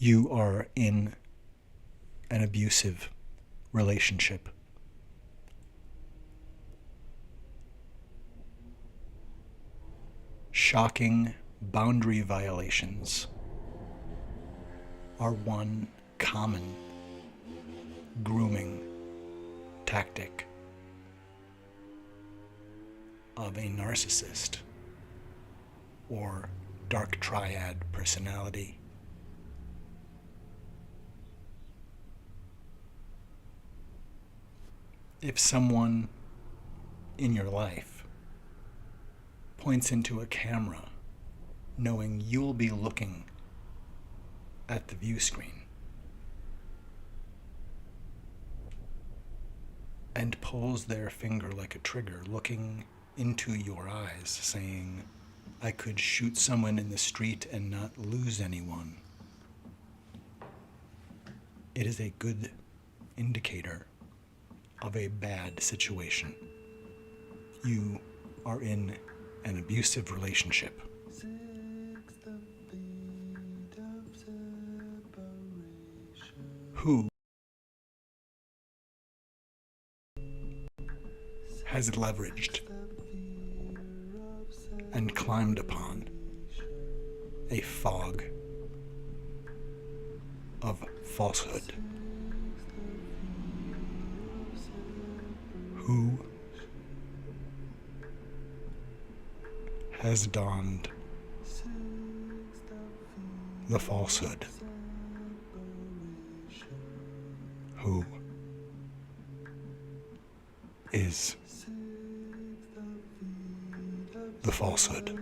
You are in an abusive relationship. Shocking boundary violations are one common grooming tactic of a narcissist or dark triad personality. If someone in your life points into a camera knowing you'll be looking at the view screen and pulls their finger like a trigger, looking into your eyes, saying, "I could shoot someone in the street and not lose anyone," it is a good indicator of a bad situation. You are in an abusive relationship. Who has leveraged and climbed upon a fog of falsehood? Who has donned the falsehood? Who is the falsehood?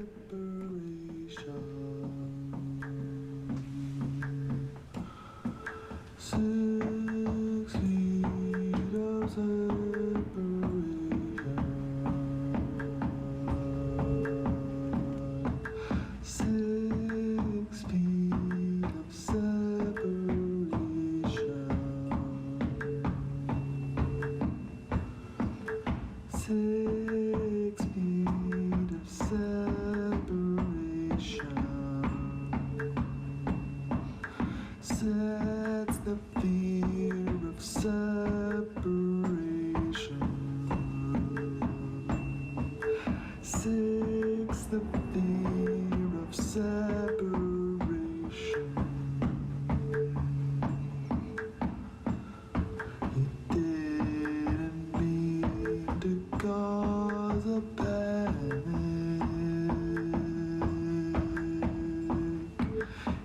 That's the fear of separation. 6, the fear of separation. He didn't mean to cause a panic.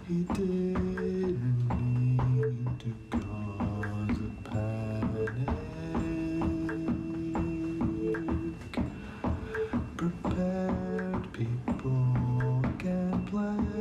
He didn't mean to cause a panic. Prepared people can plan.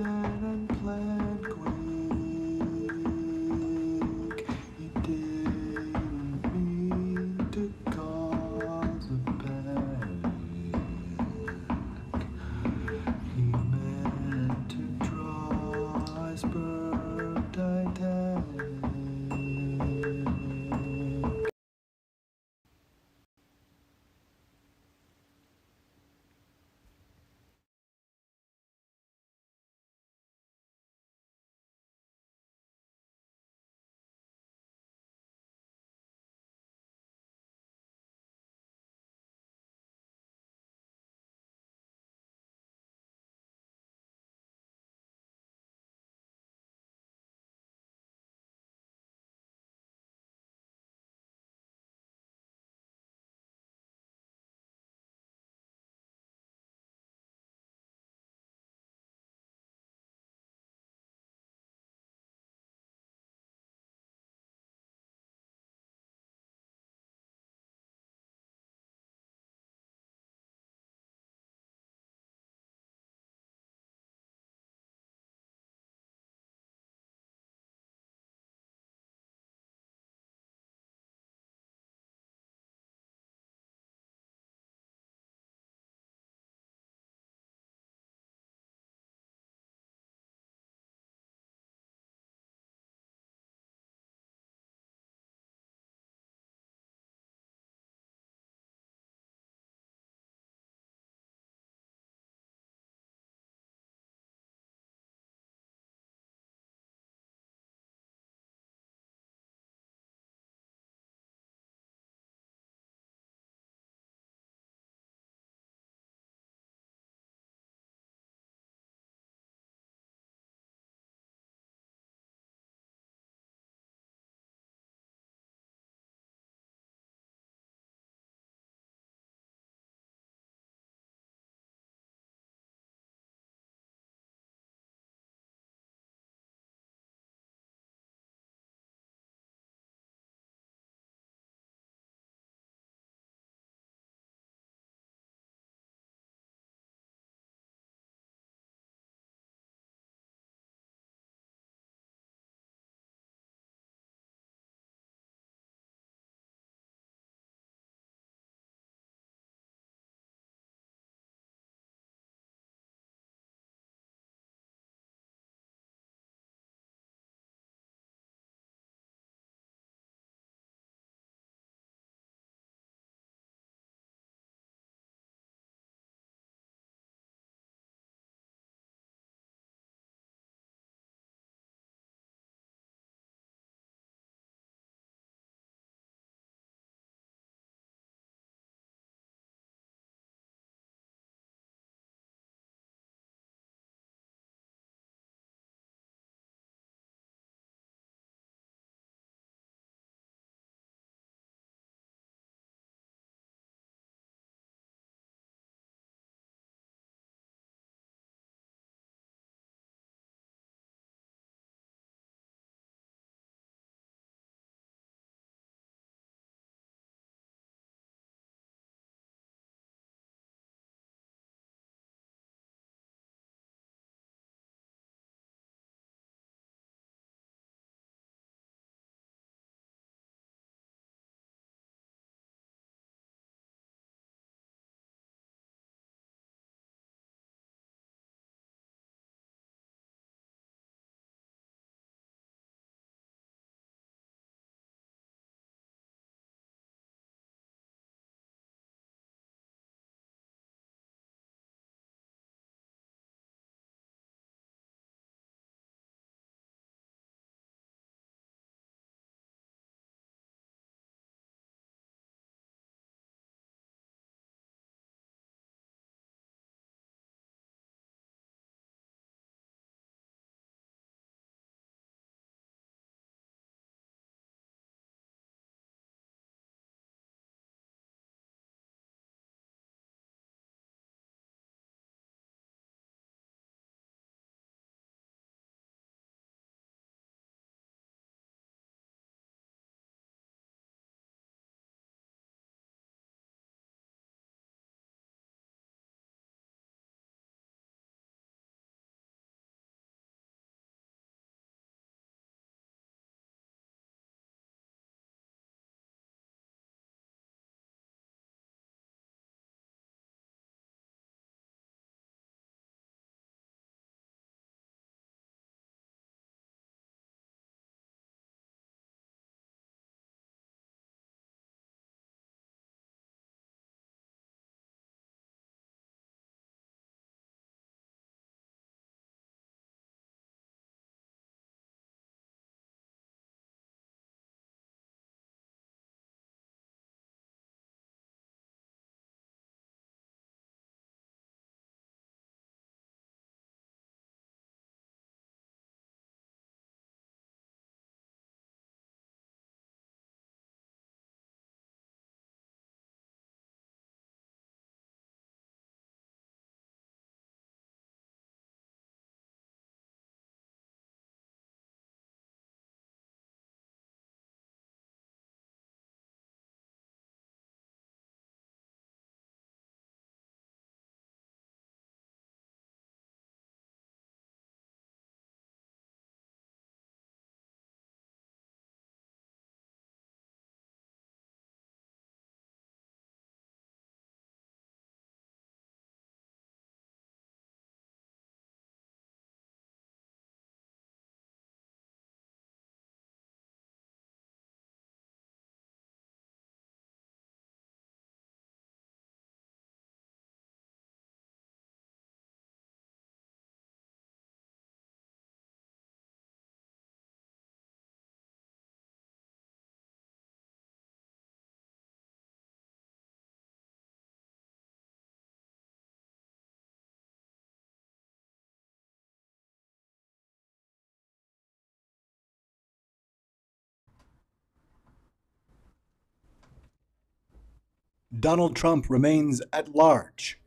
Donald Trump remains at large.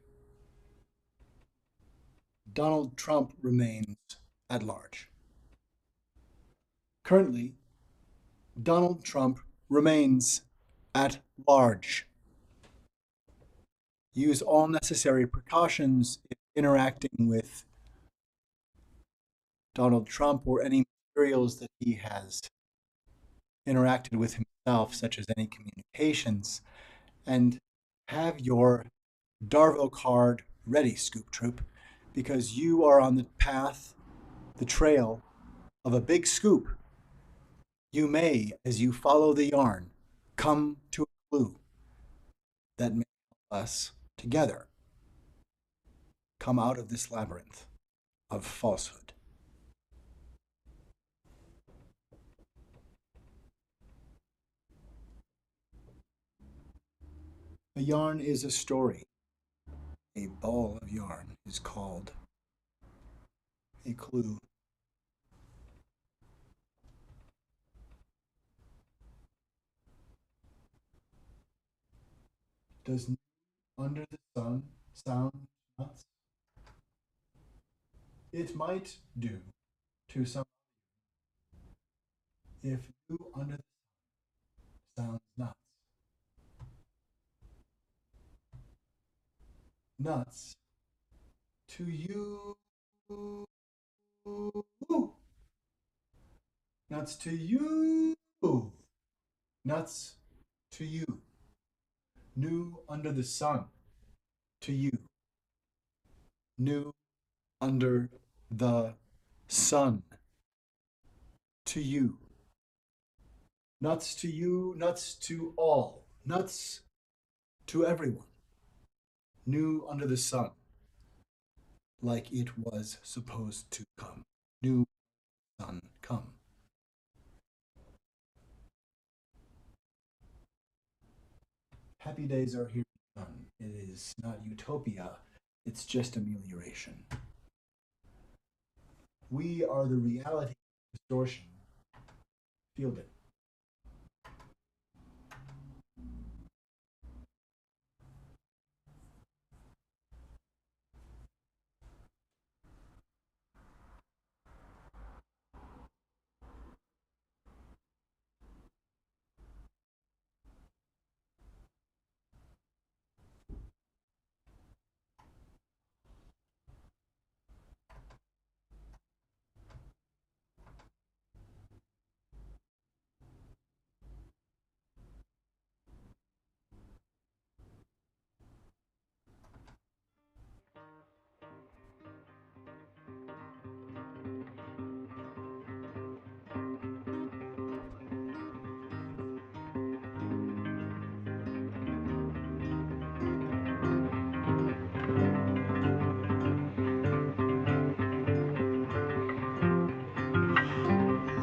Donald Trump remains at large. Currently, Donald Trump remains at large. Use all necessary precautions if interacting with Donald Trump or any materials that he has interacted with himself, such as any communications, and have your Darvo card ready, Scoop Troop, because you are on the path, the trail of a big scoop. You may, as you follow the yarn, come to a clue that may help us together come out of this labyrinth of falsehood. A yarn is a story. A ball of yarn is called a clue. Does under the sun sound nuts? It might do to some if new under the sun sounds nuts. Nuts to you. Nuts to you. Nuts to you. New under the sun to you. New under the sun to you. Nuts to you, nuts to all, nuts to everyone. New under the sun, like it was supposed to come. New sun come. Happy days are here done. It is not utopia, it's just amelioration. We are the reality distortion. Field it.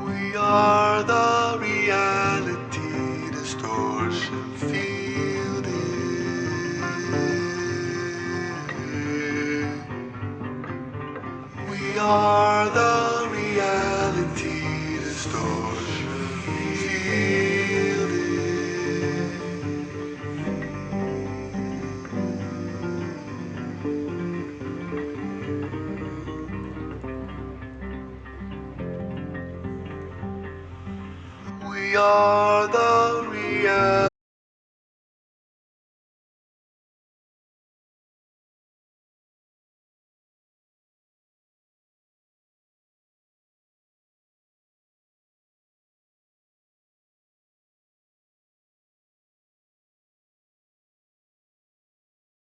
We are the reality distortion fielding. We are the reality distortion fielding. We are the reality.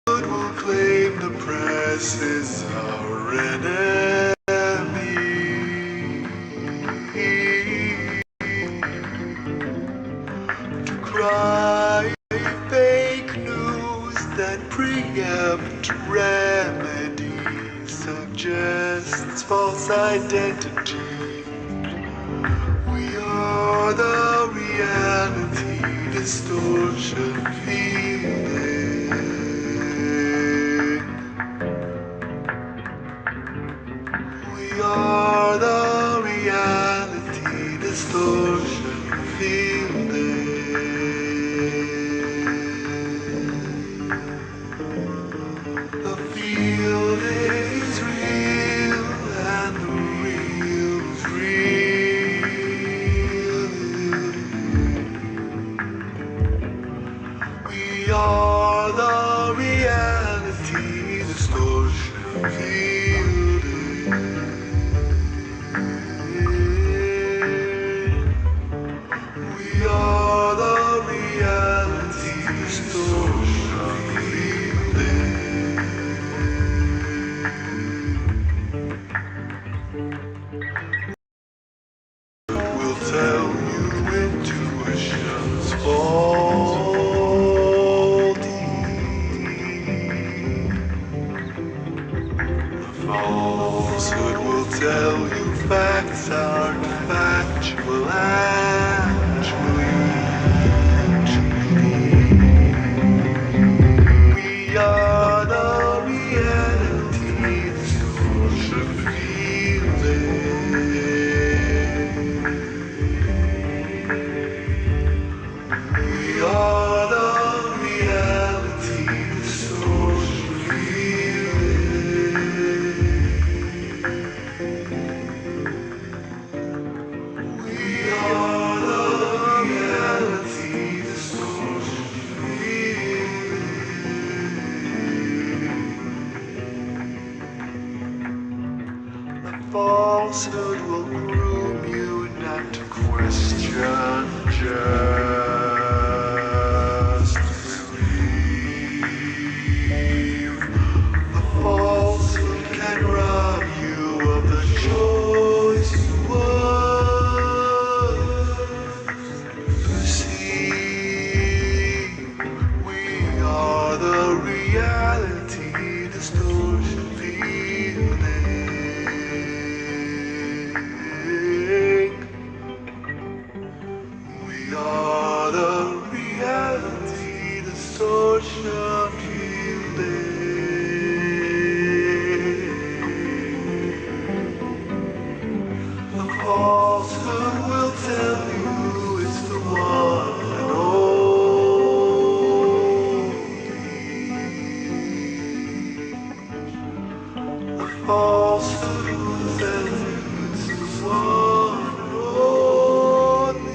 Will claim the press is our enemy. To cry fake news that preempt remedy suggests false identity. We are the reality distortion feeling. We are the reality distortion fielding. are the reality distortion fielding. We are the reality distortion fielding. Will tell you intuition's faulty. The falsehood will tell you facts aren't factual actually. We are the reality distortion fielding. We are the reality distortion fielding. We are the reality distortion fielding. The falsehood will groom you not to question, just believe. The falsehood can rob you of the choice you once perceived. We are the reality distortion fielding. We are the reality distortion fielding. The falsehood will tell you it's the one and only. The falsehood will tell you it's the one and only.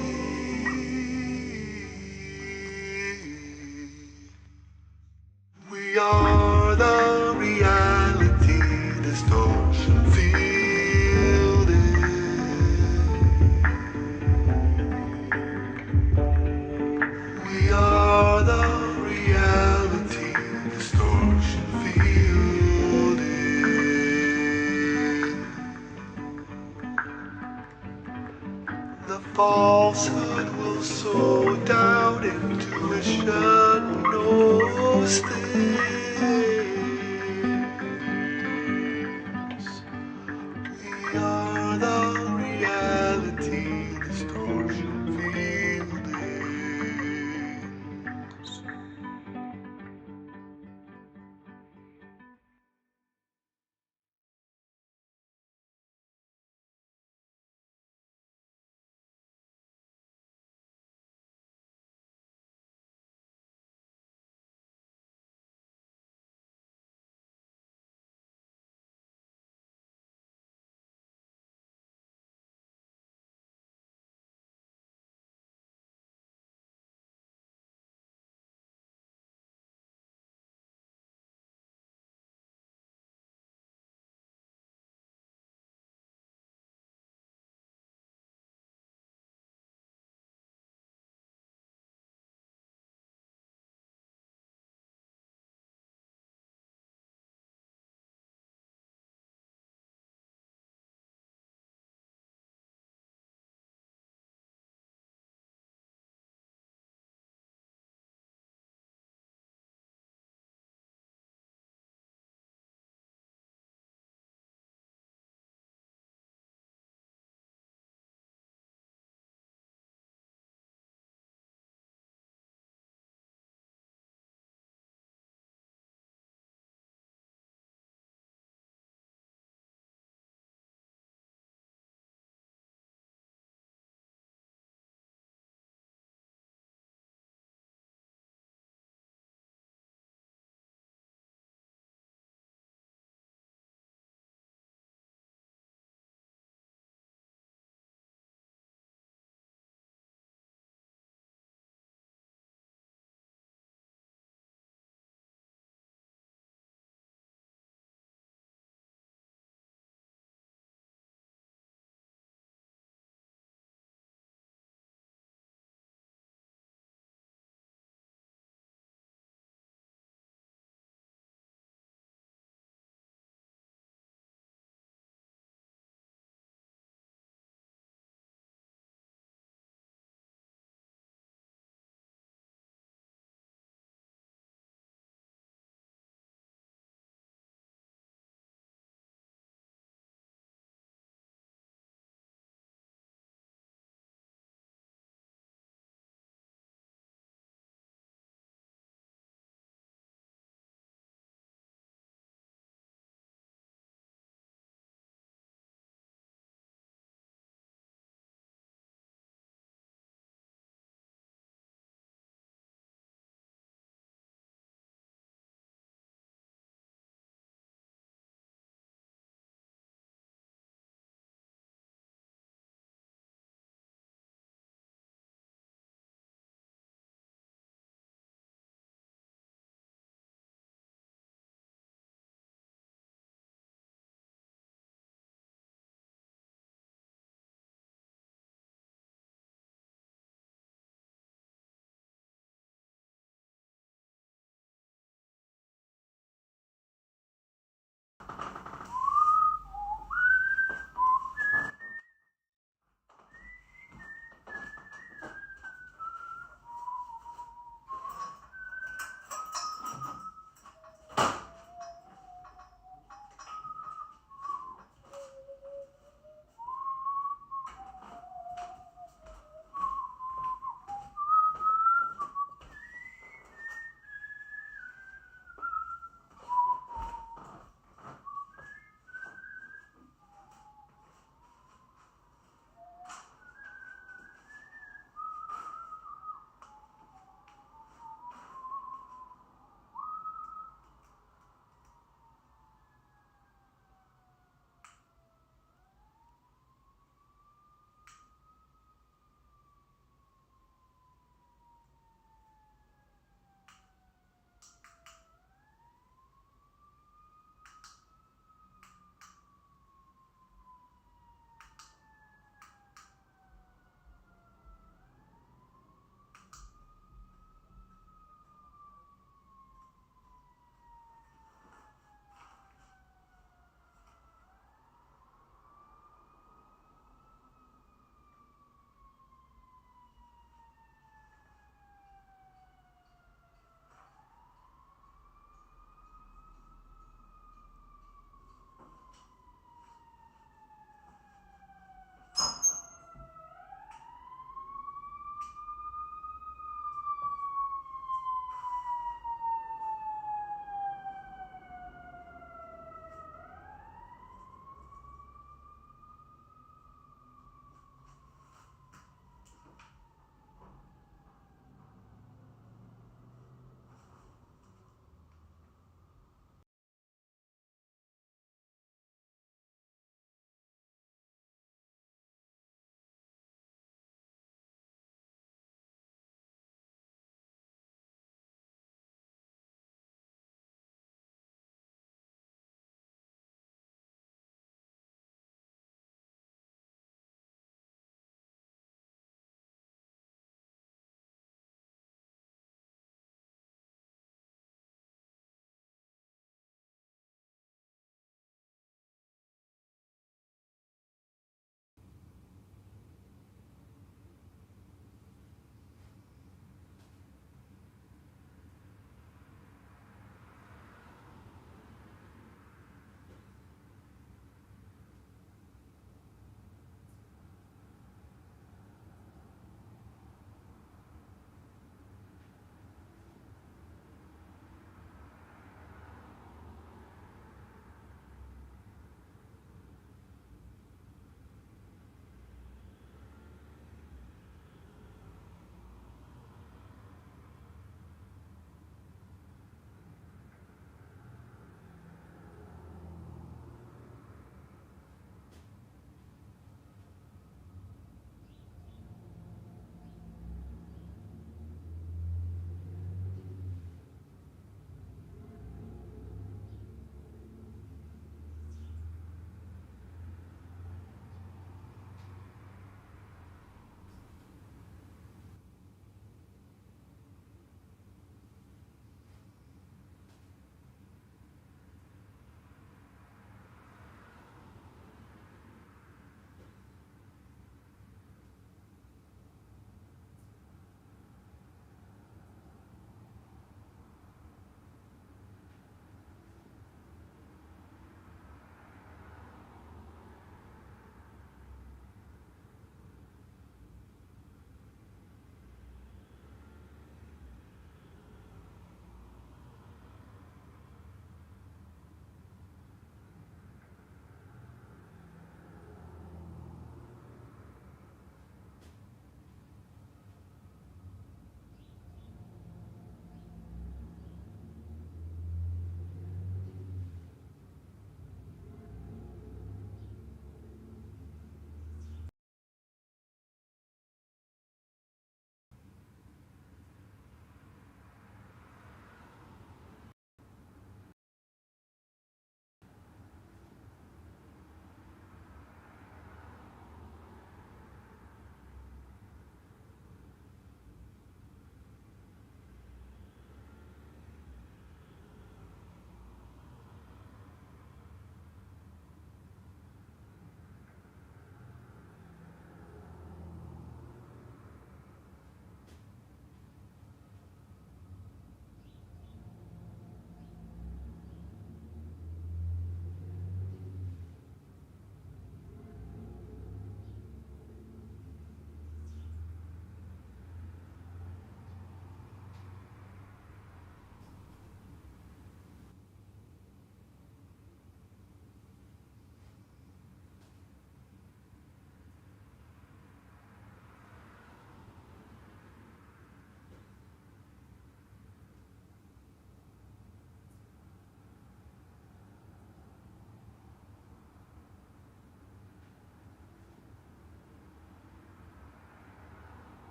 We are the reality distortion fielding. We are the reality distortion fielding. The falsehood will sow down intuition knows things. We are the reality distortion fielding.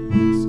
Turns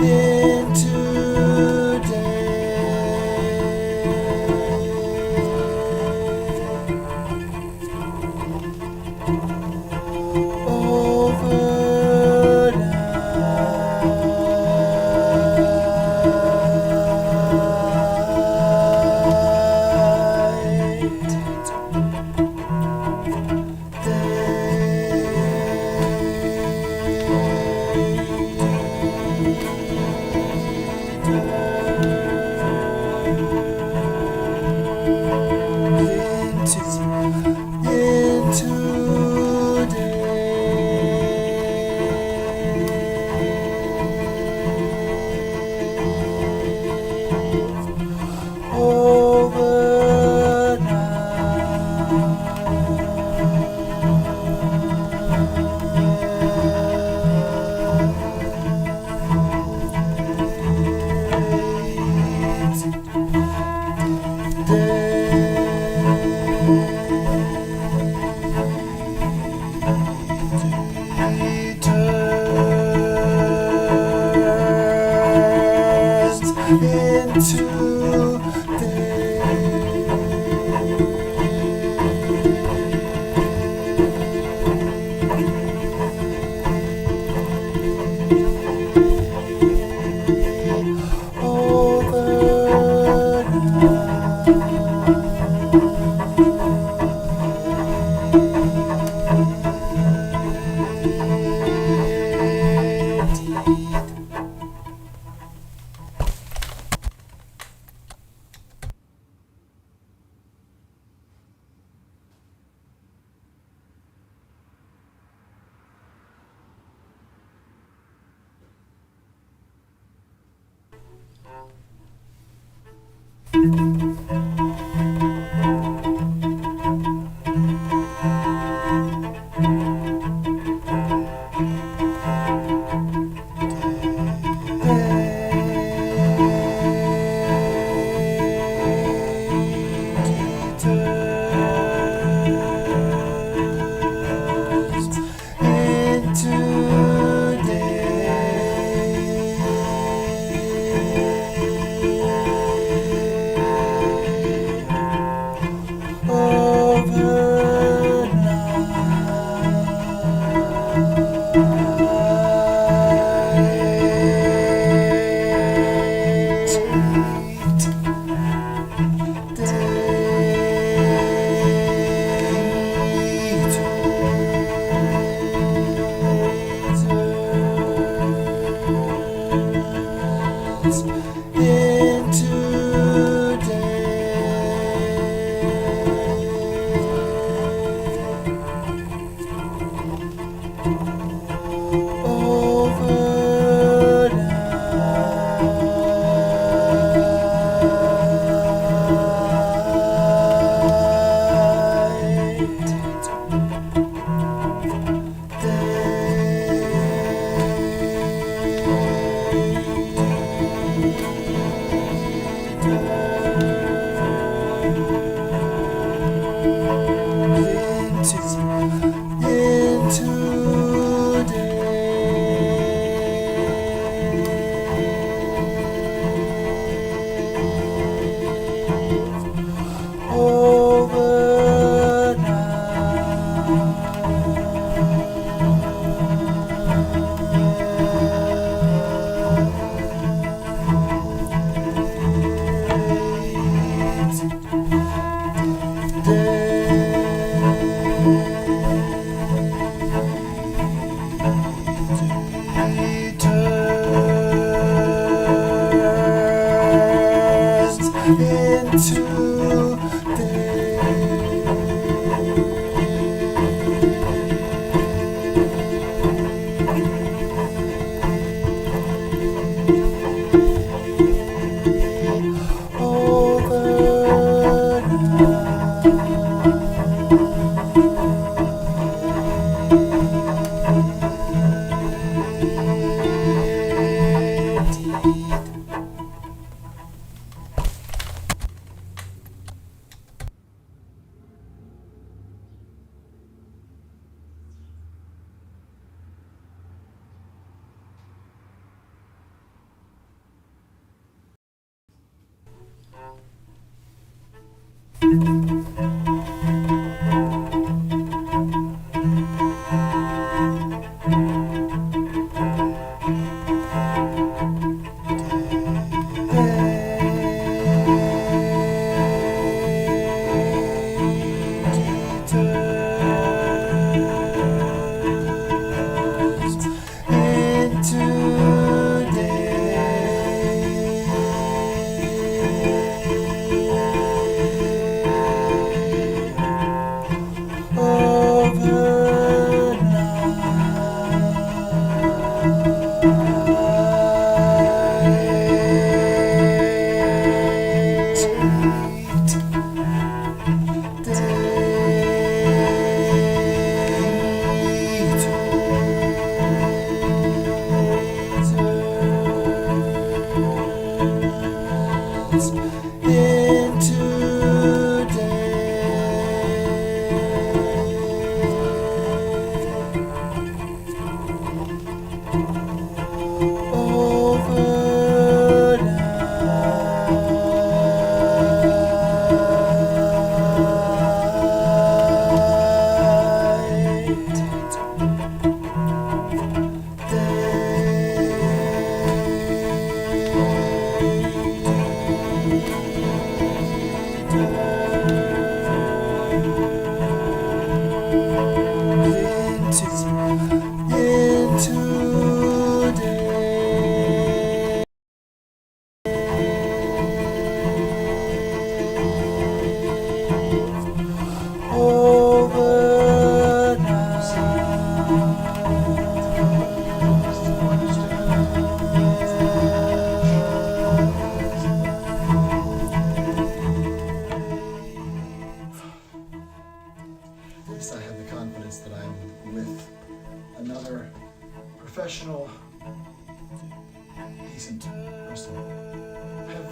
into At least I have the confidence that I'm with another professional, decent person. Have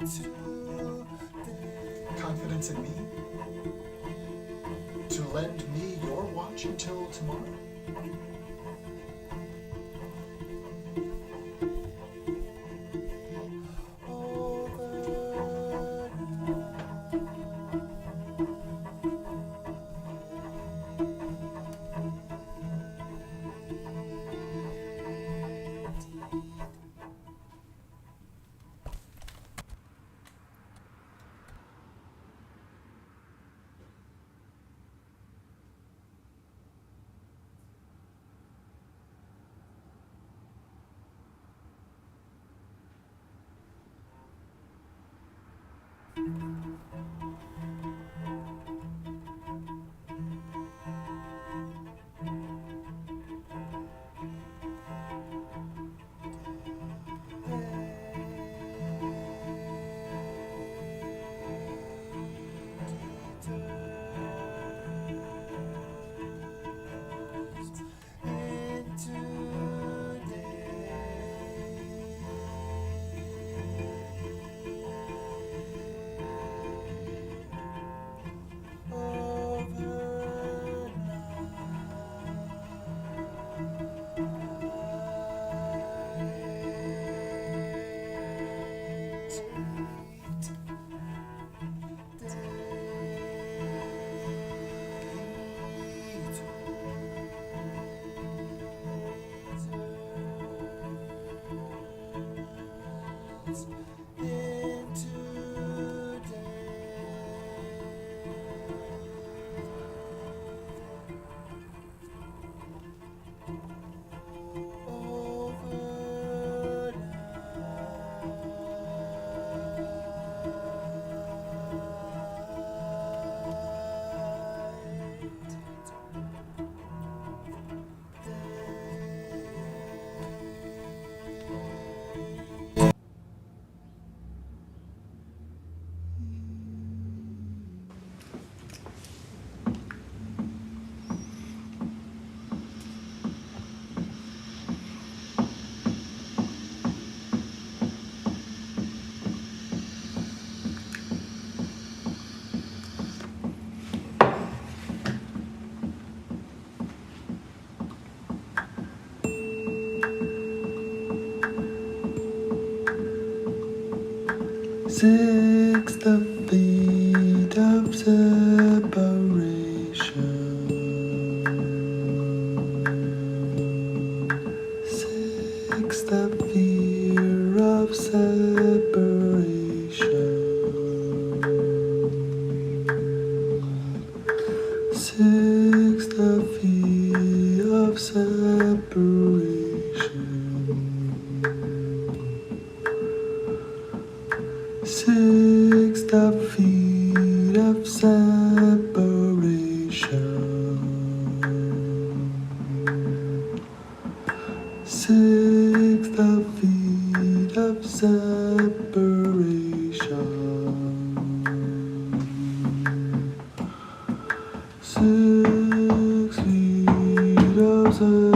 you confidence in me to lend me your watch until tomorrow? 6 the feet of separation. 6 the fear of separation. 6 the fear of separation. 6 the feet of separation. 6 the feet of separation. 6 feet of separation.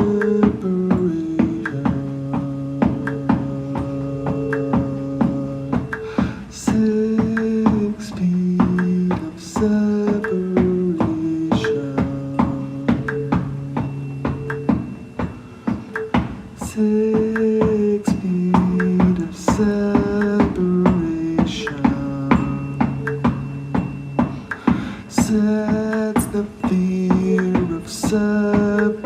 6 feet of separation. 6 feet of separation. Sets the fear of separation.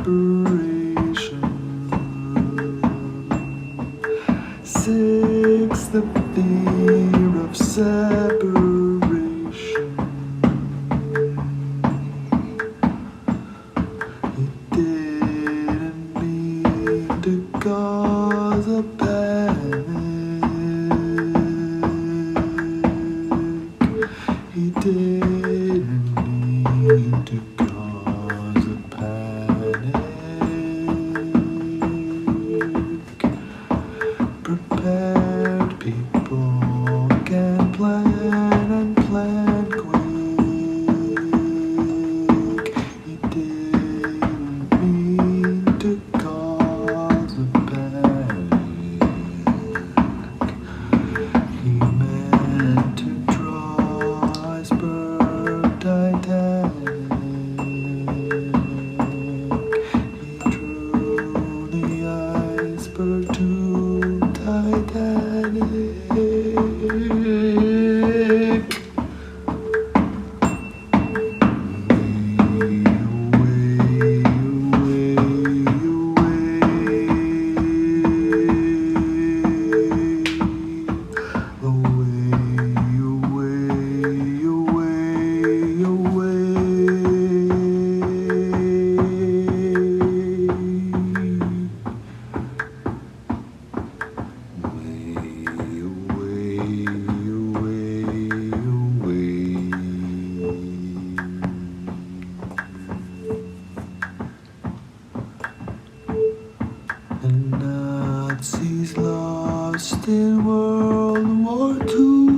6 the fear of separation. He didn't mean to cause a panic. He didn't mean to cause a panic. Prepared people can plan and plan quick. He didn't mean to cause a panic. He meant to draw iceberg Titanic. He drew the iceberg to Titanic. The Nazis lost in World War II.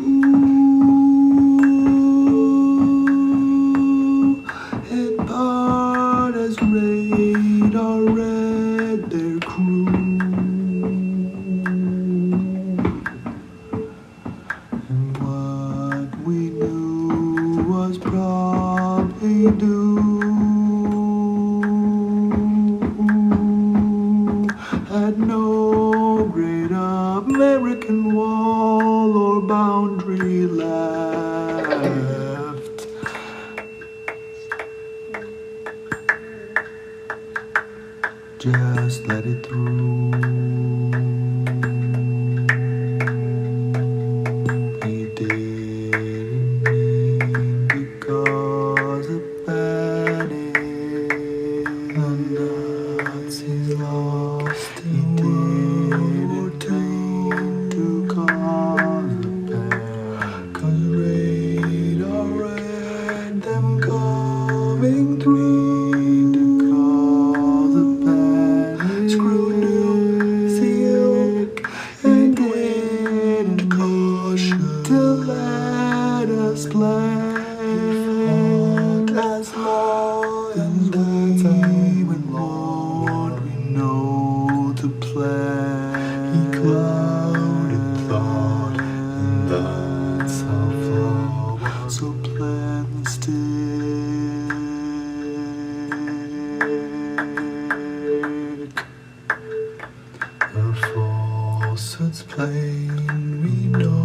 Hit hard as radar read their crew. And what we knew was probably due. Had no great American wall or boundary left. Just let it through. He didn't mean to cause a panic. The Nazis lost. He didn't mean to cause a panic. 'Cause radar read them coming through. To cause a panic. Screw New Zealand and didn't caution to let us plan. As long as even Lord we know to plan. He clouded thought, and that's how flaw. So plan stick. Her falsehoods plain we know.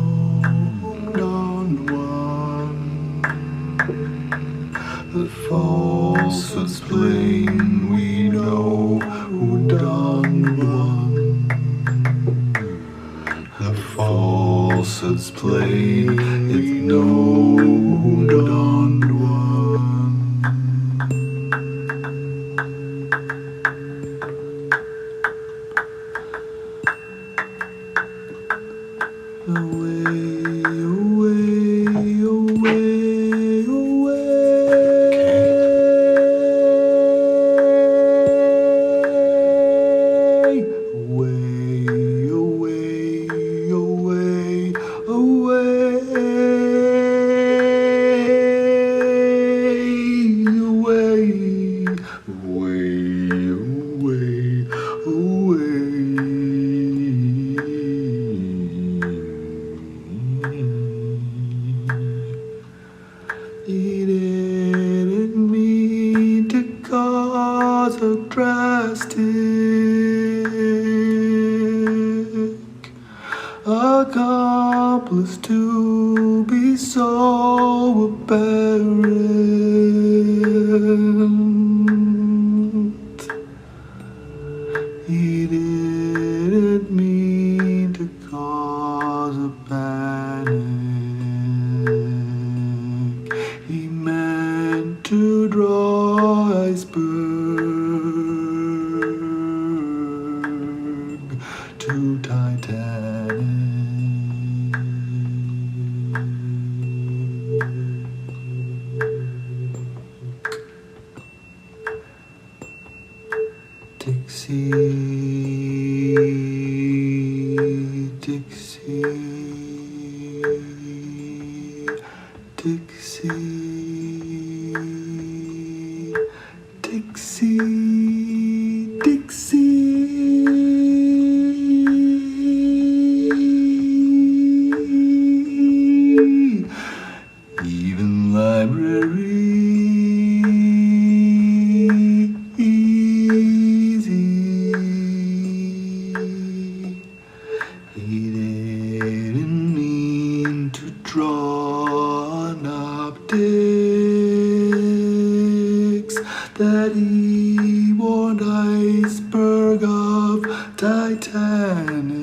falsehood's plain, we know who done one. The falsehood's plain, we know who done one. Away, away, away, away, away, away, away, He didn't mean to cause a drastic accomplice to be so apparent. He didn't mean to cause a panic. He meant to draw iceberg to Titanic. Dixie, Dixie, Dixie, Dixie, Dixie. Even library He didn't mean to draw on optics that he warned iceberg of Titanic,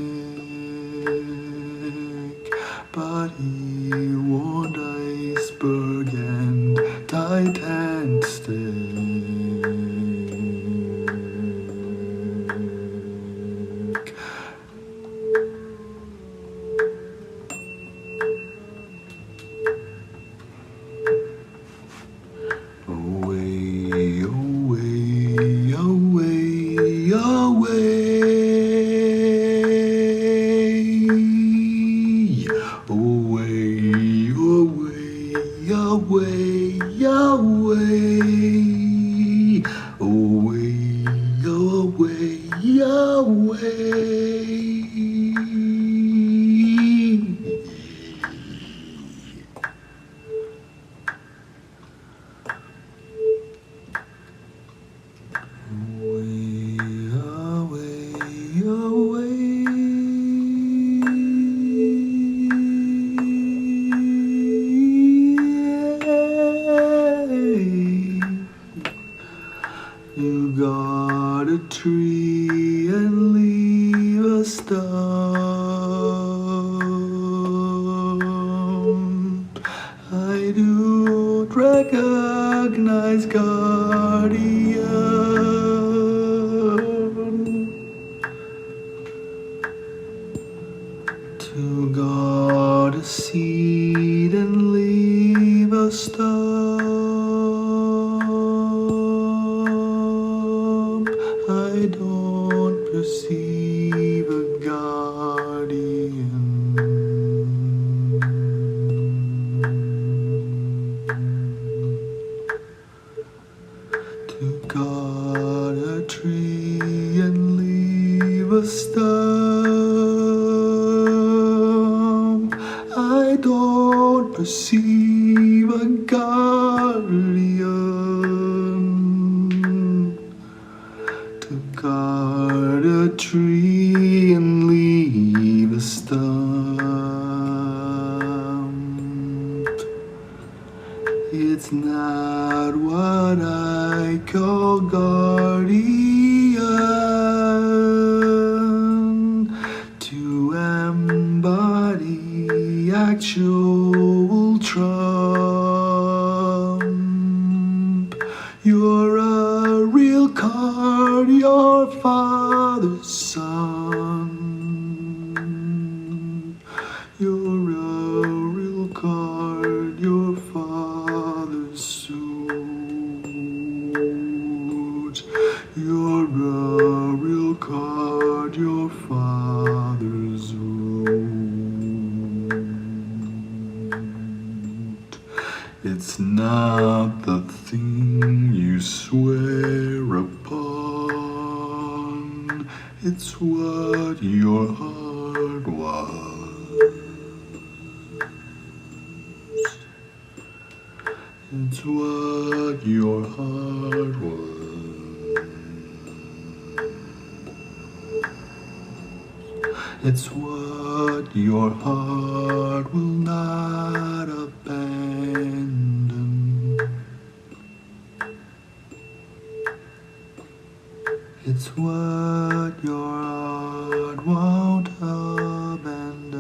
but he warned iceberg and Titan still. Away, away, away, away, away, away, away, away, You got a tree and leave a stump. I don't recognize guardian. To got a seed and leave a stump. I don't perceive a guardian. To got a tree and leave a stump. I don't perceive a guardian. To guard a tree and leave a stump. It's not what It's what your heart wants. It's what your heart wants. It's what your heart will not abandon. It's what your heart won't abandon.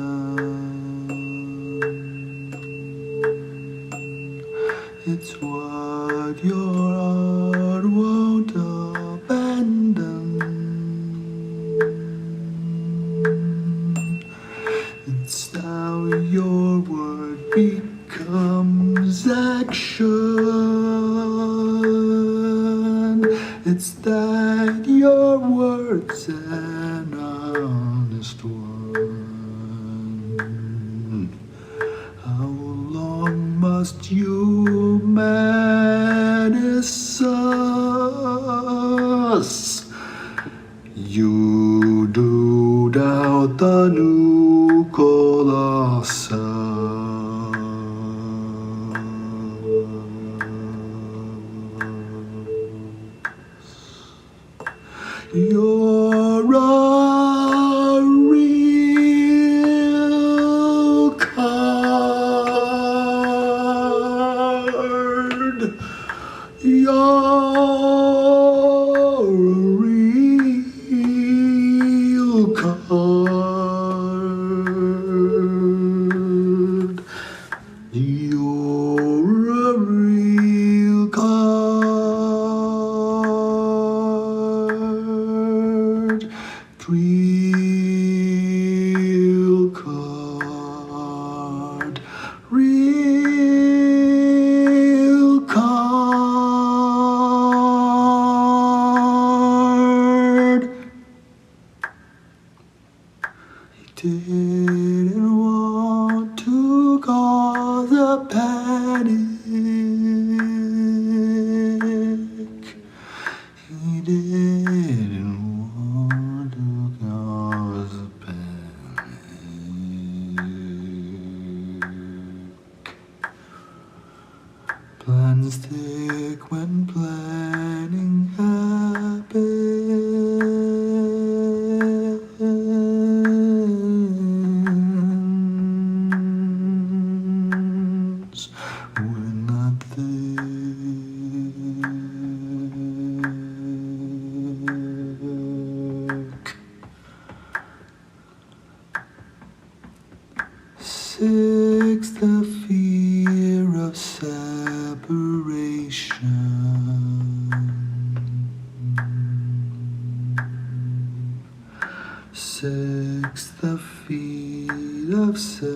It's what your heart won't abandon. It's now your word becomes action. It's that your word's an honest one. How long must you menace us? You do doubt the new Colossus. You're a real card. You're a real card. You're a real card. Real card. Real card. He didn't want to cause a panic. He didn't want to cause a panic. Plans stick when planning happens. We're not thick. Six, the fear of separation. Six, the fear of separation.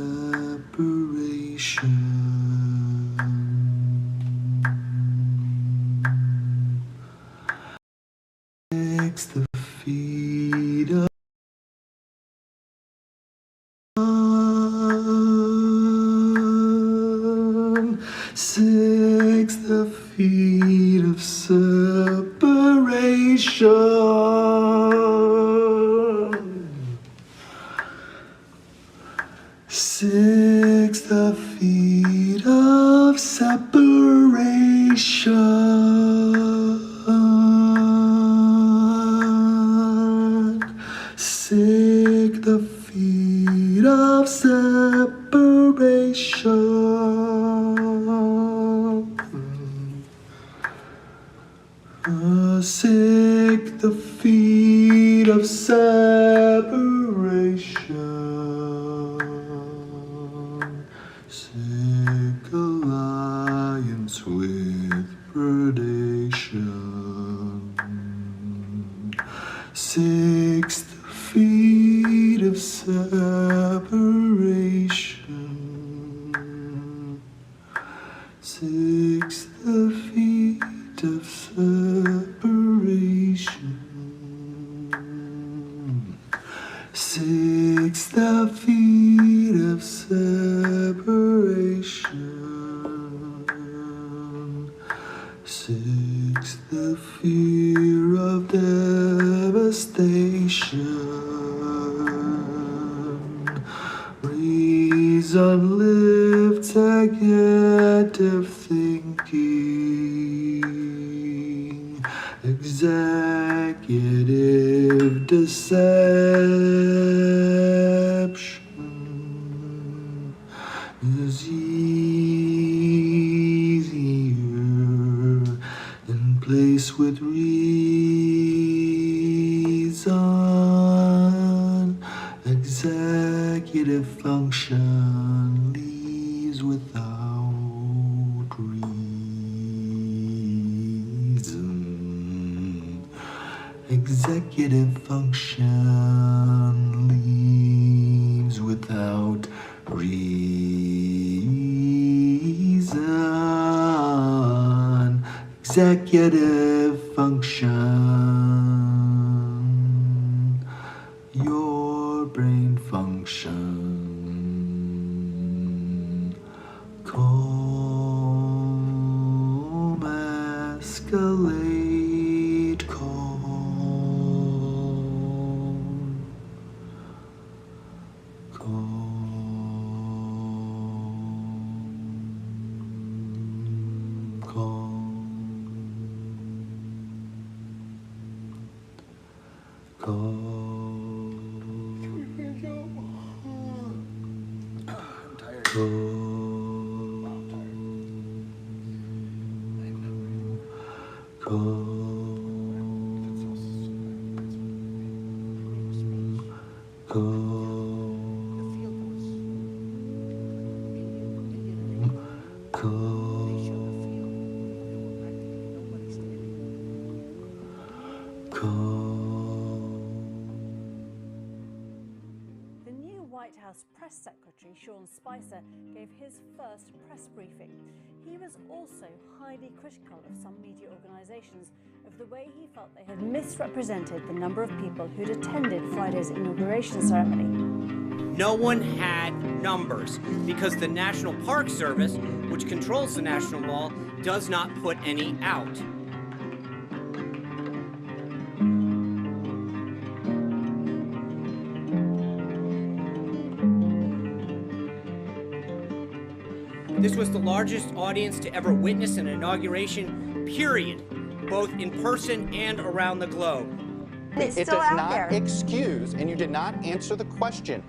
Six, the feet of six, the feet of separation. Six, the feet of separation. Six, the feet of separation. Sick the feet of separation. Sick alliance with predation. Six the feet of separation. Six the feet of separation. Six the feet of separation. Six the fear of devastation. Reason lifts negative thinking. Executive deception is easier in place with reason. Executive function leaves without reason. Executive function leaves without reason. Executive function. Your brain function. Calm, escalate, calm. The new White House press secretary, Sean Spicer, gave his first press briefing. He was also highly critical of some media organizations of the way he felt they had misrepresented the number of people who'd attended Friday's inauguration ceremony. No one had numbers because the National Park Service, which controls the National Mall, does not put any out. This was the largest audience to ever witness an inauguration, period, both in person and around the globe. It does not excuse, and you did not answer the question.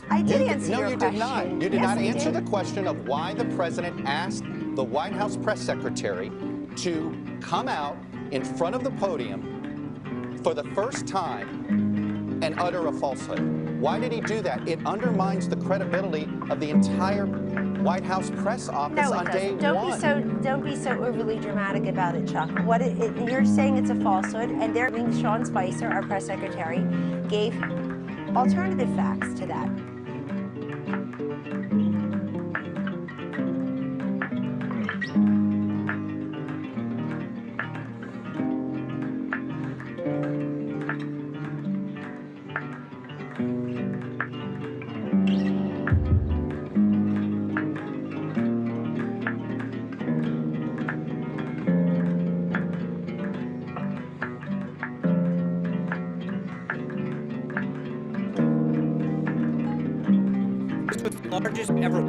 I did answer your question. No, you did not. You did Yes, not I answer did. the question of why the president asked the White House press secretary to come out in front of the podium for the first time and utter a falsehood. Why did he do that? It undermines the credibility of the entire White House press office No, on it day doesn't. Don't be so overly dramatic about it, Chuck. You're saying it's a falsehood, and Sean Spicer, our press secretary, gave alternative facts to that. This was the largest ever.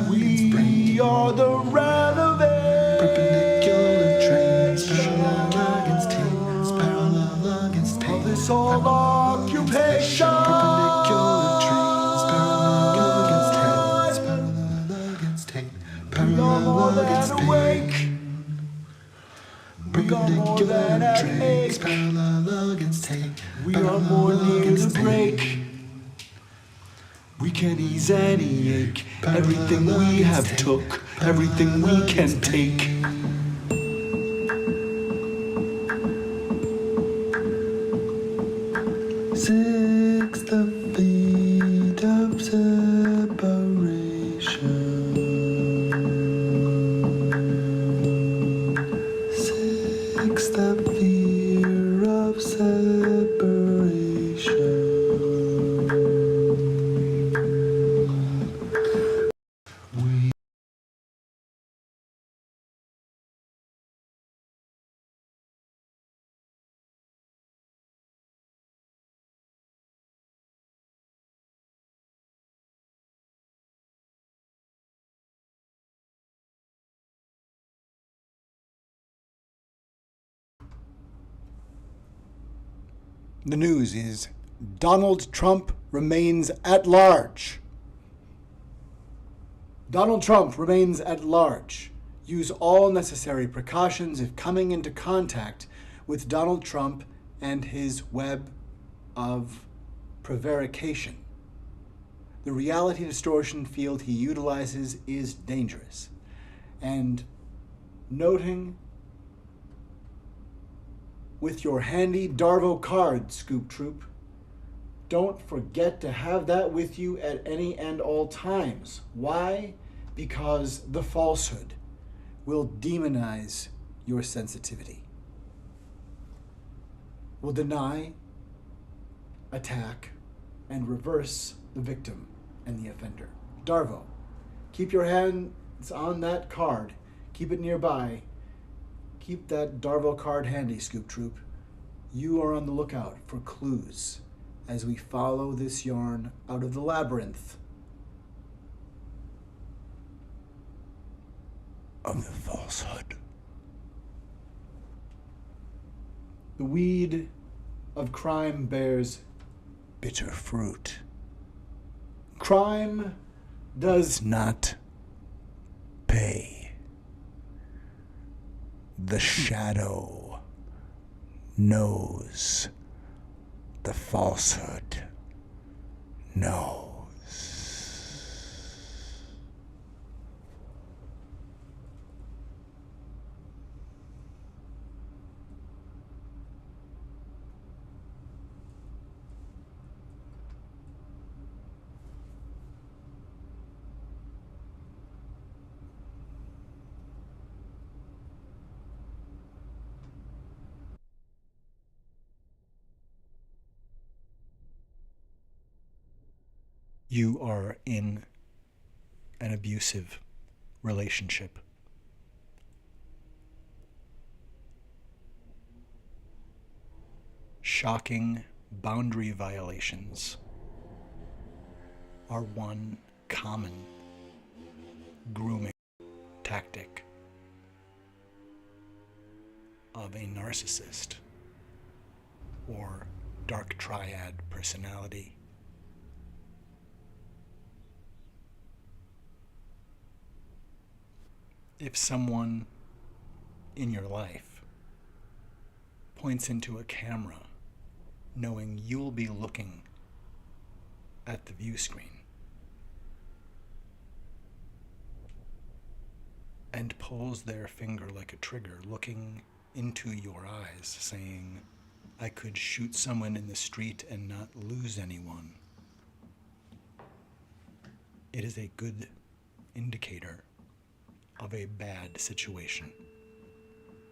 We are the relevant. Perpendicular trains, parallel against tape, parallel against tape. Of this whole occupation. Perpendicular trains, parallel against tape, parallel against tape. Perpendicular trains, parallel against tape. We are more near the break. We can ease any ache. Everything we have took everything we can take. The feet of separation. The fear of separation. The news is Donald Trump remains at large. Donald Trump remains at large. Use all necessary precautions if coming into contact with Donald Trump and his web of prevarication. The reality distortion field he utilizes is dangerous. And noting with your handy Darvo card, Scoop Troop, don't forget to have that with you at any and all times. Why? Because the falsehood will demonize your sensitivity, will deny, attack, and reverse the victim and the offender. Darvo, keep your hands on that card. Keep it nearby. Keep that Darvo card handy, Scoop Troop. You are on the lookout for clues as we follow this yarn out of the labyrinth of the falsehood. The weed of crime bears bitter fruit. Crime does not pay. The shadow knows. The falsehood knows. You are in an abusive relationship. Shocking boundary violations are one common grooming tactic of a narcissist or dark triad personality. If someone in your life points into a camera knowing you'll be looking at the view screen and pulls their finger like a trigger, looking into your eyes, saying, I could shoot someone in the street and not lose anyone, it is a good indicator of a bad situation.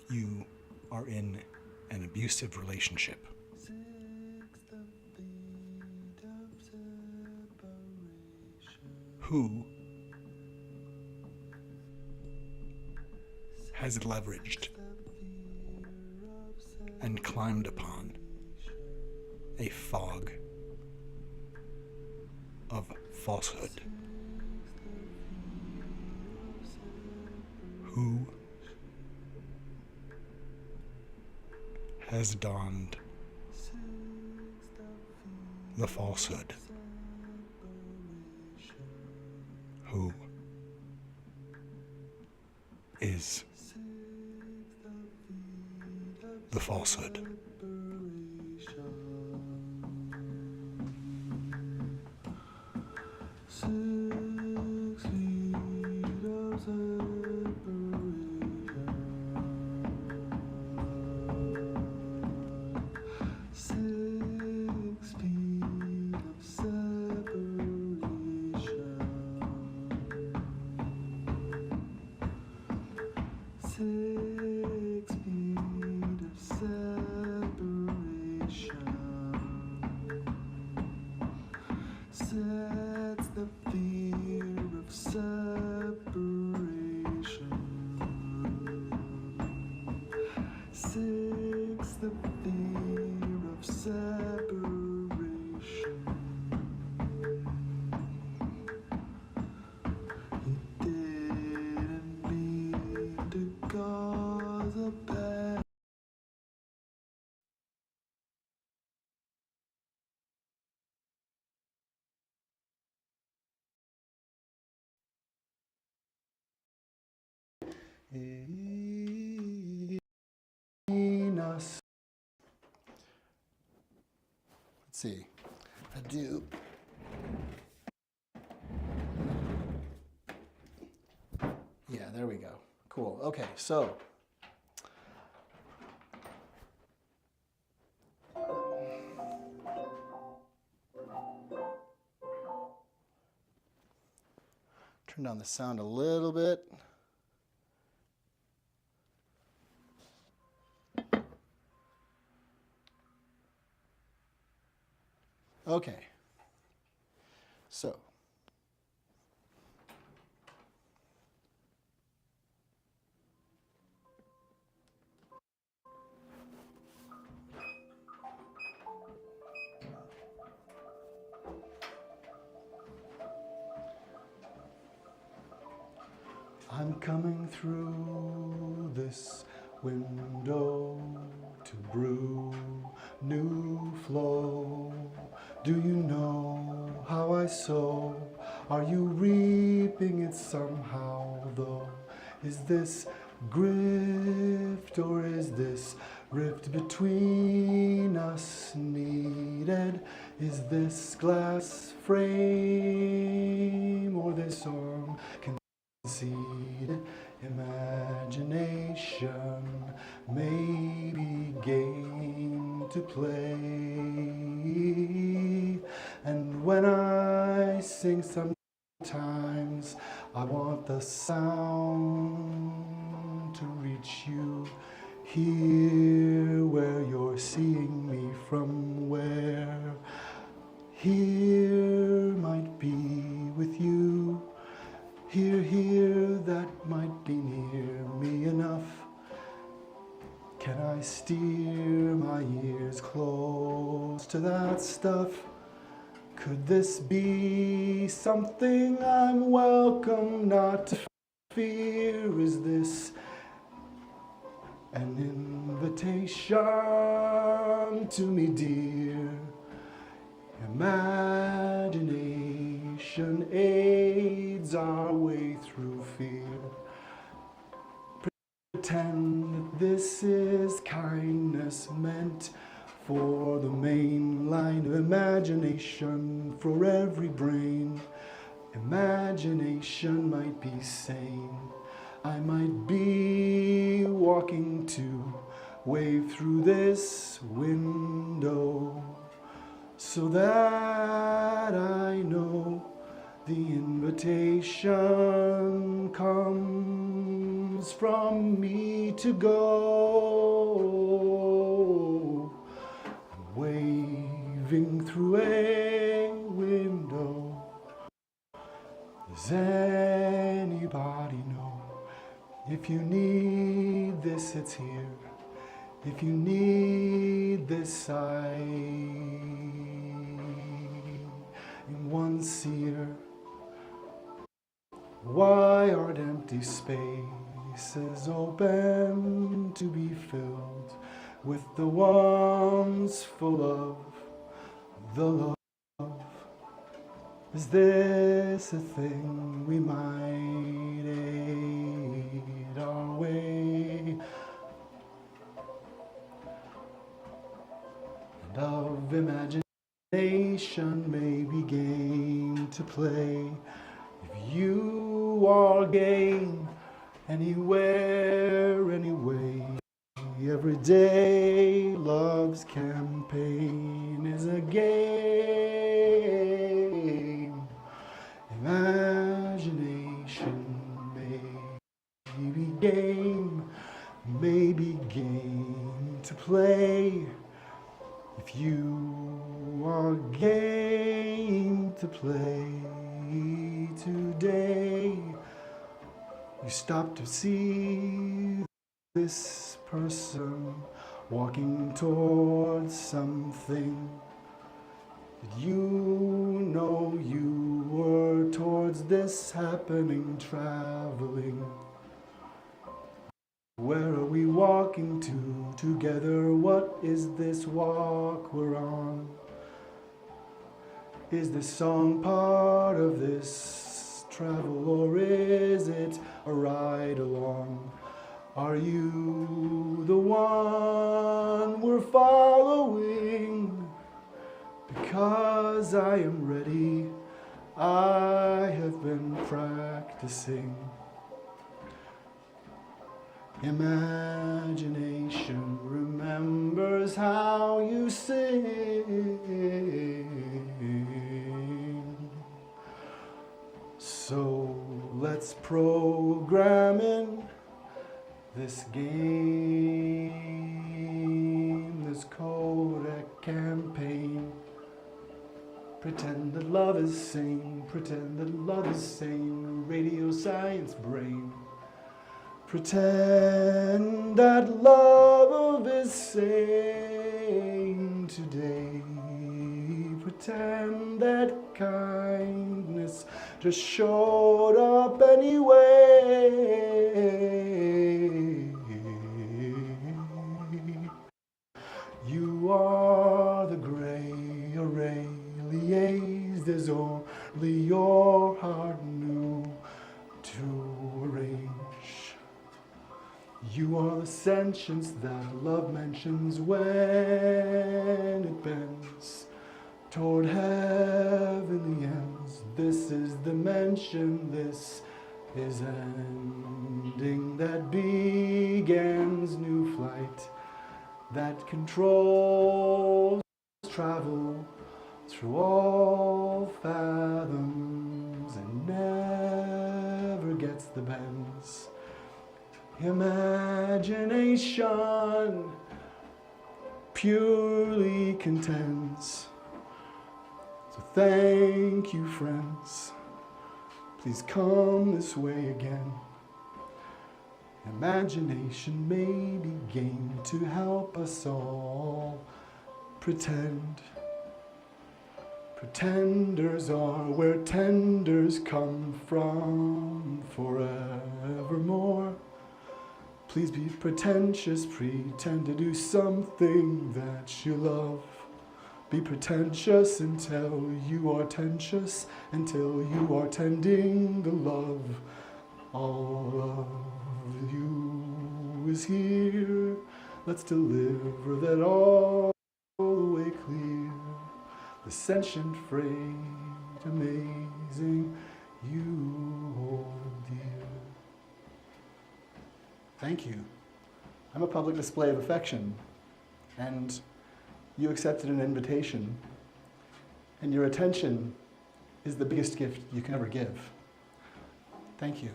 You are in an abusive relationship. Who has leveraged and climbed upon a fog of falsehood? Who has donned the falsehood? Who is the falsehood? 6 feet of feet of separation sets the fear of separation. 6, the fear of separation. He didn't mean to cause a bad. In us. Let's see. I do. Yeah, there we go. Cool. Okay, so turn down the sound a little bit. Okay. So I'm coming through this window to brew new flow. Do you know how I sow? Are you reaping it somehow though? Is this grift or is this rift between us needed? Is this glass frame or this arm conceded? Imagination may be game to play. And when I sing sometimes I want the sound to reach you here where you're seeing me from where. Here might be with you. Here, that might be near me enough. Can I steer my ears close to that stuff? Could this be something I'm welcome not to fear? Is this an invitation to me, dear? Imagination aids our way through fear. Pretend that this is kindness meant for the main line of imagination for every brain. Imagination might be sane. I might be walking to wave through this window, so that I know the invitation comes from me to go. Waving through a window. Does anybody know? If you need this, it's here. If you need this, in one seer. Why aren't empty spaces open to be filled with the ones full of the love? Is this a thing we might aid our way? And of imagination may be game to play. If you are game anywhere, anyway, every day love's campaign is a game. Imagination may be game maybe game to play. If you are game to play today, you stop to see this person walking towards something that you know you were towards this happening, traveling. Where are we walking to together? What is this walk we're on? Is this song part of this travel, or is it a ride along? Are you the one we're following? Because I am ready, I have been practicing. Imagination remembers how you sing. So let's program in this game, this codec campaign. Pretend that love is sane, pretend that love is sane, radio science brain. Pretend that love is sane today. Pretend that kindness just showed up anyway. You are the gray array liaise. There's only your heart knew to arrange. You are the sentience that love mentions when it bends toward heavenly ends. This is the mention, this is ending that begins new flight that controls travel through all fathoms and never gets the bends. Imagination purely contends. So thank you, friends. Please come this way again. Imagination may be game to help us all pretend. Pretenders are where tenders come from forevermore. Please be pretentious, pretend to do something that you love. Be pretentious until you are tentious, until you are tending the love. All of you is here. Let's deliver that all the way clear. The sentient freight, amazing, you hold dear. Thank you. I'm a public display of affection, and you accepted an invitation, and your attention is the biggest gift you can ever give. Thank you.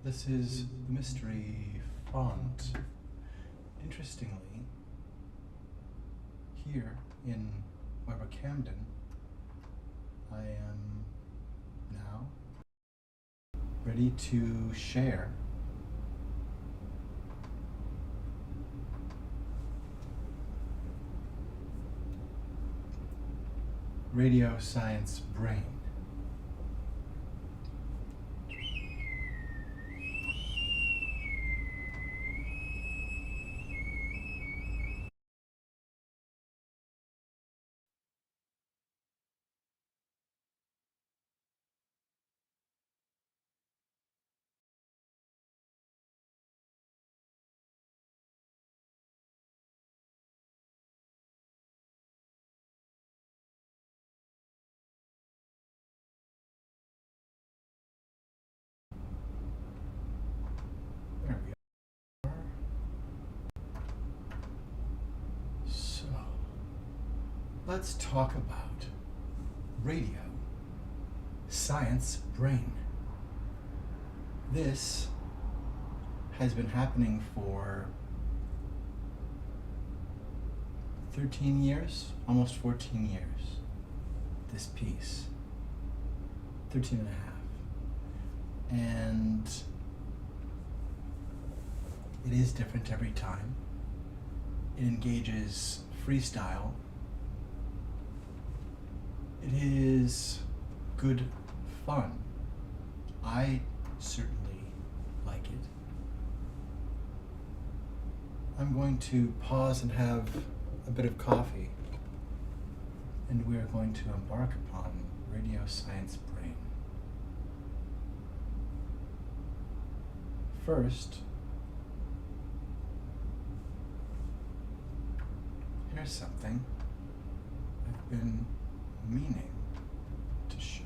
This is the mystery font. Interestingly, here in Weber Camden, I am now ready to share Radio Science Brain. There we are. So, let's talk about Radio Science Brain. This has been happening for 13 years, almost 14 years. This piece, 13 and a half. And it is different every time. It engages freestyle. It is good fun. I certainly like it. I'm going to pause and have a bit of coffee, and we are going to embark upon Radio Science Brain. First, here's something I've been meaning to share.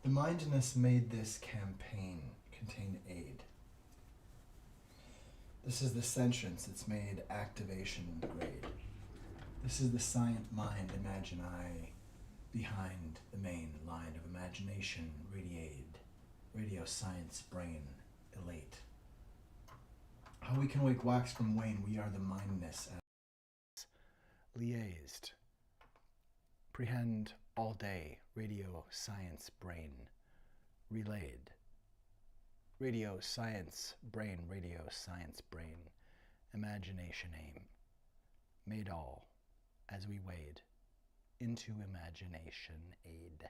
The mindness made this campaign contain aid. This is the sentience that's made activation grade. This is the scient mind, imagine I, behind the main line of imagination, radiate, radio science, brain, elate. How we can wake wax from wane, we are the mindness as liaised. Prehend all day, radio science, brain, relayed. Radio science, brain, imagination aim, made all as we wade into imagination aid.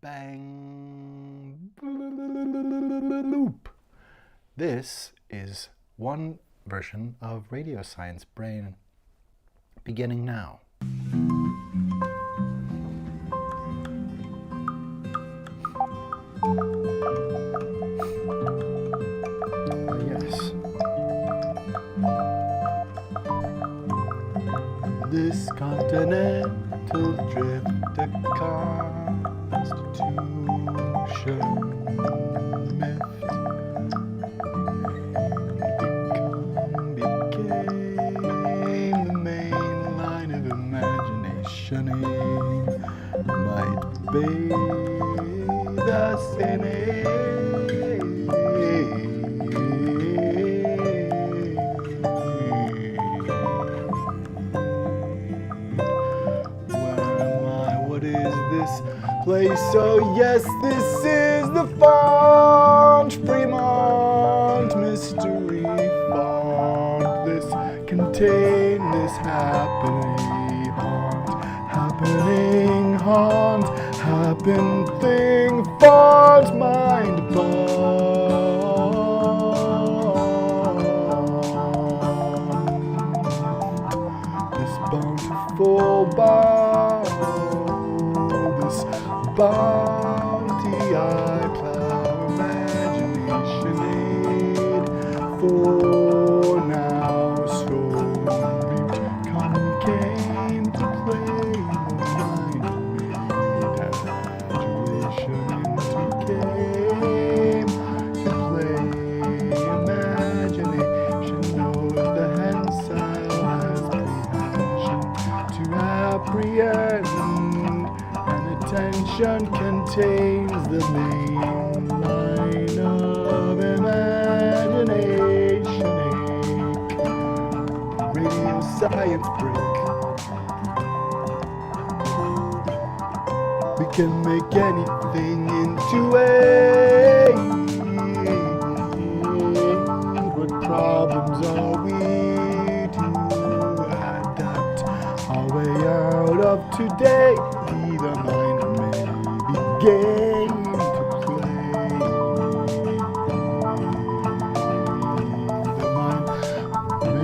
Bang, loop. This is one version of Radio Science Brain beginning now. Yes. This continental drift a constitution myth became the main line of imagination might bathe us in place. So yes, this is the font, Fremont mystery font. This contain this happening haunt, happen thing, font, mind, bond. This bountiful bond. Bounty I plow imagination aid for now so come came to play mind made imagination into game to play imagination knows the hensile has prehension to apprehend. Attention contains the main line of imagination ache. Radio science break. We can make anything into aid. What problems are we to adapt our way out of today? The mind may be game to play. The mind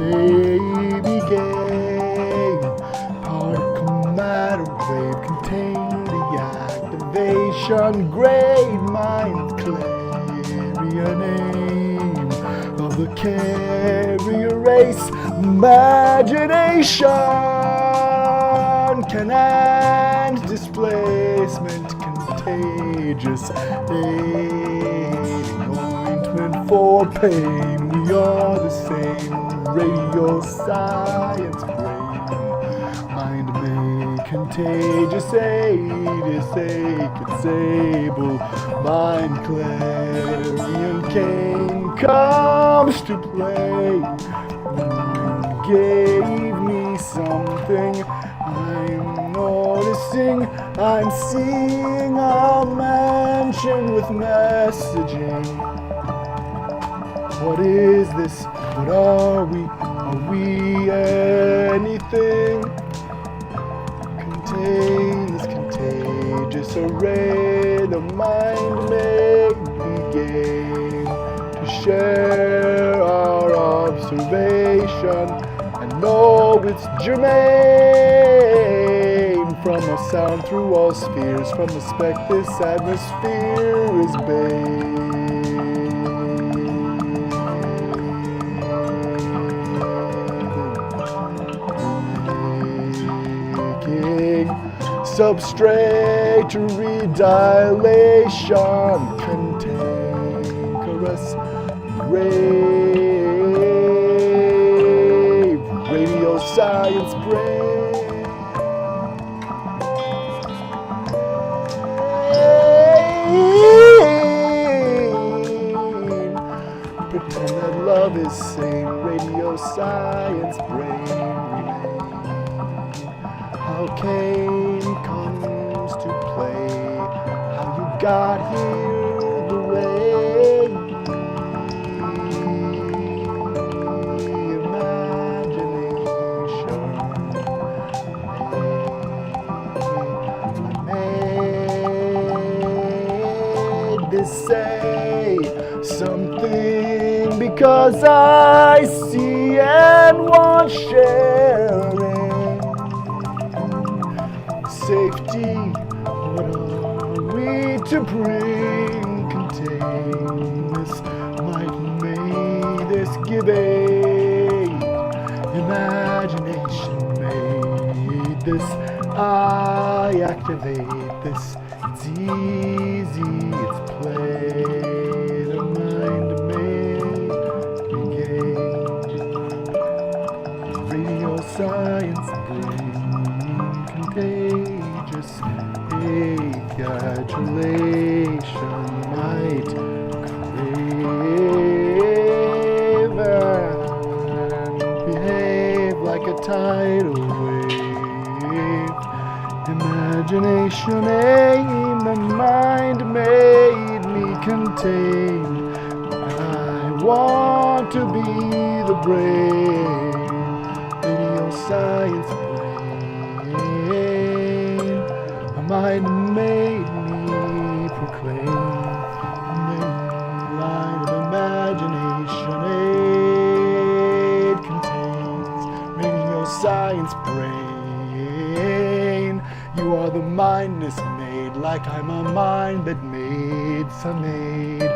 may be game. Particle matter wave contain the activation grade. Mind clarion aim of the carrier race. Imagination can end displacement contagious aiding ointment for pain. We are the same radio science brain. Mind may contagious aid is it's able. Mind clarion cane comes to play. Mind gave me something. I'm noticing, I'm seeing a mansion with messaging. What is this? What are we? Are we anything? Contains contagious array. The mind may be game to share our observation and know it's germane. From a sound through all spheres, from a speck this atmosphere is bathed. Making substrate redilation, cantankerous rave, radio science brain. Pretend that love is sane, radio science brain remain. How Cain comes to play, how you got here the way. Imagination made this say something because I see and want sharing. Safety, what are we to bring? Contain this, might may this giving. Imagination made this, I activate this. It's easy, it's play. The mind made me gain. Radio science brain contagious. Congratulation might crave and behave like a tidal wave. Imagination aim, the mind made me contain. I want to be the brain. Radio science brain. A mind made me proclaim. Line of imagination aid contains. Radio science brain. You are the mindness made, like I'm a mind that made some made.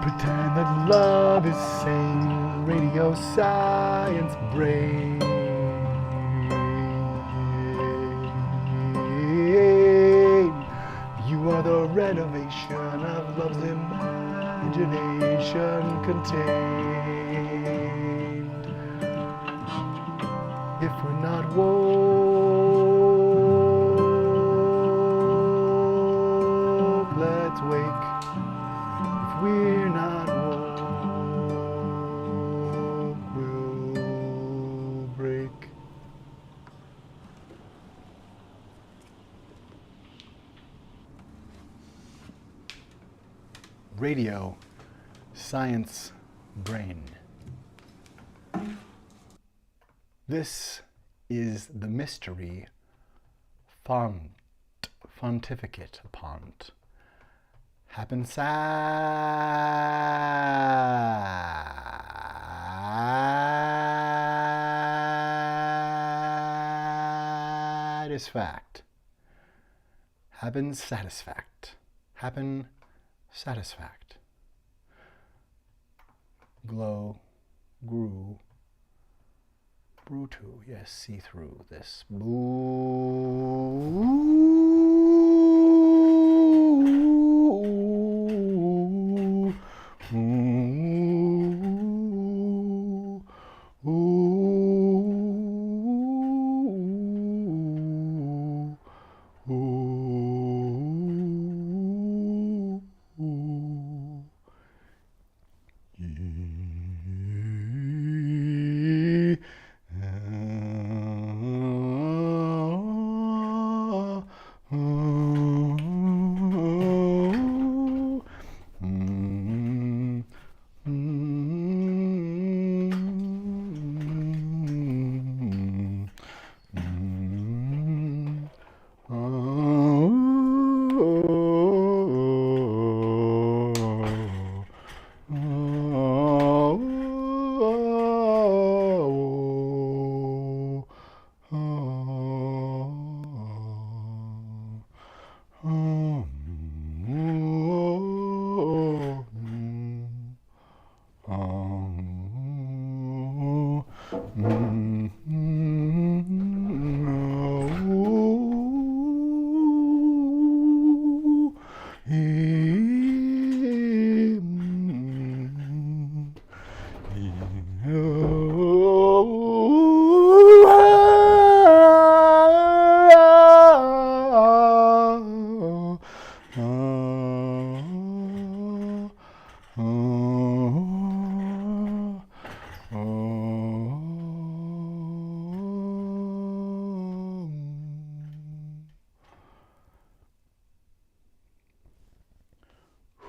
Pretend that love is sane, radio science brain. You are the renovation of love's imagination contained. If we're not woke, let's wake. If we're not woke, we'll break. Radio science brain. This is the mystery pontificate upon. Happen satisfact. Happen satisfact. Happen satisfact. Glow, grew, brutu, yes, see through this.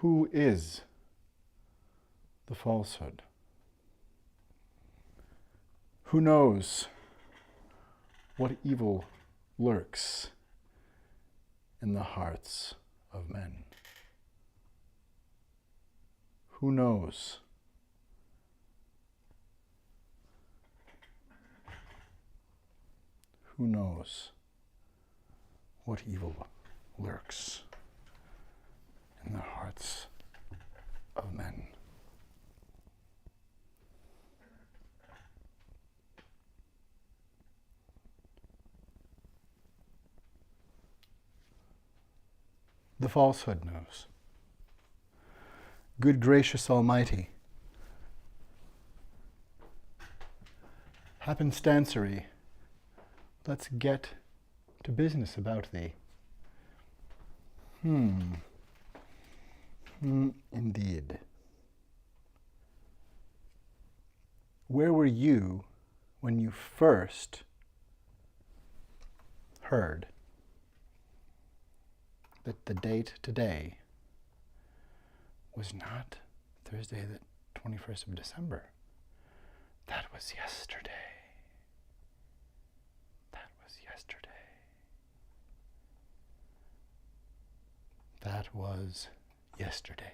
Who is the falsehood? Who knows what evil lurks in the hearts of men? Who knows? Who knows what evil lurks in the hearts of men? The falsehood knows. Good gracious Almighty, happenstancery, let's get to business about thee. Indeed. Where were you when you first heard that the date today was not Thursday the 21st of December? That was yesterday. That was yesterday. That was yesterday.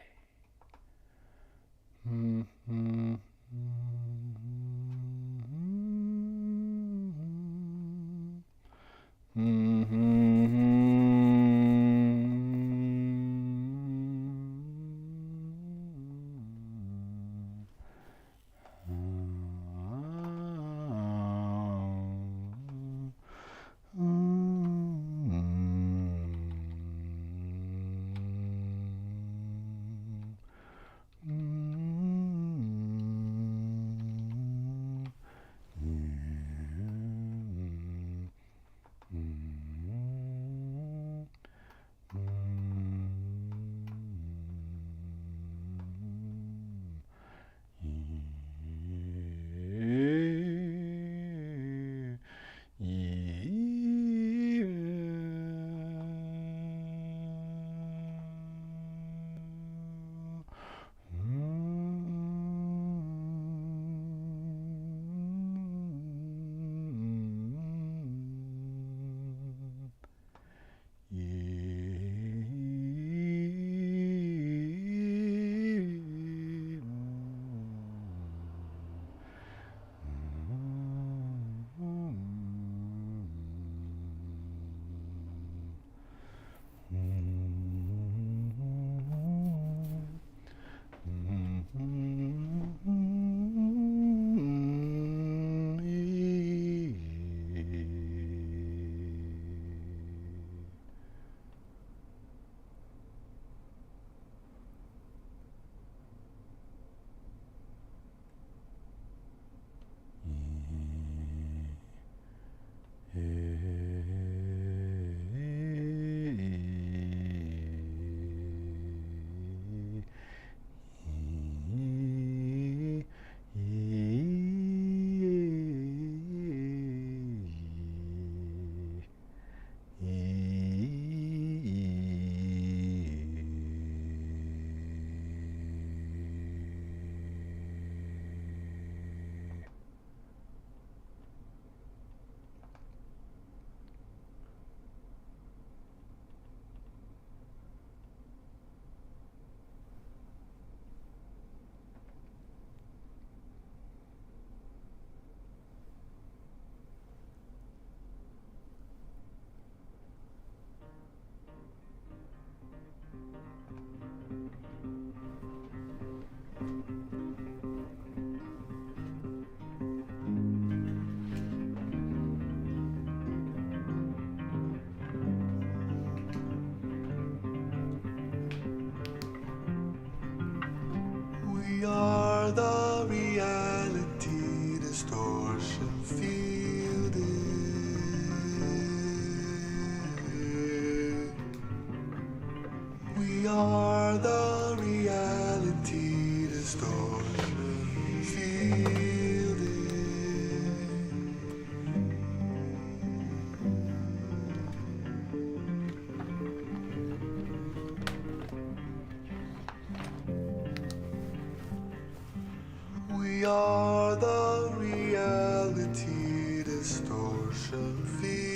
the reality distortion fielding.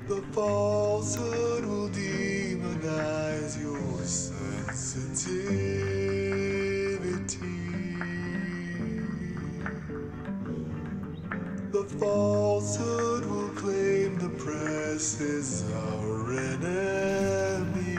The falsehood will demonize your sensitivity. The falsehood will claim the press is our enemy.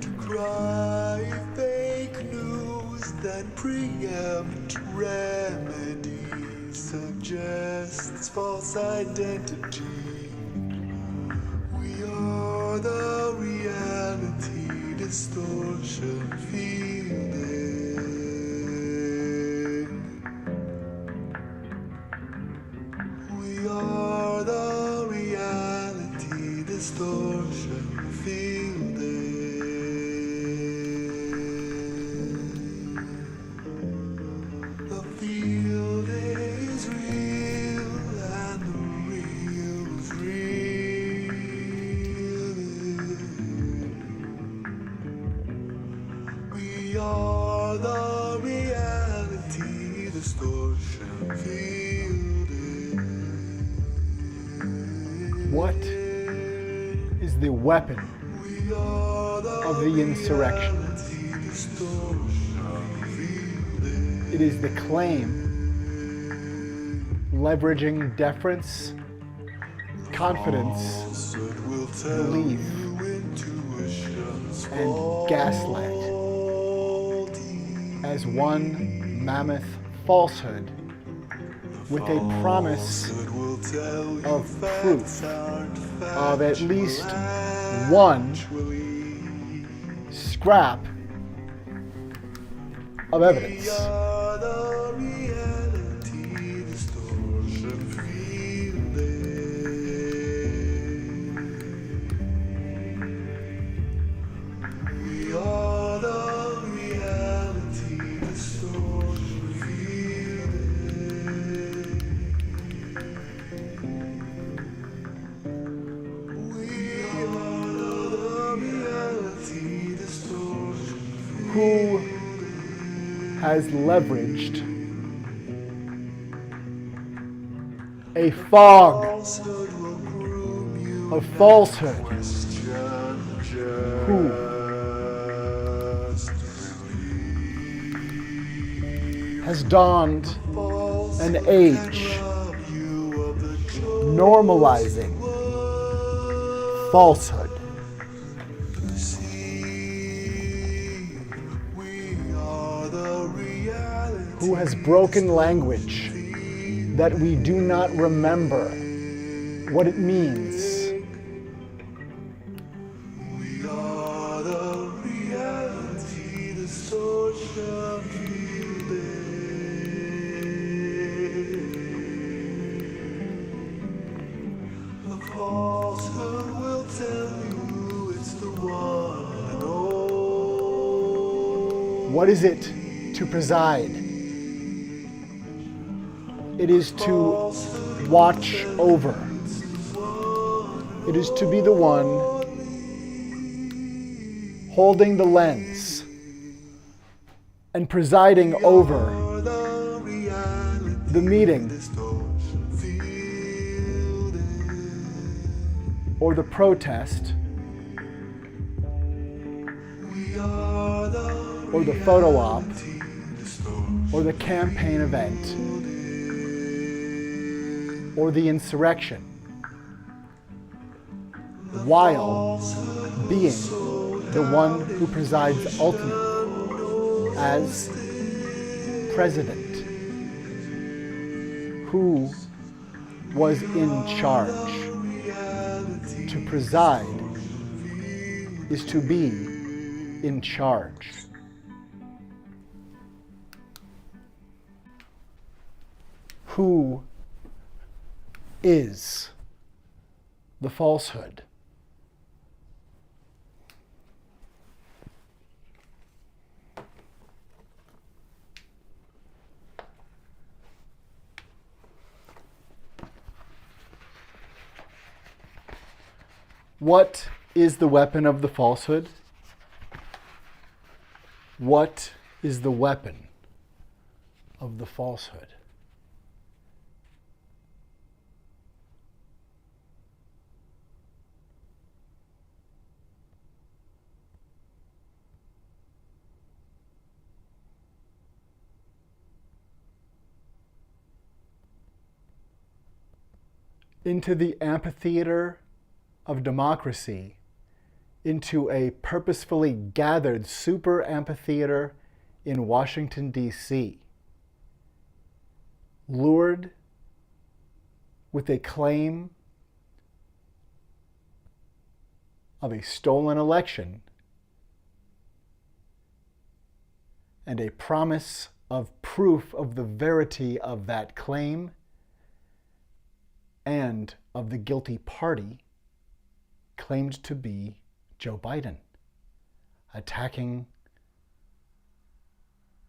To cry fake news, then preempt remedy, suggests false identity. We are the reality distortion fielding. We are the reality distortion fielding. The field is real and the real's real. We are the reality distortion fielding. What is the weapon of the insurrection? It is the claim, leveraging deference, confidence, belief, and gaslight as one mammoth falsehood with a promise of proof of at least one scrap of evidence. Who has leveraged a fog of falsehood? Who has donned an age normalizing falsehood? Who has broken language that we do not remember what it means? We are the reality distortion fielding. The falsehood will tell you it's the one and all. What is it to preside? It is to watch over. It is to be the one holding the lens and presiding over the meeting or the protest or the photo op or the campaign event or the insurrection, while being the one who presides ultimately as president, who was in charge. To preside is to be in charge. Who is the falsehood? What is the weapon of the falsehood? What is the weapon of the falsehood? Into the amphitheater of democracy, into a purposefully gathered super amphitheater in Washington, D.C., lured with a claim of a stolen election and a promise of proof of the verity of that claim and of the guilty party claimed to be Joe Biden, attacking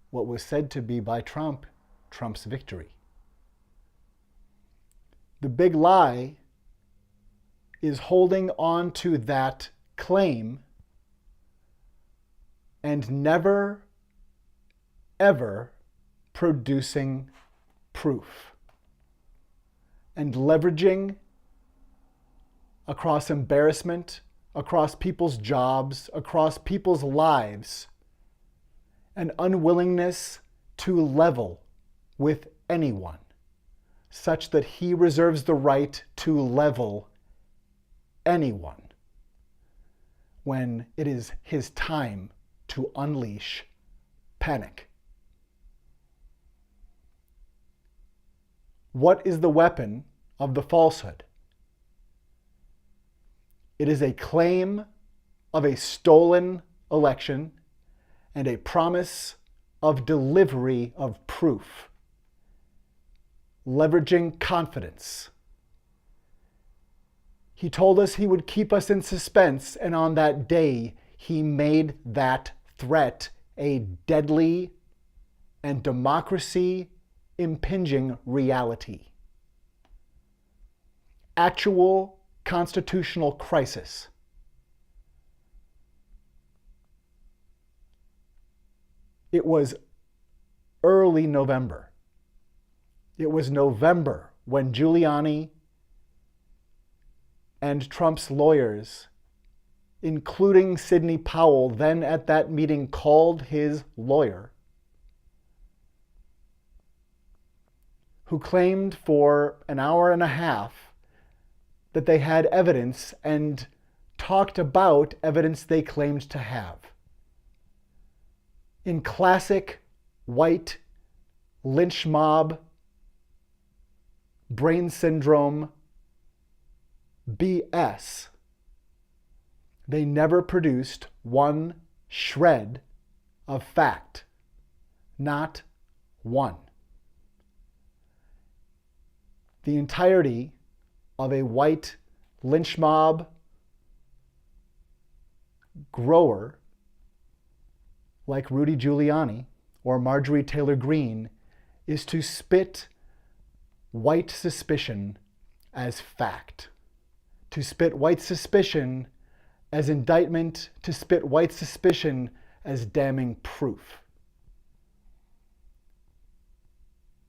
what was said to be by Trump, Trump's victory. The big lie is holding on to that claim and never, ever producing proof, and leveraging across embarrassment, across people's jobs, across people's lives, an unwillingness to level with anyone, such that he reserves the right to level anyone when it is his time to unleash panic. What is the weapon of the falsehood? It is a claim of a stolen election and a promise of delivery of proof, leveraging confidence. He told us he would keep us in suspense, and on that day, he made that threat a deadly and democracy impinging reality. Actual constitutional crisis. It was early November. It was November when Giuliani and Trump's lawyers, including Sidney Powell, then at that meeting called his lawyer, who claimed for an hour and a half that they had evidence and talked about evidence they claimed to have. In classic white lynch mob, brain syndrome, BS, they never produced one shred of fact. Not one. The entirety of a white lynch mob grower like Rudy Giuliani or Marjorie Taylor Greene is to spit white suspicion as fact, to spit white suspicion as indictment, to spit white suspicion as damning proof.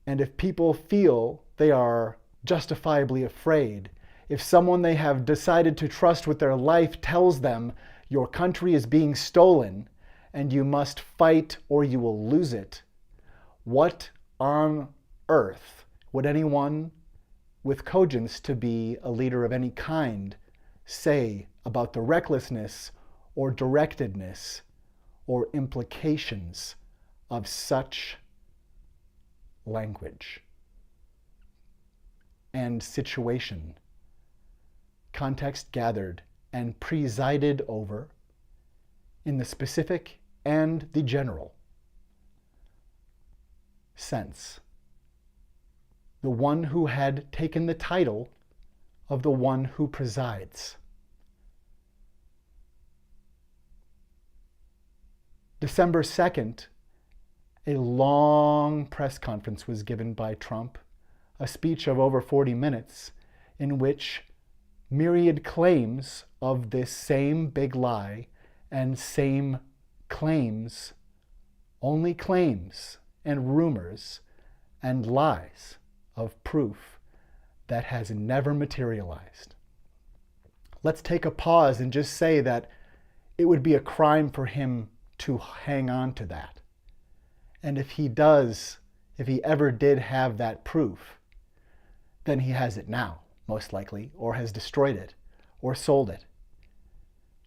And if people feel they are justifiably afraid, if someone they have decided to trust with their life tells them your country is being stolen and you must fight or you will lose it, what on earth would anyone with cogence to be a leader of any kind say about the recklessness or directedness or implications of such language and situation, context gathered and presided over in the specific and the general sense? The one who had taken the title of the one who presides. December 2nd, a long press conference was given by Trump, a speech of over 40 minutes, in which myriad claims of this same big lie and same claims, only claims and rumors and lies of proof that has never materialized. Let's take a pause and just say that it would be a crime for him to hang on to that. And if he does, if he ever did have that proof, then he has it now, most likely, or has destroyed it, or sold it,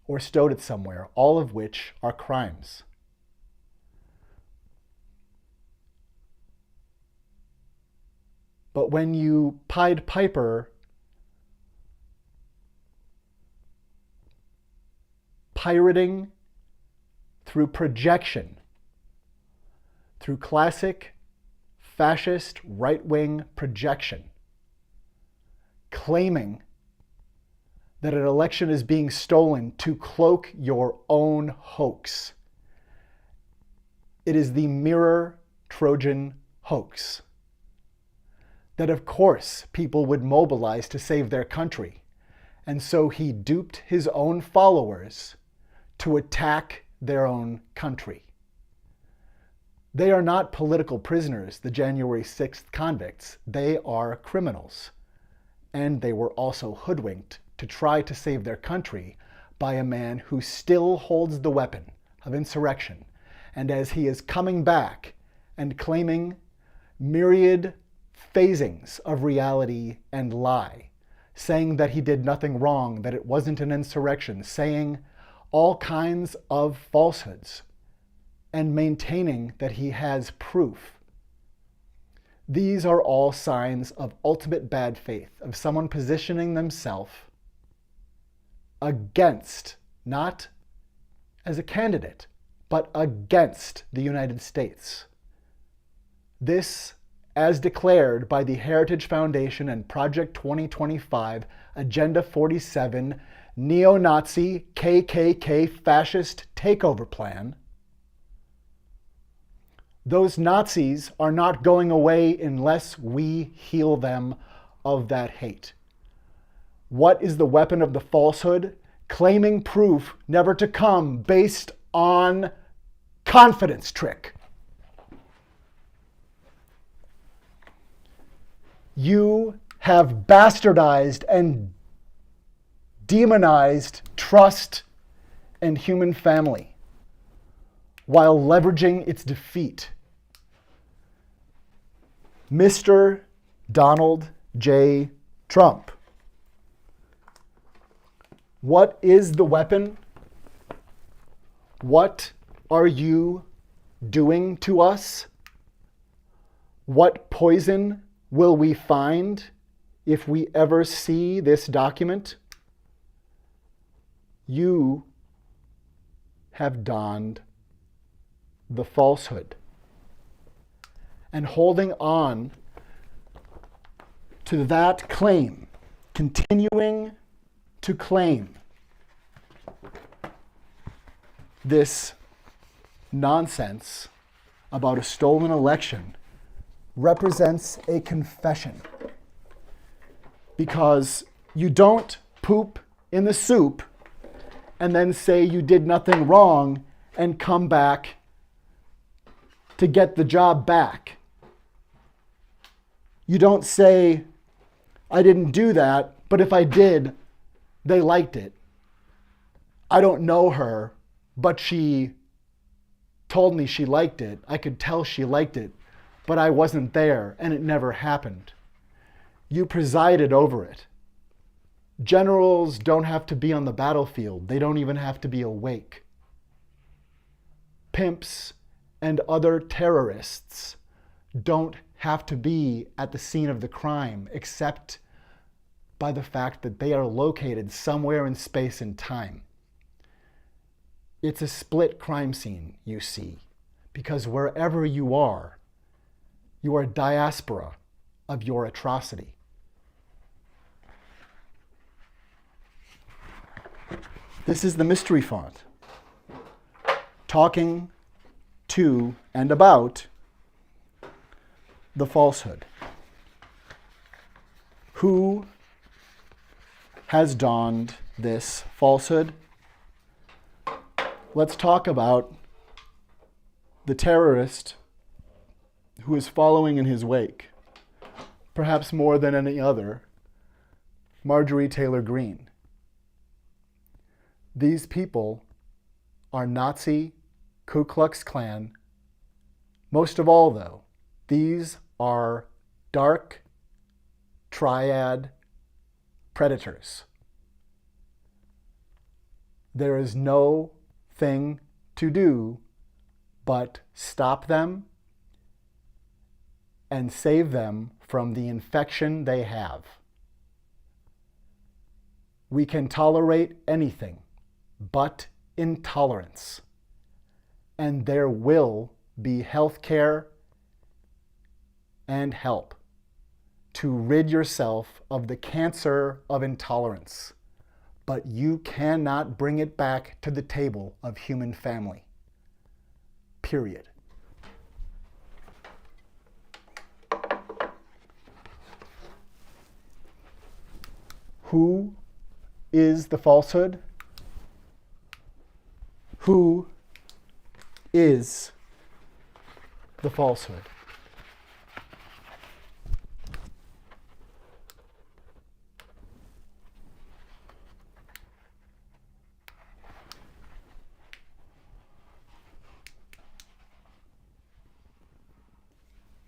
or stowed it somewhere, all of which are crimes. But when you Pied Piper pirating through projection, through classic fascist right-wing projection, claiming that an election is being stolen to cloak your own hoax. It is the mirror Trojan hoax. That of course people would mobilize to save their country. And so he duped his own followers to attack their own country. They are not political prisoners, the January 6th convicts. They are criminals. And they were also hoodwinked to try to save their country by a man who still holds the weapon of insurrection. And as he is coming back and claiming myriad phasings of reality and lie, saying that he did nothing wrong, that it wasn't an insurrection, saying all kinds of falsehoods, and maintaining that he has proof. These are all signs of ultimate bad faith, of someone positioning themselves against, not as a candidate, but against the United States. This, as declared by the Heritage Foundation and Project 2025, Agenda 47, neo-Nazi, KKK fascist takeover plan, those Nazis are not going away unless we heal them of that hate. What is the weapon of the falsehood? Claiming proof never to come based on confidence trick. You have bastardized and demonized trust and human family while leveraging its defeat. Mr. Donald J. Trump, what is the weapon? What are you doing to us? What poison will we find if we ever see this document? You have donned the falsehood. And holding on to that claim, continuing to claim this nonsense about a stolen election represents a confession. Because you don't poop in the soup and then say you did nothing wrong and come back to get the job back. You don't say, I didn't do that, but if I did, they liked it. I don't know her, but she told me she liked it. I could tell she liked it, but I wasn't there and it never happened. You presided over it. Generals don't have to be on the battlefield. They don't even have to be awake. Pimps and other terrorists don't have to be at the scene of the crime, except by the fact that they are located somewhere in space and time. It's a split crime scene, you see, because wherever you are diaspora of your atrocity. This is the mystery font, talking to and about the falsehood. Who has donned this falsehood. Let's talk about the terrorist who is following in his wake, perhaps more than any other, Marjorie Taylor Greene. These people are Nazi, Ku Klux Klan. Most of all, though, these are dark triad predators. There is no thing to do but stop them and save them from the infection they have. We can tolerate anything but intolerance, and there will be health care and help to rid yourself of the cancer of intolerance. But you cannot bring it back to the table of human family. Period. Who is the falsehood? Who is the falsehood?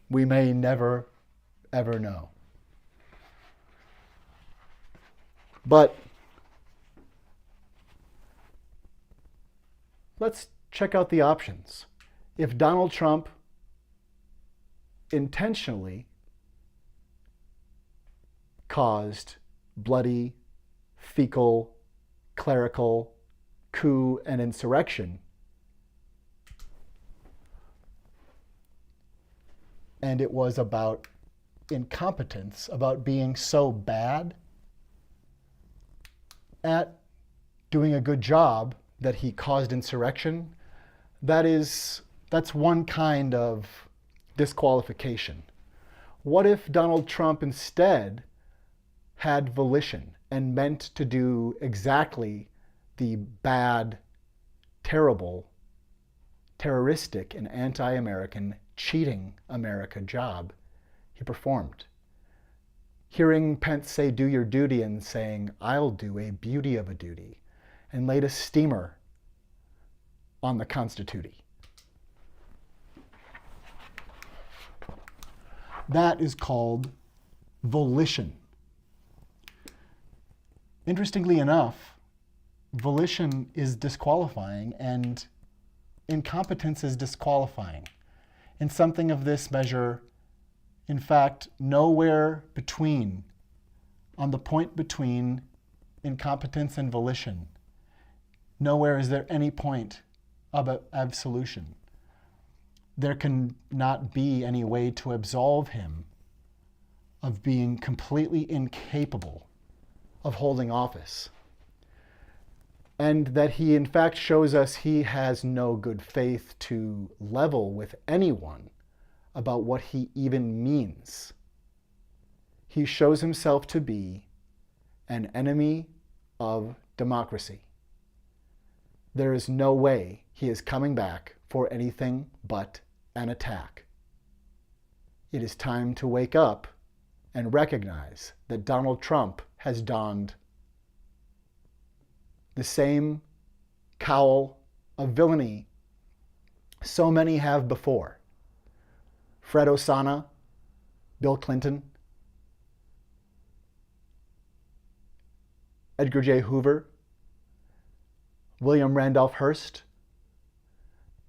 We may never, ever know. But let's check out the options. If Donald Trump intentionally caused bloody, fecal, clerical coup and insurrection, and it was about incompetence, about being so bad at doing a good job that he caused insurrection, that's one kind of disqualification. What if Donald Trump instead had volition and meant to do exactly the bad, terrible, terroristic, and anti-American, cheating America job he performed? Hearing Pence say, "Do your duty," and saying, "I'll do a beauty of a duty," and laid a steamer on the Constitution. That is called volition. Interestingly enough, volition is disqualifying and incompetence is disqualifying. In something of this measure, in fact, nowhere between, on the point between incompetence and volition, nowhere is there any point of absolution. There can not be any way to absolve him of being completely incapable of holding office. And that he in fact shows us he has no good faith to level with anyone about what he even means. He shows himself to be an enemy of democracy. There is no way he is coming back for anything but an attack. It is time to wake up and recognize that Donald Trump has donned the same cowl of villainy so many have before. Fred Osana, Bill Clinton, Edgar J. Hoover, William Randolph Hearst,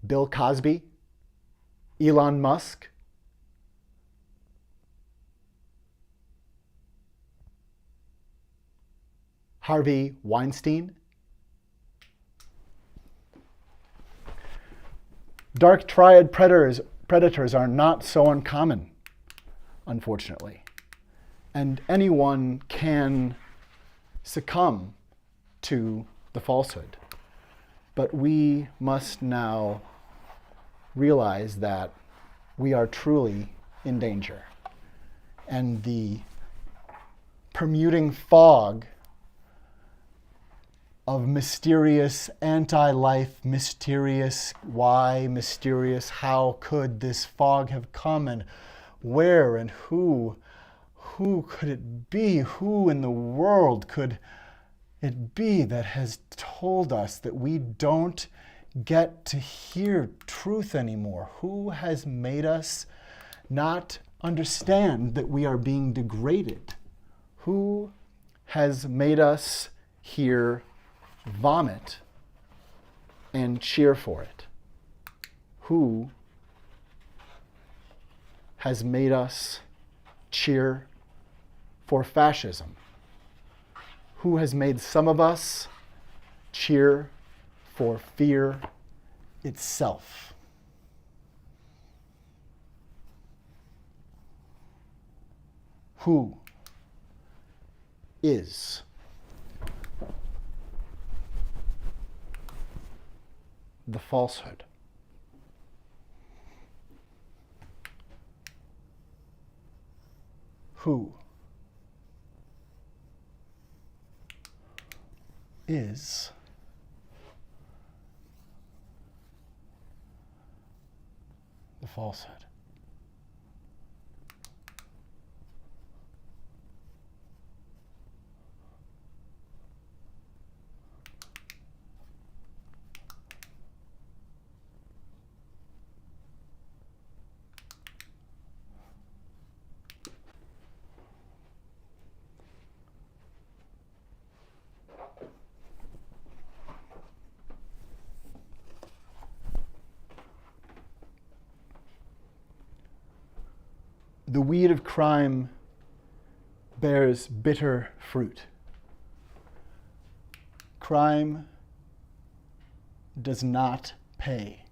Bill Cosby, Elon Musk, Harvey Weinstein. Dark triad predators are not so uncommon, unfortunately. And anyone can succumb to the falsehood. But we must now realize that we are truly in danger. And the permuting fog of mysterious anti-life, mysterious why, mysterious how could this fog have come, and where and who could it be? Who in the world could it be that has told us that we don't get to hear truth anymore? Who has made us not understand that we are being degraded? Who has made us hear vomit and cheer for it? Who has made us cheer for fascism? Who has made some of us cheer for fear itself? Who is the falsehood? Who is the falsehood? The weed of crime bears bitter fruit. Crime does not pay.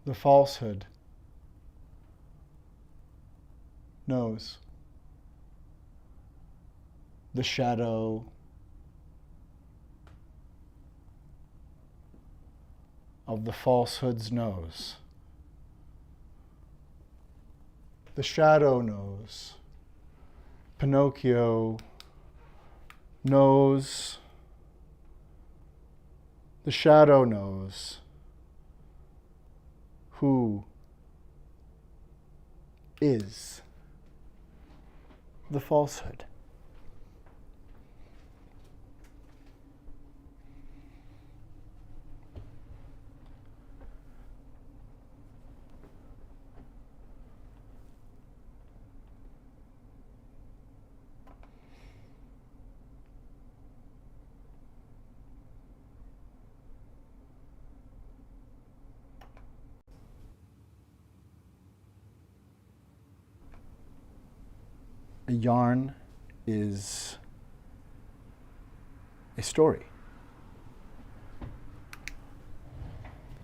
The falsehood knows. The shadow of the falsehood's knows. The shadow knows. Pinocchio knows. The shadow knows who is the falsehood. A yarn is a story.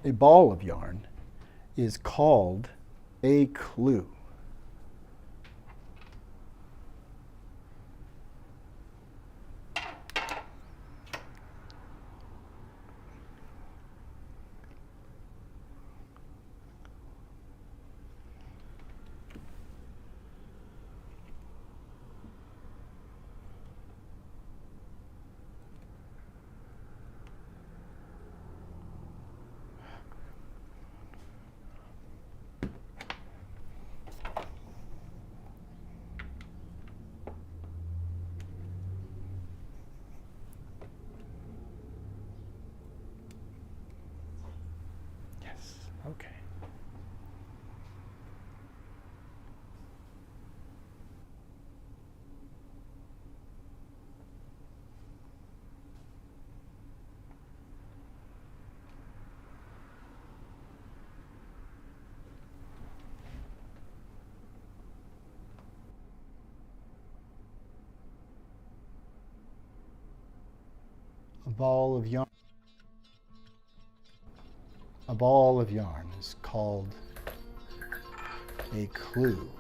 A ball of yarn is called a clue. Okay. A ball of yarn. A ball of yarn is called a clue.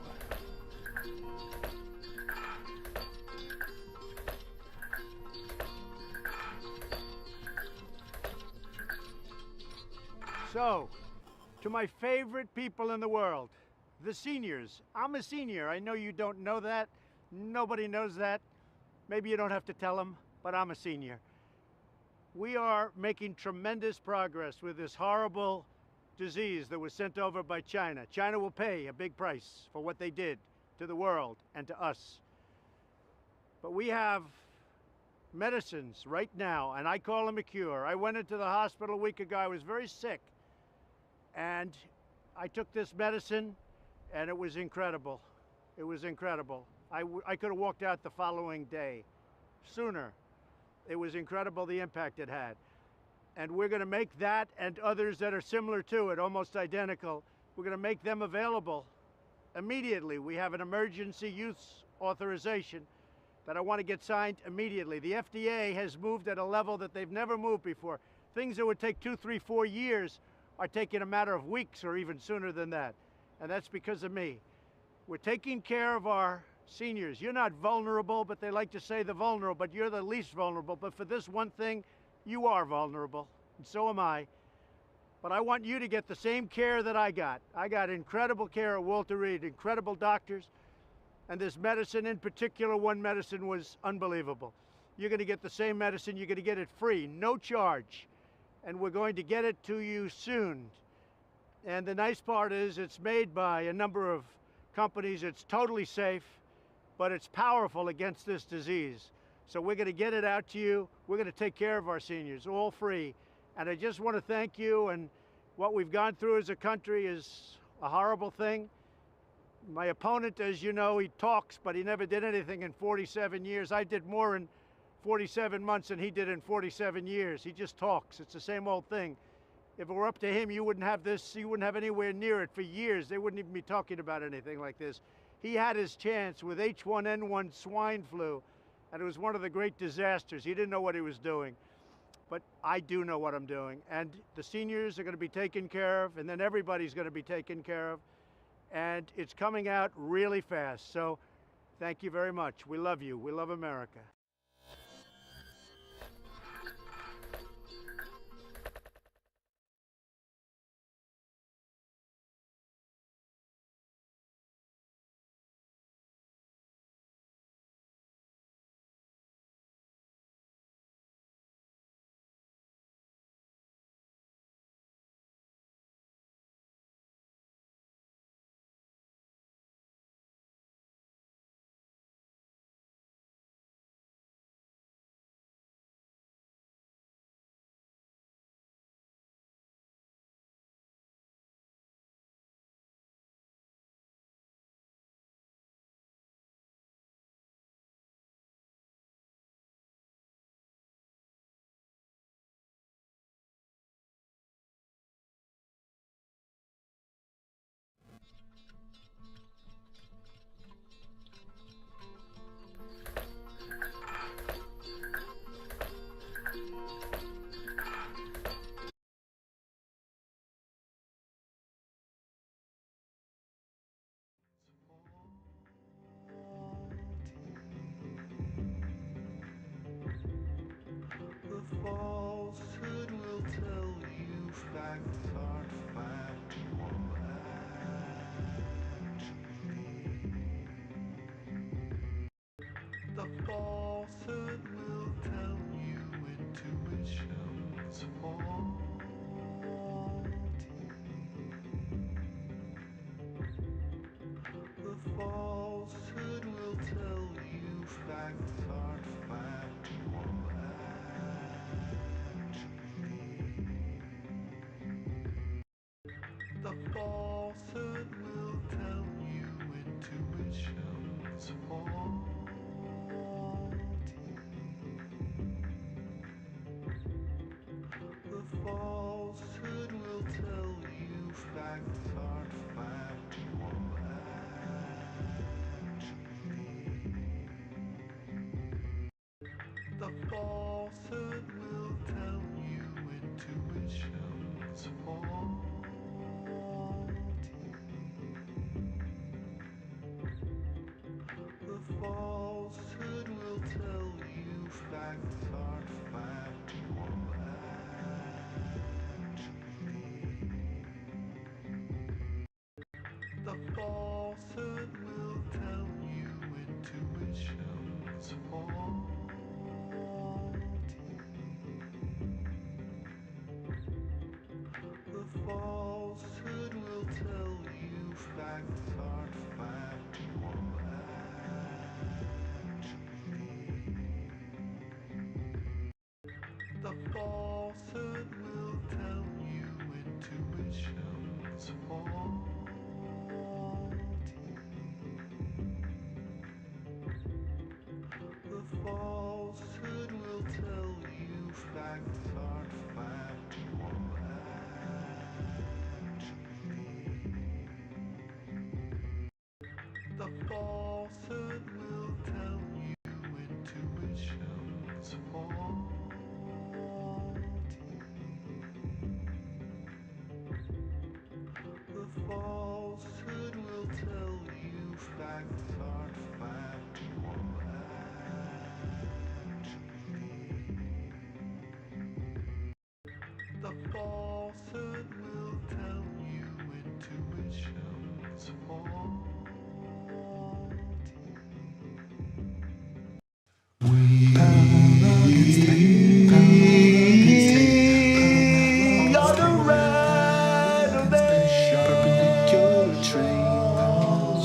So, to my favorite people in the world, the seniors. I'm a senior. I know you don't know that. Nobody knows that. Maybe you don't have to tell them, but I'm a senior. We are making tremendous progress with this horrible disease that was sent over by China. China will pay a big price for what they did to the world and to us. But we have medicines right now, and I call them a cure. I went into the hospital a week ago. I was very sick, and I took this medicine, and it was incredible. It was incredible. I could have walked out the following day, sooner. It was incredible the impact it had. And we're going to make that and others that are similar to it, almost identical, we're going to make them available immediately. We have an emergency use authorization that I want to get signed immediately. The FDA has moved at a level that they've never moved before. Things that would take 2, 3, 4 years are taking a matter of weeks or even sooner than that. And that's because of me. We're taking care of our seniors. You're not vulnerable, but they like to say the vulnerable, but you're the least vulnerable. But for this one thing, you are vulnerable, and so am I. But I want you to get the same care that I got. I got incredible care at Walter Reed, incredible doctors, and this medicine in particular, one medicine was unbelievable. You're going to get the same medicine. You're going to get it free, no charge, and we're going to get it to you soon. And the nice part is it's made by a number of companies. It's totally safe, but it's powerful against this disease. So we're going to get it out to you. We're going to take care of our seniors, all free. And I just want to thank you. And what we've gone through as a country is a horrible thing. My opponent, as you know, he talks, but he never did anything in 47 years. I did more in 47 months than he did in 47 years. He just talks. It's the same old thing. If it were up to him, you wouldn't have this, you wouldn't have anywhere near it for years. They wouldn't even be talking about anything like this. He had his chance with H1N1 swine flu, and it was one of the great disasters. He didn't know what he was doing. But I do know what I'm doing. And the seniors are going to be taken care of, and then everybody's going to be taken care of. And it's coming out really fast. So thank you very much. We love you. We love America. The falsehood will tell you facts aren't factual, actually. The falsehood will tell you intuition's faulty. The falsehood will tell you facts aren't factual, actually. The falsehood will tell you intuition's faulty. The falsehood will tell you facts aren't factual, actually. The falsehood will tell you intuition's faulty. The falsehood will tell you facts aren't factual, actually. The falsehood will tell you intuition's faulty. The falsehood will tell you facts aren't factual actually. The falsehood will tell you intuition's faulty. The falsehood will tell you facts aren't factual actually. The falsehood will tell you intuition's faulty. The falsehood will tell you facts aren't factual actually. The falsehood will tell you intuition's faulty. We are the renovation. Perpendicular trains.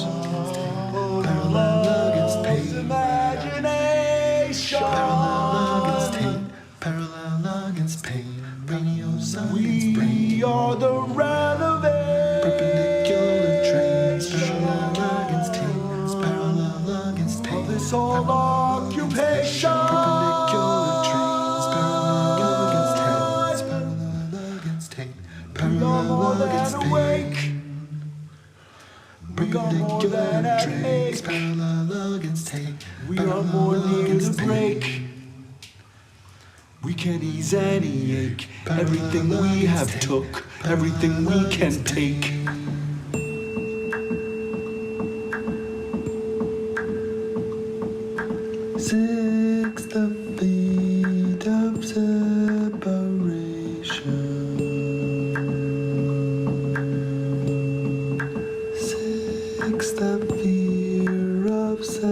Parallel against pain. Imagination. Parallel against pain. Parallel against pain. Radio science brain. We are the renovation. Perpendicular trains. Parallel against pain. Parallel against pain. Of this old occupation. Perpendicular trains. Parallel against hands. Parallel against pain. Parallel against pain. Perpendicular trains. Parallel against pain. We are more near the break. We can ease any ache. Everything we have took, everything we can take. Six the feet of separation. Six the fear of separation.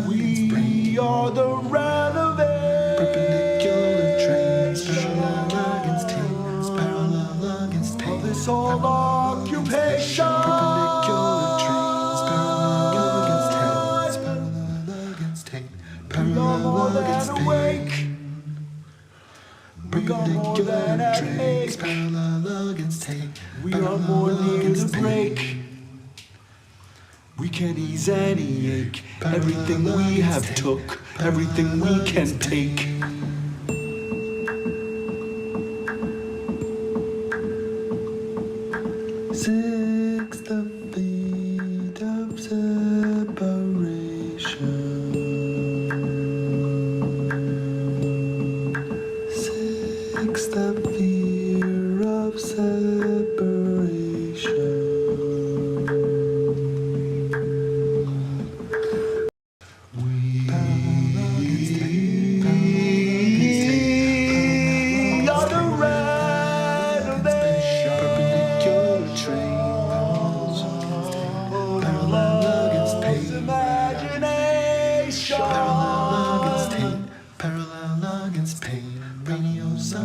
We are the renovation. Perpendicular trains, parallel against pain, parallel against pain. Of this old occupation. Perpendicular trains, parallel against hands, parallel against pain, parallel against pain. Perpendicular trains, parallel against pain. We are more near the break. We can ease any ache. Everything we have took, everything we can take. Six the feet of separation. Six the fear of separation.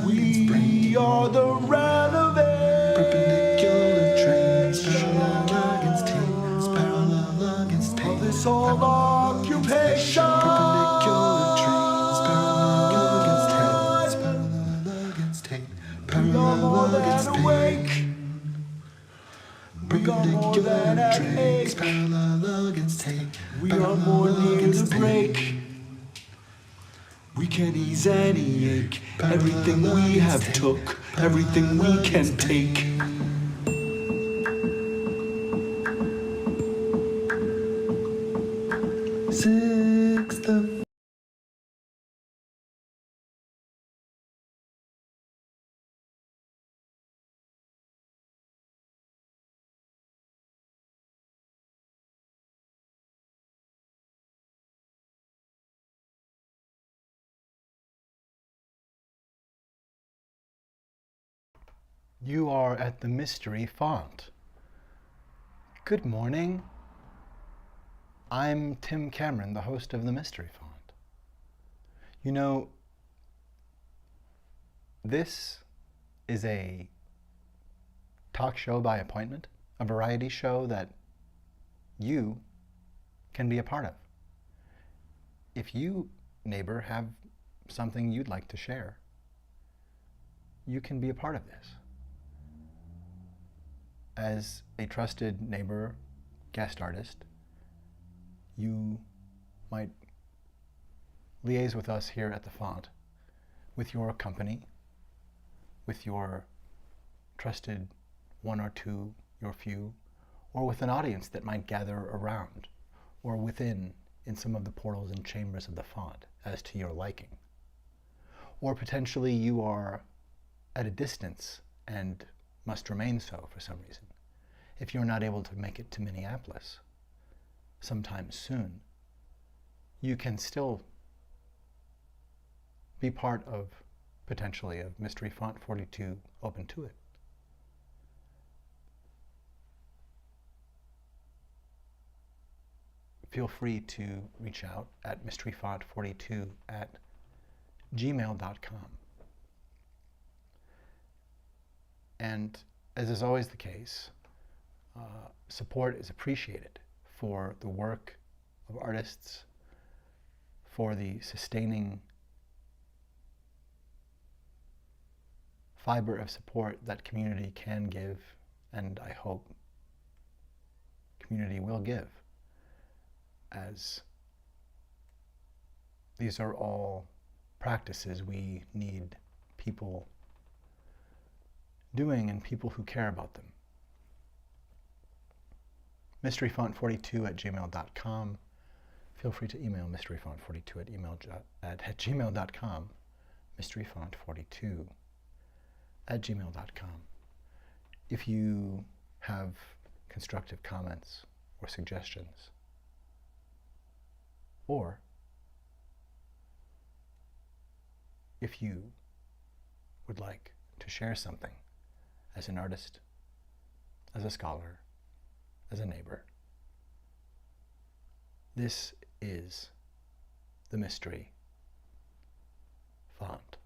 We are the renovation. Perpendicular trains, parallel against teams, parallel against pain. Of this old occupation. Perpendicular trains, parallel against hands, parallel against pain, parallel against pain. Perpendicular trains, parallel against pain. We are more near the break. We can ease any ache. Everything we have took, everything we can take. Six fix the You are at the Mystery Font. Good morning. I'm Tim Cameron, the host of the Mystery Font. You know, this is a talk show by appointment, a variety show that you can be a part of. If you, neighbor, have something you'd like to share, you can be a part of this. As a trusted neighbor, guest artist, you might liaise with us here at the Font with your company, with your trusted one or two, your few, or with an audience that might gather around or within in some of the portals and chambers of the Font as to your liking. Or potentially you are at a distance and must remain so for some reason. If you're not able to make it to Minneapolis sometime soon, you can still be part of, potentially, of Mystery Font 42 Ope Intuit. Feel free to reach out at mysteryfont42@gmail.com. And as is always the case, support is appreciated for the work of artists, for the sustaining fiber of support that community can give, and I hope community will give, as these are all practices we need people doing and people who care about them. mysteryfont42@gmail.com. Feel free to email mysteryfont42@gmail.com. mysteryfont42@gmail.com. If you have constructive comments or suggestions, or if you would like to share something as an artist, as a scholar, as a neighbor, this is the Mystery Font.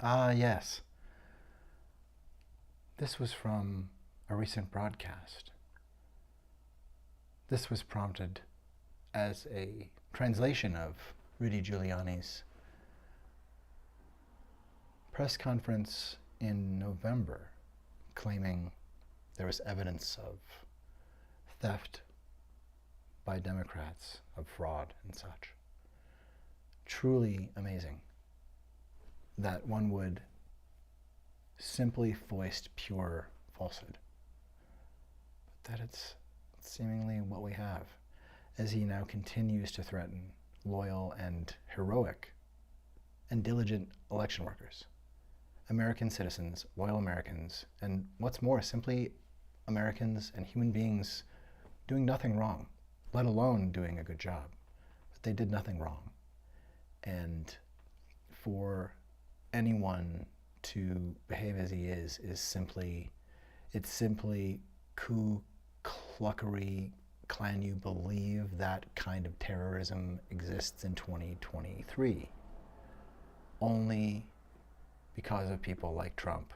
Ah, yes. This was from a recent broadcast. This was prompted as a translation of Rudy Giuliani's press conference in November, claiming there was evidence of theft by Democrats, of fraud and such. Truly amazing that one would simply foist pure falsehood, but that it's seemingly what we have, as he now continues to threaten loyal and heroic and diligent election workers, American citizens, loyal Americans, and what's more, simply Americans and human beings doing nothing wrong, let alone doing a good job. But they did nothing wrong. And for anyone to behave as he is simply, it's simply cluckery can you believe that kind of terrorism exists in 2023? Only because of people like Trump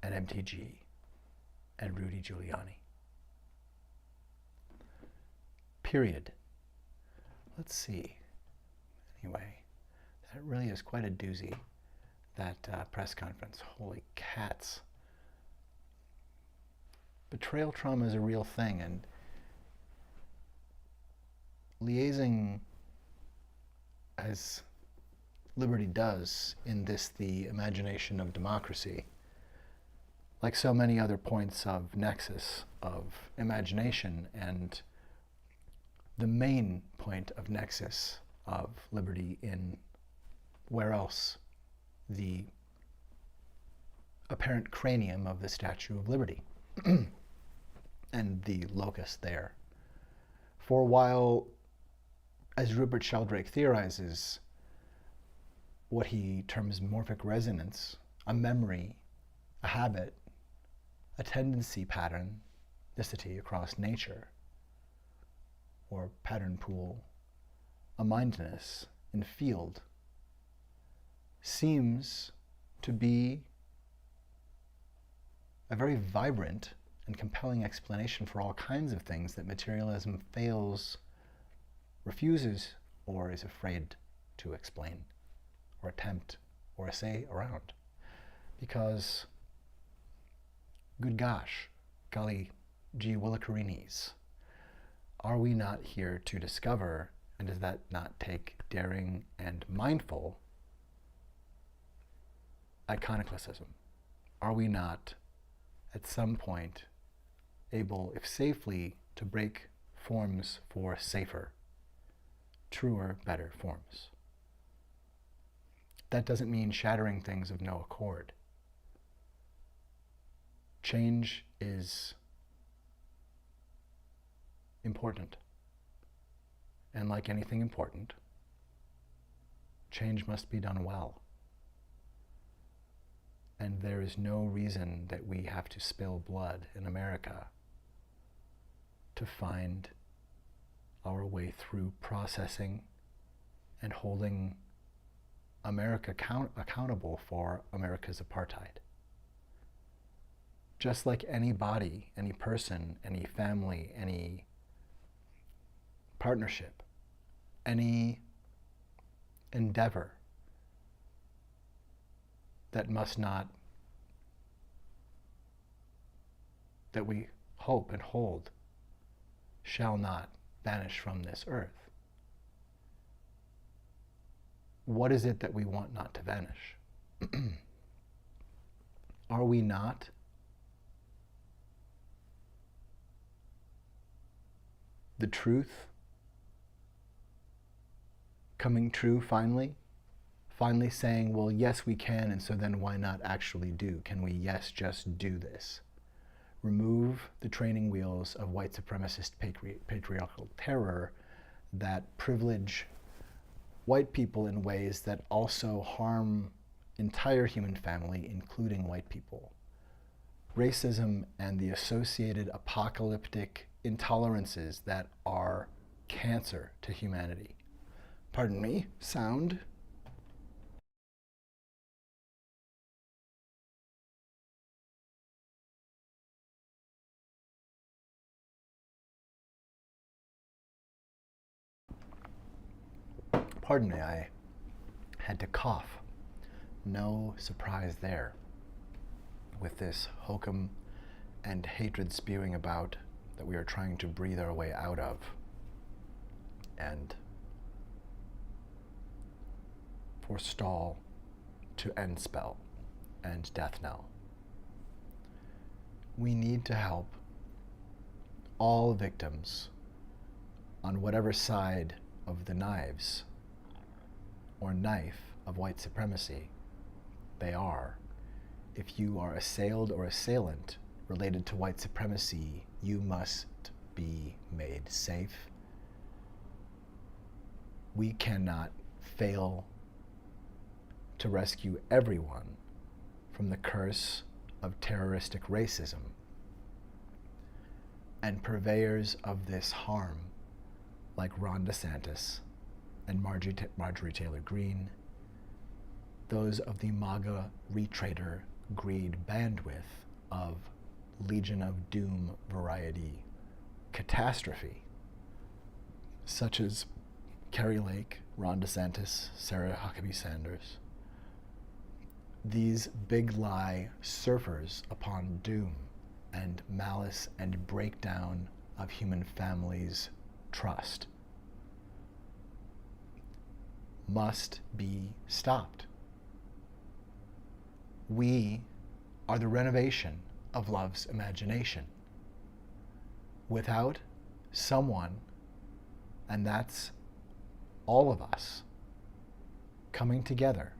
and MTG and Rudy Giuliani. Period. Let's see. Anyway, that really is quite a doozy, that press conference. Holy cats. Betrayal trauma is a real thing, and liaising as liberty does in this, the imagination of democracy, like so many other points of nexus of imagination, and the main point of nexus of liberty in where else the apparent cranium of the Statue of Liberty and the locus there. For while, as Rupert Sheldrake theorizes, what he terms morphic resonance, a memory, a habit, a tendency pattern, nicity across nature, or pattern pool, a mindness in field, seems to be a very vibrant and compelling explanation for all kinds of things that materialism fails, refuses, or is afraid to explain, or attempt, or essay around. Because, good gosh, golly gee willikerinis, are we not here to discover, and does that not take daring and mindful iconoclasm? Are we not at some point able, if safely, to break forms for safer, truer, better forms? That doesn't mean shattering things of no accord. Change is important. And like anything important, change must be done well. And there is no reason that we have to spill blood in America to find our way through processing and holding America accountable for America's apartheid. Just like any body, any person, any family, any partnership, any endeavor that must not, that we hope and hold, shall not vanish from this earth. What is it that we want not to vanish? Are we not the truth coming true finally? Finally saying, well, yes, we can, and so then why not actually do? Can we, yes, just do this? Remove the training wheels of white supremacist patriarchal terror that privilege white people in ways that also harm entire human family, including white people. Racism and the associated apocalyptic intolerances that are cancer to humanity. Pardon me, sound. Pardon me, I had to cough. No surprise there. With this hokum and hatred spewing about that we are trying to breathe our way out of, and forestall to end spell and death knell. We need to help all victims on whatever side of the knives or knife of white supremacy they are. If you are assailed or assailant related to white supremacy, you must be made safe. We cannot fail to rescue everyone from the curse of terroristic racism. and purveyors of this harm, like Ron DeSantis and Marjorie Taylor Greene, those of the MAGA retrader greed bandwidth of Legion of Doom variety catastrophe, such as Carrie Lake, Ron DeSantis, Sarah Huckabee Sanders. These big lie surfers upon doom and malice and breakdown of human families' trust must be stopped. We are the renovation of love's imagination. Without someone, and that's all of us, coming together,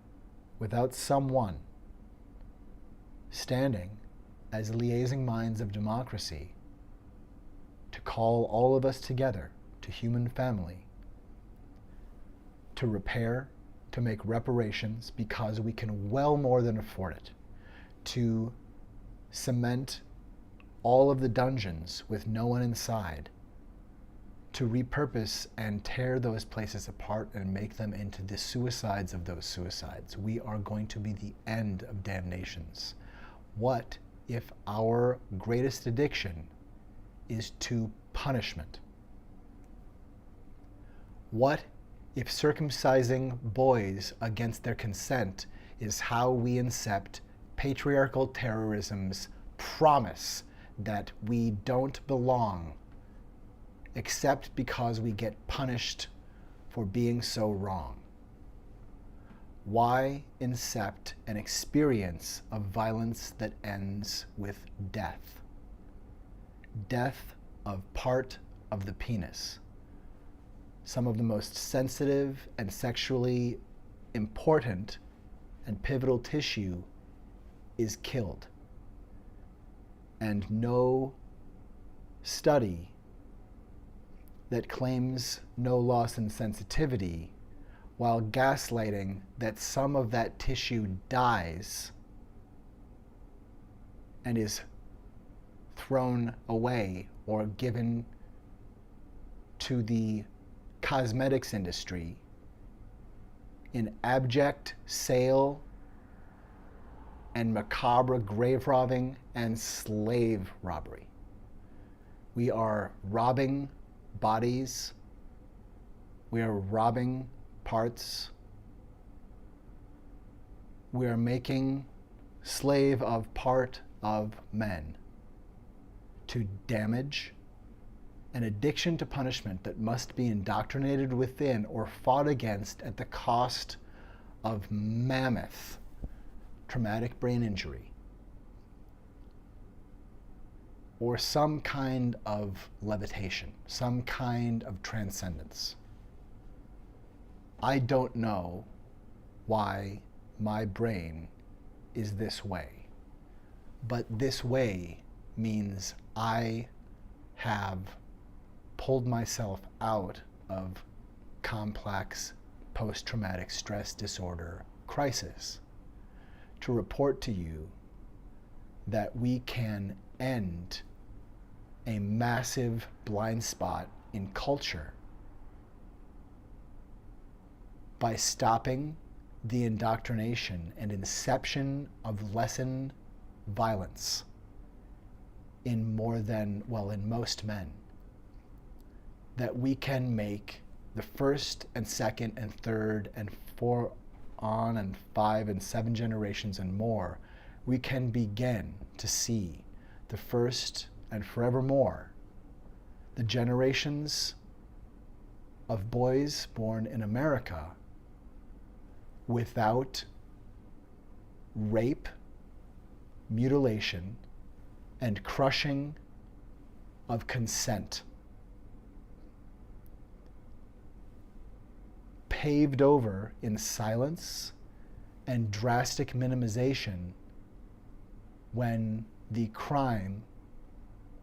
without someone standing as liaising minds of democracy to call all of us together to human family, to repair, to make reparations because we can well more than afford it, to cement all of the dungeons with no one inside, to repurpose and tear those places apart and make them into the suicides of those suicides. We are going to be the end of damnations. What if our greatest addiction is to punishment? What if circumcising boys against their consent is how we incept patriarchal terrorism's promise that we don't belong except because we get punished for being so wrong? Why incept an experience of violence that ends with death? Death of part of the penis. Some of the most sensitive and sexually important and pivotal tissue is killed. And no study that claims no loss in sensitivity while gaslighting that some of that tissue dies and is thrown away or given to the cosmetics industry in abject sale and macabre grave robbing and slave robbery. We are robbing bodies. We are robbing parts. We are making slave of part of men to damage an addiction to punishment that must be indoctrinated within or fought against at the cost of mammoth traumatic brain injury or some kind of levitation, some kind of transcendence. I don't know why my brain is this way, but this way means I have pulled myself out of complex post-traumatic stress disorder crisis to report to you that we can end a massive blind spot in culture by stopping the indoctrination and inception of lessened violence in most men. That we can make the first and second and third and 4 on and 5 and 7 generations and more, we can begin to see the first and forevermore, the generations of boys born in America without rape, mutilation, and crushing of consent. Paved over in silence and drastic minimization when the crime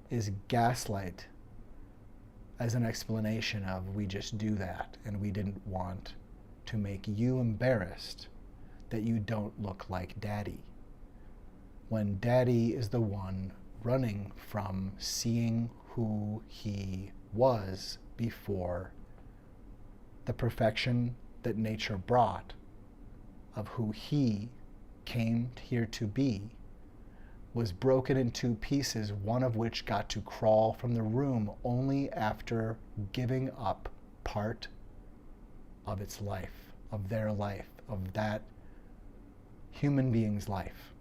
is gaslight as an explanation of we just do that and we didn't want to make you embarrassed that you don't look like daddy. When daddy is the one running from seeing who he was before the perfection that nature brought of who he came here to be was broken in two pieces, one of which got to crawl from the room only after giving up part of its life, of their life, of that human being's life,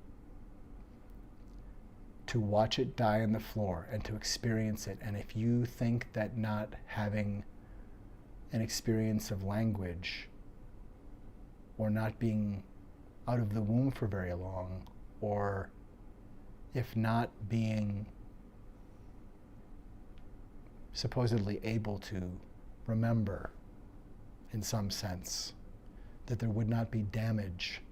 to watch it die on the floor and to experience it. And if you think that not having an experience of language, or not being out of the womb for very long, or if not being supposedly able to remember in some sense, that there would not be damage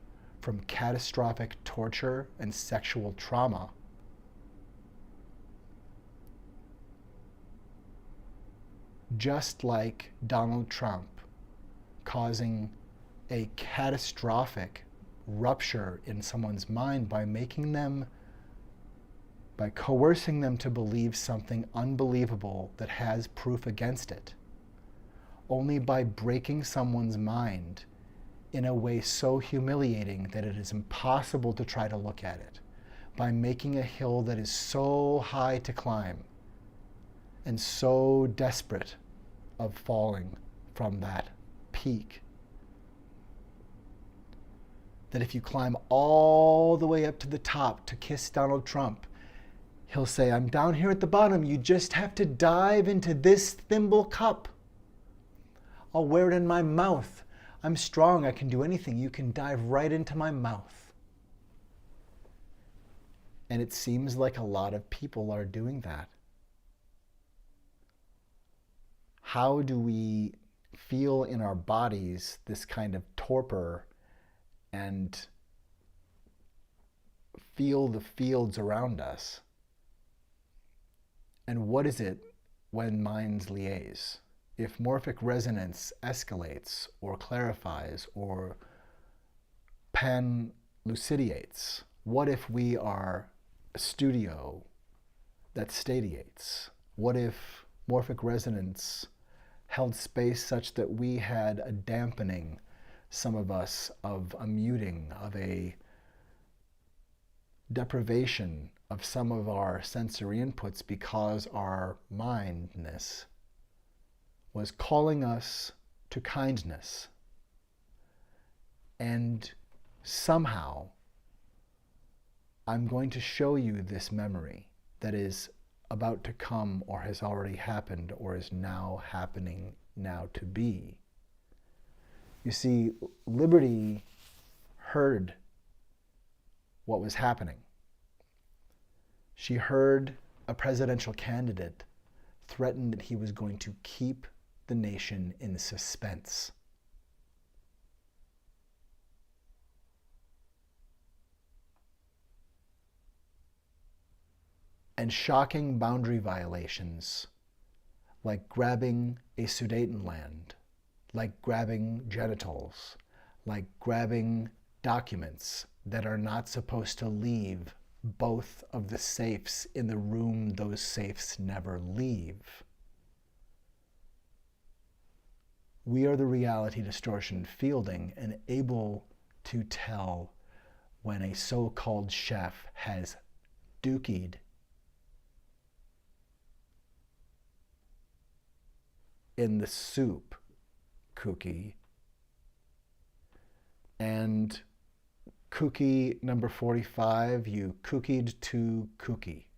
from catastrophic torture and sexual trauma, just like Donald Trump causing a catastrophic rupture in someone's mind by coercing them to believe something unbelievable that has proof against it. Only by breaking someone's mind in a way so humiliating that it is impossible to try to look at it, by making a hill that is so high to climb and so desperate of falling from that peak, that if you climb all the way up to the top to kiss Donald Trump, he'll say, I'm down here at the bottom. You just have to dive into this thimble cup. I'll wear it in my mouth. I'm strong. I can do anything. You can dive right into my mouth. And it seems like a lot of people are doing that. How do we feel in our bodies this kind of torpor and feel the fields around us? And what is it when minds liaise? If morphic resonance escalates or clarifies or pan-lucidates, what if we are a studio that stadiates? What if morphic resonance held space such that we had a dampening, some of us, of a muting, of a deprivation of some of our sensory inputs because our mindness was calling us to kindness? And somehow I'm going to show you this memory that is about to come or has already happened or is now happening now to be. You see, Liberty heard what was happening. She heard a presidential candidate threaten that he was going to keep the nation in suspense. And shocking boundary violations, like grabbing a Sudetenland, like grabbing genitals, like grabbing documents that are not supposed to leave both of the safes in the room those safes never leave. We are the reality distortion fielding and able to tell when a so-called chef has dookied in the soup cookie, and cookie number 45, you cookied to cookie.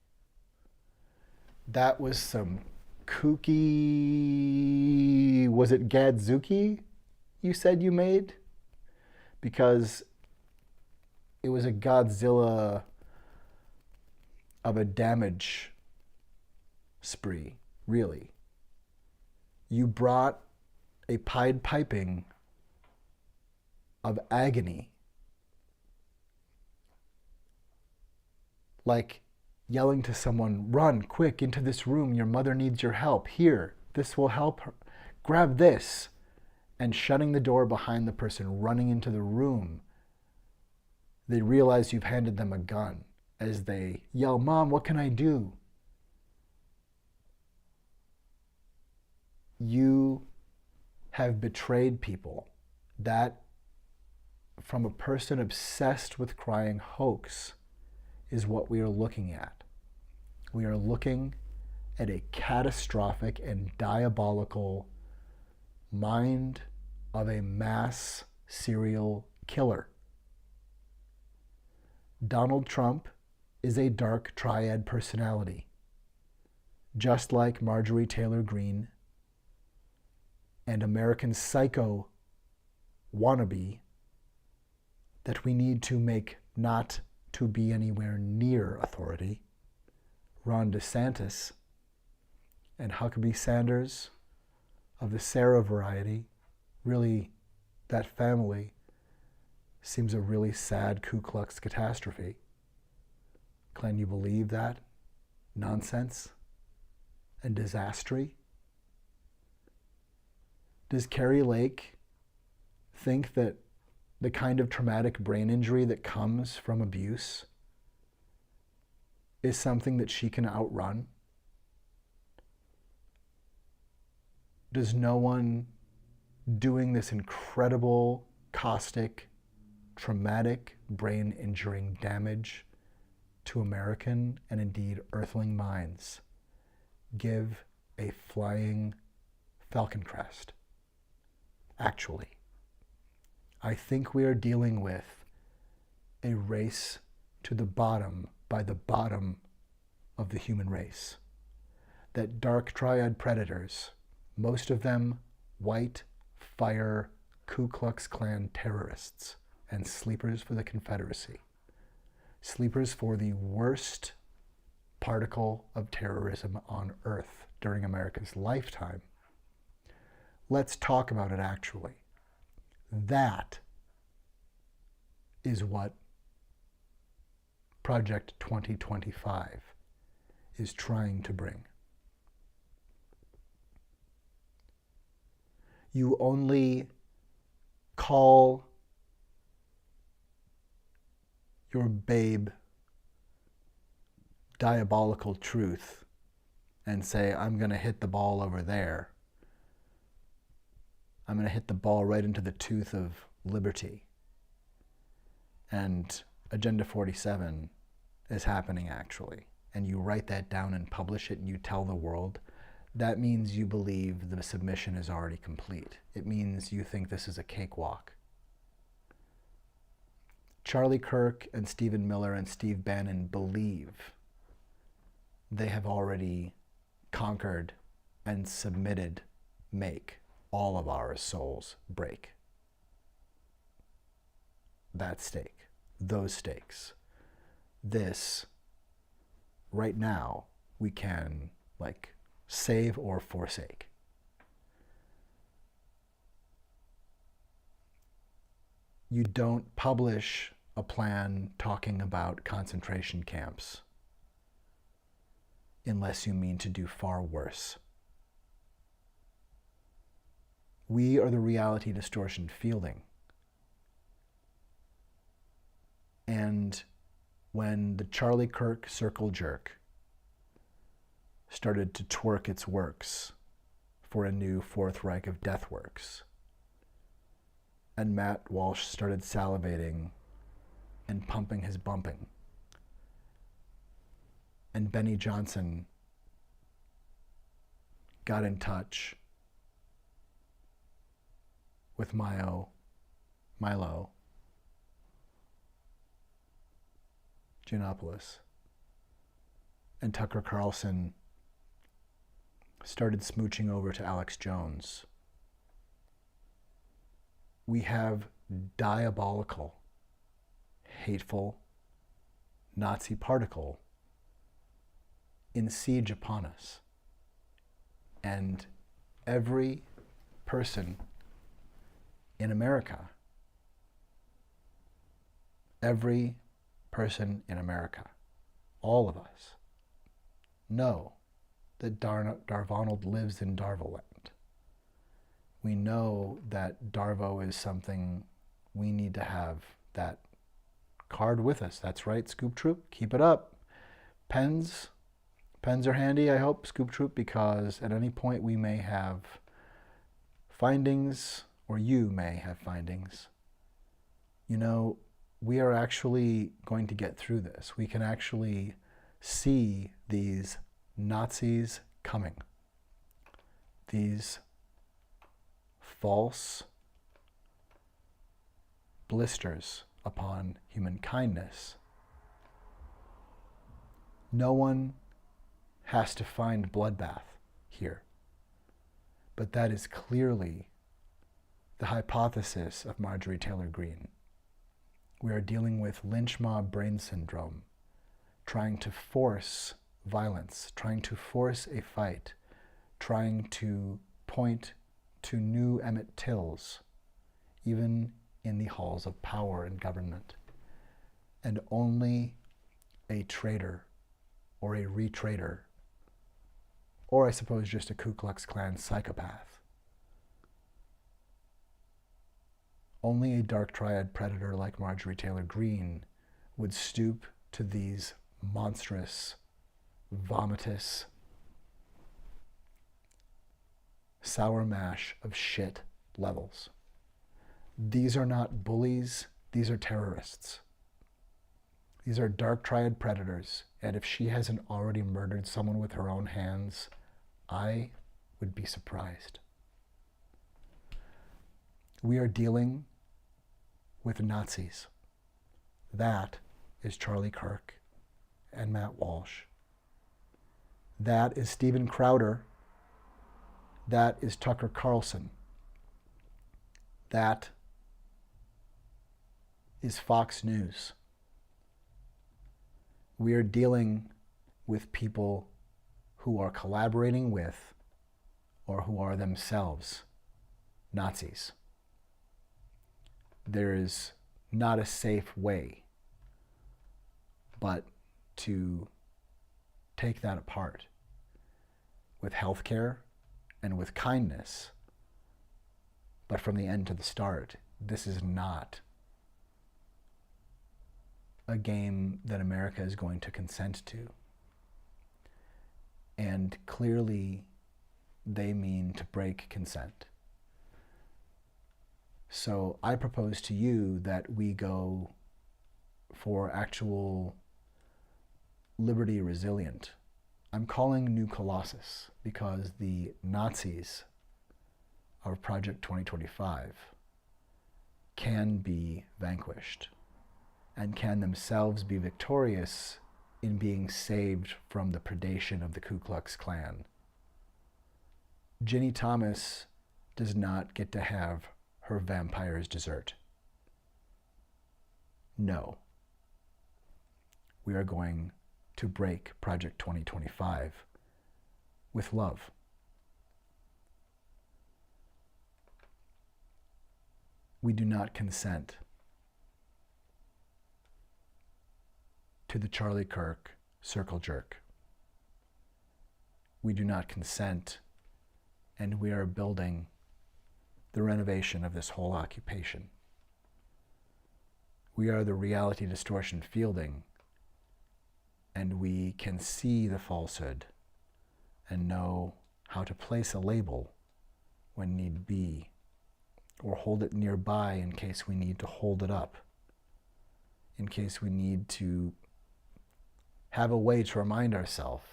That was some kooky, was it Gadzuki you said you made? Because it was a Godzilla of a damage spree, really. You brought a Pied Piping of agony, like yelling to someone, run quick into this room, your mother needs your help, here, this will help her, grab this, and shutting the door behind the person, running into the room. They realize you've handed them a gun as they yell, Mom, what can I do? have betrayed people. That, from a person obsessed with crying hoax, is what we are looking at. We are looking at a catastrophic and diabolical mind of a mass serial killer. Donald Trump is a dark triad personality, just like Marjorie Taylor Greene and American Psycho wannabe that we need to make not to be anywhere near authority, Ron DeSantis and Huckabee Sanders of the Sarah variety. Really, that family seems a really sad Ku Klux catastrophe. Can you believe that nonsense and disastry? Does Carrie Lake think that the kind of traumatic brain injury that comes from abuse is something that she can outrun? Does no one doing this incredible, caustic, traumatic, brain-injuring damage to American and indeed earthling minds give a flying falcon crest? Actually, I think we are dealing with a race to the bottom by the bottom of the human race. That dark triad predators, most of them white, fire, Ku Klux Klan terrorists and sleepers for the Confederacy, sleepers for the worst particle of terrorism on earth during America's lifetime. Let's talk about it actually. That is what Project 2025 is trying to bring. You only call your babe diabolical truth and say, I'm going to hit the ball over there. I'm going to hit the ball right into the tooth of liberty. And Agenda 47 is happening actually. And you write that down and publish it and you tell the world, that means you believe the submission is already complete. It means you think this is a cakewalk. Charlie Kirk and Stephen Miller and Steve Bannon believe they have already conquered and submitted, make all of our souls break. That stake, those stakes. This, right now, we can save or forsake. You don't publish a plan talking about concentration camps unless you mean to do far worse. We are the reality distortion fielding. And when the Charlie Kirk circle jerk started to twerk its works for a new Fourth Reich of death works, and Matt Walsh started salivating and pumping his bumping, and Benny Johnson got in touch with Milo Giannopoulos, and Tucker Carlson started smooching over to Alex Jones. We have diabolical, hateful Nazi particle in siege upon us. And every person in America, all of us, know that Darvonald lives in Darvoland. We know that Darvo is something we need to have that card with us. That's right, Scoop Troop, keep it up. Pens are handy, I hope, Scoop Troop, because at any point we may have findings, or you may have findings. You know, we are actually going to get through this. We can actually see these Nazis coming. These false blisters upon human kindness. No one has to find bloodbath here. But that is clearly the hypothesis of Marjorie Taylor Greene. We are dealing with lynch mob brain syndrome, trying to force violence, trying to force a fight, trying to point to new Emmett Tills, even in the halls of power and government. And only a traitor or a retraitor, or I suppose just a Ku Klux Klan psychopath, only a dark triad predator like Marjorie Taylor Greene would stoop to these monstrous, vomitous, sour mash of shit levels. These are not bullies, these are terrorists. These are dark triad predators, and if she hasn't already murdered someone with her own hands, I would be surprised. We are dealing with Nazis. That is Charlie Kirk and Matt Walsh. That is Steven Crowder. That is Tucker Carlson. That is Fox News. We are dealing with people who are collaborating with or who are themselves Nazis. There is not a safe way but to take that apart with healthcare and with kindness. But from the end to the start, this is not a game that America is going to consent to. And clearly, they mean to break consent. So I propose to you that we go for actual liberty resilient. I'm calling New Colossus because the Nazis of Project 2025 can be vanquished and can themselves be victorious in being saved from the predation of the Ku Klux Klan. Ginny Thomas does not get to have her vampire's dessert. No. We are going to break Project 2025 with love. We do not consent to the Charlie Kirk circle jerk. We do not consent, and we are building the renovation of this whole occupation. We are the reality distortion fielding, and we can see the falsehood and know how to place a label when need be, or hold it nearby in case we need to hold it up, in case we need to have a way to remind ourselves,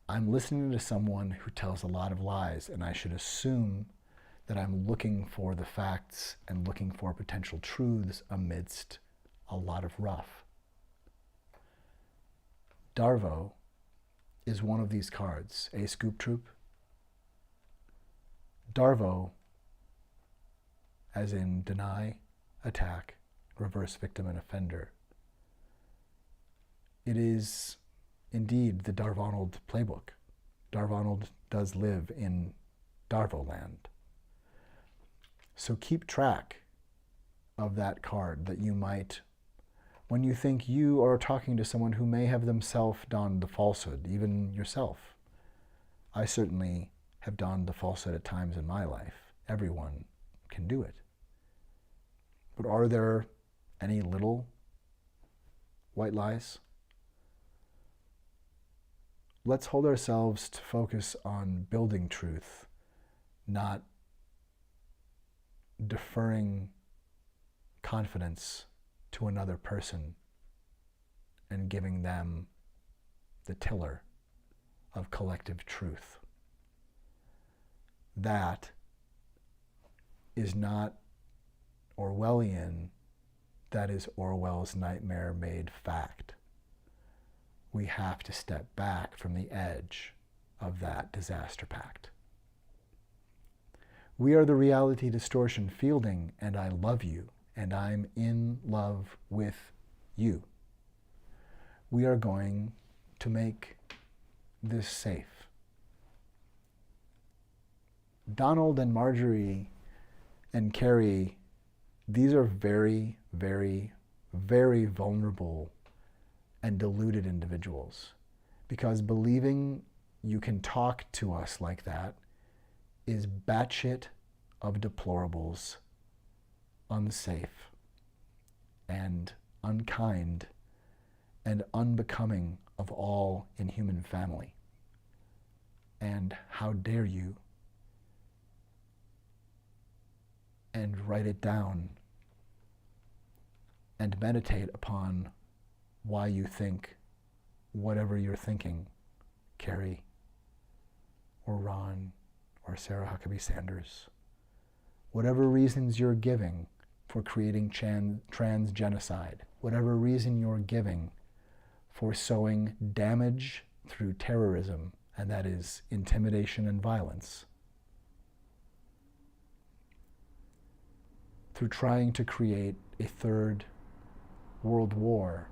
I'm listening to someone who tells a lot of lies, and I should assume that I'm looking for the facts and looking for potential truths amidst a lot of rough. Darvo is one of these cards, a scoop troop. Darvo, as in deny, attack, reverse victim and offender. It is indeed the Darvonald playbook. Darvonald does live in Darvo land. So keep track of that card that you might, when you think you are talking to someone who may have themselves donned the falsehood, even yourself. I certainly have donned the falsehood at times in my life. Everyone can do it. But are there any little white lies? Let's hold ourselves to focus on building truth, not deferring confidence to another person and giving them the tiller of collective truth. That is not Orwellian, that is Orwell's nightmare made fact. We have to step back from the edge of that disaster pact. We are the reality distortion fielding, and I love you, and I'm in love with you. We are going to make this safe. Donald and Marjorie and Carrie, these are very, very, very vulnerable and deluded individuals, because believing you can talk to us like that is batshit of deplorables, unsafe, and unkind, and unbecoming of all in human family. And how dare you? And write it down and meditate upon why you think whatever you're thinking, Carrie, or Ron, or Sarah Huckabee Sanders. Whatever reasons you're giving for creating trans genocide, whatever reason you're giving for sowing damage through terrorism, and that is intimidation and violence, through trying to create a third world war,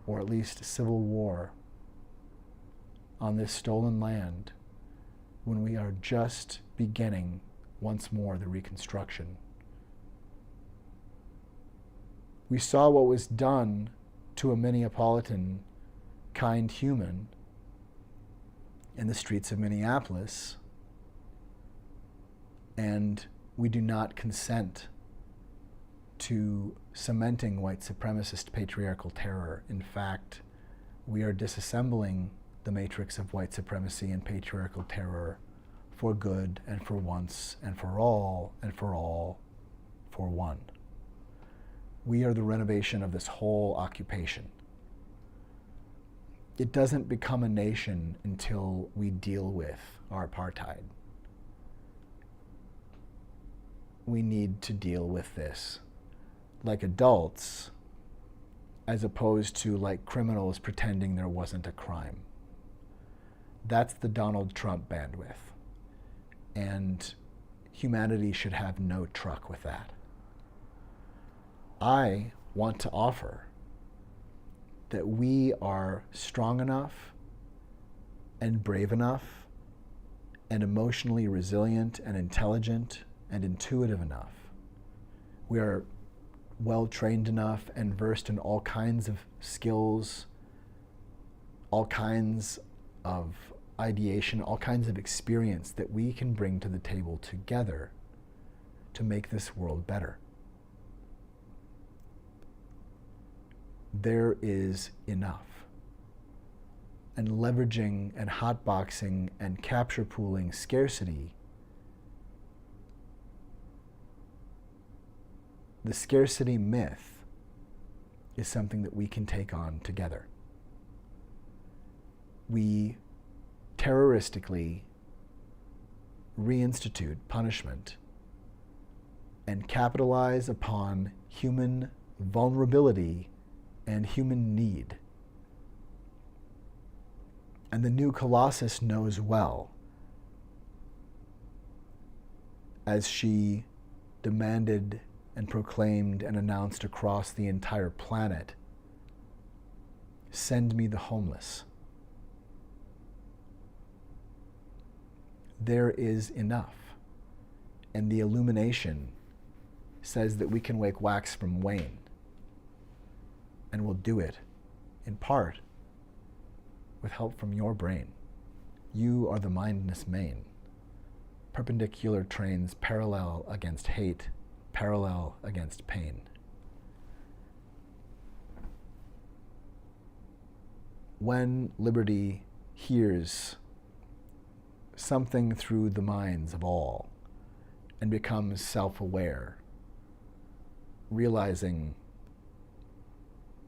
or at least civil war, on this stolen land, when we are just beginning once more the reconstruction. We saw what was done to a Minneapolitan kind human in the streets of Minneapolis, and we do not consent to cementing white supremacist patriarchal terror. In fact, we are disassembling the matrix of white supremacy and patriarchal terror for good and for once and for all for one. We are the renovation of this whole occupation. It doesn't become a nation until we deal with our apartheid. We need to deal with this like adults, as opposed to like criminals pretending there wasn't a crime. That's the Donald Trump bandwidth. And humanity should have no truck with that. I want to offer that we are strong enough and brave enough and emotionally resilient and intelligent and intuitive enough. We are well trained enough and versed in all kinds of skills, all kinds of ideation, all kinds of experience that we can bring to the table together to make this world better. There is enough. And leveraging and hotboxing and capture pooling scarcity, the scarcity myth is something that we can take on together. We terroristically reinstitute punishment and capitalize upon human vulnerability and human need. And the new Colossus knows well, as she demanded and proclaimed and announced across the entire planet, "Send me the homeless." There is enough. And the illumination says that we can wake wax from wane. And we'll do it, in part, with help from your brain. You are the mindness main. Perpendicular trains parallel against hate, parallel against pain. When liberty hears something through the minds of all and becomes self-aware realizing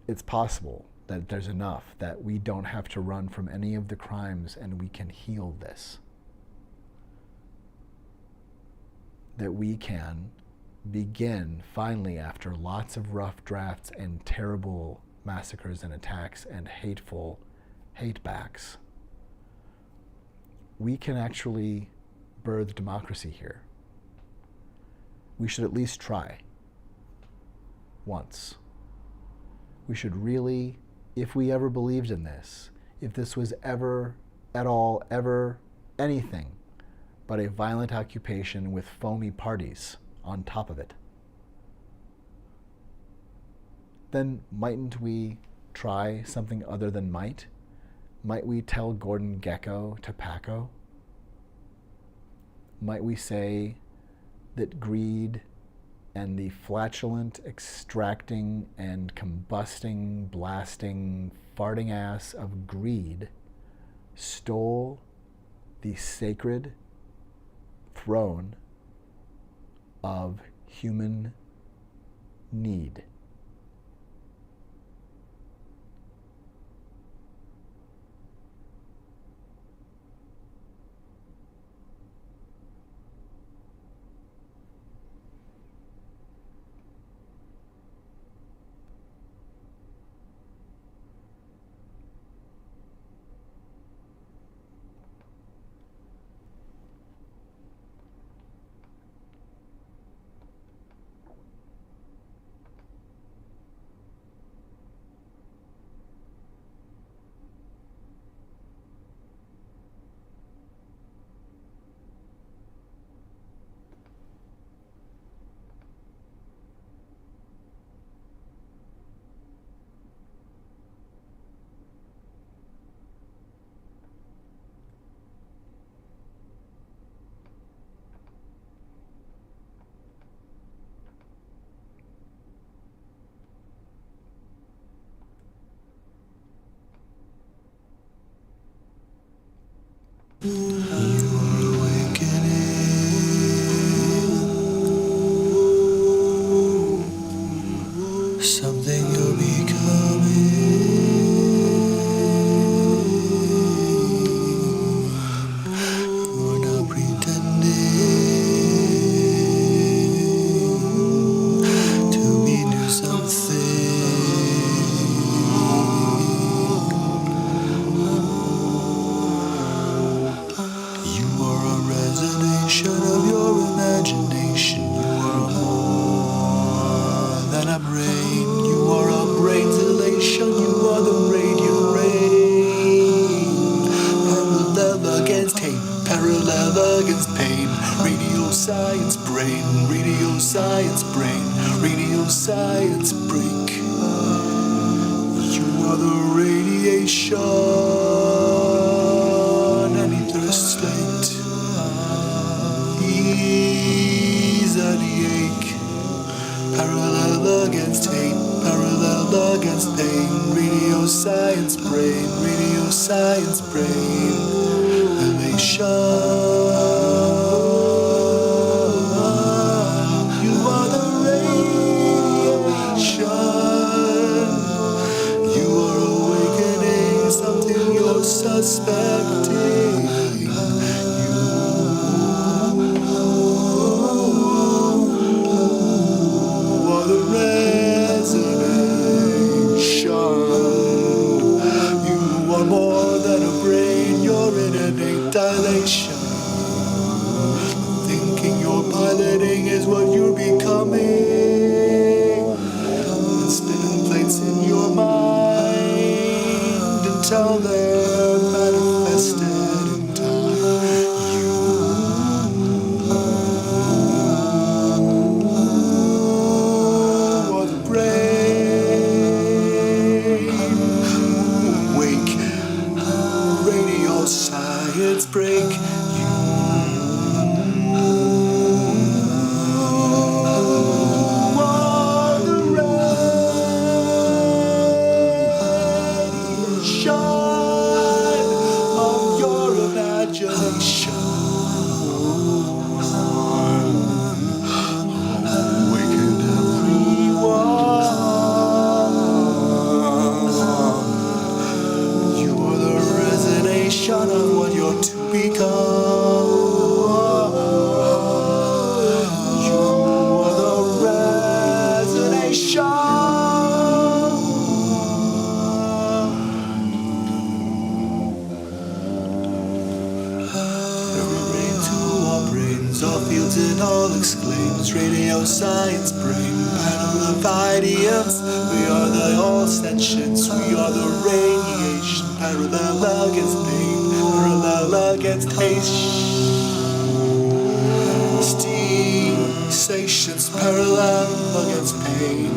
it's possible, that there's enough, that we don't have to run from any of the crimes and we can heal this. That we can begin, finally, after lots of rough drafts and terrible massacres and attacks and hateful hate-backs, we can actually birth democracy here. We should at least try once. We should really, if we ever believed in this, if this was ever, at all, ever anything but a violent occupation with foamy parties on top of it, then mightn't we try something other than might? Might we tell Gordon Gekko to Paco? Might we say that greed and the flatulent, extracting, and combusting, blasting, farting ass of greed stole the sacred throne of human need? Something you're becoming. You're not pretending to be new something. You are a resonation of your imagination. You are more than a brain. You are a brain's elation. You are the radiant rain. Parallel against hate, parallel against pain. Radio science brain, radio science brain, radio science break. You are the radiation, any thirst slate. Ease any ache. Parallel against hate, parallel against pain. Radio science brain, radio science brain. Elation. You are the radiation. You are awakening something you're suspecting. More than a brain, you're in innate dilation. flames, all fields and all exclaims, radio science brain, battle of idioms. We are the all sentience, we are the radiation, parallel against pain, parallel against haste. Stations parallel against pain.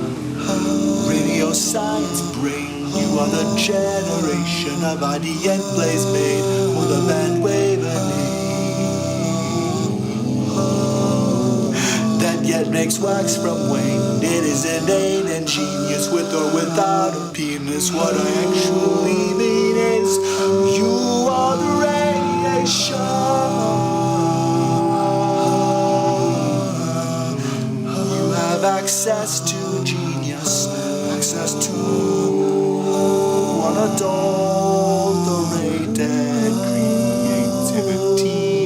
Radio science brain, you are the generation of IDN plays made for the bandwave that yet makes wax from wane. It is inane and genius, with or without a penis. What I actually mean is, you are the radiation. Access to genius, access to unadulterated creativity.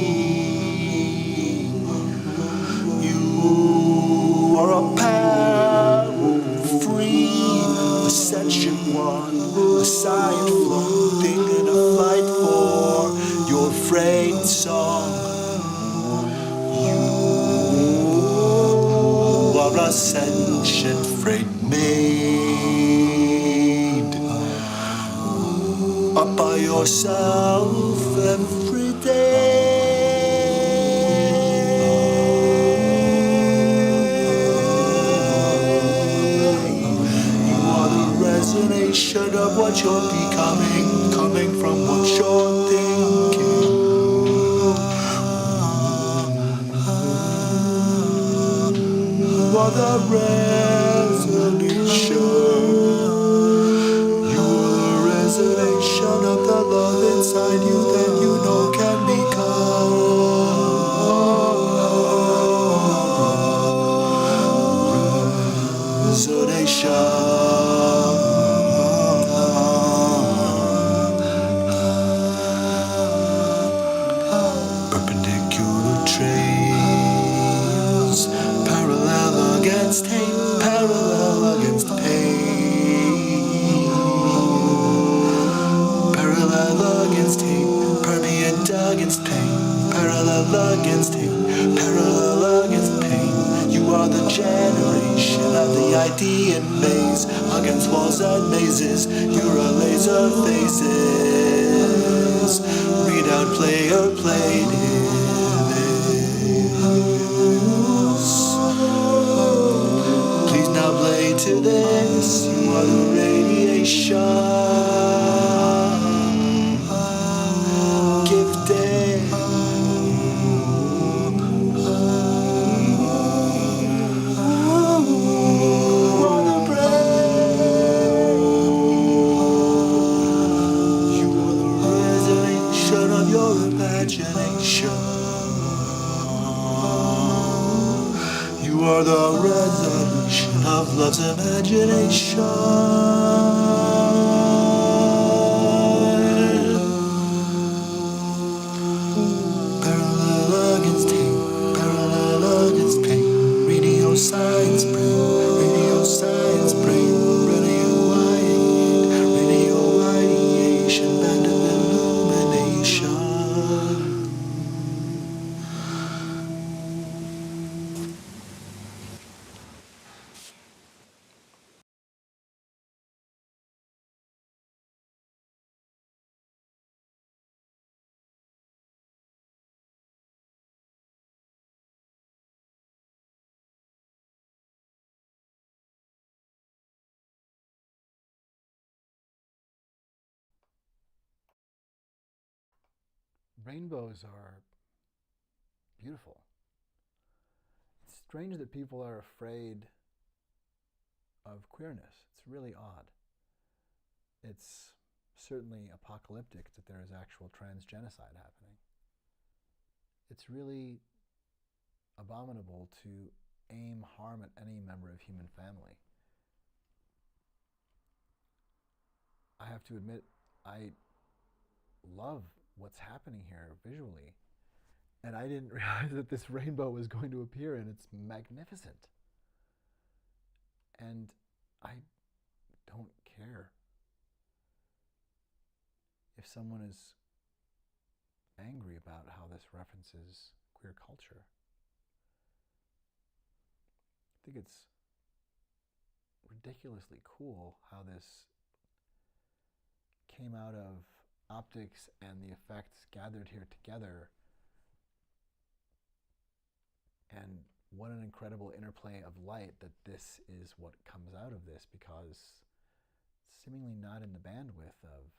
You are a power free, ascension one, a science floating in a flight for your freight song. Ascension freight made up by yourself every day. You are the resonation of what you're becoming, coming from what you're thinking. You are the resolution. You are the resonation of the love inside you that you know can become resonation. Perpendicular trails, parallel against hate, parallel against pain, parallel against hate, permeate against pain, parallel against hate, parallel against pain. You are the generation of the idea maze, against walls and mazes. You're a laser phases. Read out player played it. Please now play to this. You are the radiation gifted. On the brain. You are the resonation of your imagination. You are the resolution of love's imagination. Parallel against hate, parallel against pain. Radio science brain, radio science brain, radio ideation, band of illumination. Rainbows are beautiful. It's strange that people are afraid of queerness. It's really odd. It's certainly apocalyptic that there is actual transgenocide happening. It's really abominable to aim harm at any member of human family. I have to admit, I love what's happening here visually, and I didn't realize that this rainbow was going to appear, and it's magnificent. And I don't care if someone is angry about how this references queer culture. think it's ridiculously cool how this came out of optics and the effects gathered here together. And what an incredible interplay of light that this is what comes out of this, because it's seemingly not in the bandwidth of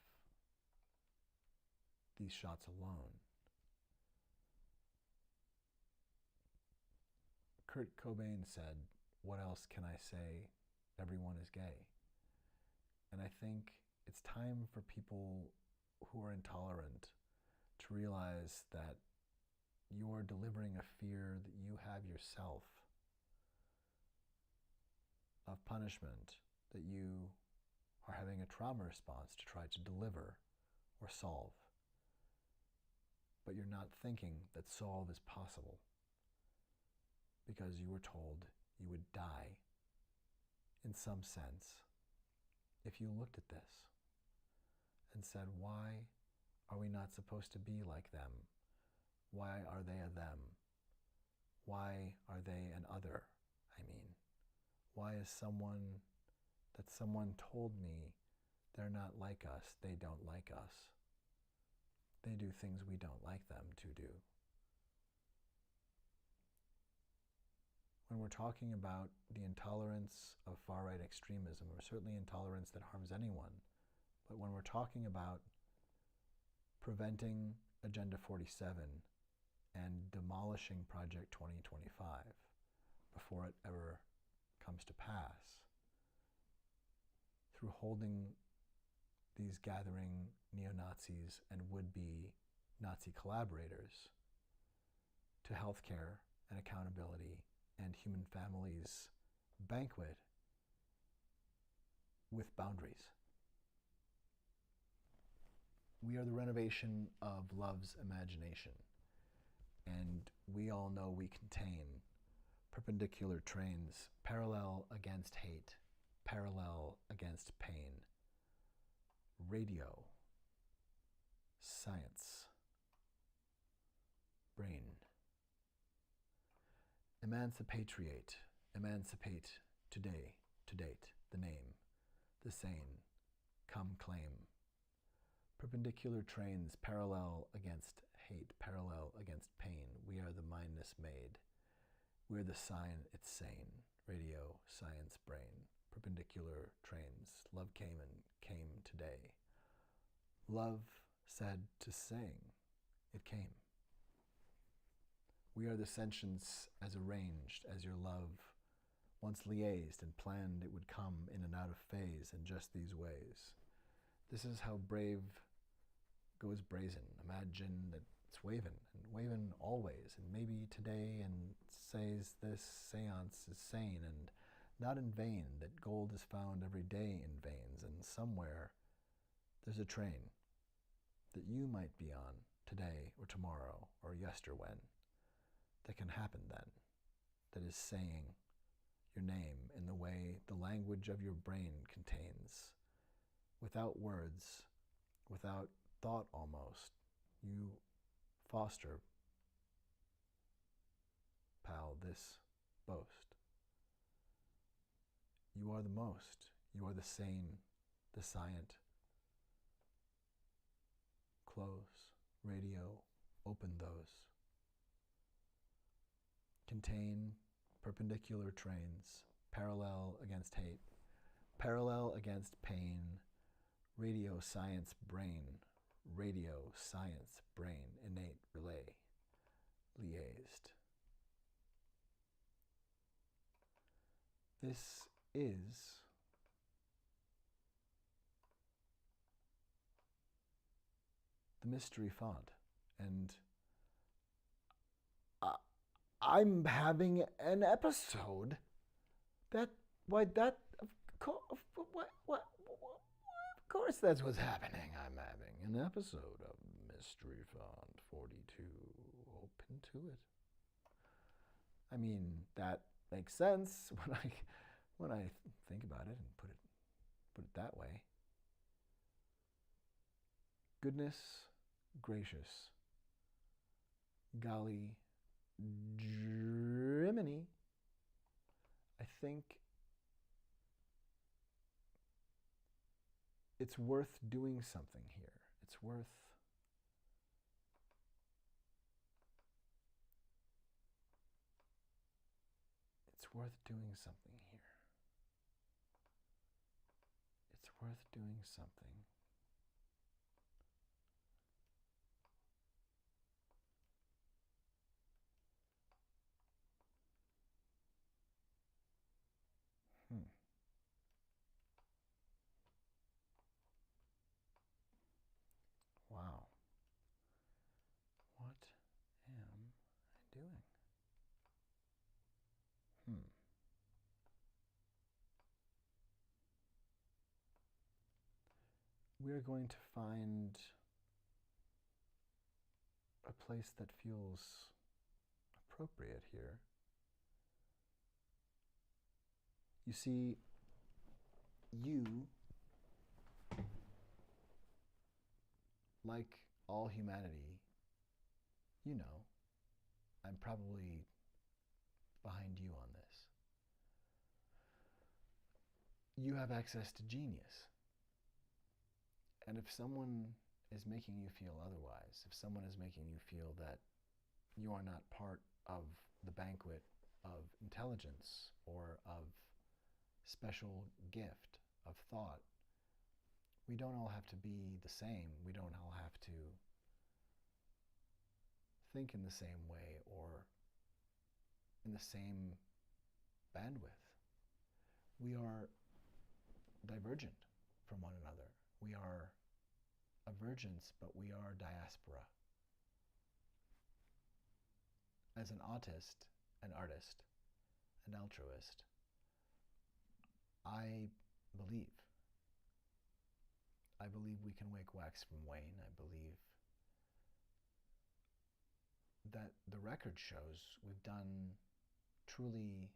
these shots alone. Kurt Cobain said, "What else can I say? Everyone is gay." And I think it's time for people who are intolerant to realize that you are delivering a fear that you have yourself of punishment, that you are having a trauma response to try to deliver or solve. But you're not thinking that solve is possible because you were told you would die in some sense if you looked at this and said, why are we not supposed to be like them? Why are they a them? Why are they an other? I mean, why is someone told me they're not like us, they don't like us? They do things we don't like them to do. When we're talking about the intolerance of far-right extremism, or certainly intolerance that harms anyone, but when we're talking about preventing Agenda 47 and demolishing Project 2025 before it ever comes to pass, through holding these gathering neo-Nazis and would-be Nazi collaborators to healthcare and accountability and human families banquet with boundaries. We are the renovation of love's imagination, and we all know we contain perpendicular trains, parallel against hate, parallel against pain, radio, science, brain. Emancipate today, to date, the name, the sane, come claim. Perpendicular trains, parallel against hate, parallel against pain. We are the mindness made. We're the sign, it's sane. Radio, science, brain. Perpendicular trains. Love came and came today. Love said to sing. It came. We are the sentience as arranged as your love once liaised and planned it would come in and out of phase in just these ways. This is how brave goes brazen. Imagine that it's waving, and waving always, and maybe today, and says this seance is sane, and not in vain, that gold is found every day in veins, and somewhere there's a train that you might be on today or tomorrow or yesterwhen that can happen then, that is saying your name in the way the language of your brain contains, without words, without thought almost. You foster, pal, this boast. You are the most. You are the sane, the scient. Close, radio, open those. Contain perpendicular trains, parallel against hate, parallel against pain, radio, science, brain, radio, science, brain, innate, relay, liaised. This is the mystery font, and I'm having an episode of course that's what's happening. I'm having an episode of Mystery Font 42. Ope Intuit. I mean, that makes sense when I think about it and put it that way. Goodness gracious, golly Jiminy, I think it's worth doing something here. It's worth doing something here. It's worth doing something. Wow. What am I doing? We're going to find a place that feels appropriate here. You see, you, like all humanity, you know, I'm probably behind you on this. You have access to genius. And if someone is making you feel otherwise, if someone is making you feel that you are not part of the banquet of intelligence or of special gift of thought, we don't all have to be the same. We don't all have to think in the same way or in the same bandwidth. We are divergent from one another. We are avergence, but we are diaspora. As an autist, an artist, an altruist, I believe we can make wax from wane. I believe that the record shows we've done truly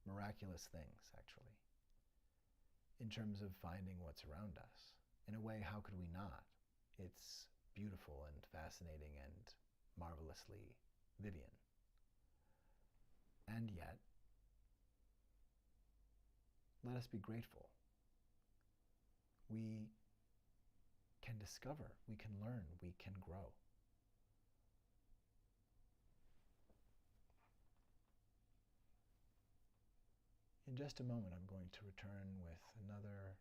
miraculous things, actually, in terms of finding what's around us. In a way, how could we not? It's beautiful and fascinating and marvelously Vivian. And yet, let us be grateful. We can discover, we can learn, we can grow. In just a moment, I'm going to return with another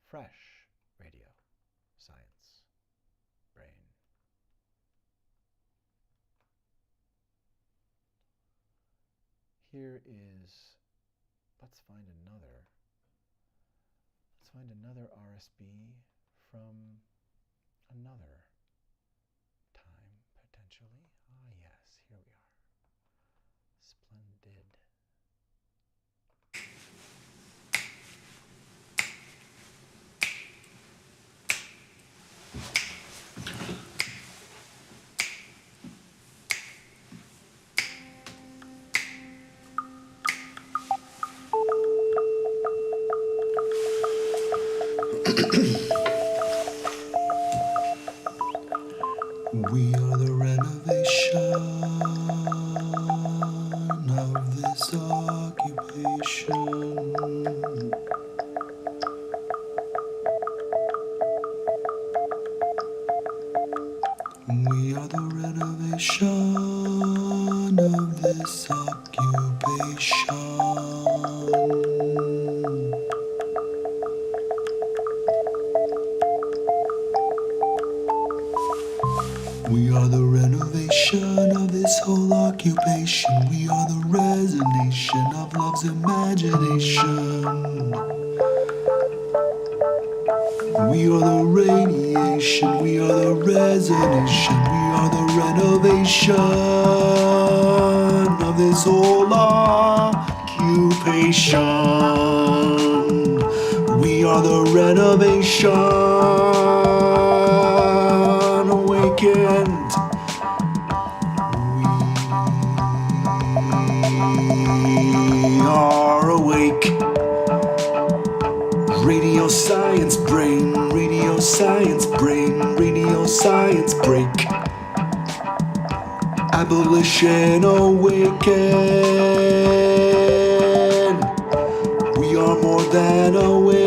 fresh radio science brain. Here is, let's find another RSB from another time, potentially. Ah, yes, here we are. Splendid. We are the renovation of this occupation. We are the renovation of this occupation. We are the renovation of this whole occupation. We are the resonation of love's imagination. We are the radiation. We are the resonation. We are the renovation of this whole occupation. We are the renovation awakened. We are awake. Radio science brain, radio science brain, radio science break. Abolition awaken. are more than awakened.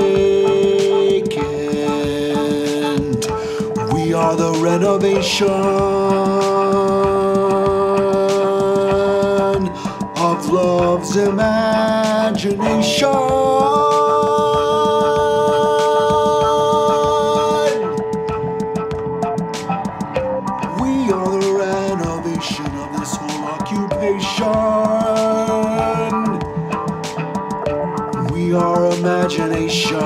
We are the renovation of love's imagination. We are the renovation of this whole occupation. We are imagination,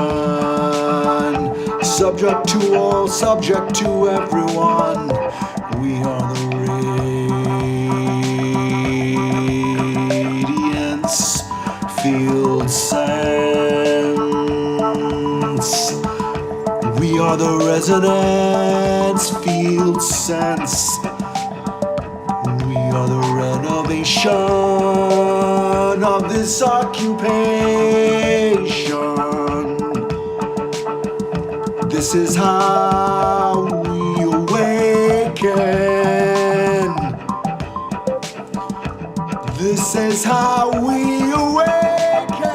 subject to all, subject to everyone. We are the radiance, field sense. We are the resonance, field sense. We are the renovation of this occupation. This is how we awaken. This is how we awaken.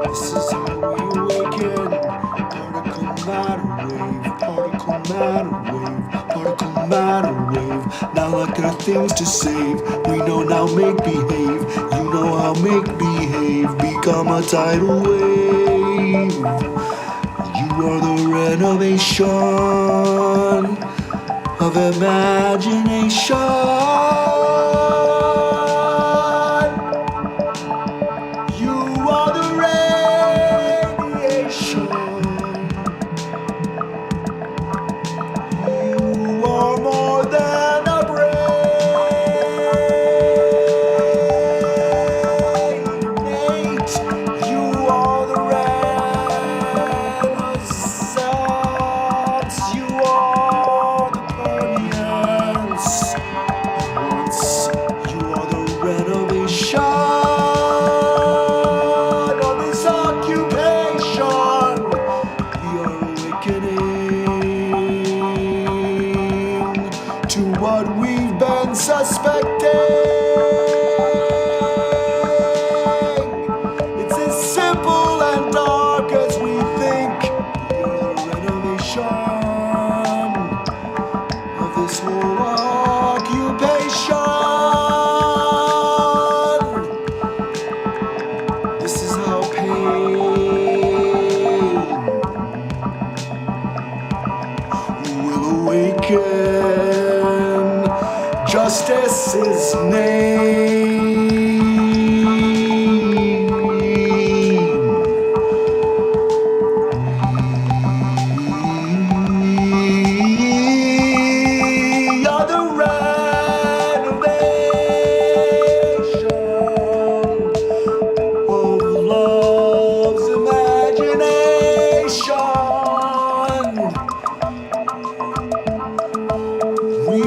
This is how we awaken. Particle matter wave, particle matter wave, particle matter wave. Now like there are things to save. We know now make behave. You know how make behave. Become a tidal wave. You are the renovation of imagination. You are the radiation. You are more than a brainmate. You are the renaissance. You are the permeance. Once you are the renovation of this occupation. We are awakening to what we've been suspecting. It's as simple and dark as we think. We are the renovation of this whole occupation. This is how pain will awaken. Justice is name. We are the renovation of love's imagination. We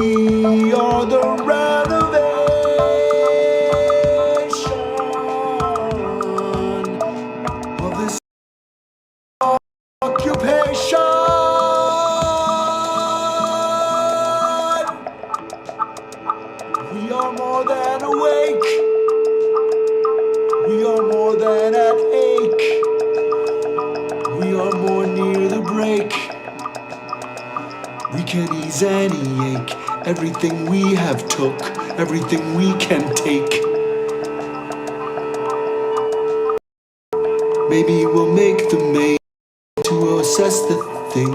are the renovation of this occupation. We are more than awake. We are more than at ache. We are more near the break. We can ease any ache. Everything we have took, everything we can take. Maybe we'll make the maze to assess the thing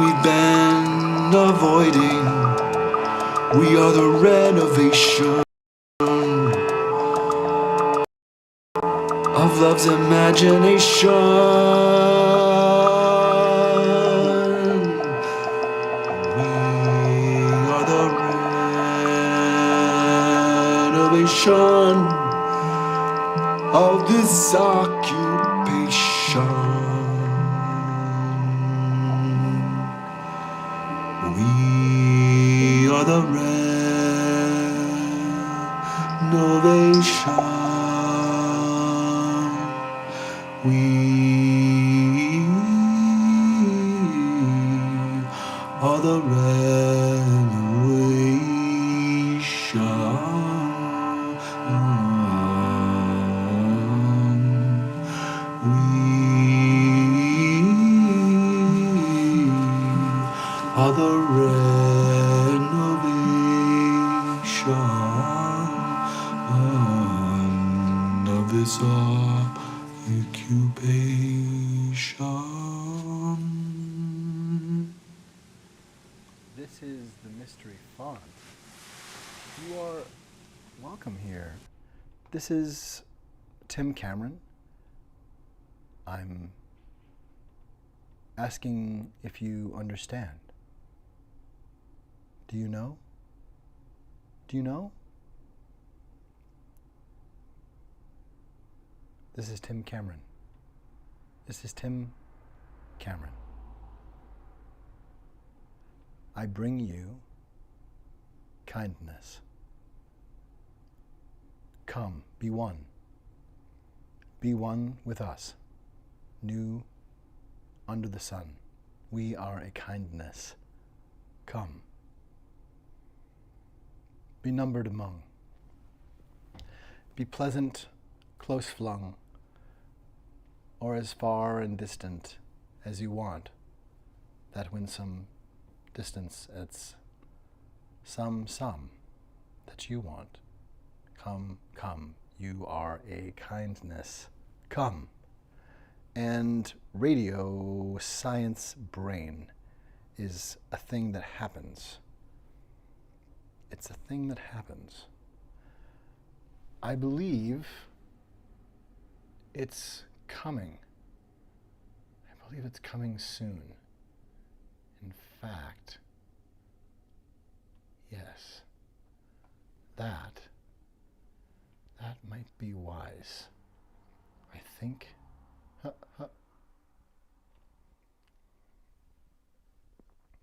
we've been avoiding. We are the renovation of love's imagination. We are the renovation of this occupation. We are the renovation. We are the renovation. are the renovation of this occupation. This is the Mystery Font. You are welcome here. This is Tim Cameron. I'm asking if you understand. Do you know? Do you know? This is Tim Cameron. This is Tim Cameron. I bring you kindness. Come, be one. Be one with us, new under the sun. We are a kindness. Come. Be numbered among. Be pleasant, close flung, or as far and distant as you want. That winsome distance, it's some that you want. Come, come, you are a kindness. Come. And radio science brain is a thing that happens. It's a thing that happens. I believe it's coming. I believe it's coming soon. In fact, yes, that might be wise. I think.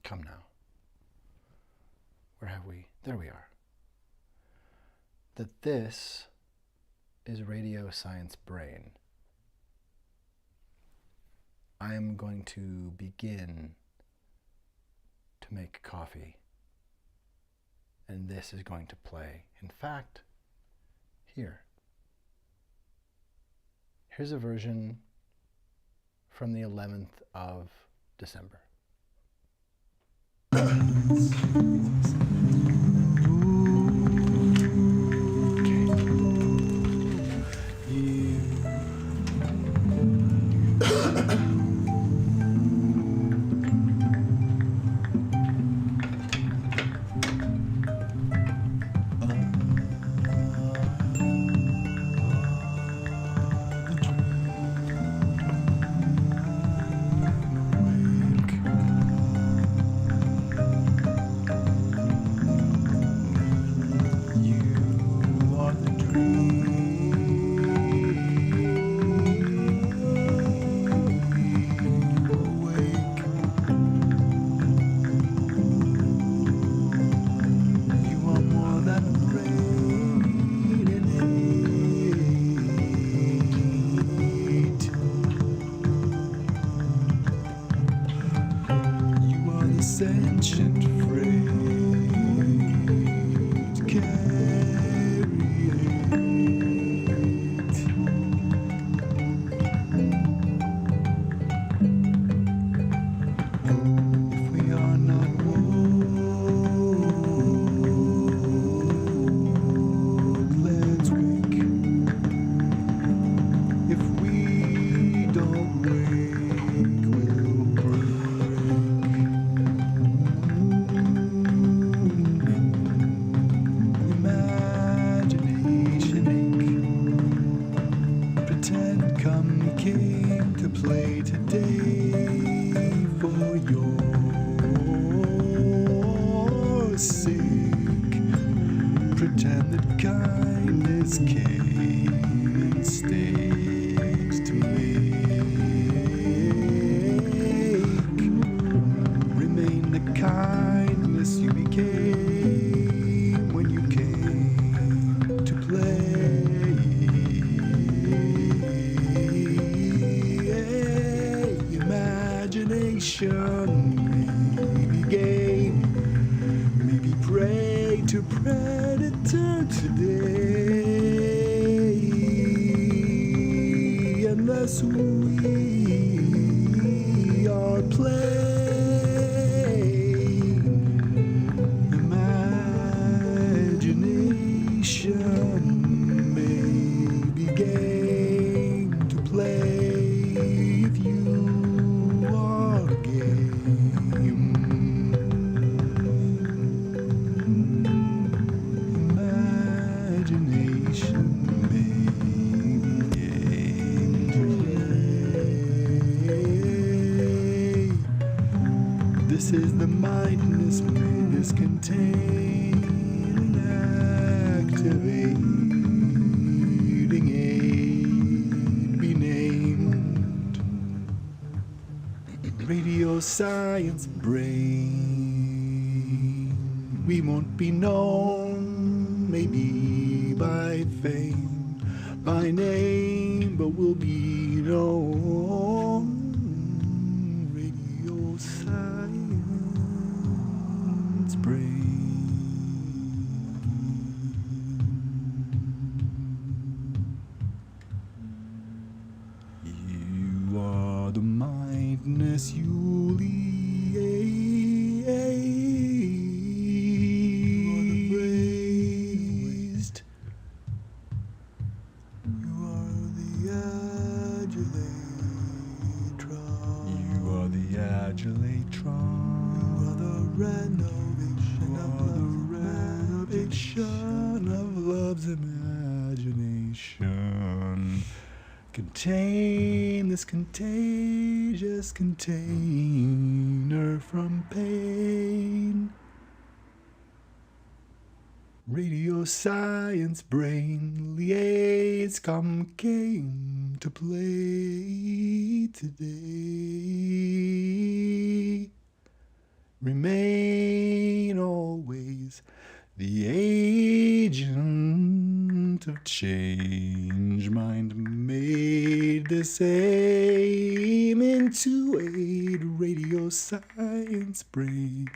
Come now. Where have we? There we are. That this is radio science brain. I am going to begin to make coffee. And this is going to play. In fact, here's a version from the 11th of December. Sentient freight carry it. If we are not woke, let's wake. If we don't wake, we'll break. Play today for your sake. Pretend that kindness came in stakes to make. Remain the kindness you became when you came to play. Maybe game, maybe prey to predator today, unless we are playing. This is the mindness, may this contain an activating aid be named. Radio science brain. We won't be known, maybe by fame, by name, but we'll be known. Radio science brain. You are the mindness you lead. Raised. You are the adulatron. You are the adulatron. You are the renovation of love's imagination. Contain this contagious container from pain. Radio science brain liaise come came to play today. Remain always the agent of change. Mind made the same into aid. Radio science brain.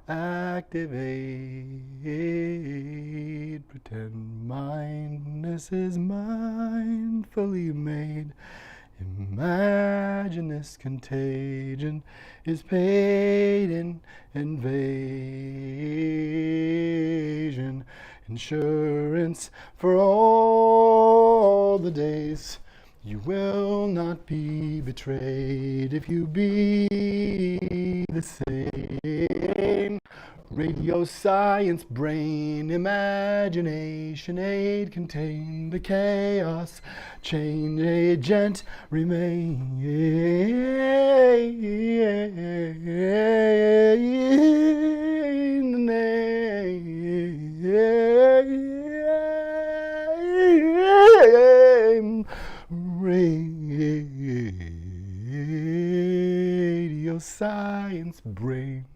activate. Pretend mindness is mindfully made. Imagine this contagion is paid in invasion. Insurance for all the days. You will not be betrayed if you be the same. Radio science, brain, imagination, aid, contain the chaos, change agent, remain the name. Radio science, brain.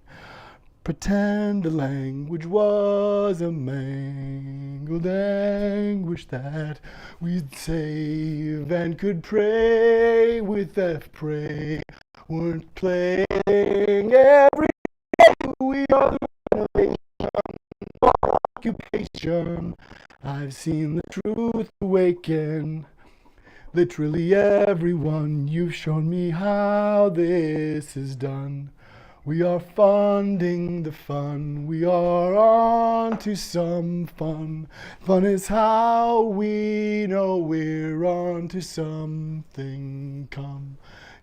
Pretend the language was a mangled anguish that we'd save and could pray with F pray. Weren't playing every day. We are the renovation occupation. I've seen the truth awaken. Literally everyone, you've shown me how this is done. We are funding the fun. We are on to some fun. Fun is how we know we're on to something.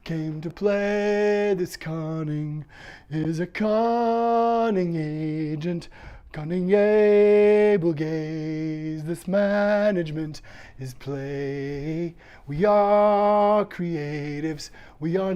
Came to play. This cunning is a cunning agent. Cunning able gaze. This management is play. We are creatives. We are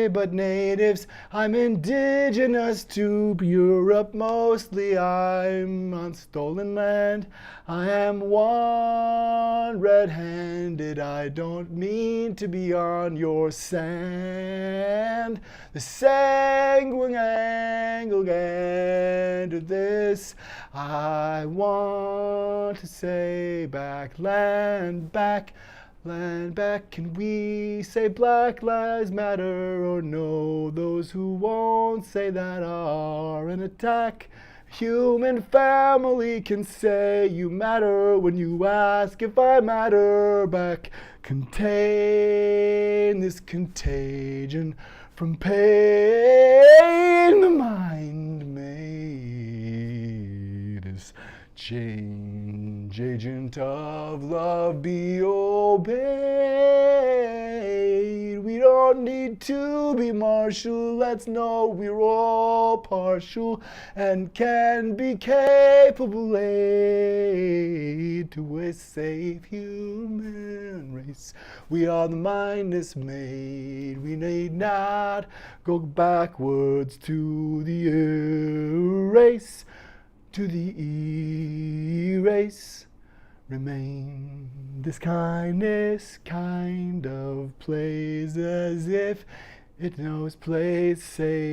but natives. I'm indigenous to Europe mostly. I'm on stolen land. I am one red-handed. I don't mean to be on your sand. The sanguine angle end of this. I want to say back, land back. Land back, can we say Black Lives Matter or no? Those who won't say that are an attack. Human family can say you matter when you ask if I matter back. Contain this contagion from pain. The mind made is change agent of love, be obeyed. We don't need to be martial. Let's know we're all partial and can be capable aid to a safe human race. We are the mindless made. We need not go backwards to the erase. To the erase, remain. This kindness kind of plays as if it knows place sane.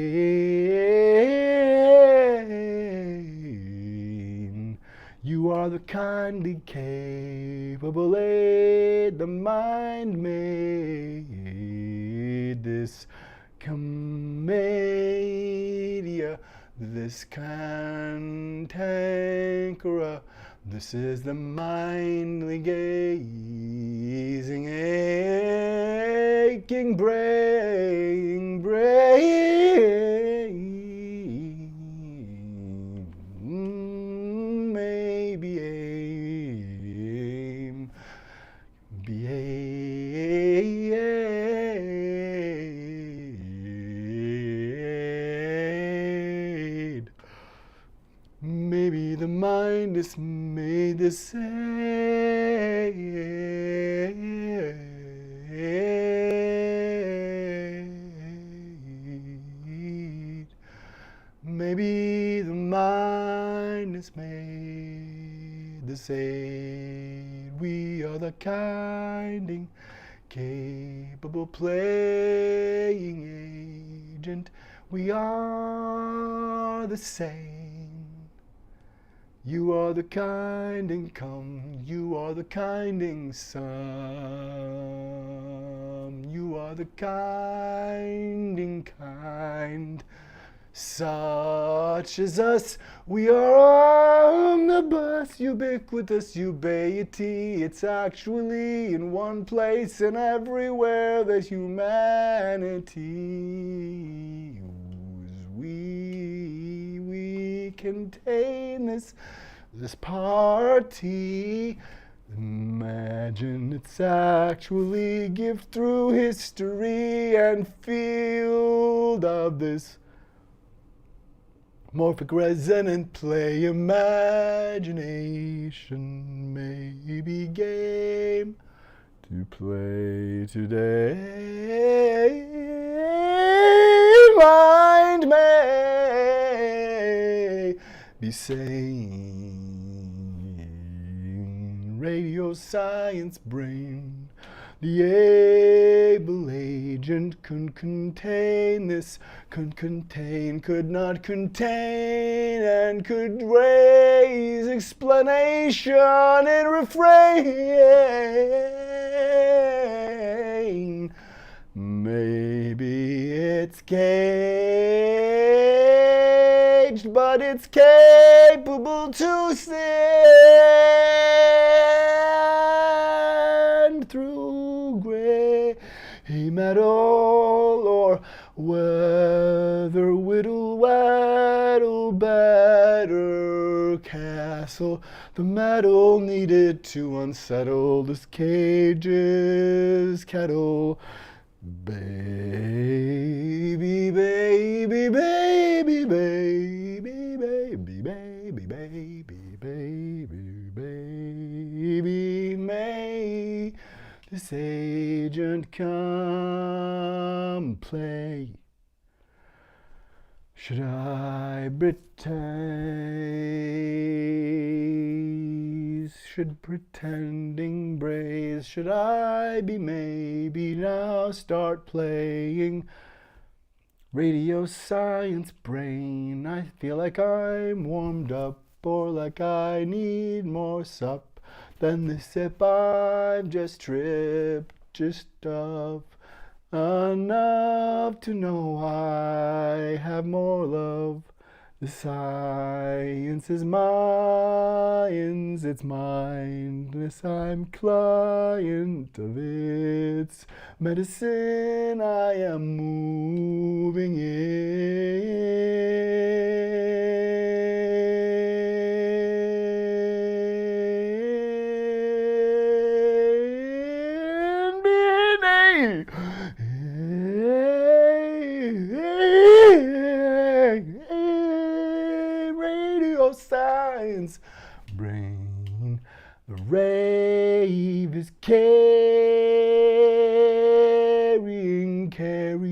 You are the kindly capable aid the mind made. This commedia, this cantankerous, this is the mindly gazing, aching brain, maybe aim, maybe the mind is made the same. Maybe the mind is made the same. We are the kinding, capable playing agent. We are the same. You are the kinding come, you are the kinding some. You are the kinding kind. Such as us, we are on the bus, ubiquitous ubiety. It's actually in one place and everywhere that humanity. We contain this party. Imagine it's actually gift through history and field of this morphic resonant play. Imagination may be game to play today. Mind may be sane. Radio science brain. The able agent could contain this, could not contain, and could raise explanation in refrain. Maybe it's caged, but it's capable to stand through gray metal or weather whittle better castle. The metal needed to unsettle this cage's kettle. Baby, baby, baby, baby, baby, baby, baby, baby, baby, may this agent come play? Should I Britaise? Should pretending braze? Should I be maybe now start playing radio science brain? I feel like I'm warmed up or like I need more sup than the sip I've just tripped just of. Enough to know I have more love. The science is mine, it's mindless. I'm client of its medicine. I am moving in DNA. Radio science brain. The rave is carry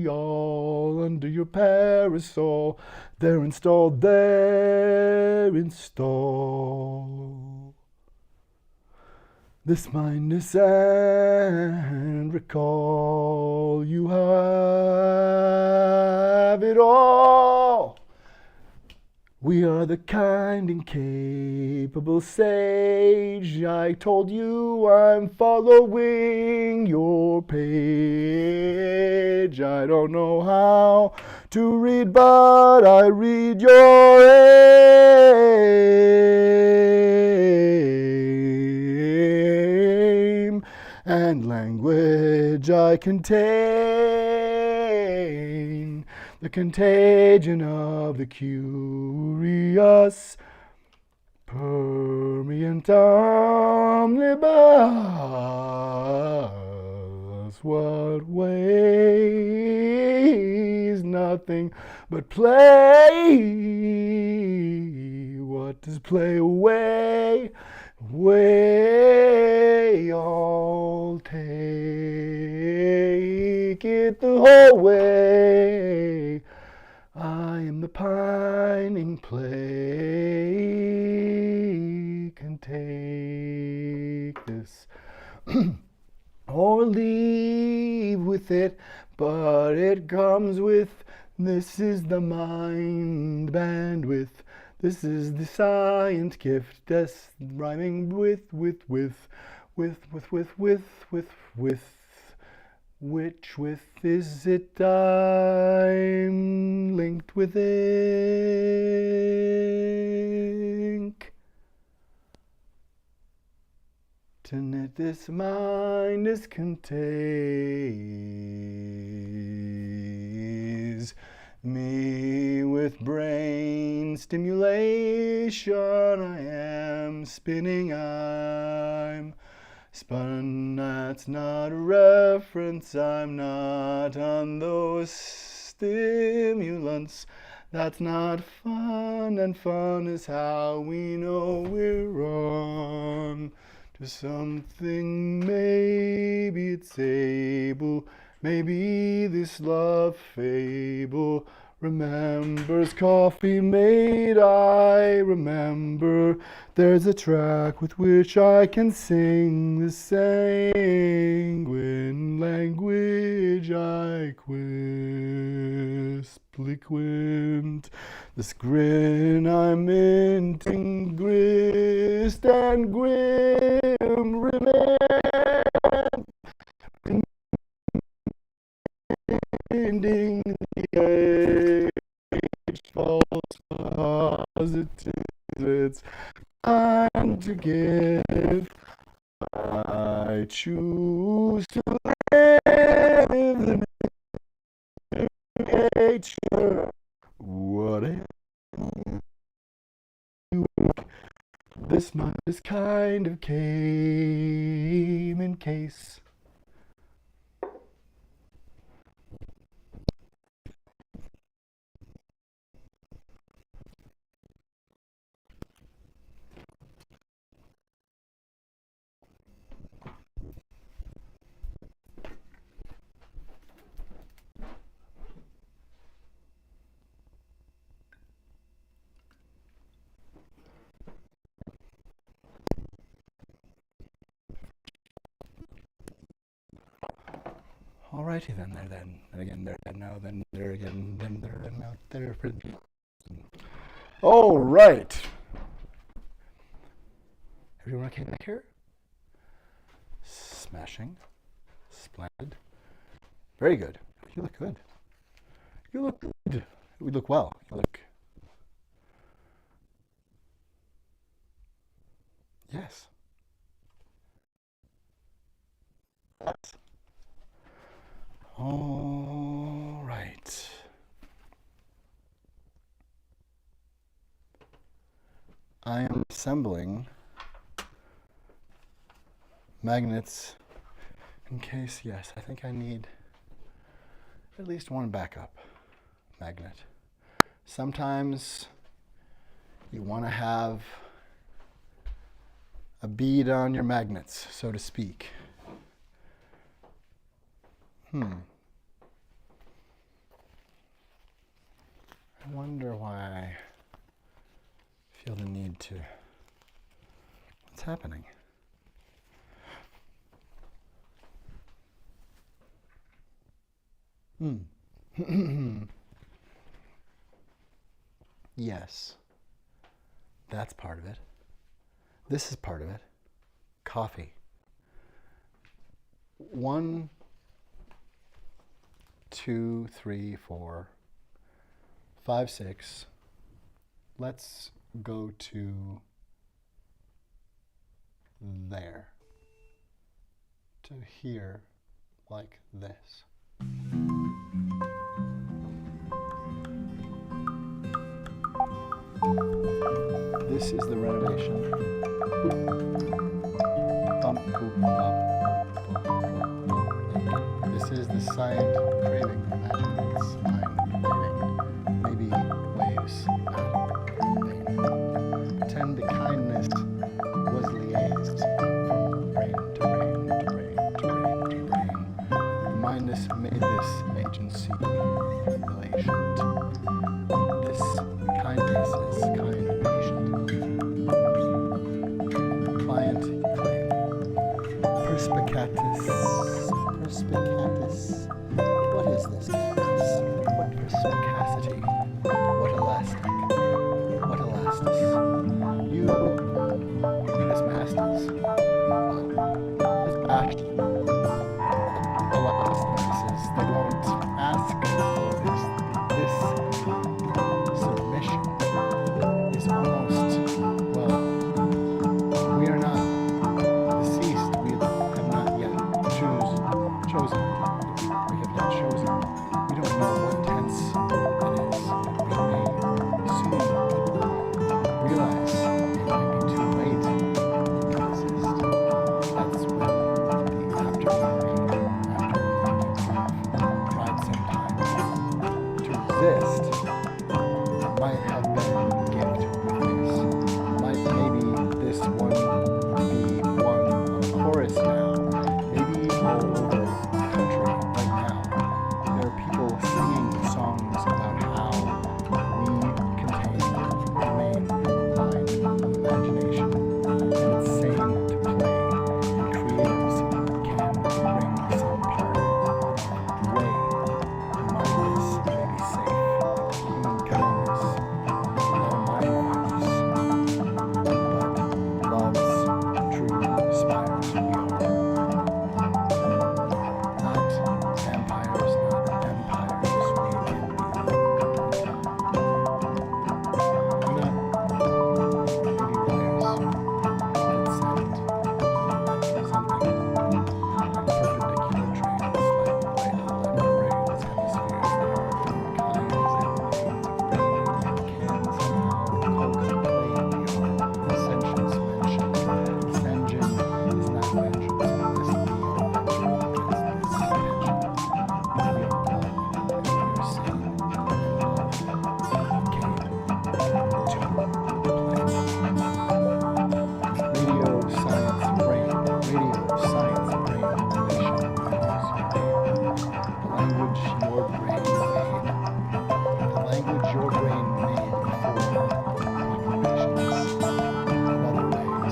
all under your parasol. They're installed. This mindness and recall, you have it all. We are the kind incapable sage. I told you I'm following your page. I don't know how to read, but I read your aim. And language I contain. The contagion of the curious, permeant omnibus. What weighs nothing but play? What does play weigh? Weigh all, take it the whole way. I am the pining play, can take this or leave with it, but it comes with, this is the mind bandwidth, this is the science gift, that's rhyming with, which with is it I'm linked with ink. To knit this mind is contains me with brain stimulation. I am spinning, I'm spun. That's not a reference, I'm not on those stimulants. That's not fun, and fun is how we know we're on to something. Maybe it's able, maybe this love fable remembers coffee mate. I remember there's a track with which I can sing the sanguine language. I quisply quint this grin I'm minting, grist and grim remain. Ending the age, false positives, it's time to give. I choose to live the nature. Whatever you like, this kind of came in case. Alrighty then, there then, and again, there, and now, then, there again, then, there, and out there. All right. Everyone okay back here? Smashing. Splendid. Very good. You look good. You look good. You look well. You look... Yes. Yes. All right. I am assembling magnets in case, yes, I think I need at least one backup magnet. Sometimes you want to have a bead on your magnets, so to speak. I wonder why I feel the need to. What's happening? Yes, that's part of it. This is part of it. Coffee. 1, 2, 3, 4, 5, 6. Let's go to there. To here, like this. This is the renovation. Bump, boop, bop, boop, boop, boop, boop. This is the side craving. Imagine it's mind craving. Maybe waves not pain. Tend the kindness was liaised from brain to brain to brain to brain to brain. The mindness made this agency relation. This kindness is kind patient. Client claim. Perspicacious. Perspicacious. What is this campus? What perspicacity? What elastic? What elastis? You as masters. Wow. As bashed. Elastic. all over the country right now. There are people singing songs about how we contain the main mind of imagination, and it's sane to play, and creatives can bring some part of the way mindless may be safe, human kindness, no mind but love's true spires we are. Not vampires, not empires, we can be. Not maybe wires that send something on perpendicular trains like right and left brains, hemispheres that are kinds and ways of brain that can somehow co-complain. We are sentience mentioned. Sengin is not mentioned unless we are mentioned as this dimension. We are love, and we are sane, and love came to play. Radio science brain relation is the language your brain made. The language your brain made for populations and other ways to make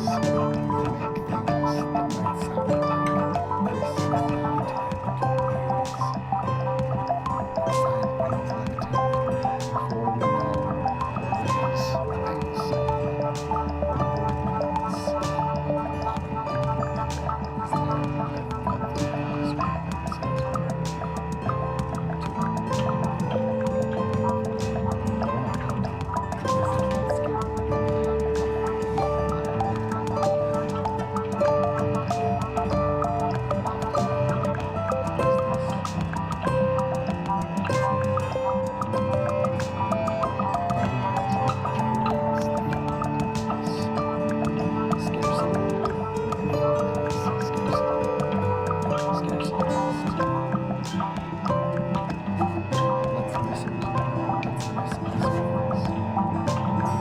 things that might sound like this and that and please. Science brains levitate before we know these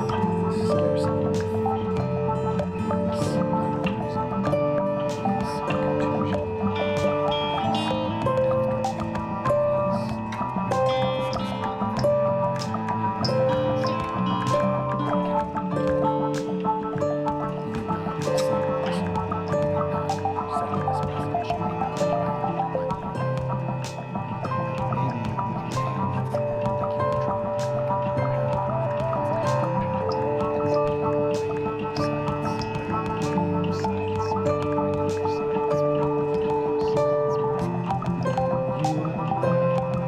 ways.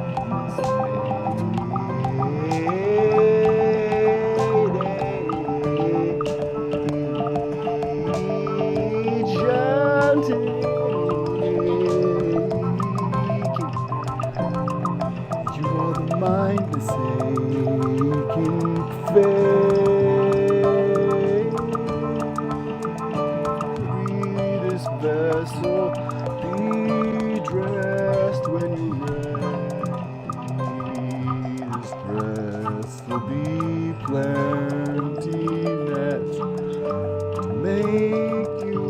You are the mindless aching fate. Breathe this vessel, be dressed when you're ready. This dress will be plenty net to make you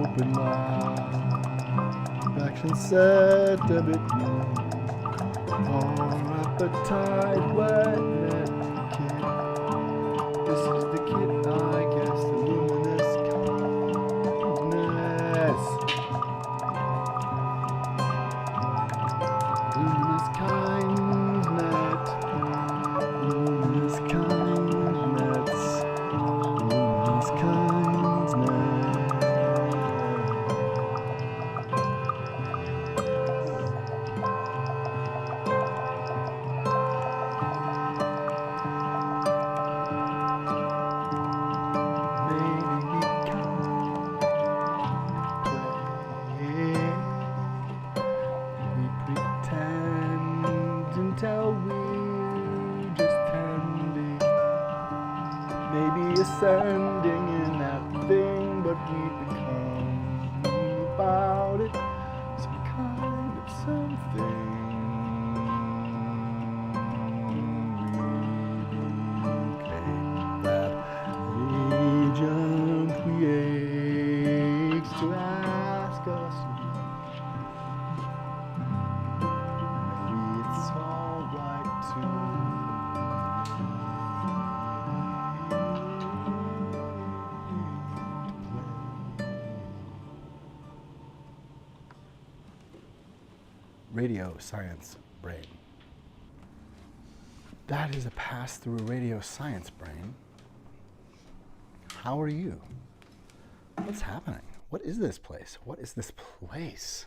open wide. Action set a bit new. Our appetite wet net kit. This is the kit, I guess, the luminous kindness. Luminous kindnet. Luminous kindnets. Luminous kindnet. Until we're just tending, maybe ascending in that thing, but we become about it, some kind of something. We became that agent we ate. radio science brain. That is a pass-through radio science brain. How are you? What's happening? What is this place? What is this place?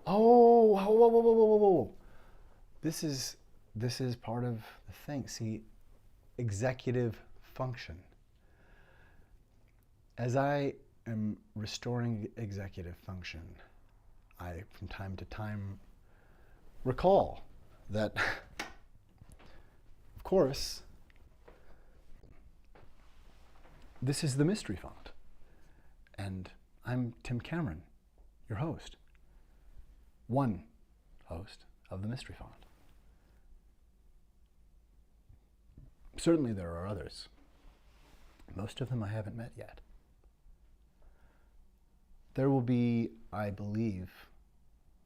Oh, whoa, whoa, whoa, whoa, whoa, whoa. This is part of the thing. See, executive function. As I am restoring executive function, I, from time to time, recall that, of course, this is the Mystery Font. And I'm Tim Cameron, your host. One host of the Mystery Font. Certainly there are others. Most of them I haven't met yet. There will be, I believe,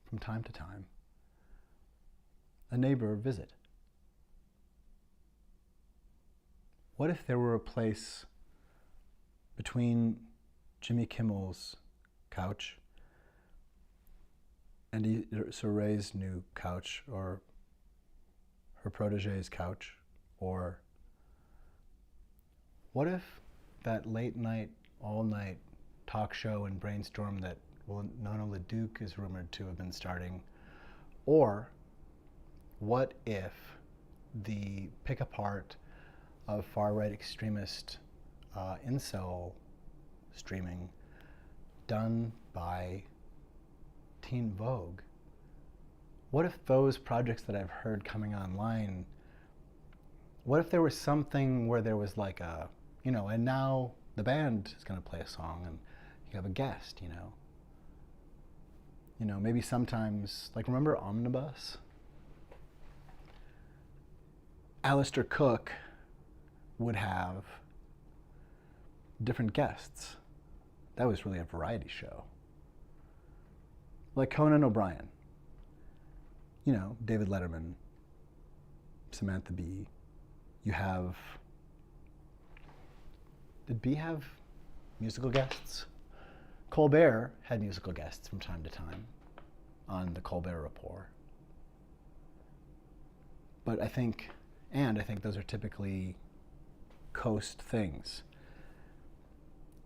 from time to time, a neighbor visit. What if there were a place between Jimmy Kimmel's couch and Issa Rae's new couch, or her protege's couch, or what if that late night, all night talk show and brainstorm that Nona LaDuke is rumored to have been starting, or what if the pick apart of far-right extremist incel streaming done by Teen Vogue, what if those projects that I've heard coming online, what if there was something where there was like a, and now the band is going to play a song and you have a guest, maybe sometimes, like, remember Omnibus? Alistair Cook would have different guests. That was really a variety show. Like Conan O'Brien, David Letterman, Samantha Bee. You have, did Bee have musical guests? Colbert had musical guests from time to time on the Colbert Report. But I think those are typically coast things.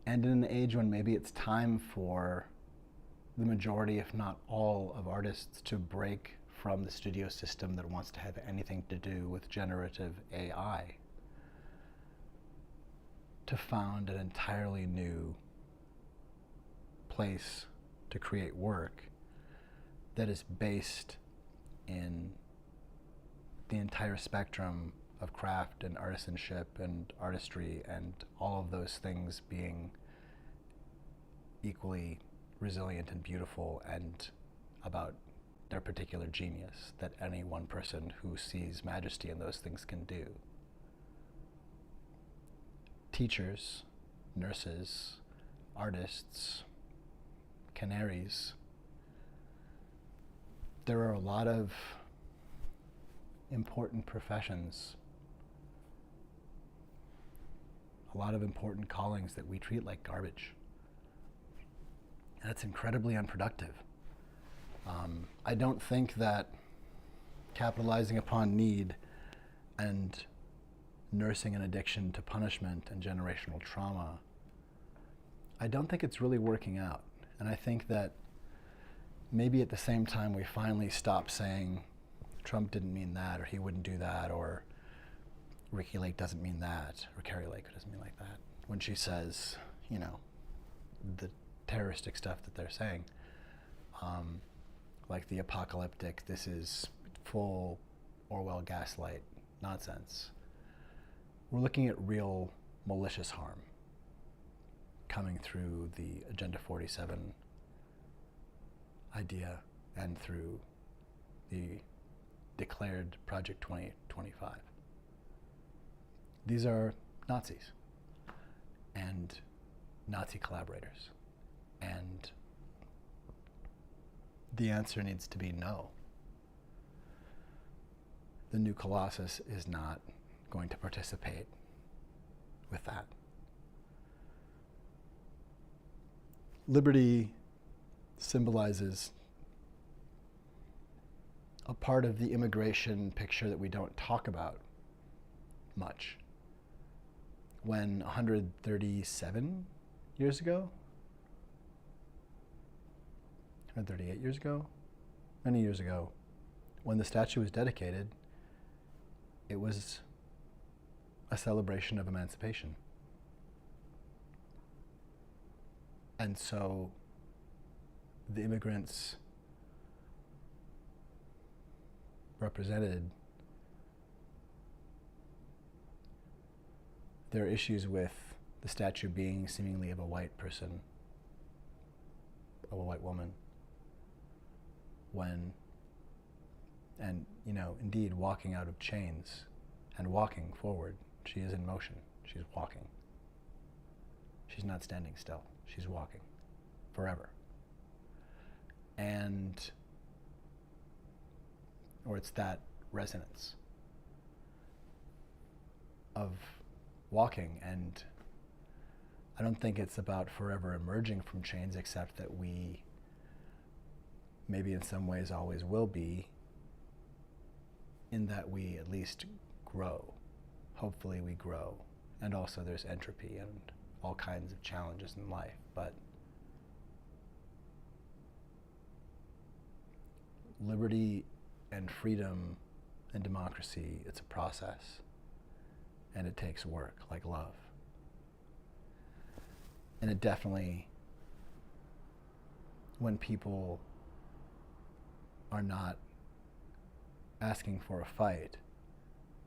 And in an age when maybe it's time for the majority, if not all, of artists to break from the studio system that wants to have anything to do with generative AI, to found an entirely new place to create work that is based in the entire spectrum of craft and artisanship and artistry, and all of those things being equally resilient and beautiful and about their particular genius that any one person who sees majesty in those things can do. Teachers, nurses, artists, canaries. There are a lot of important professions, a lot of important callings that we treat like garbage. And that's incredibly unproductive. I don't think that capitalizing upon need and nursing an addiction to punishment and generational trauma, I don't think it's really working out. And I think that maybe at the same time we finally stop saying Trump didn't mean that, or he wouldn't do that, or Ricky Lake doesn't mean that, or Carrie Lake doesn't mean like that, when she says, the terroristic stuff that they're saying, like the apocalyptic, this is full Orwell gaslight nonsense. We're looking at real malicious harm coming through the Agenda 47 idea and through the declared Project 2025. These are Nazis and Nazi collaborators, and the answer needs to be no. The new Colossus is not going to participate with that. Liberty symbolizes a part of the immigration picture that we don't talk about much. When 137 years ago, 138 years ago, many years ago, when the statue was dedicated, it was a celebration of emancipation. And so the immigrants represented their issues with the statue being seemingly of a white person, of a white woman, when, and indeed walking out of chains and walking forward. She is in motion. She's walking. She's not standing still. She's walking forever. Or it's that resonance of walking, and I don't think it's about forever emerging from chains, except that we maybe in some ways always will be, in that we at least grow. Hopefully we grow. And also there's entropy and all kinds of challenges in life, but liberty and freedom and democracy, it's a process, and it takes work, like love. And it definitely, when people are not asking for a fight,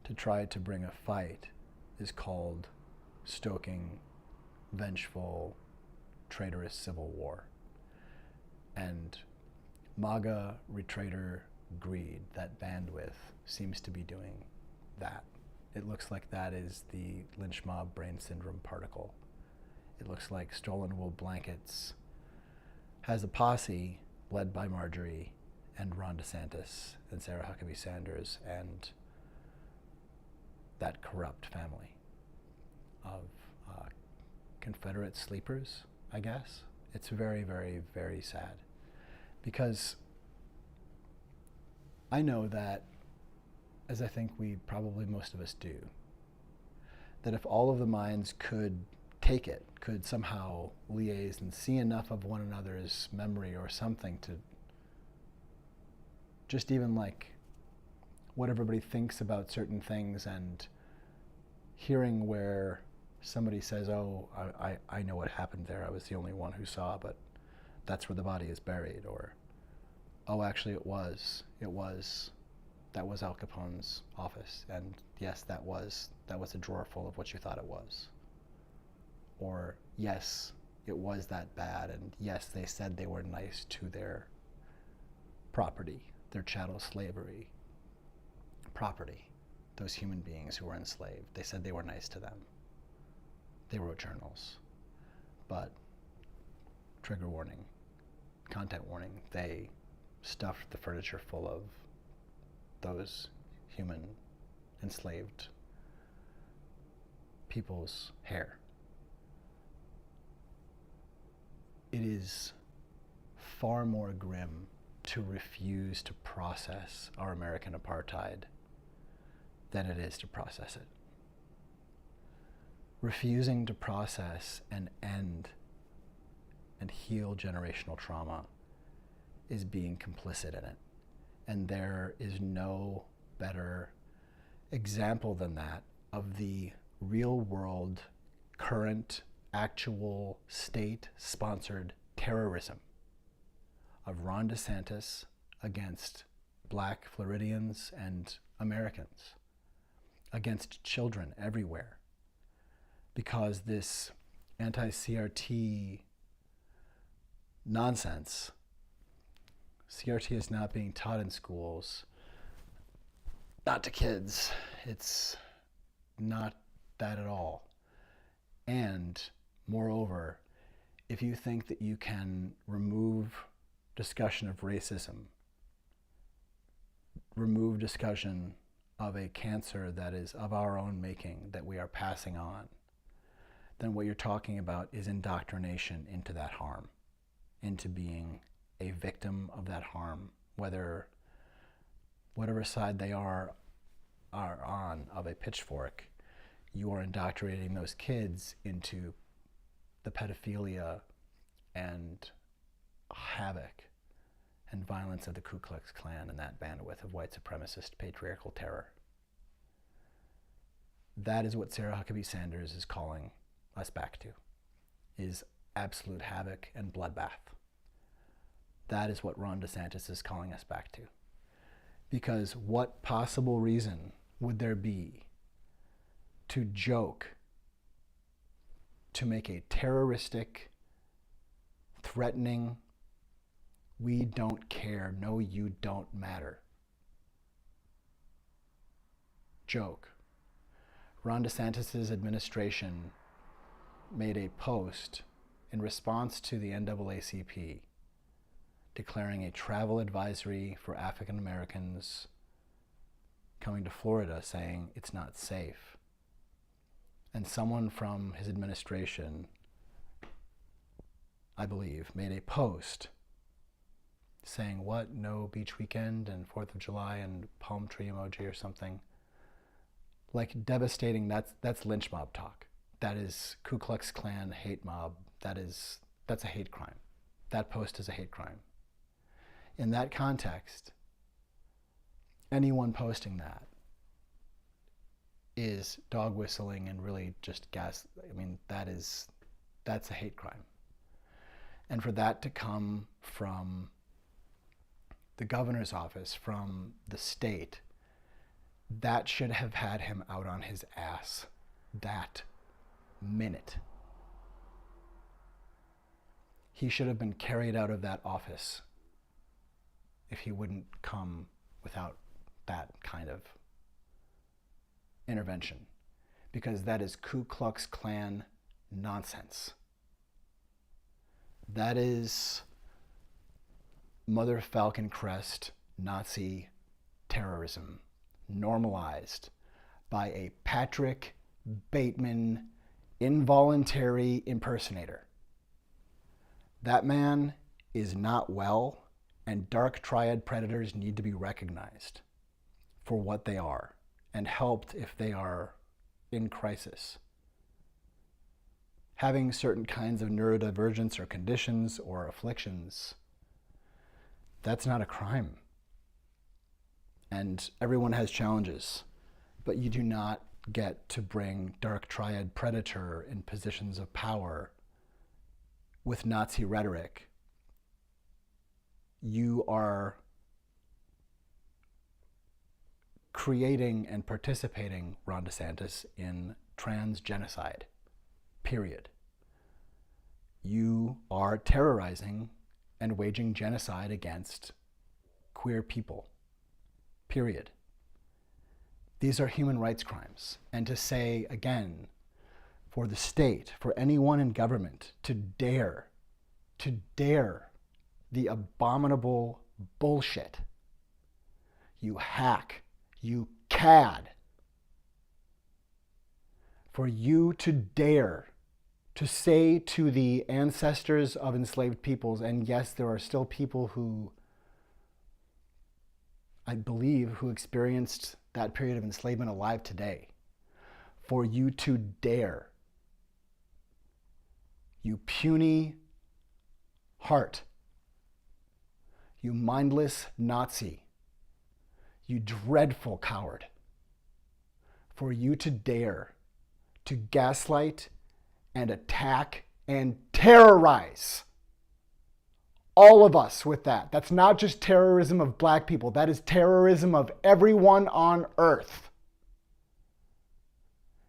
to try to bring a fight is called stoking vengeful, traitorous civil war. And MAGA retrader greed, that bandwidth, seems to be doing that. It looks like that is the lynch mob brain syndrome particle. It looks like Stolen Wool Blankets has a posse led by Marjorie and Ron DeSantis and Sarah Huckabee Sanders and that corrupt family of Confederate sleepers, I guess. It's very, very, very sad, because I know that, as I think we probably most of us do, that if all of the minds could take it, could somehow liaise and see enough of one another's memory or something to just even like what everybody thinks about certain things, and hearing where somebody says, oh, I know what happened there, I was the only one who saw, but that's where the body is buried, or, oh, actually that was Al Capone's office, and yes, that was a drawer full of what you thought it was. Or, yes, it was that bad, and yes, they said they were nice to their property, their chattel slavery property, those human beings who were enslaved. They said they were nice to them. They wrote journals. But, trigger warning, content warning, they stuffed the furniture full of those human enslaved people's hair. It is far more grim to refuse to process our American apartheid than it is to process it. Refusing to process and end and heal generational trauma is being complicit in it. And there is no better example than that of the real world, current, actual state-sponsored terrorism of Ron DeSantis against Black Floridians and Americans, against children everywhere, because this anti-CRT nonsense, CRT is not being taught in schools, not to kids. It's not that at all. And moreover, if you think that you can remove discussion of racism, remove discussion of a cancer that is of our own making, that we are passing on, then what you're talking about is indoctrination into that harm, into being a victim of that harm, whether whatever side they are on of a pitchfork, you are indoctrinating those kids into the pedophilia and havoc and violence of the Ku Klux Klan and that bandwidth of white supremacist patriarchal terror. That is what Sarah Huckabee Sanders is calling us back to, is absolute havoc and bloodbath. That is what Ron DeSantis is calling us back to. Because what possible reason would there be to joke, to make a terroristic, threatening, we don't care, no you don't matter joke? Ron DeSantis' administration made a post in response to the NAACP declaring a travel advisory for African Americans coming to Florida, saying it's not safe. And someone from his administration, I believe, made a post saying, what, no beach weekend and 4th of July and palm tree emoji or something. Like devastating, that's lynch mob talk. That is Ku Klux Klan hate mob. That's a hate crime. That post is a hate crime. In that context, anyone posting that is dog whistling and really just that's a hate crime. And for that to come from the governor's office, from the state, that should have had him out on his ass that minute. He should have been carried out of that office if he wouldn't come without that kind of intervention, because that is Ku Klux Klan nonsense. That is Mother Falcon Crest Nazi terrorism normalized by a Patrick Bateman involuntary impersonator. That man is not well, and dark triad predators need to be recognized for what they are and helped if they are in crisis. Having certain kinds of neurodivergence or conditions or afflictions, that's not a crime. And everyone has challenges, but you do not get to bring dark triad predator in positions of power with Nazi rhetoric. You are creating and participating, Ron DeSantis, in trans genocide, period. You are terrorizing and waging genocide against queer people, period. These are human rights crimes. And to say, again, for the state, for anyone in government to dare the abominable bullshit, you hack, you cad, for you to dare to say to the ancestors of enslaved peoples, and yes, there are still people who, I believe, who experienced that period of enslavement alive today, for you to dare, you puny heart, you mindless Nazi, you dreadful coward, for you to dare to gaslight and attack and terrorize all of us with that. That's not just terrorism of black people. That is terrorism of everyone on earth.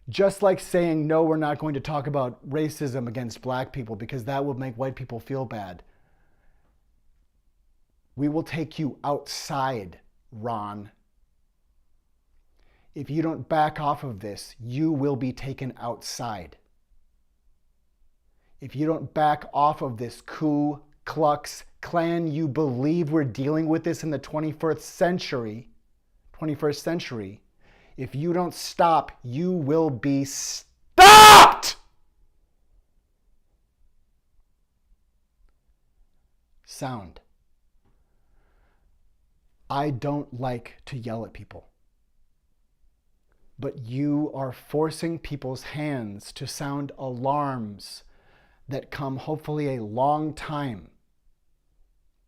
Just like saying, no, we're not going to talk about racism against black people because that will make white people feel bad. We will take you outside, Ron. If you don't back off of this, you will be taken outside. If you don't back off of this Ku Klux Klan, you believe we're dealing with this in the 21st century, if you don't stop, you will be stopped! Sound. I don't like to yell at people. But you are forcing people's hands to sound alarms that come hopefully a long time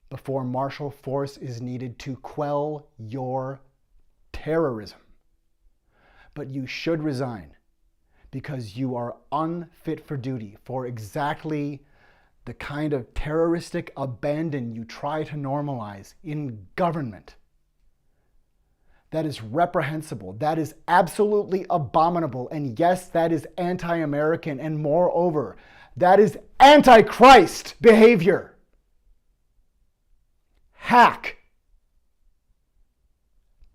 before martial force is needed to quell your terrorism. But you should resign because you are unfit for duty for exactly the kind of terroristic abandon you try to normalize in government. That is reprehensible. That is absolutely abominable. And yes, that is anti-American. And moreover, that is anti-Christ behavior. Hack.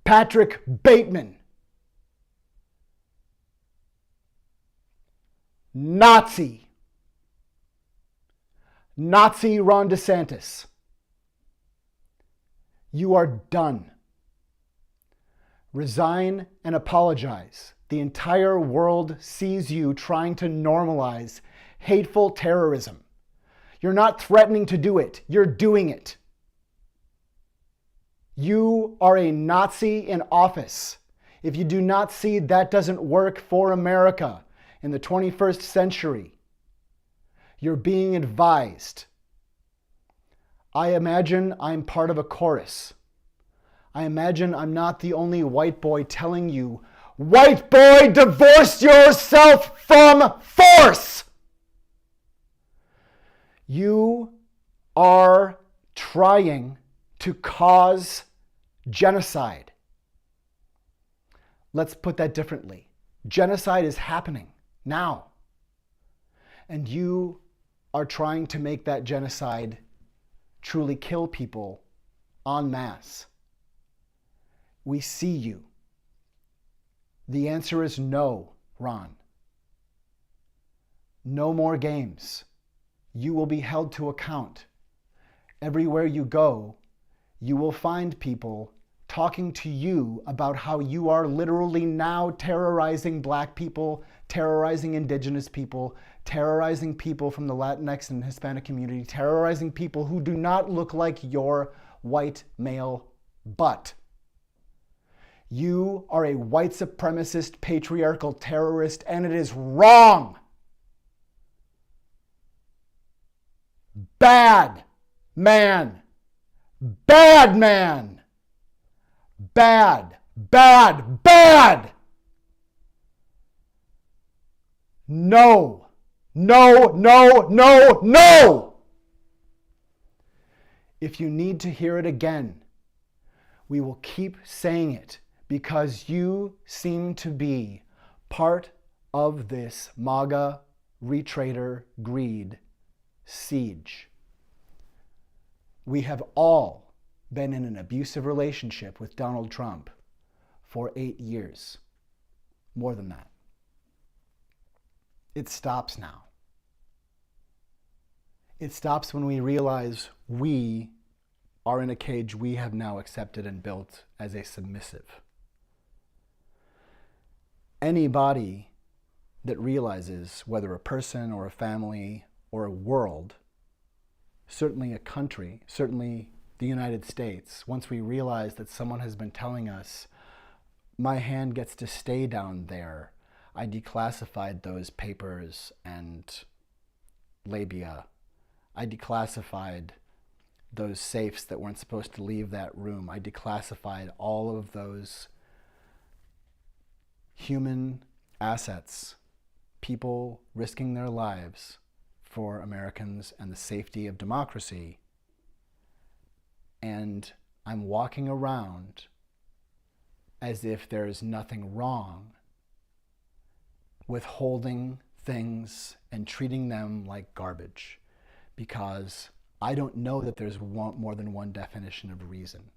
Patrick Bateman. Nazi. Nazi Ron DeSantis. You are done. Resign and apologize. The entire world sees you trying to normalize hateful terrorism. You're not threatening to do it. You're doing it. You are a Nazi in office. If you do not see that doesn't work for America in the 21st century, you're being advised. I imagine I'm part of a chorus. I imagine I'm not the only white boy telling you, white boy, divorce yourself from force. You are trying to cause genocide. Let's put that differently. Genocide is happening now. And you are trying to make that genocide truly kill people en masse. We see you. The answer is no, Ron. No more games. You will be held to account. Everywhere you go, you will find people talking to you about how you are literally now terrorizing Black people, terrorizing Indigenous people, terrorizing people from the Latinx and Hispanic community, terrorizing people who do not look like your white male butt. You are a white supremacist, patriarchal terrorist, and it is wrong. Bad man. Bad man. Bad, bad, bad. No, no, no, no, no. If you need to hear it again, we will keep saying it because you seem to be part of this MAGA retrader greed siege. We have all been in an abusive relationship with Donald Trump for 8 years. More than that. It stops now. It stops when we realize we are in a cage we have now accepted and built as a submissive. Anybody that realizes, whether a person or a family or a world, certainly a country, certainly the United States, once we realize that someone has been telling us, my hand gets to stay down there, I declassified those papers and labia. I declassified those safes that weren't supposed to leave that room. I declassified all of those human assets, people risking their lives for Americans and the safety of democracy. And I'm walking around as if there's nothing wrong with holding things and treating them like garbage, because I don't know that there's more than one definition of reason.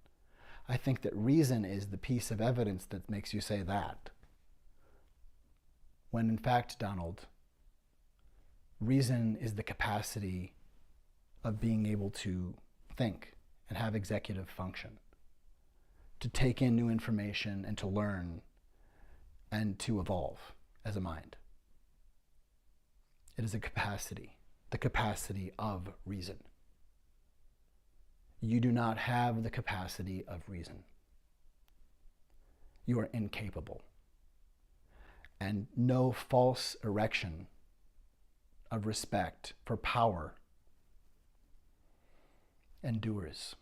I think that reason is the piece of evidence that makes you say that. When in fact, Donald, reason is the capacity of being able to think and have executive function, to take in new information and to learn and to evolve as a mind. It is a capacity, the capacity of reason. You do not have the capacity of reason. You are incapable. And no false erection of respect for power endures.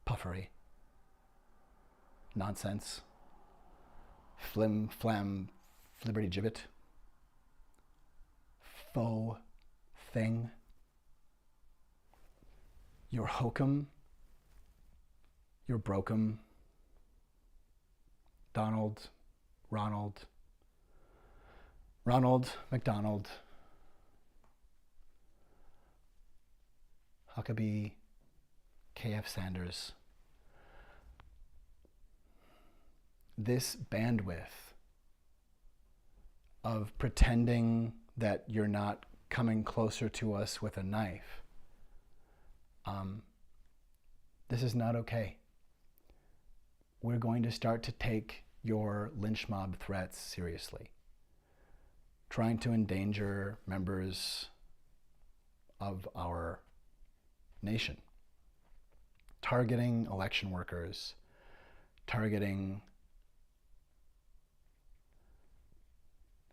Puffery, nonsense, flim, flam, flibberty gibbet, faux thing, your hokum, your brokum, Donald, Ronald, McDonald, Huckabee, K.F. Sanders. This bandwidth of pretending that you're not coming closer to us with a knife, this is not okay. We're going to start to take your lynch mob threats seriously. Trying to endanger members of our nation. Targeting election workers, targeting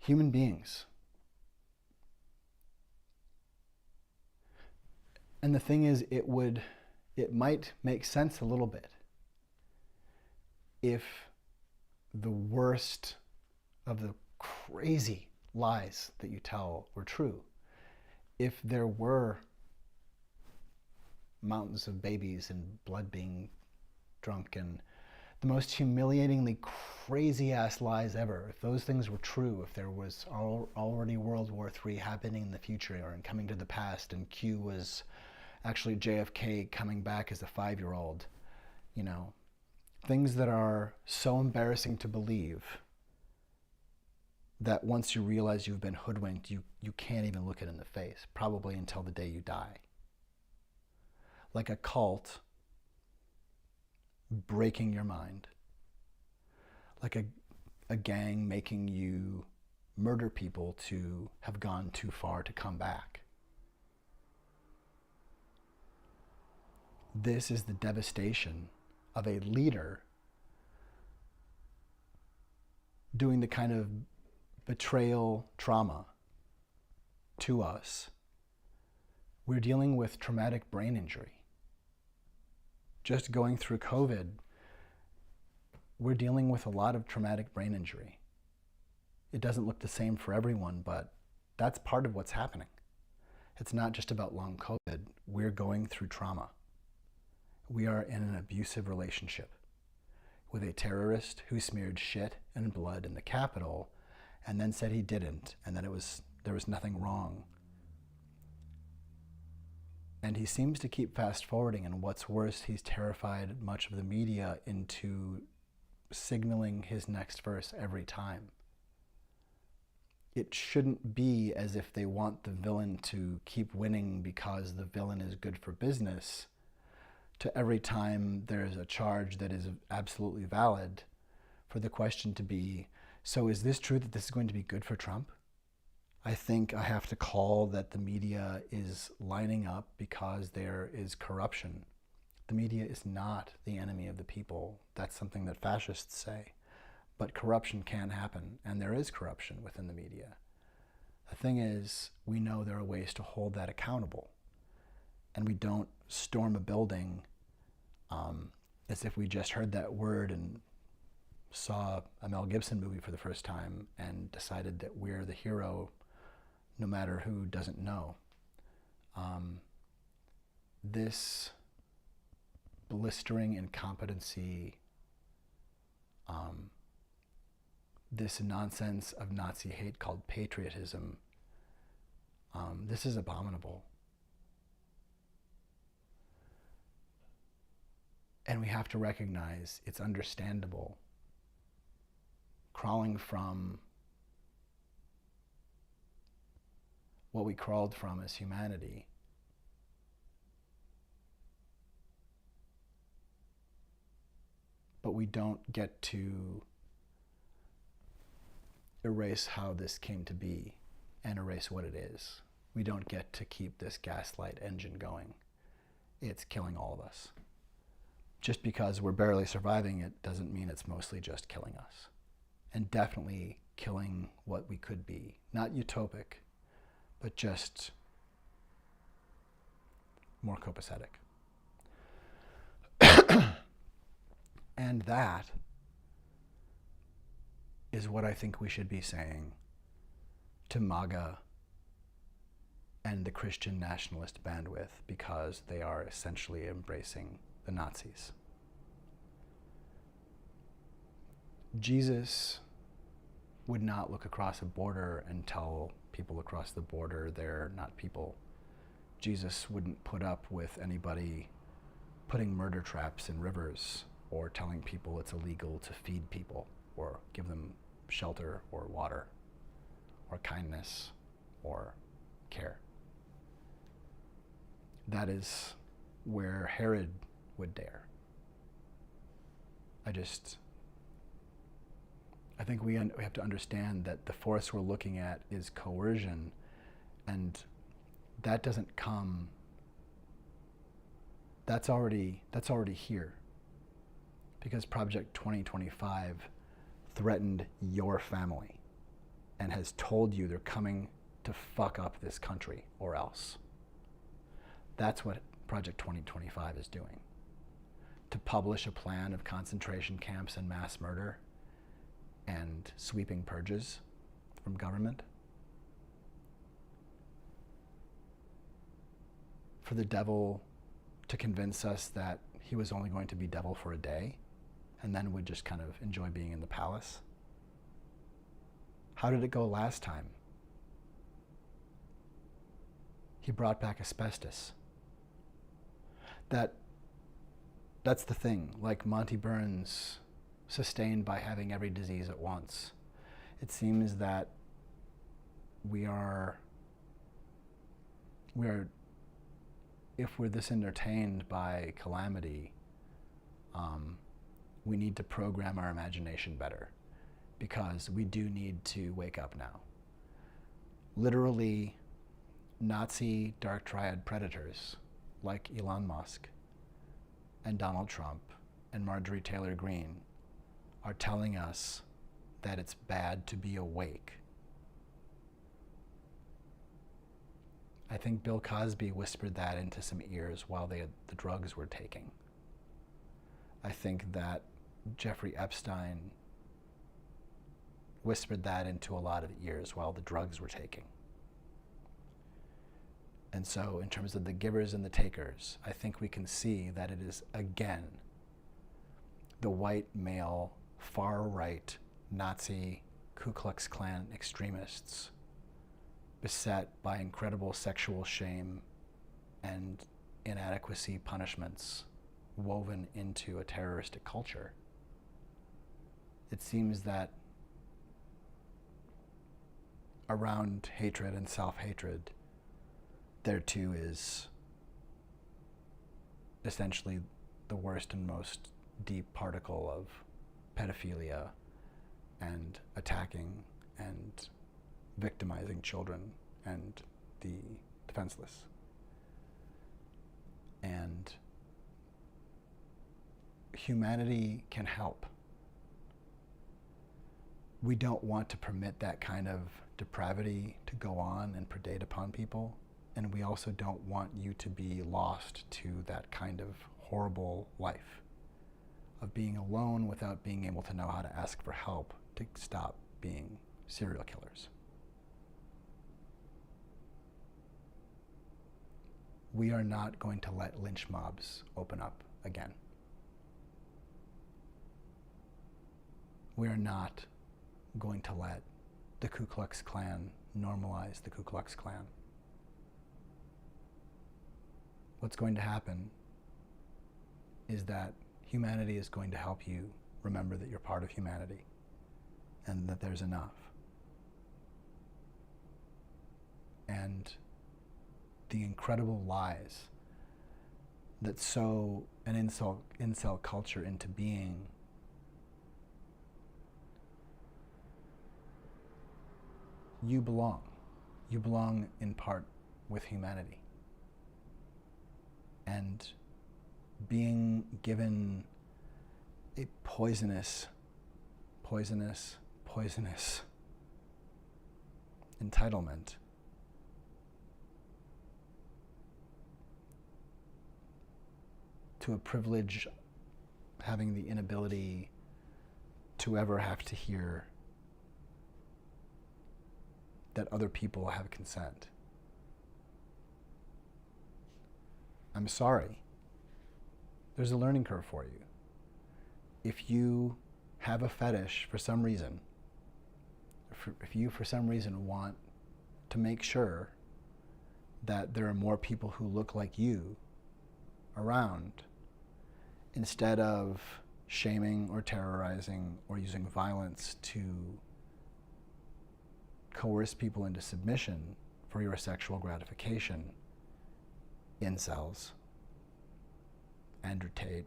human beings. And the thing is, it might make sense a little bit if the worst of the crazy lies that you tell were true. If there were mountains of babies and blood being drunk and the most humiliatingly crazy ass lies ever, if those things were true, if there was already World War III happening in the future or coming to the past, and Q was actually JFK coming back as a 5-year-old, things that are so embarrassing to believe that once you realize you've been hoodwinked, you can't even look it in the face, probably until the day you die. Like a cult breaking your mind. Like a gang making you murder people to have gone too far to come back. This is the devastation of a leader doing the kind of betrayal trauma to us. We're dealing with traumatic brain injury. Just going through COVID, we're dealing with a lot of traumatic brain injury. It doesn't look the same for everyone, but that's part of what's happening. It's not just about long COVID. We're going through trauma. We are in an abusive relationship with a terrorist who smeared shit and blood in the Capitol and then said he didn't, and that there was nothing wrong. And he seems to keep fast forwarding, and what's worse, he's terrified much of the media into signaling his next verse every time. It shouldn't be as if they want the villain to keep winning because the villain is good for business, to every time there's a charge that is absolutely valid, for the question to be, so is this true that this is going to be good for Trump? I think I have to call that the media is lining up because there is corruption. The media is not the enemy of the people. That's something that fascists say. But corruption can happen, and there is corruption within the media. The thing is, we know there are ways to hold that accountable. And we don't storm a building as if we just heard that word and saw a Mel Gibson movie for the first time and decided that we're the hero no matter who doesn't know. This blistering incompetency, this nonsense of Nazi hate called patriotism, this is abominable. And we have to recognize it's understandable. Crawling from what we crawled from as humanity, but we don't get to erase how this came to be and erase what it is. We don't get to keep this gaslight engine going. It's killing all of us. Just because we're barely surviving it doesn't mean it's mostly just killing us. And definitely killing what we could be. Not utopic, but just more copacetic. And that is what I think we should be saying to MAGA and the Christian nationalist bandwidth, because they are essentially embracing the Nazis. Jesus would not look across a border and tell people across the border they're not people. Jesus wouldn't put up with anybody putting murder traps in rivers or telling people it's illegal to feed people or give them shelter or water or kindness or care. That is where Herod would dare. I think we have to understand that the force we're looking at is coercion, and that doesn't come, that's already here. Because Project 2025 threatened your family and has told you they're coming to fuck up this country or else. That's what Project 2025 is doing. To publish a plan of concentration camps and mass murder and sweeping purges from government. For the devil to convince us that he was only going to be devil for a day and then would just kind of enjoy being in the palace. How did it go last time? He brought back asbestos. That's the thing, like Monty Burns, sustained by having every disease at once. It seems that we are, if we're this entertained by calamity, we need to program our imagination better, because we do need to wake up now. Literally, Nazi dark triad predators like Elon Musk and Donald Trump and Marjorie Taylor Greene are telling us that it's bad to be awake. I think Bill Cosby whispered that into some ears while the drugs were taking. I think that Jeffrey Epstein whispered that into a lot of ears while the drugs were taking. And so in terms of the givers and the takers, I think we can see that it is, again, the white male, far-right, Nazi, Ku Klux Klan extremists beset by incredible sexual shame and inadequacy punishments woven into a terroristic culture. It seems that around hatred and self-hatred, there too is essentially the worst and most deep particle of pedophilia and attacking and victimizing children and the defenseless. And humanity can help. We don't want to permit that kind of depravity to go on and predate upon people. And we also don't want you to be lost to that kind of horrible life of being alone without being able to know how to ask for help to stop being serial killers. We are not going to let lynch mobs open up again. We are not going to let the Ku Klux Klan normalize the Ku Klux Klan. What's going to happen is that humanity is going to help you remember that you're part of humanity and that there's enough. And the incredible lies that sow an incel culture into being you belong. You belong in part with humanity. And being given a poisonous entitlement to a privilege, having the inability to ever have to hear that other people have consent. I'm sorry. There's a learning curve for you. If you have a fetish for some reason, if you for some reason want to make sure that there are more people who look like you around, instead of shaming or terrorizing or using violence to coerce people into submission for your sexual gratification, incels, Andrew Tate,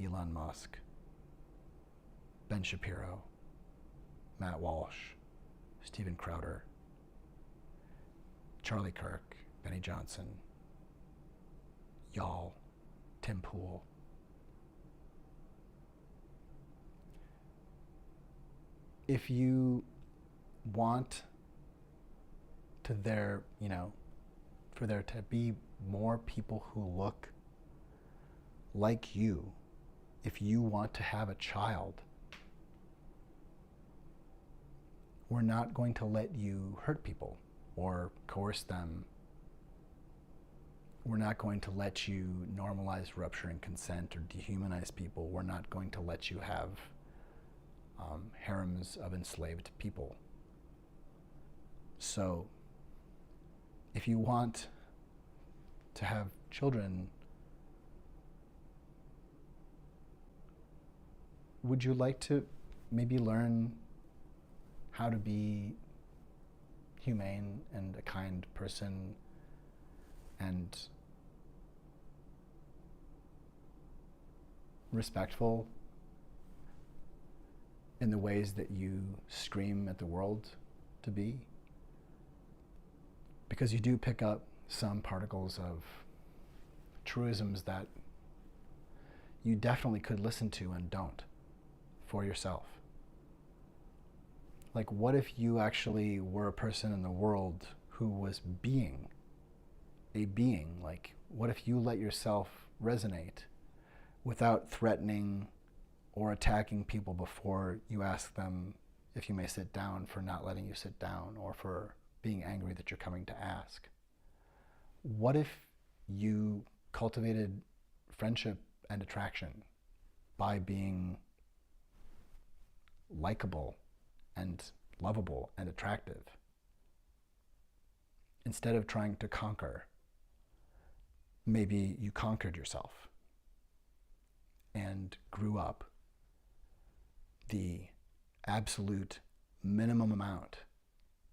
Elon Musk, Ben Shapiro, Matt Walsh, Steven Crowder, Charlie Kirk, Benny Johnson, y'all, Tim Pool. If you want to for there to be more people who look like you, if you want to have a child, we're not going to let you hurt people or coerce them. We're not going to let you normalize rupturing consent or dehumanize people. We're not going to let you have harems of enslaved people. So, if you want to have children, would you like to maybe learn how to be humane and a kind person and respectful in the ways that you scream at the world to be? Because you do pick up some particles of truisms that you definitely could listen to and don't for yourself. Like, what if you actually were a person in the world who was being a being? Like, what if you let yourself resonate without threatening or attacking people before you ask them if you may sit down for not letting you sit down, or for being angry that you're coming to ask? What if you cultivated friendship and attraction by being likable and lovable and attractive, instead of trying to conquer? Maybe you conquered yourself and grew up the absolute minimum amount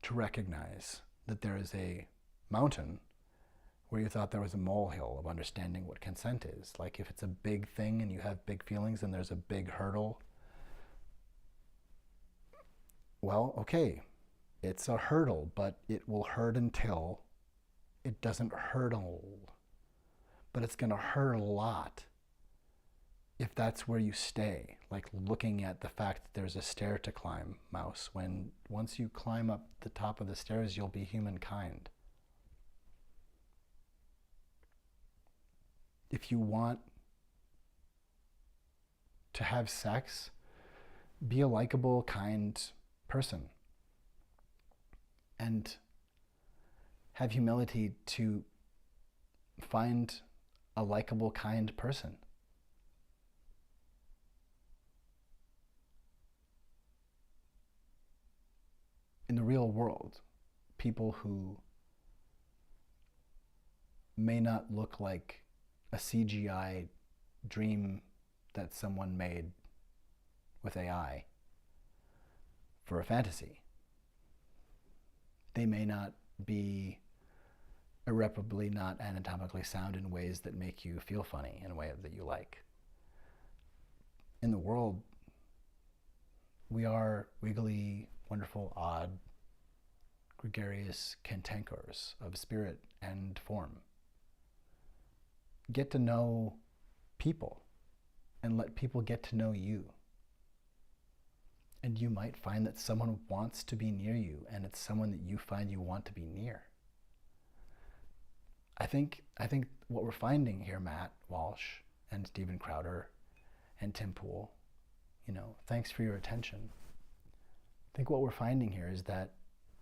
to recognize that there is a mountain where you thought there was a molehill of understanding what consent is. Like, if it's a big thing and you have big feelings and there's a big hurdle, well, okay, it's a hurdle, but it will hurt until it doesn't hurdle. But it's going to hurt a lot if that's where you stay, like looking at the fact that there's a stair to climb, mouse, when once you climb up the top of the stairs, you'll be humankind. If you want to have sex, be a likable, kind person. And have humility to find a likable, kind person. In the real world, people who may not look like a CGI dream that someone made with AI for a fantasy. They may not be irreparably not anatomically sound in ways that make you feel funny in a way that you like. In the world, we are wiggly, wonderful, odd, gregarious cantankerous of spirit and form. Get to know people and let people get to know you. And you might find that someone wants to be near you, and it's someone that you find you want to be near. I think what we're finding here, Matt Walsh and Stephen Crowder and Tim Pool, thanks for your attention. I think what we're finding here is that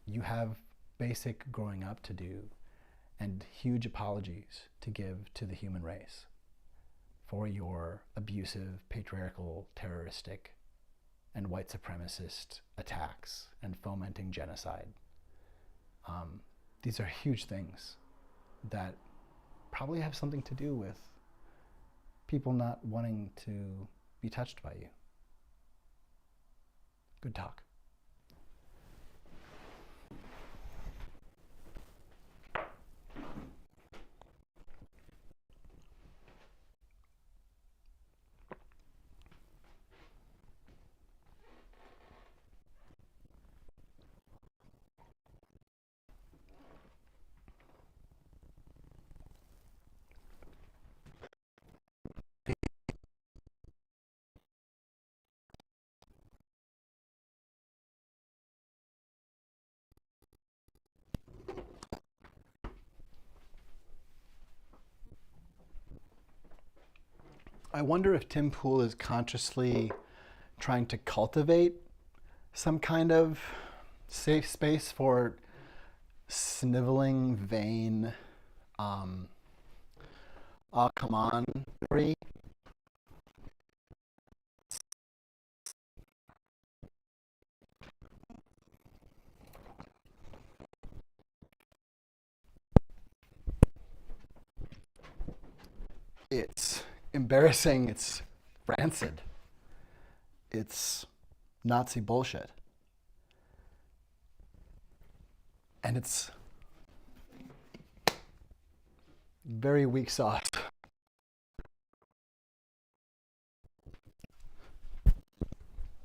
you have basic growing up to do and huge apologies to give to the human race for your abusive, patriarchal, terroristic, and white supremacist attacks and fomenting genocide. These are huge things that probably have something to do with people not wanting to be touched by you. Good talk. I wonder if Tim Pool is consciously trying to cultivate some kind of safe space for sniveling, vain, oh, come on, free. It's embarrassing, it's rancid, it's Nazi bullshit. And it's very weak sauce.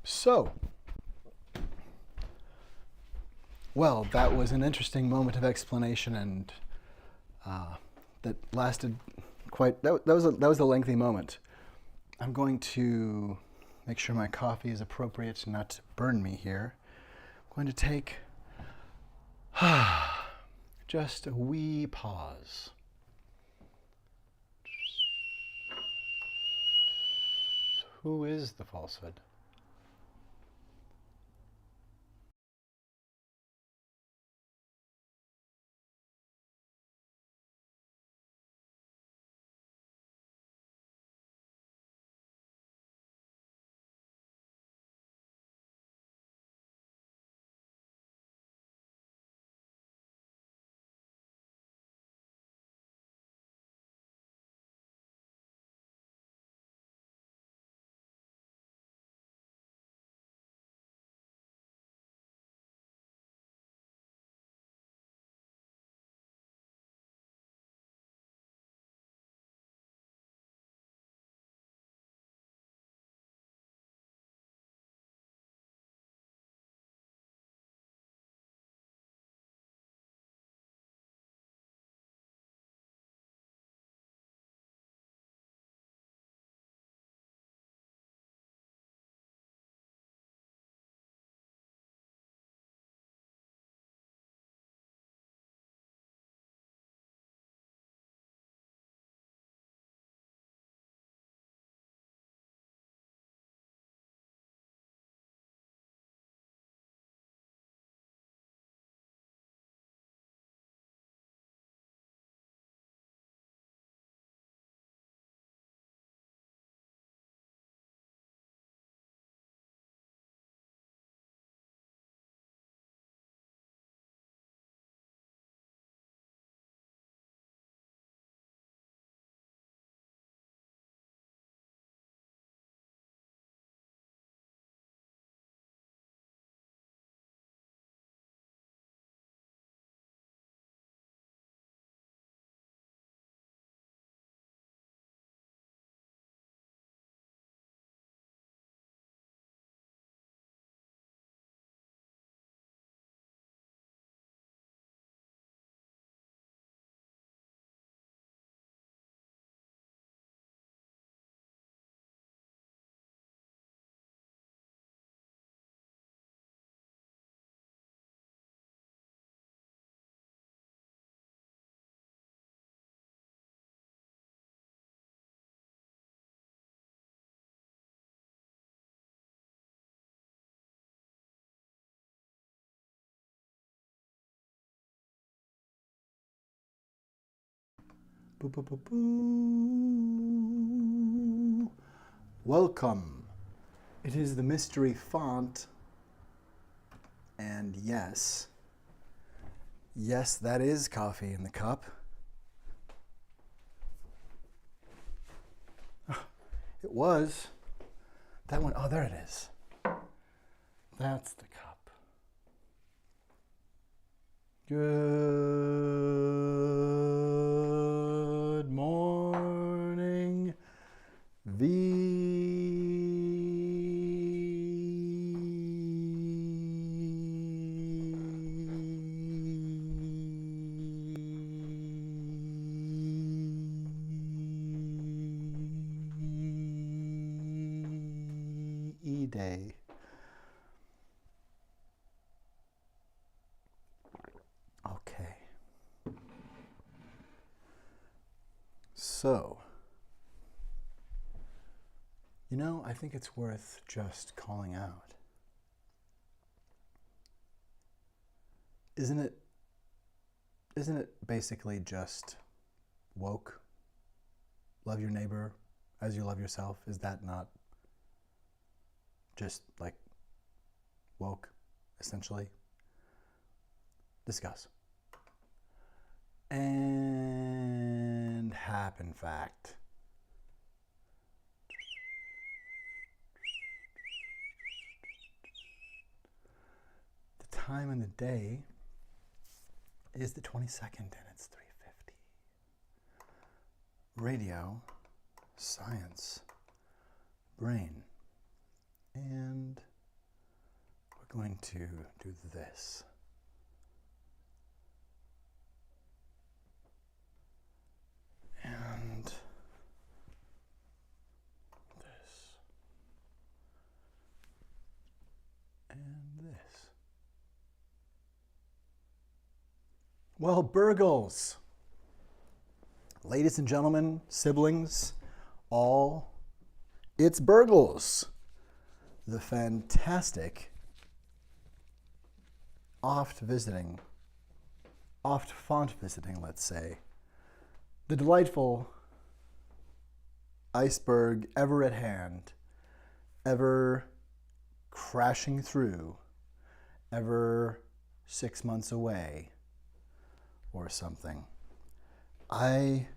So, well, that was an interesting moment of explanation, and that lasted quite. That was a lengthy moment. I'm going to make sure my coffee is appropriate, not to burn me here. I'm going to take just a wee pause. Who is the falsehood? Boo, boo, boo, boo. Welcome. It is the mystery font. And yes, that is coffee in the cup. It was. That one, oh, there it is. That's the cup. Good morning, Day. Okay. So, I think it's worth just calling out. Isn't it basically just woke? Love your neighbor as you love yourself. Is that not just like woke, essentially? Discuss. And happen fact. The time in the day is the 22nd and it's 3:50. Radio, science, brain. And we're going to do this. And this. And this. Well, Burgles. Ladies and gentlemen, siblings, all, it's Burgles. The fantastic, oft font visiting, let's say, the delightful iceberg ever at hand, ever crashing through, ever 6 months away or something. I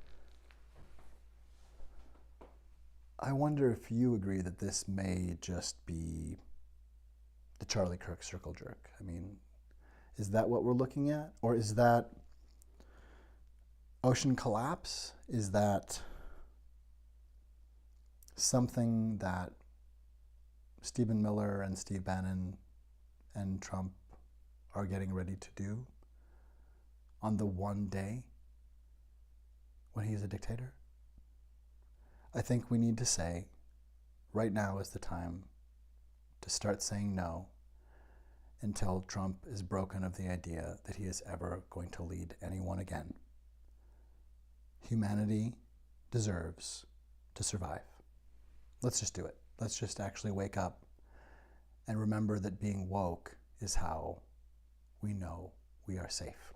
wonder if you agree that this may just be the Charlie Kirk circle jerk. I mean, is that what we're looking at? Or is that ocean collapse? Is that something that Stephen Miller and Steve Bannon and Trump are getting ready to do on the one day when he is a dictator? I think we need to say, right now is the time to start saying no until Trump is broken of the idea that he is ever going to lead anyone again. Humanity deserves to survive. Let's just do it. Let's just actually wake up and remember that being woke is how we know we are safe.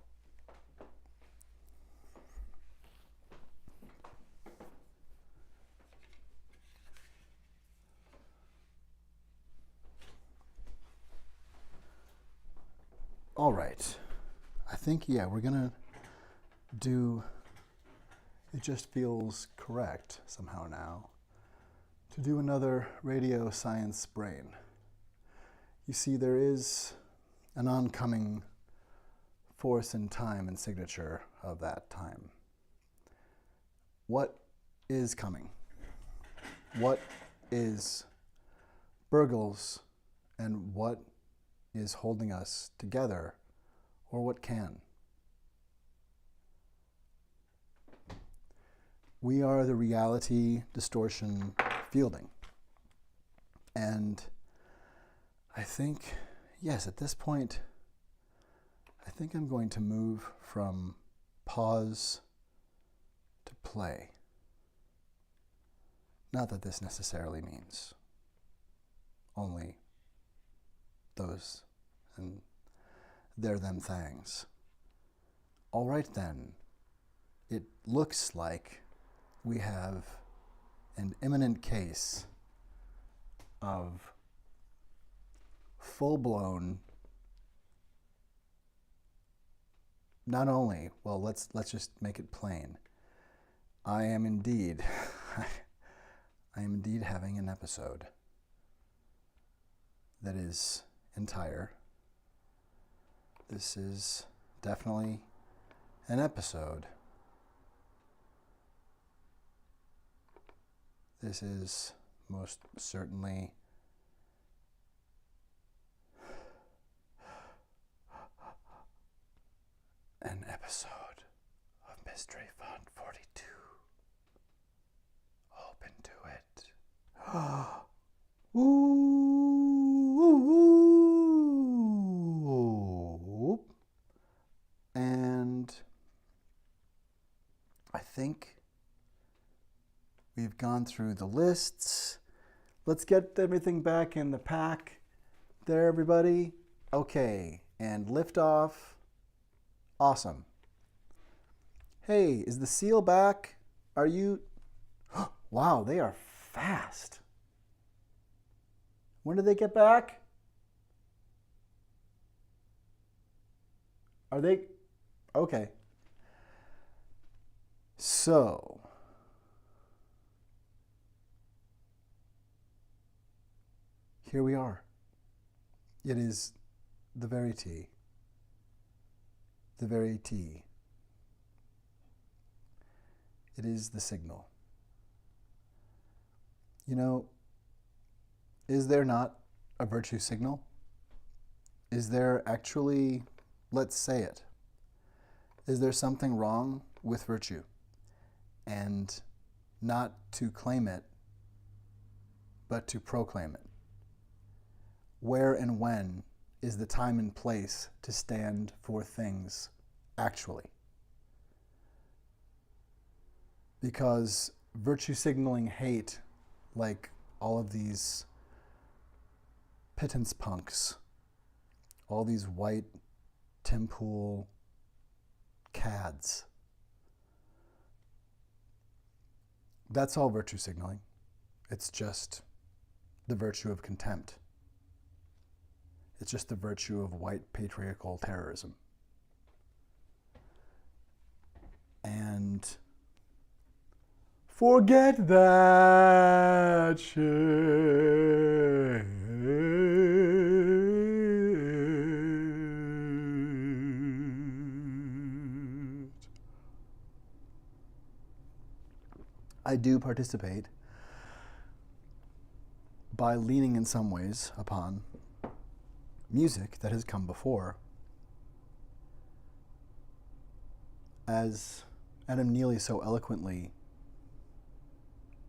All right. I think, we're going to do, it just feels correct somehow now, to do another radio science brain. You see, there is an oncoming force in time and signature of that time. What is coming? What is Burgles, and what is holding us together, or what can? We are the reality distortion fielding. And I think, yes, at this point, I think I'm going to move from pause to play. Not that this necessarily means only those and their them things. All right then, it looks like we have an imminent case of full-blown, not only, well, let's just make it plain. I am indeed having an episode that is entire. This is definitely an episode. This is most certainly an episode of Mystery Fund 42. Ope Intuit. Ooh. And I think we've gone through the lists. Let's get everything back in the pack. There, everybody. Okay, and lift off. Awesome. Hey, is the seal back? Are you... Wow, they are fast. When did they get back? Are they... Okay. So... Here we are. It is the very tea. The very tea. It is the signal. You know, is there not a virtue signal? Is there actually, let's say it, is there something wrong with virtue? And not to claim it, but to proclaim it. Where and when is the time and place to stand for things actually? Because virtue signaling hate, like all of these pittance punks, all these white Tim Pool cads, that's all virtue signaling. It's just the virtue of contempt. It's just the virtue of white patriarchal terrorism. And forget that shit. I do participate by leaning in some ways upon music that has come before. As Adam Neely so eloquently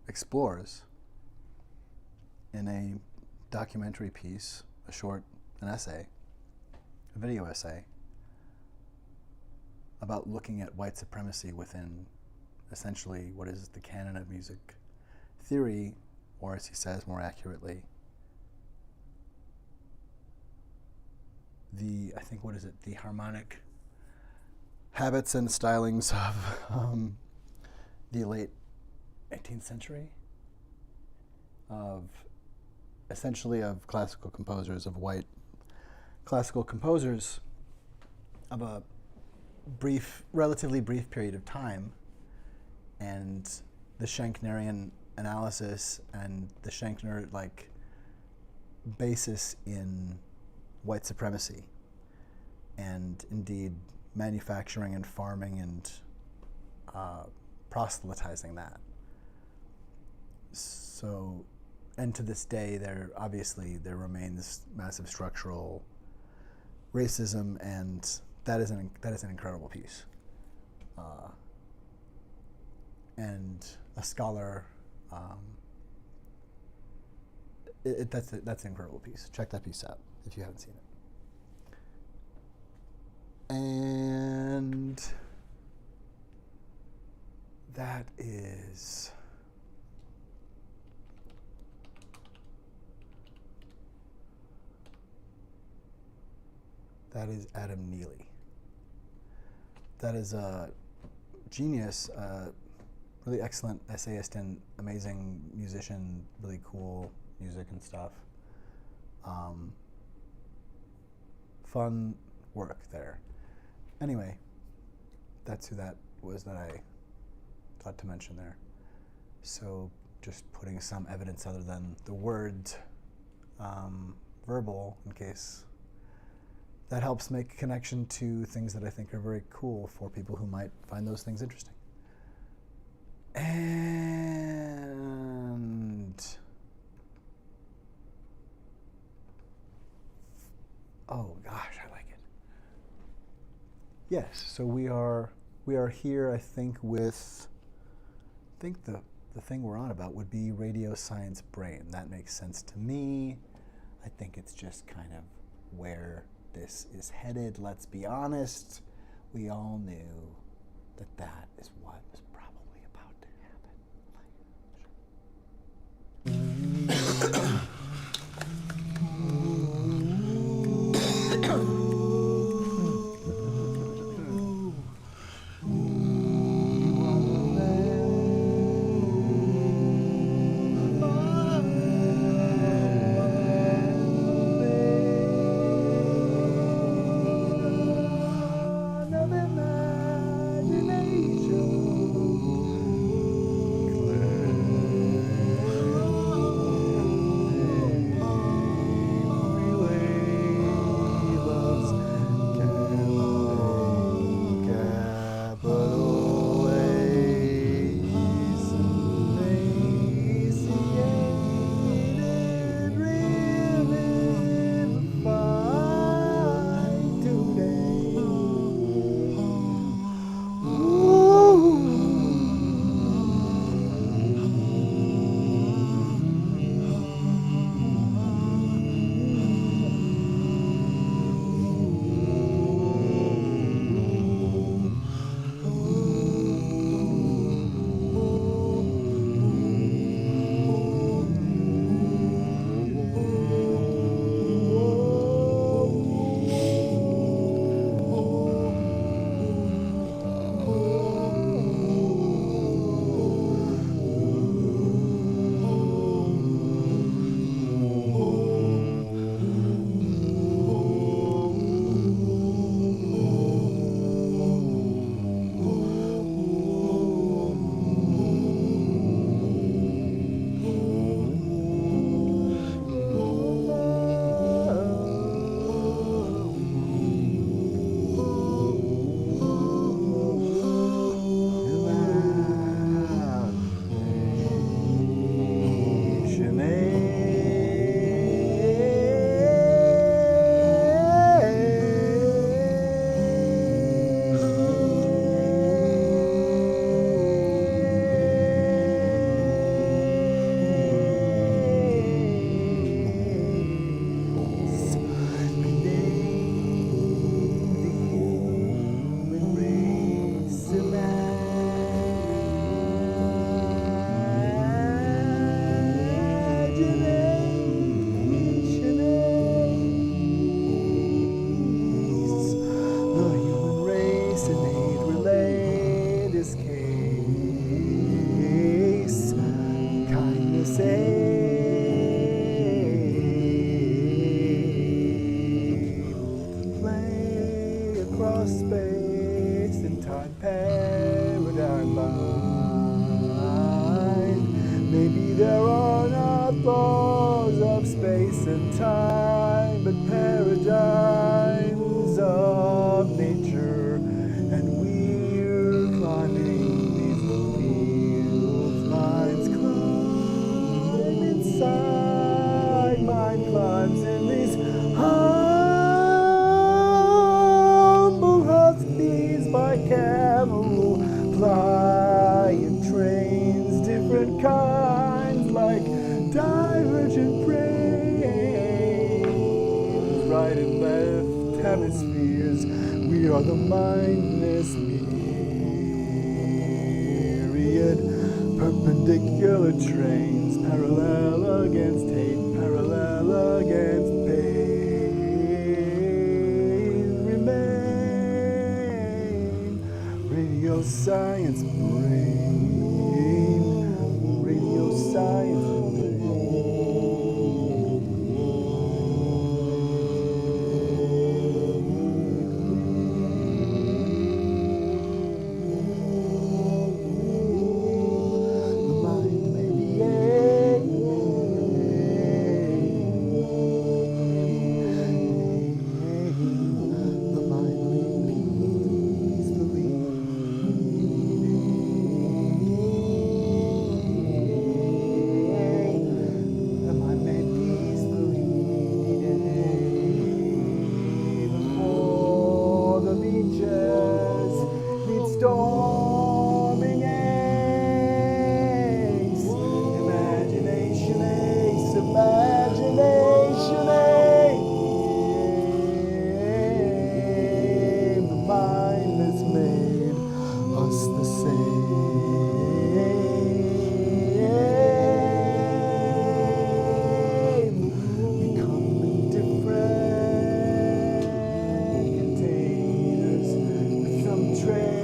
explores in a documentary piece, an essay, a video essay, about looking at white supremacy within essentially what is the canon of music theory, or as he says more accurately, the harmonic habits and stylings of the late 18th century, of classical composers, of white classical composers of a relatively brief period of time, and the Schenknerian analysis and the Schenkner basis in white supremacy, and indeed manufacturing and farming and proselytizing that. So, and to this day, there remains massive structural racism, and that is an incredible piece. And a scholar, that's an incredible piece. Check that piece out if you haven't seen it. And that is Adam Neely. That is a genius, really excellent essayist and amazing musician, really cool music and stuff. Fun work there. Anyway, that's who that was that I thought to mention there. So just putting some evidence other than the words verbal, in case that helps make a connection to things that I think are very cool for people who might find those things interesting. And oh gosh, I like it. Yes, so we are here, I think, with, the thing we're on about would be radio science brain. That makes sense to me. I think it's just kind of where this is headed. Let's be honest. We all knew that that is what was probably about to happen. science brain, radio science storming aches. Imagination aches, imagination aches. The mind has made us the same. We come in different containers with some traces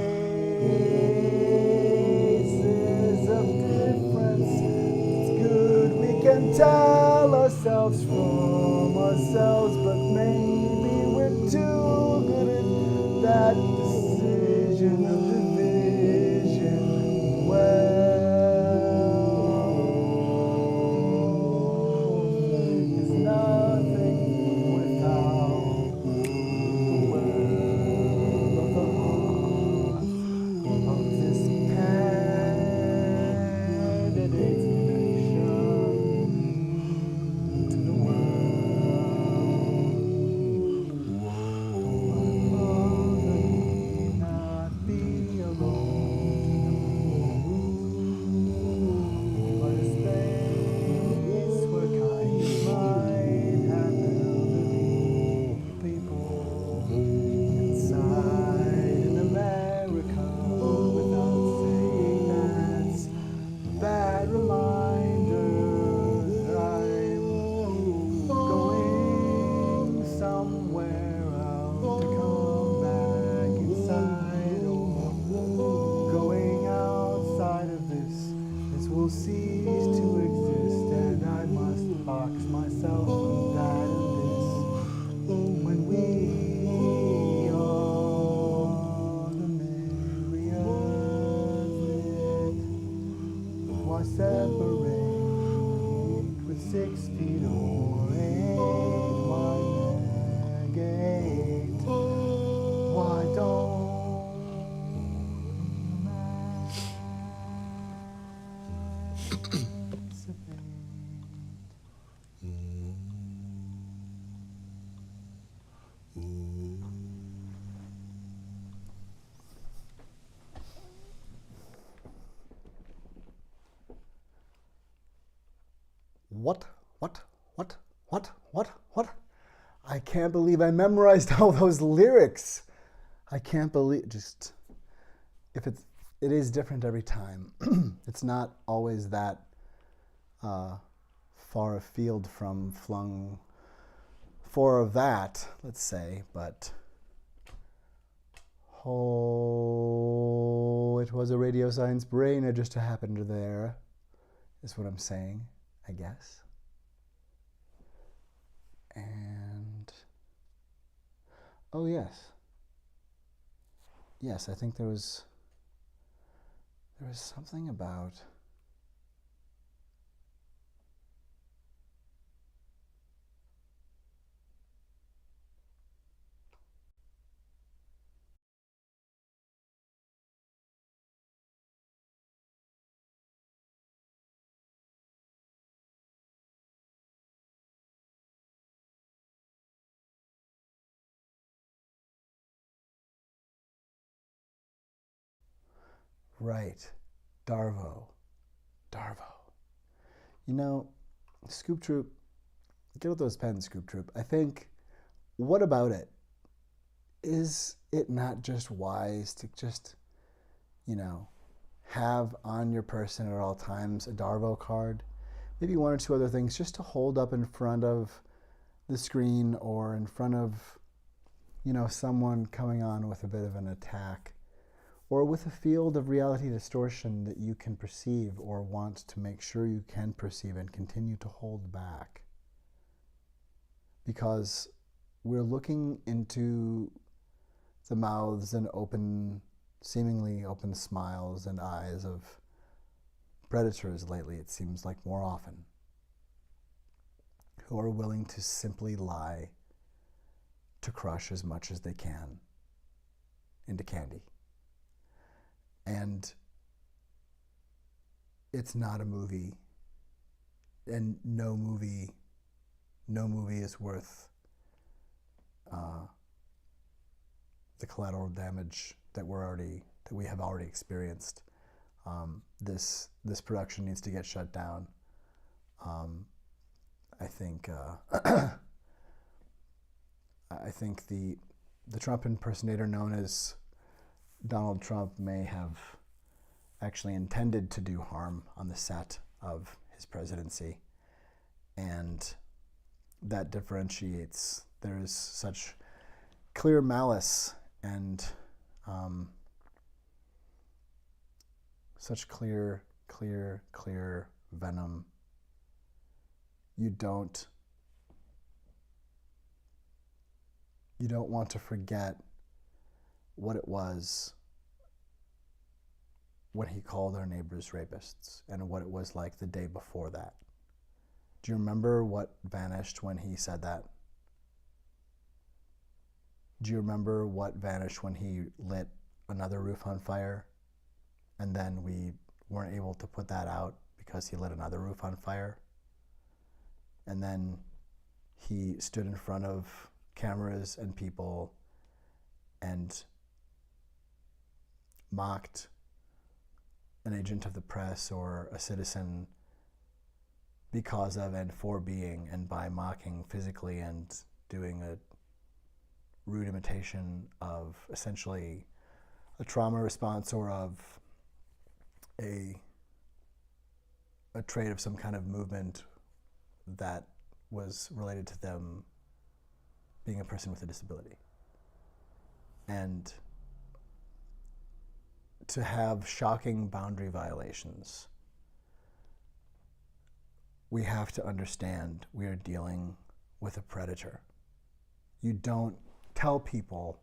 of difference. It's good we can tell ourselves from ourselves, but maybe we're too good at that decision of division. Well, is nothing without the well of the heart of this candidate's connection to the world. My mother need not be alone, but a space where kind might have elderly people inside in America without saying that's a bad reminder that I'm going somewhere else to come back inside, or going outside of this will cease to exist, and I must box myself from that and this when we are the myriad. Why separate with 6 feet or 8? Why negate? Why don't What? I can't believe I memorized all those lyrics. I can't believe, it is different every time. It's not always that far afield from flung 4 of that, let's say, but it was a radio science brain. It just happened there, is what I'm saying, I guess. And oh yes, I think there was something about right, Darvo. You know, Scoop Troop, get out those pens, Scoop Troop. I think, what about it? Is it not just wise to just, have on your person at all times a Darvo card? Maybe 1 or 2 other things just to hold up in front of the screen or in front of, someone coming on with a bit of an attack, or with a field of reality distortion that you can perceive or want to make sure you can perceive and continue to hold back. Because we're looking into the mouths and seemingly open smiles and eyes of predators lately, it seems like more often, who are willing to simply lie to crush as much as they can into candy. And it's not a movie, and no movie is worth the collateral damage that we have already experienced. This production needs to get shut down. I think I think the Trump impersonator known as Donald Trump may have actually intended to do harm on the set of his presidency, and that differentiates. There is such clear malice and such clear venom. You don't want to forget what it was when he called our neighbors rapists and what it was like the day before that. Do you remember what vanished when he said that? Do you remember what vanished when he lit another roof on fire and then we weren't able to put that out because he lit another roof on fire? And then he stood in front of cameras and people and mocked an agent of the press or a citizen because of and for being, and by mocking physically and doing a rude imitation of essentially a trauma response or of a trait of some kind of movement that was related to them being a person with a disability. And to have shocking boundary violations, we have to understand we are dealing with a predator. You don't tell people,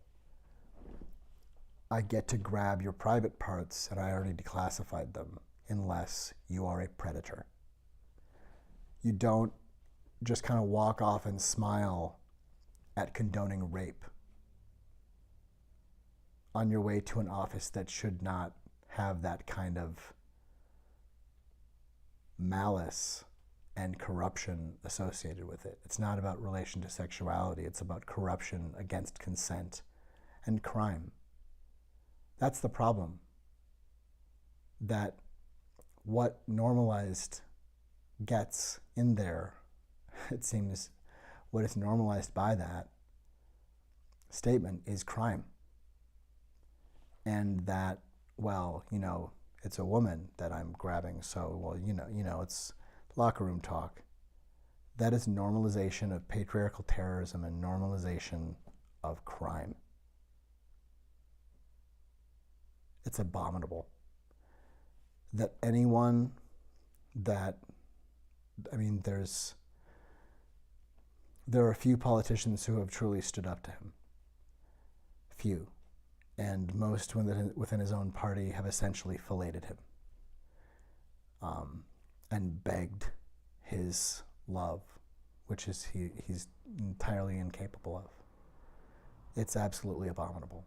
I get to grab your private parts and I already declassified them, unless you are a predator. You don't just kind of walk off and smile at condoning rape on your way to an office that should not have that kind of malice and corruption associated with it. It's not about relation to sexuality. It's about corruption against consent and crime. That's the problem. That what normalized gets in there, it seems what is normalized by that statement is crime. And that, well, it's a woman that I'm grabbing, so, well, it's locker room talk. That is normalization of patriarchal terrorism and normalization of crime. It's abominable that anyone that, there are a few politicians who have truly stood up to him. Few. And most within his own party have essentially filleted him and begged his love, which is he's entirely incapable of. It's absolutely abominable.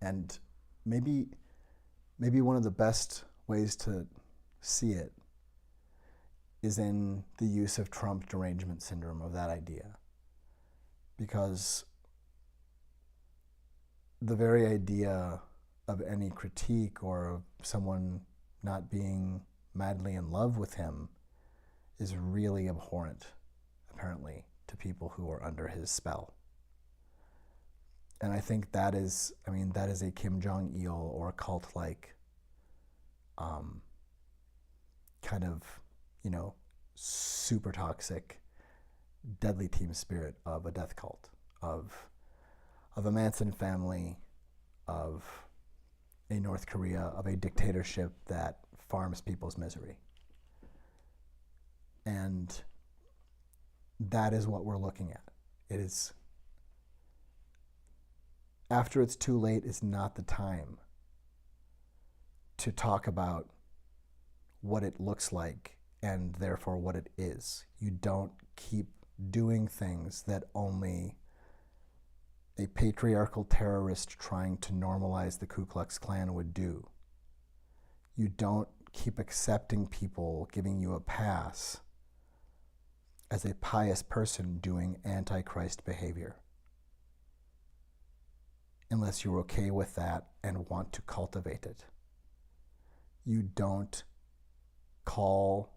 And maybe one of the best ways to see it is in the use of Trump derangement syndrome of that idea. Because the very idea of any critique or of someone not being madly in love with him is really abhorrent, apparently, to people who are under his spell. And I think that is a Kim Jong-il or cult-like kind of, super toxic, deadly team spirit of a death cult, of a Manson family, of a North Korea, of a dictatorship that farms people's misery. And that is what we're looking at. It is, after it's too late, is not the time to talk about what it looks like and therefore what it is. You don't keep doing things that only a patriarchal terrorist trying to normalize the Ku Klux Klan would do. You don't keep accepting people giving you a pass as a pious person doing antichrist behavior, unless you're okay with that and want to cultivate it. You don't call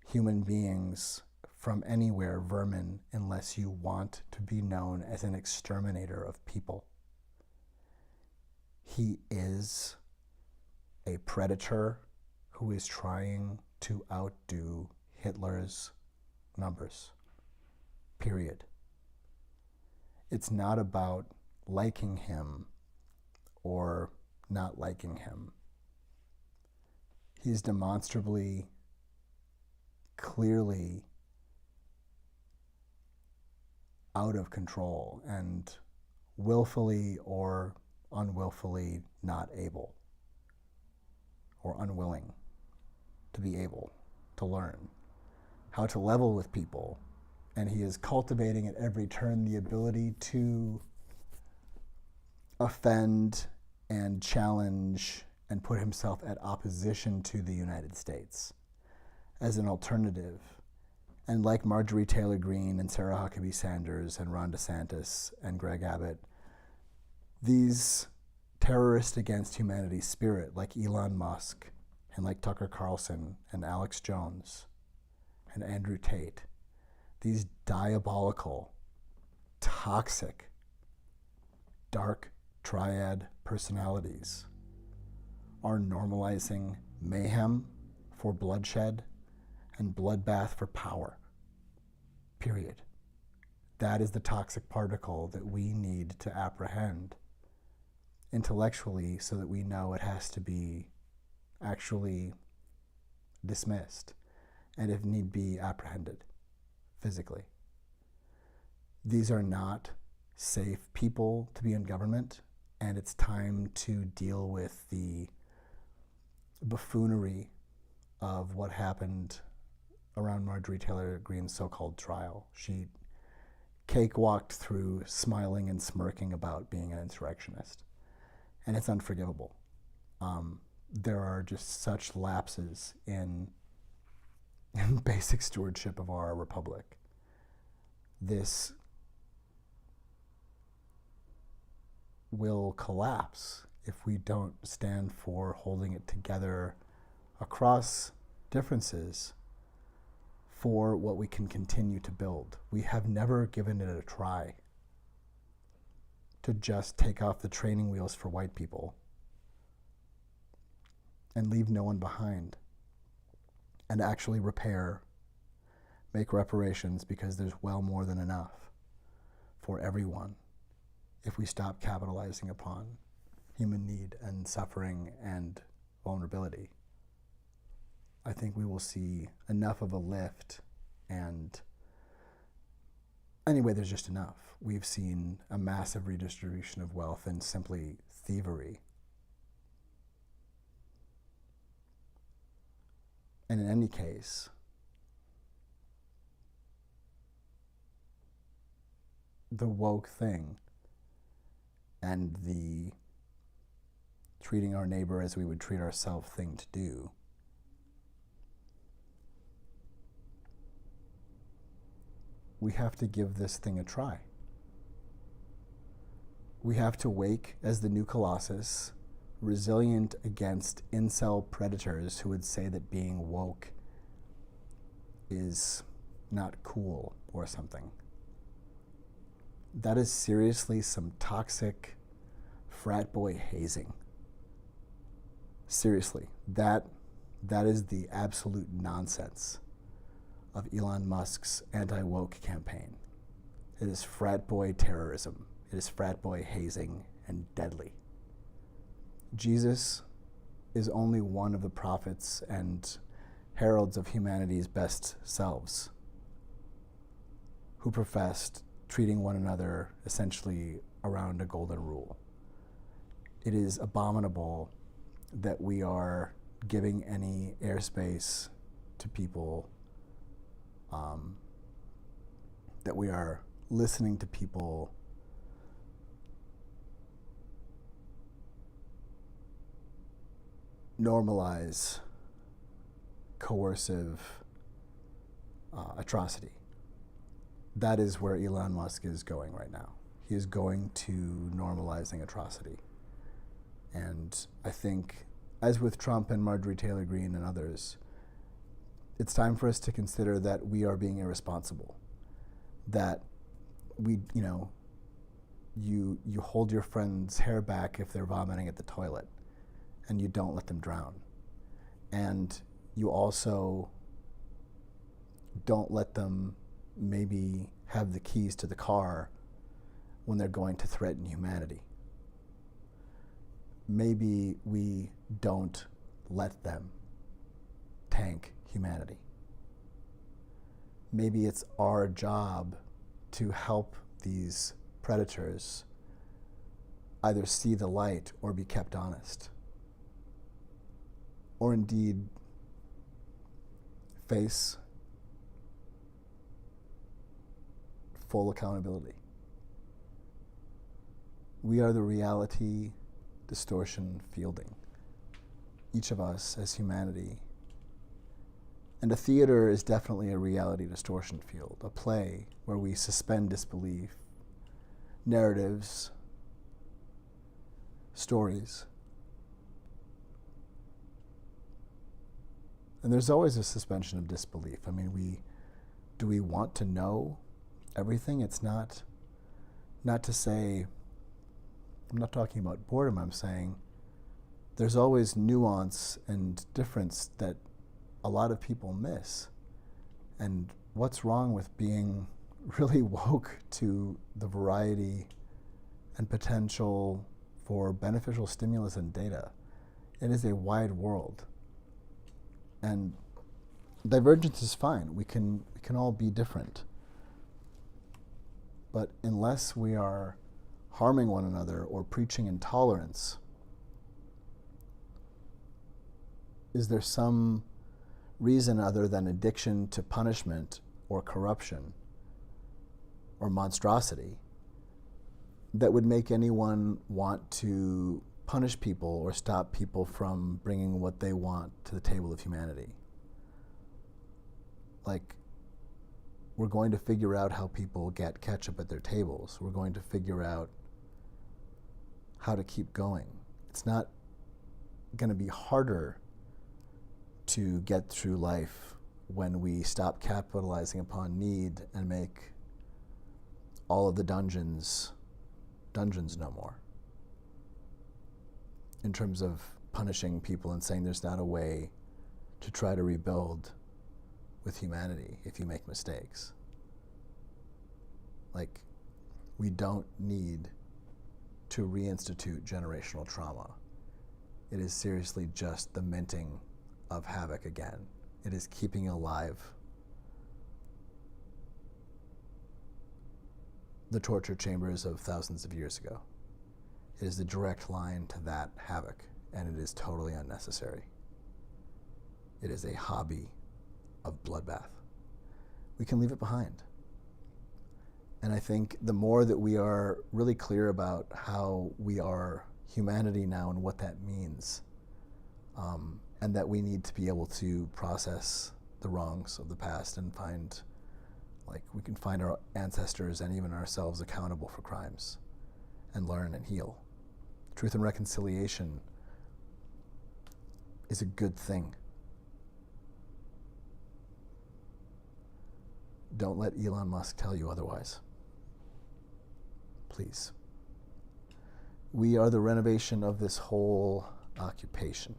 human beings from anywhere vermin unless you want to be known as an exterminator of people. He is a predator who is trying to outdo Hitler's numbers. Period. It's not about liking him or not liking him. He's demonstrably, clearly out of control and willfully or unwillfully not able or unwilling to be able to learn how to level with people. And he is cultivating at every turn the ability to offend and challenge and put himself at opposition to the United States as an alternative. And like Marjorie Taylor Greene and Sarah Huckabee Sanders and Ron DeSantis and Greg Abbott, these terrorists against humanity's spirit, like Elon Musk and like Tucker Carlson and Alex Jones and Andrew Tate, these diabolical, toxic, dark triad personalities are normalizing mayhem for bloodshed and bloodbath for power. Period. That is the toxic particle that we need to apprehend intellectually so that we know it has to be actually dismissed and, if need be, apprehended physically. These are not safe people to be in government, and it's time to deal with the buffoonery of what happened around Marjorie Taylor Greene's so-called trial. She cakewalked through smiling and smirking about being an insurrectionist, and it's unforgivable. There are just such lapses in basic stewardship of our republic. This will collapse if we don't stand for holding it together across differences for what we can continue to build. We have never given it a try to just take off the training wheels for white people and leave no one behind and actually repair, make reparations, because there's well more than enough for everyone if we stop capitalizing upon human need and suffering and vulnerability. I think we will see enough of a lift, and anyway, there's just enough. We've seen a massive redistribution of wealth and simply thievery. And in any case, the woke thing and the treating our neighbor as we would treat ourselves thing to do we have to give this thing a try. We have to wake as the new Colossus, resilient against incel predators who would say that being woke is not cool or something. That is seriously some toxic frat boy hazing. Seriously, that is the absolute nonsense of Elon Musk's anti-woke campaign. It is frat boy terrorism. It is frat boy hazing and deadly. Jesus is only one of the prophets and heralds of humanity's best selves, who professed treating one another essentially around a golden rule. It is abominable that we are giving any airspace to people, that we are listening to people normalize coercive atrocity. That is where Elon Musk is going right now. He is going to normalizing atrocity. And I think, as with Trump and Marjorie Taylor Greene and others, it's time for us to consider that we are being irresponsible. That you hold your friend's hair back if they're vomiting at the toilet, and you don't let them drown. And you also don't let them maybe have the keys to the car when they're going to threaten humanity. Maybe we don't let them tank humanity. Maybe it's our job to help these predators either see the light or be kept honest, or indeed face full accountability. We are the reality distortion fielding, each of us as humanity. And a theater is definitely a reality distortion field, a play where we suspend disbelief, narratives, stories. And there's always a suspension of disbelief. I mean, do we want to know everything? It's not to say, I'm not talking about boredom, I'm saying there's always nuance and difference that a lot of people miss. And what's wrong with being really woke to the variety and potential for beneficial stimulus and data? It is a wide world. And divergence is fine. We can all be different. But unless we are harming one another or preaching intolerance, is there some reason other than addiction to punishment or corruption or monstrosity that would make anyone want to punish people or stop people from bringing what they want to the table of humanity? Like, we're going to figure out how people get ketchup at their tables. We're going to figure out how to keep going. It's not going to be harder to get through life when we stop capitalizing upon need and make all of the dungeons no more. In terms of punishing people and saying there's not a way to try to rebuild with humanity if you make mistakes. Like, we don't need to reinstitute generational trauma. It is seriously just the minting of havoc again. It is keeping alive the torture chambers of thousands of years ago. It is the direct line to that havoc, and it is totally unnecessary. It is a hobby of bloodbath. We can leave it behind. And I think the more that we are really clear about how we are humanity now and what that means, and that we need to be able to process the wrongs of the past and we can find our ancestors and even ourselves accountable for crimes and learn and heal. Truth and reconciliation is a good thing. Don't let Elon Musk tell you otherwise. Please. We are the renovation of this whole occupation.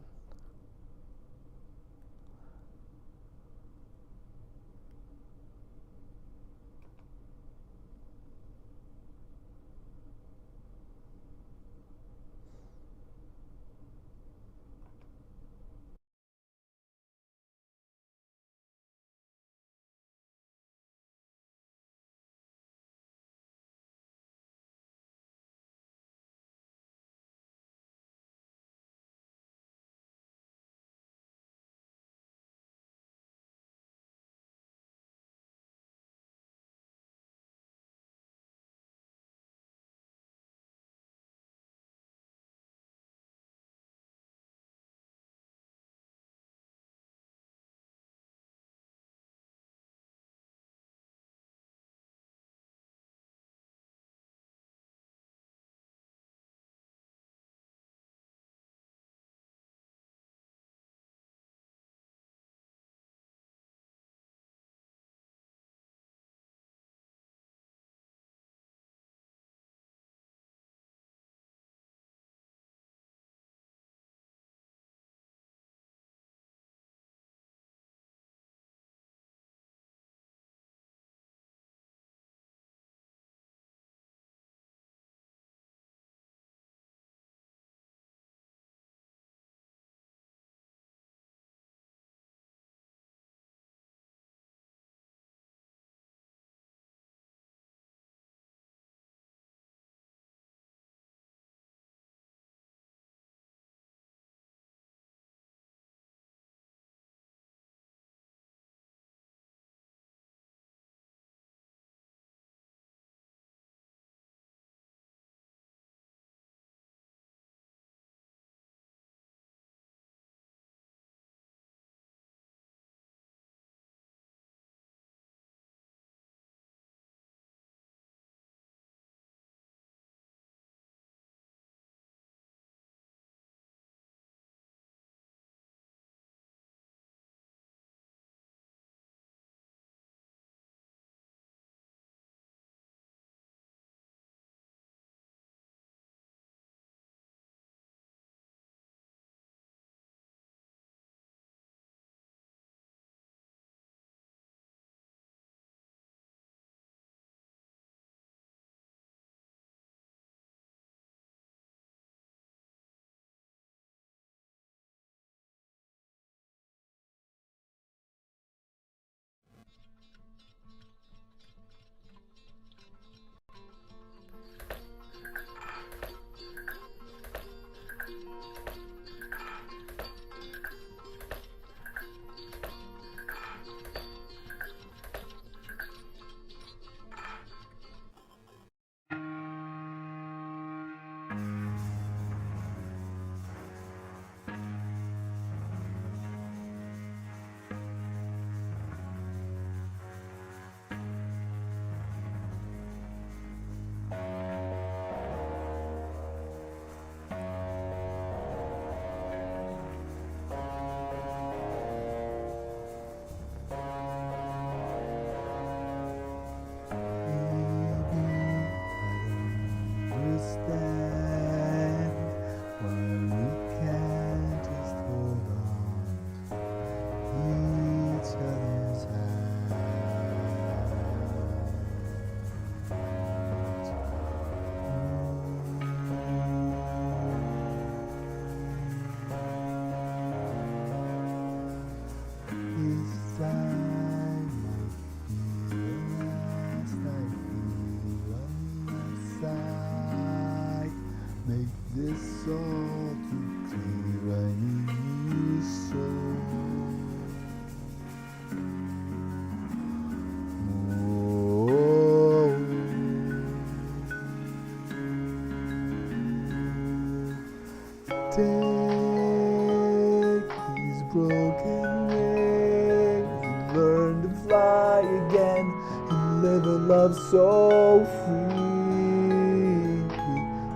broken wings, learn to fly again, and live a love so free.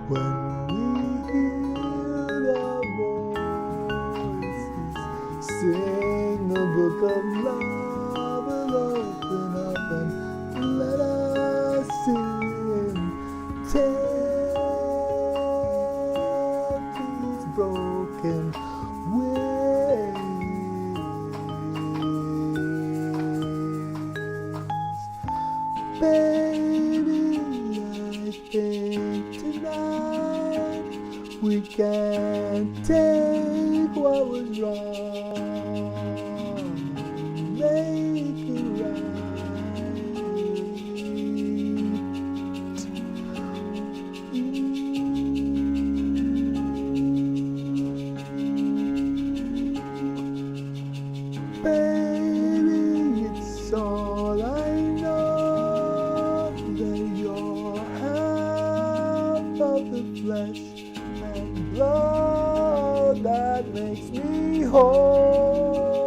When we hear the voices sing the book of love, will open up and let us in. Take these broken wings. Baby, I think tonight we can take what was wrong, make it right. Baby, it's all I know that you're half of the flesh and blood that makes me whole.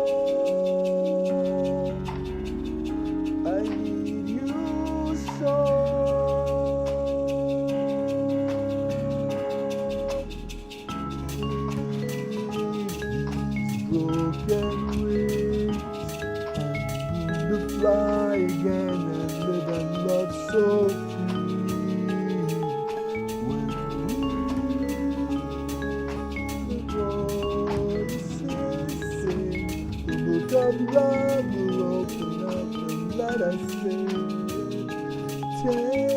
I need you so. Broken wings and to fly again and live and love so free. When the voices sing, the book of love will open up and let us in. Take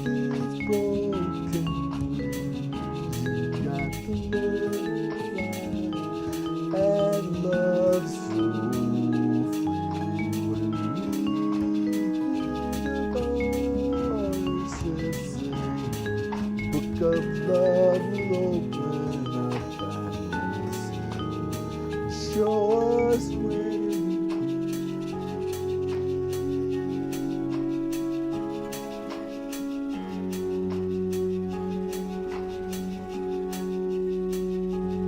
these broken wings, you got to learn to fly and love so free. When we hear the voices sing, book of love will open up and show us where to be. Let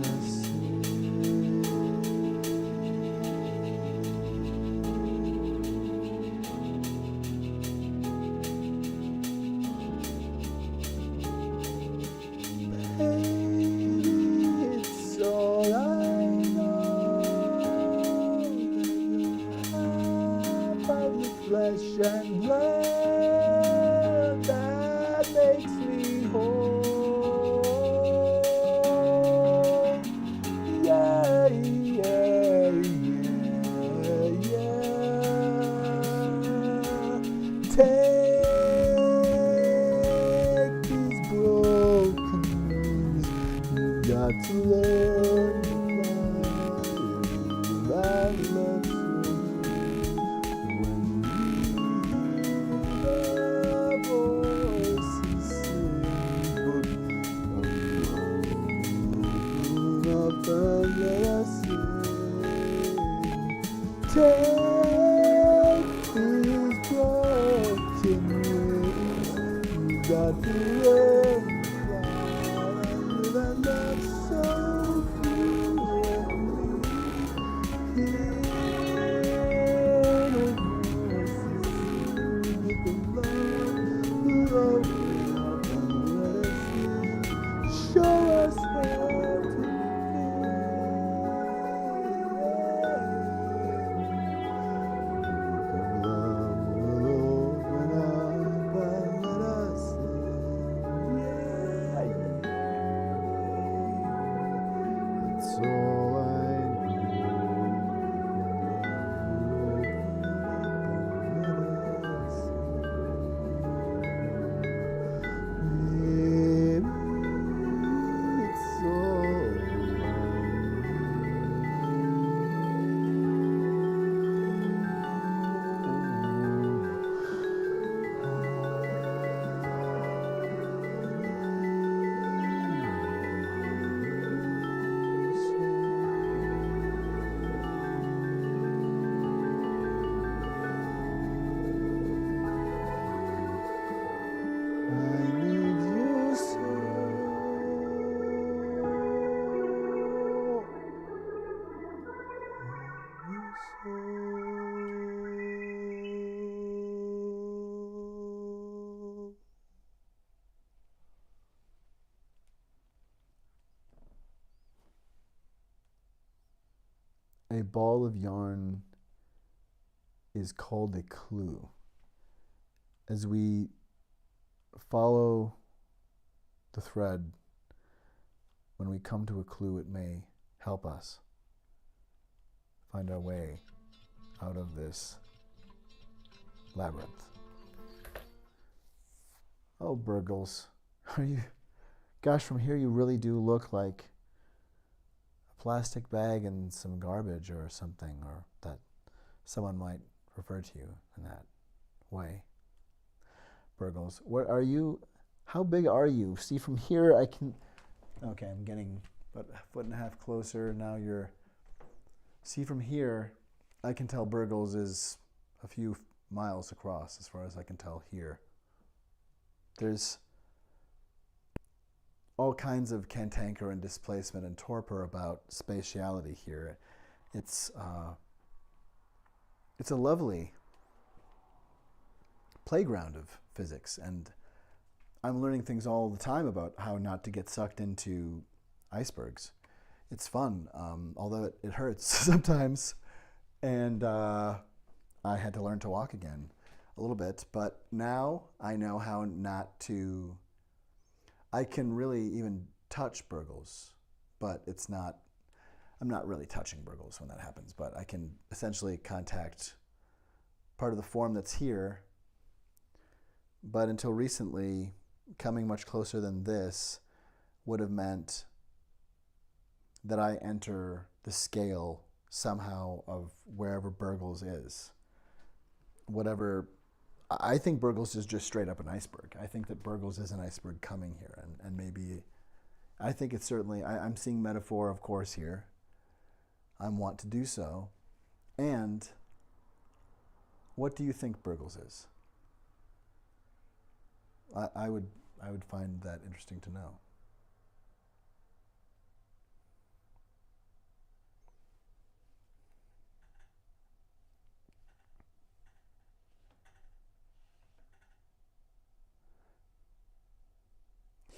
us it's all I know that you're half of the flesh and blood that makes me whole. Yeah, yeah, yeah, yeah. Take these broken wings, you got to learn to fly and love so when we hear the voices sing, book of love will open up and let us in. Take these broken wings, you got to learn to fly and live and love so free. When we hear the voices sing, book of love will open up and let us in. Show us where to begin. Book of love will open up and let us in. ball of yarn is called a clue. As we follow the thread, when we come to a clue, it may help us find our way out of this labyrinth. Oh, Burgles, are you? Gosh, from here you really do look like a plastic bag and some garbage or something, or that someone might refer to you in that way. Burgles, what are you? How big are you? See, from here I can. Okay, I'm getting about a foot and a half closer. Now you're. See, from here, I can tell Burgles is a few miles across, as far as I can tell here. There's all kinds of cantanker and displacement and torpor about spatiality here. It's a lovely playground of physics, and I'm learning things all the time about how not to get sucked into icebergs. It's fun, although it hurts sometimes, and I had to learn to walk again a little bit, but now I know how not to. I can really even touch Burgles, but it's not, I'm not really touching Burgles when that happens, but I can essentially contact part of the form that's here. But until recently, coming much closer than this would have meant that I enter the scale somehow of wherever Burgles is. Whatever, I think Burgles is just straight up an iceberg. I think that Burgles is an iceberg coming here, and maybe, I think it's certainly, I'm seeing metaphor, of course, here. I want to do so. And what do you think Burgles is? I would find that interesting to know.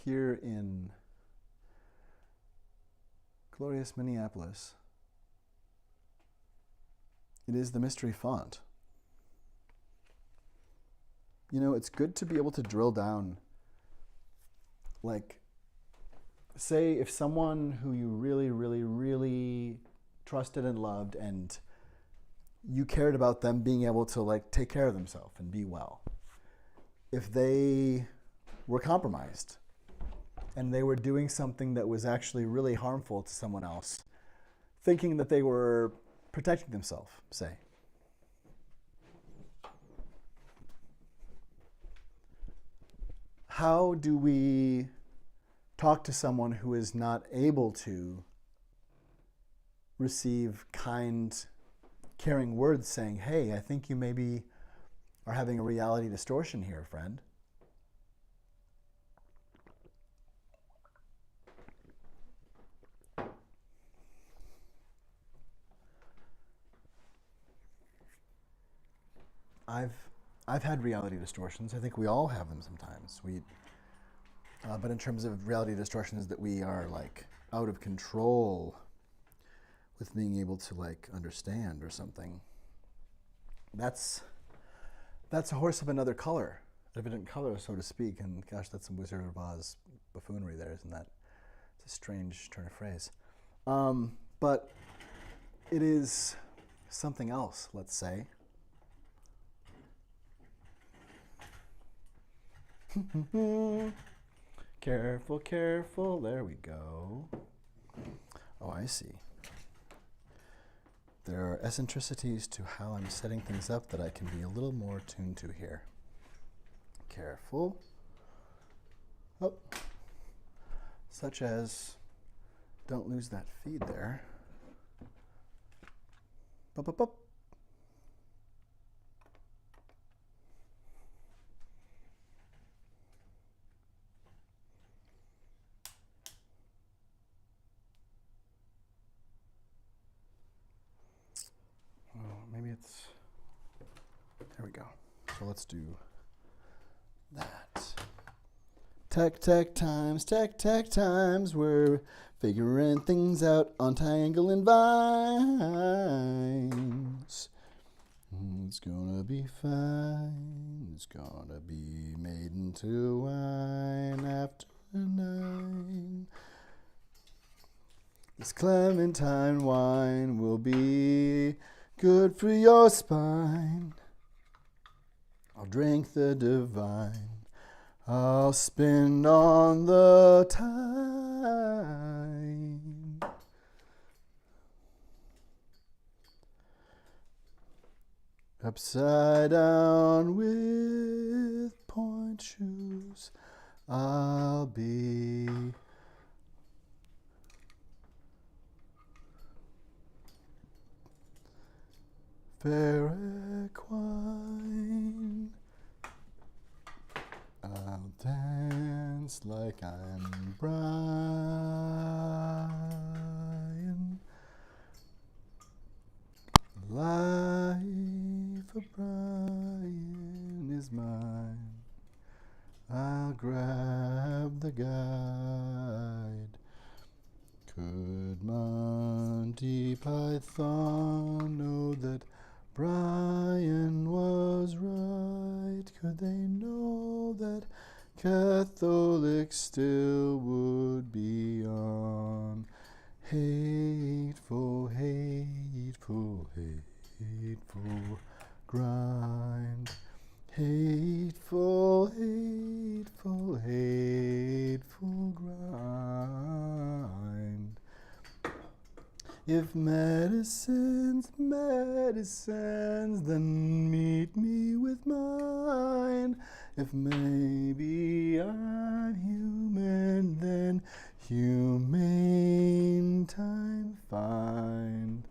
Here in glorious Minneapolis, it is the mystery font. You know, it's good to be able to drill down, like, say if someone who you really, really, really trusted and loved, and you cared about them being able to, like, take care of themselves and be well. If they were compromised and they were doing something that was actually really harmful to someone else, thinking that they were protecting themselves, say. How do we talk to someone who is not able to receive kind, caring words saying, hey, I think you maybe are having a reality distortion here, friend? I've had reality distortions. I think we all have them sometimes. But in terms of reality distortions that we are like out of control with being able to like understand or something, that's a horse of another color, a different color, so to speak. And gosh, that's some Wizard of Oz buffoonery there, isn't that? It's a strange turn of phrase. But it is something else, let's say. Careful, careful, there we go. Oh, I see. There are eccentricities to how I'm setting things up that I can be a little more tuned to here. Careful. Oh. Such as, don't lose that feed there. Up, up, up. Maybe it's, there we go. So let's do that. Tech times, we're figuring things out on tangling vines. It's gonna be fine, it's gonna be made into wine after 9. This clementine wine will be good for your spine. I'll drink the divine. I'll spin on the time. Upside down with point shoes, I'll be. Fair equine. I'll dance like I'm Brian. Life of Brian is mine. I'll grab the guide. Could Monty Python know that Brian was right? Could they know that Catholics still would be on hateful, hateful, hateful grind? Hateful, hateful, hateful grind. If medicine's medicines, then meet me with mine. If maybe I'm human, then humane time find.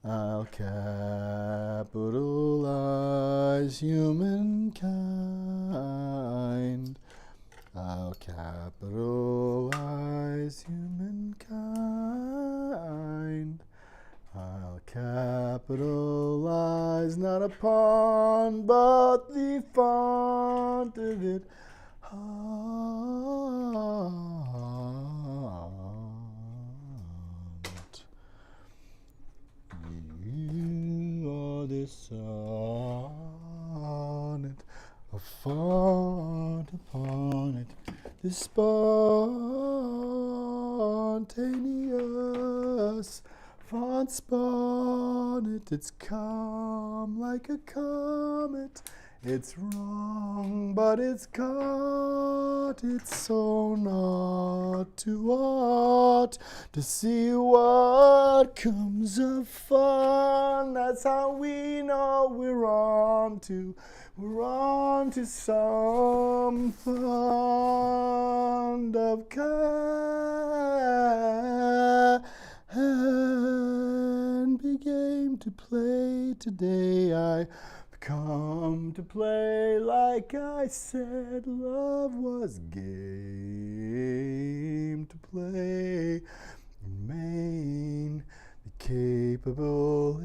I'll capitalize humankind. I'll capitalize humankind. I'll capitalize not upon, but the font of it. You are the sonnet, a font upon it, the spontaneous font spawn it. It's calm like a comet. It's wrong, but it's caught. It's so not to ought to see what comes of fun. That's how we know we're on to some fond of candy game to play today. I come to play like I said love was game to play in Maine, the capable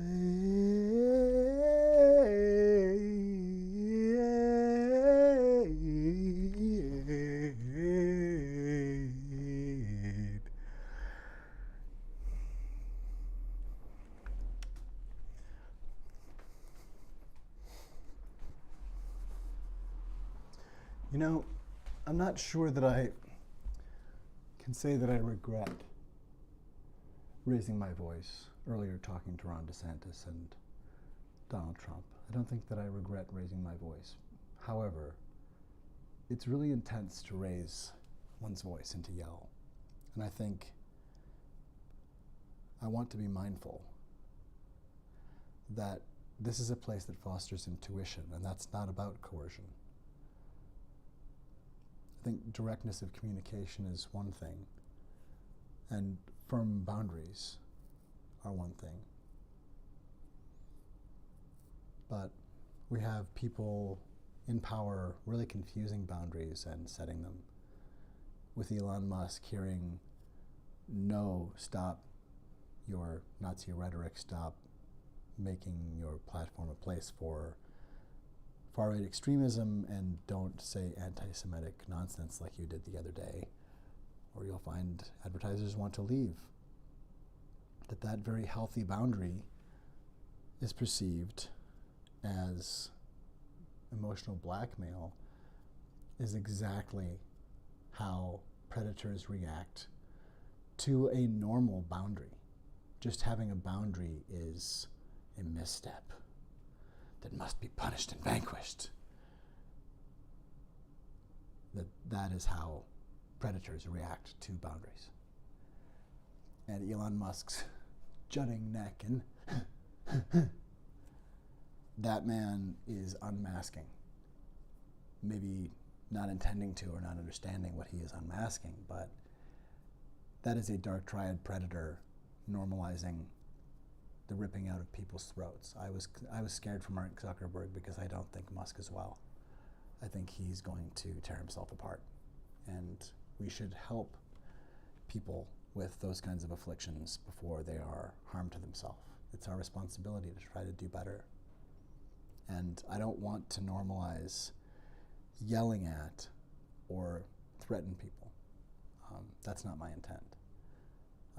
You know, I'm not sure that I can say that I regret raising my voice earlier talking to Ron DeSantis and Donald Trump. I don't think that I regret raising my voice. However, it's really intense to raise one's voice and to yell. And I think I want to be mindful that this is a place that fosters intuition, and that's not about coercion. I think directness of communication is one thing, and firm boundaries are one thing. But we have people in power really confusing boundaries and setting them. With Elon Musk hearing, no, stop your Nazi rhetoric, stop making your platform a place for far-right extremism and don't say anti-Semitic nonsense like you did the other day, or you'll find advertisers want to leave. That very healthy boundary is perceived as emotional blackmail is exactly how predators react to a normal boundary. Just having a boundary is a misstep that must be punished and vanquished. That is how predators react to boundaries. And Elon Musk's jutting neck and that man is unmasking. Maybe not intending to or not understanding what he is unmasking, but that is a dark triad predator normalizing the ripping out of people's throats. I was scared for Mark Zuckerberg because I don't think Musk is well. I think he's going to tear himself apart. And we should help people with those kinds of afflictions before they are harm to themselves. It's our responsibility to try to do better. And I don't want to normalize yelling at or threaten people. That's not my intent.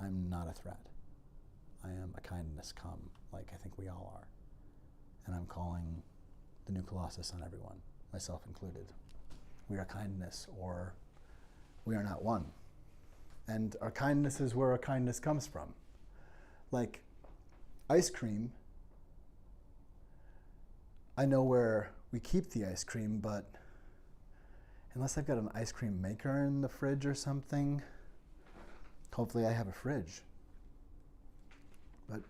I'm not a threat. I am a kindness come, like I think we all are. And I'm calling the new Colossus on everyone, myself included. We are kindness, or we are not one. And our kindness is where our kindness comes from. Like ice cream, I know where we keep the ice cream, but unless I've got an ice cream maker in the fridge or something, hopefully I have a fridge. But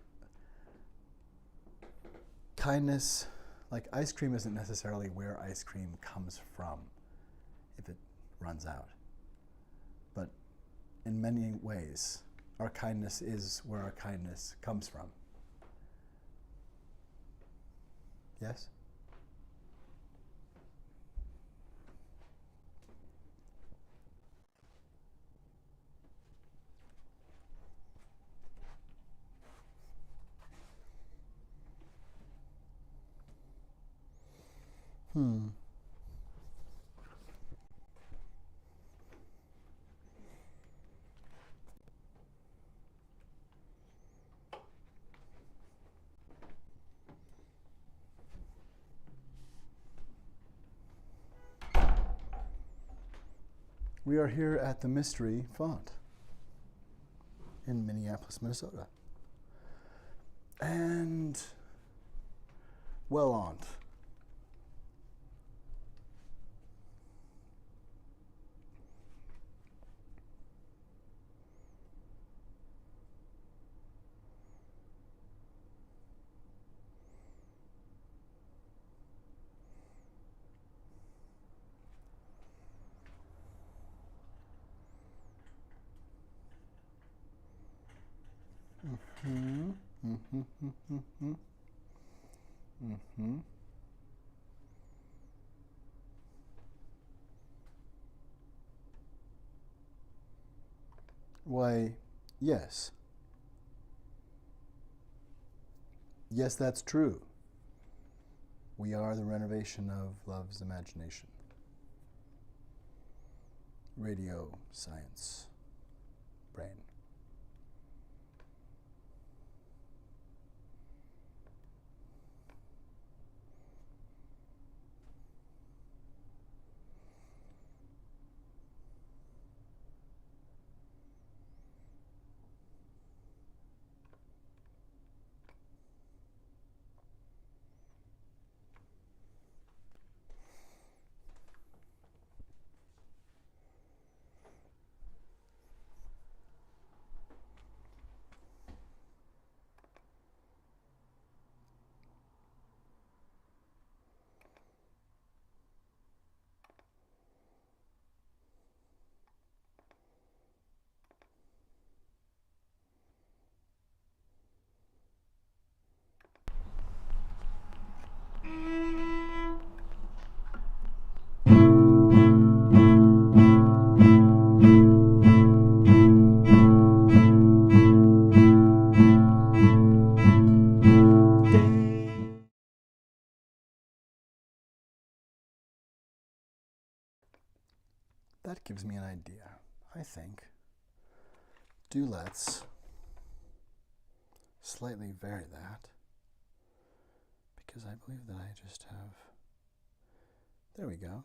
kindness, like ice cream isn't necessarily where ice cream comes from if it runs out. But in many ways, our kindness is where our kindness comes from. Yes? We are here at the Mystery Font in Minneapolis, Minnesota. And well on. Why, yes. Yes, that's true. We are the renovation of love's imagination. Radio, science, brain. that gives me an idea. I think let's slightly vary that, because I believe that I just have, there we go.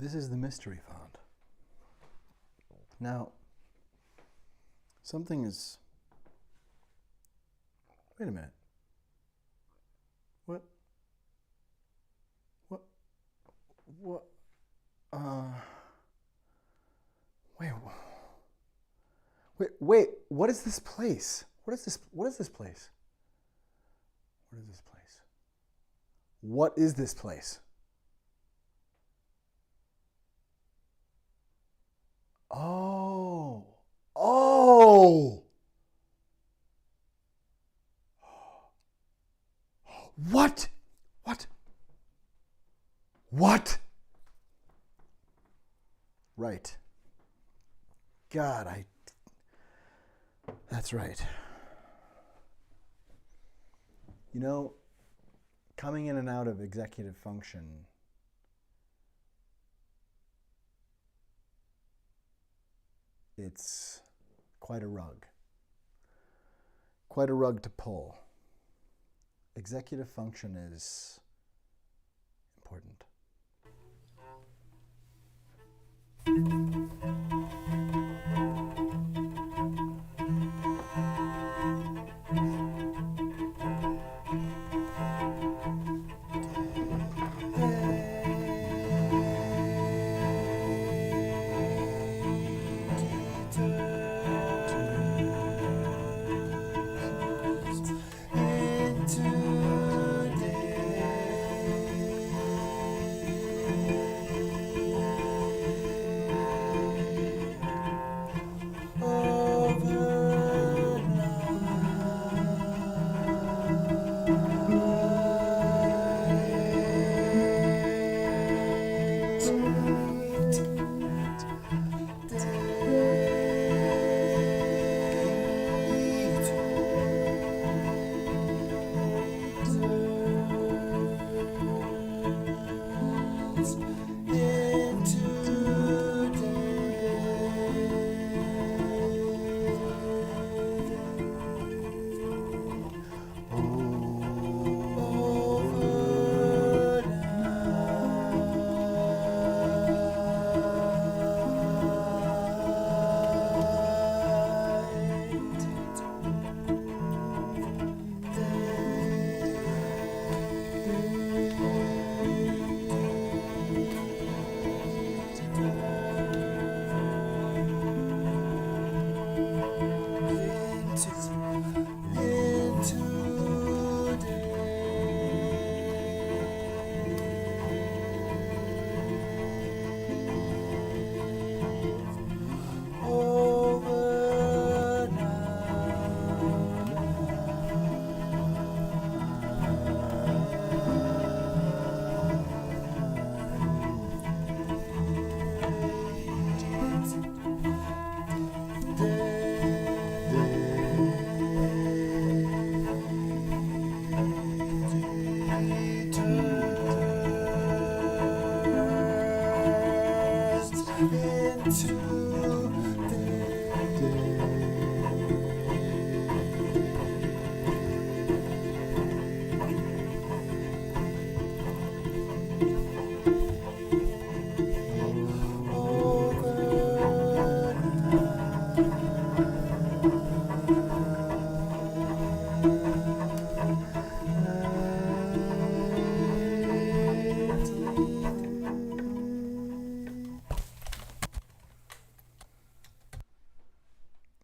This is the mystery font. Now, something is... Wait a minute. What? What? What? Wait. Wait. What is this place? What is this place? What is this place? What is this place? Oh. Oh. God, that's right. You know, coming in and out of executive function, it's quite a rug. Quite a rug to pull. Executive function is important.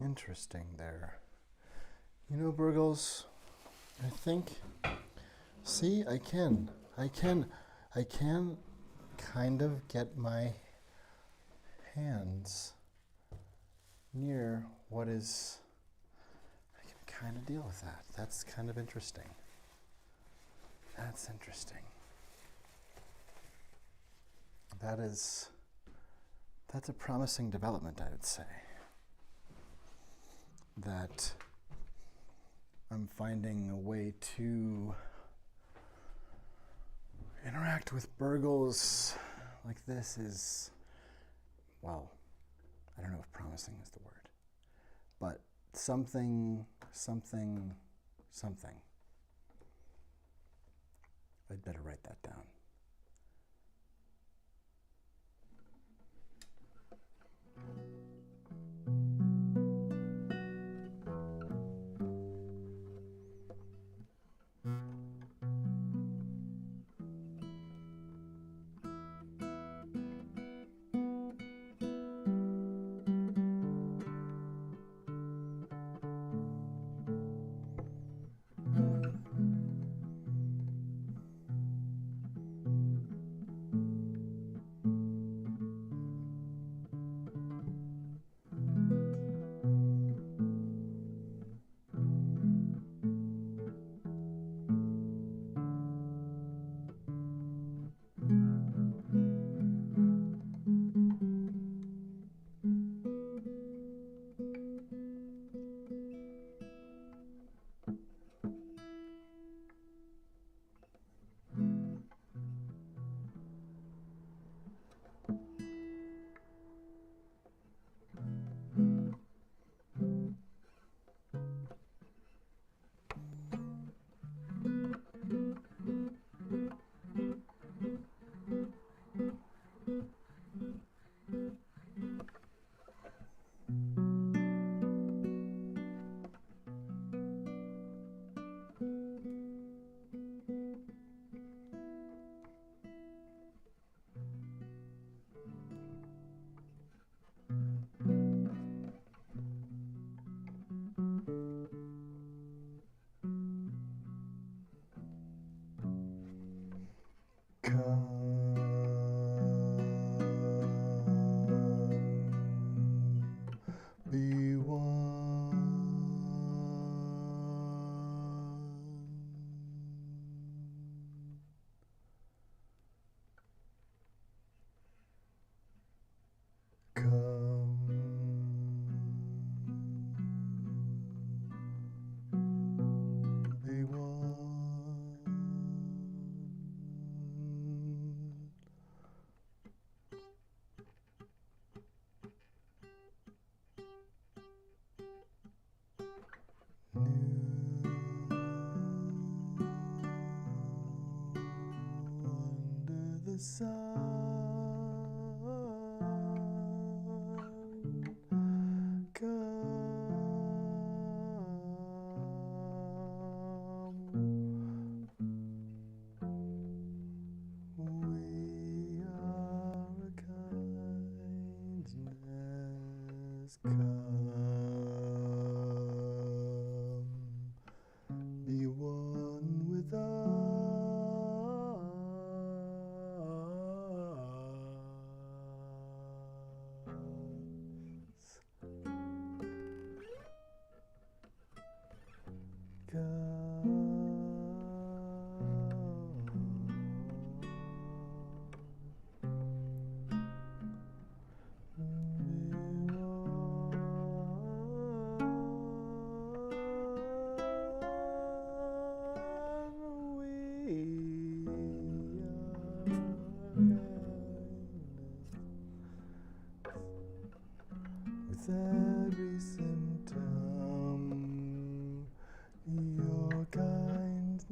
Interesting there. You know, Burgles, I think, see, I can kind of get my hands near what is, I can kind of deal with that. That's kind of interesting. That's interesting. That's a promising development, I would say. That I'm finding a way to interact with Burgles like this is, well, I don't know if promising is the word, but something. I'd better write that down. be one. Come, be one. Under the sun, come. We are a kindness. Come, be one with us. With every symptom, your kindness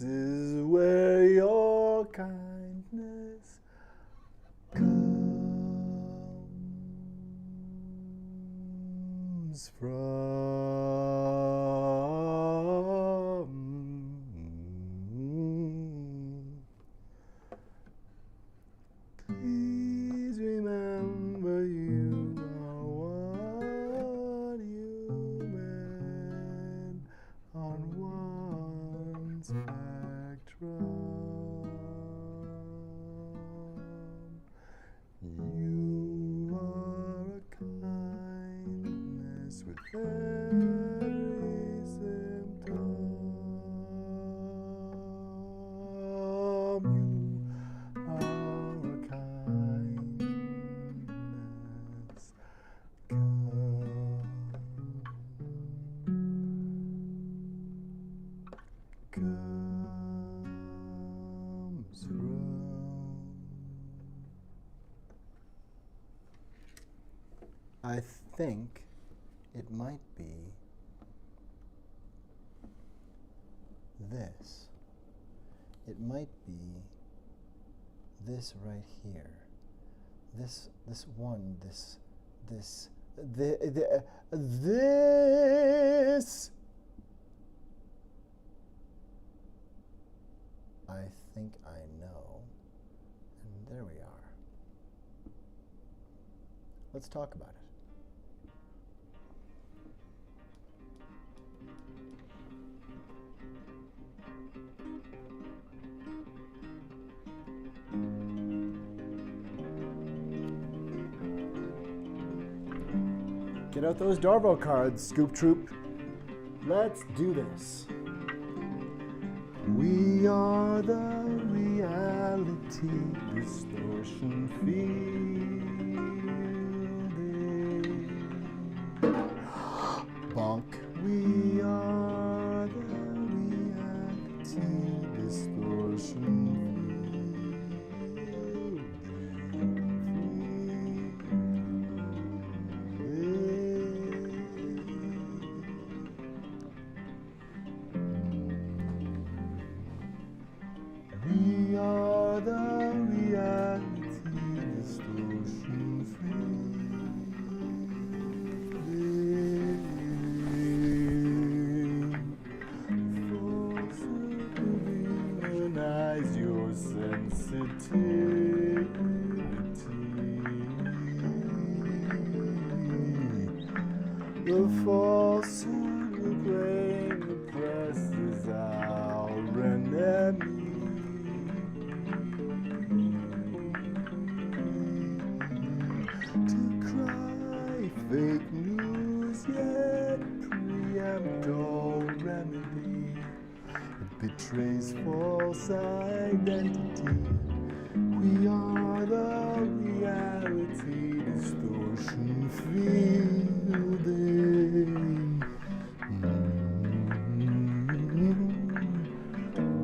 is where your kindness comes from. Please remember you are one human on one spectrum. You are a kindness with every symptom. You are a kindness. Comes from. I think it might be this. It might be this right here. This one, this, this. I think I know. And there we are. Let's talk about it. Get out those Darvo cards, Scoop Troop. Let's do this. We are the reality distortion fielding. Bonk. We are the reality distortion We are the reality distortion fielding. Humanize your sensitivity. The falsehood the brain oppresses our enemy. To fake news yet preempt all remedy. It betrays false identity. We are the reality distortion fielding.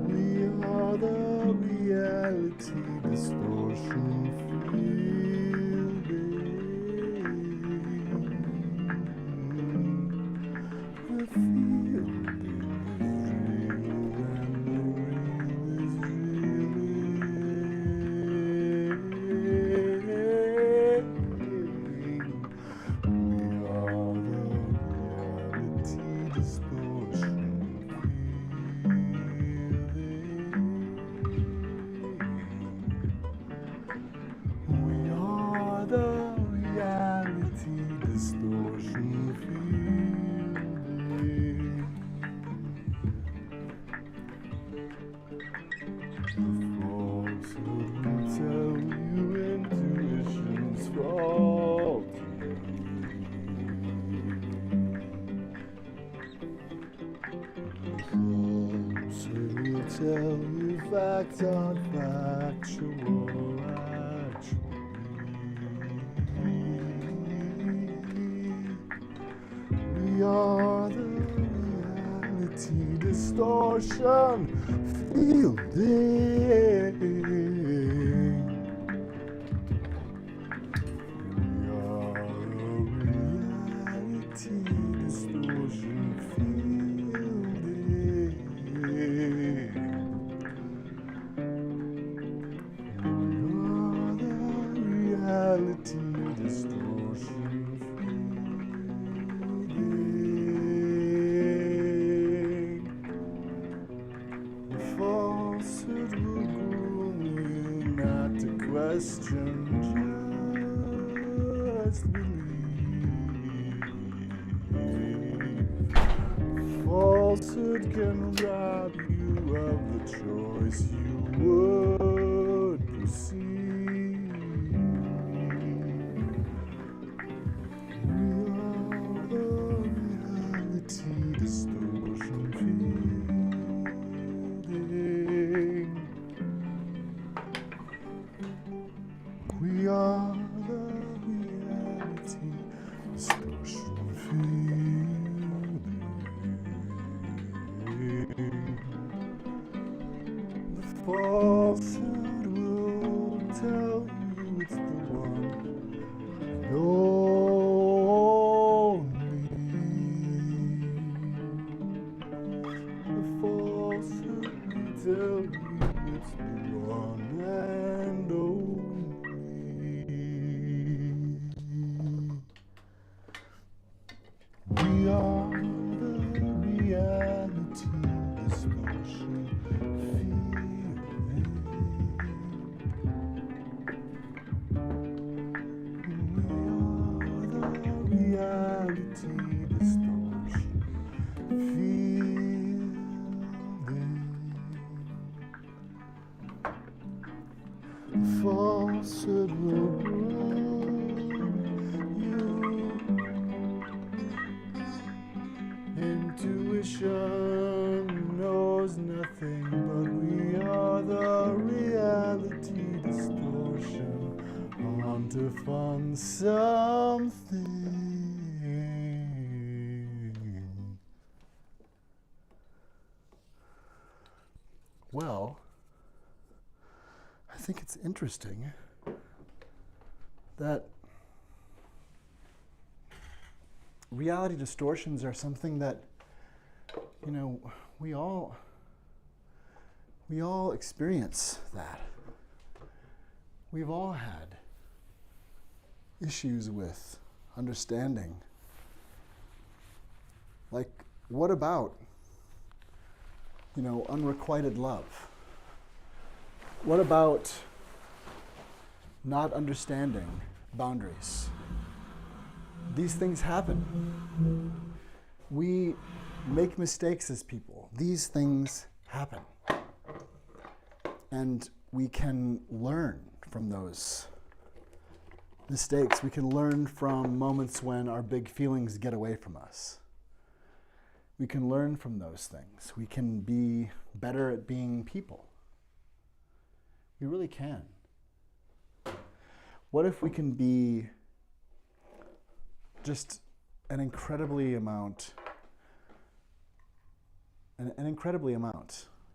We are the reality distortion fielding. The fielding is real and the real is reeling. We are the reality distortion fielding. We are the reality distortion fielding. The falsehood will tell you intuition's faulty. The falsehood will tell you facts aren't factual, actually. We are the reality distortion fielding. We are the reality distortion fielding. We are the reality distortion fielding. The falsehood will groom you not to question, just believe. Falsehood can rob you of the choice you would perceive. We are the reality distortion fielding. We are the reality distortion fielding. The falsehood will tell you it's the one and only. The falsehood will tell you it's the one and only. We are the reality distortion fielding. We are the reality distortion fielding. The falsehood will groom you. Intuition knows nothing, but we are the reality distortion on to fund something. Well, I think it's interesting that reality distortions are something that, you know, we all experience that. We've all had issues with understanding. Like, what about, you know, unrequited love? What about not understanding boundaries? These things happen. We make mistakes as people. These things happen. And we can learn from those mistakes. We can learn from moments when our big feelings get away from us. We can learn from those things. We can be better at being people. We really can. What if we can be just an incredibly amount,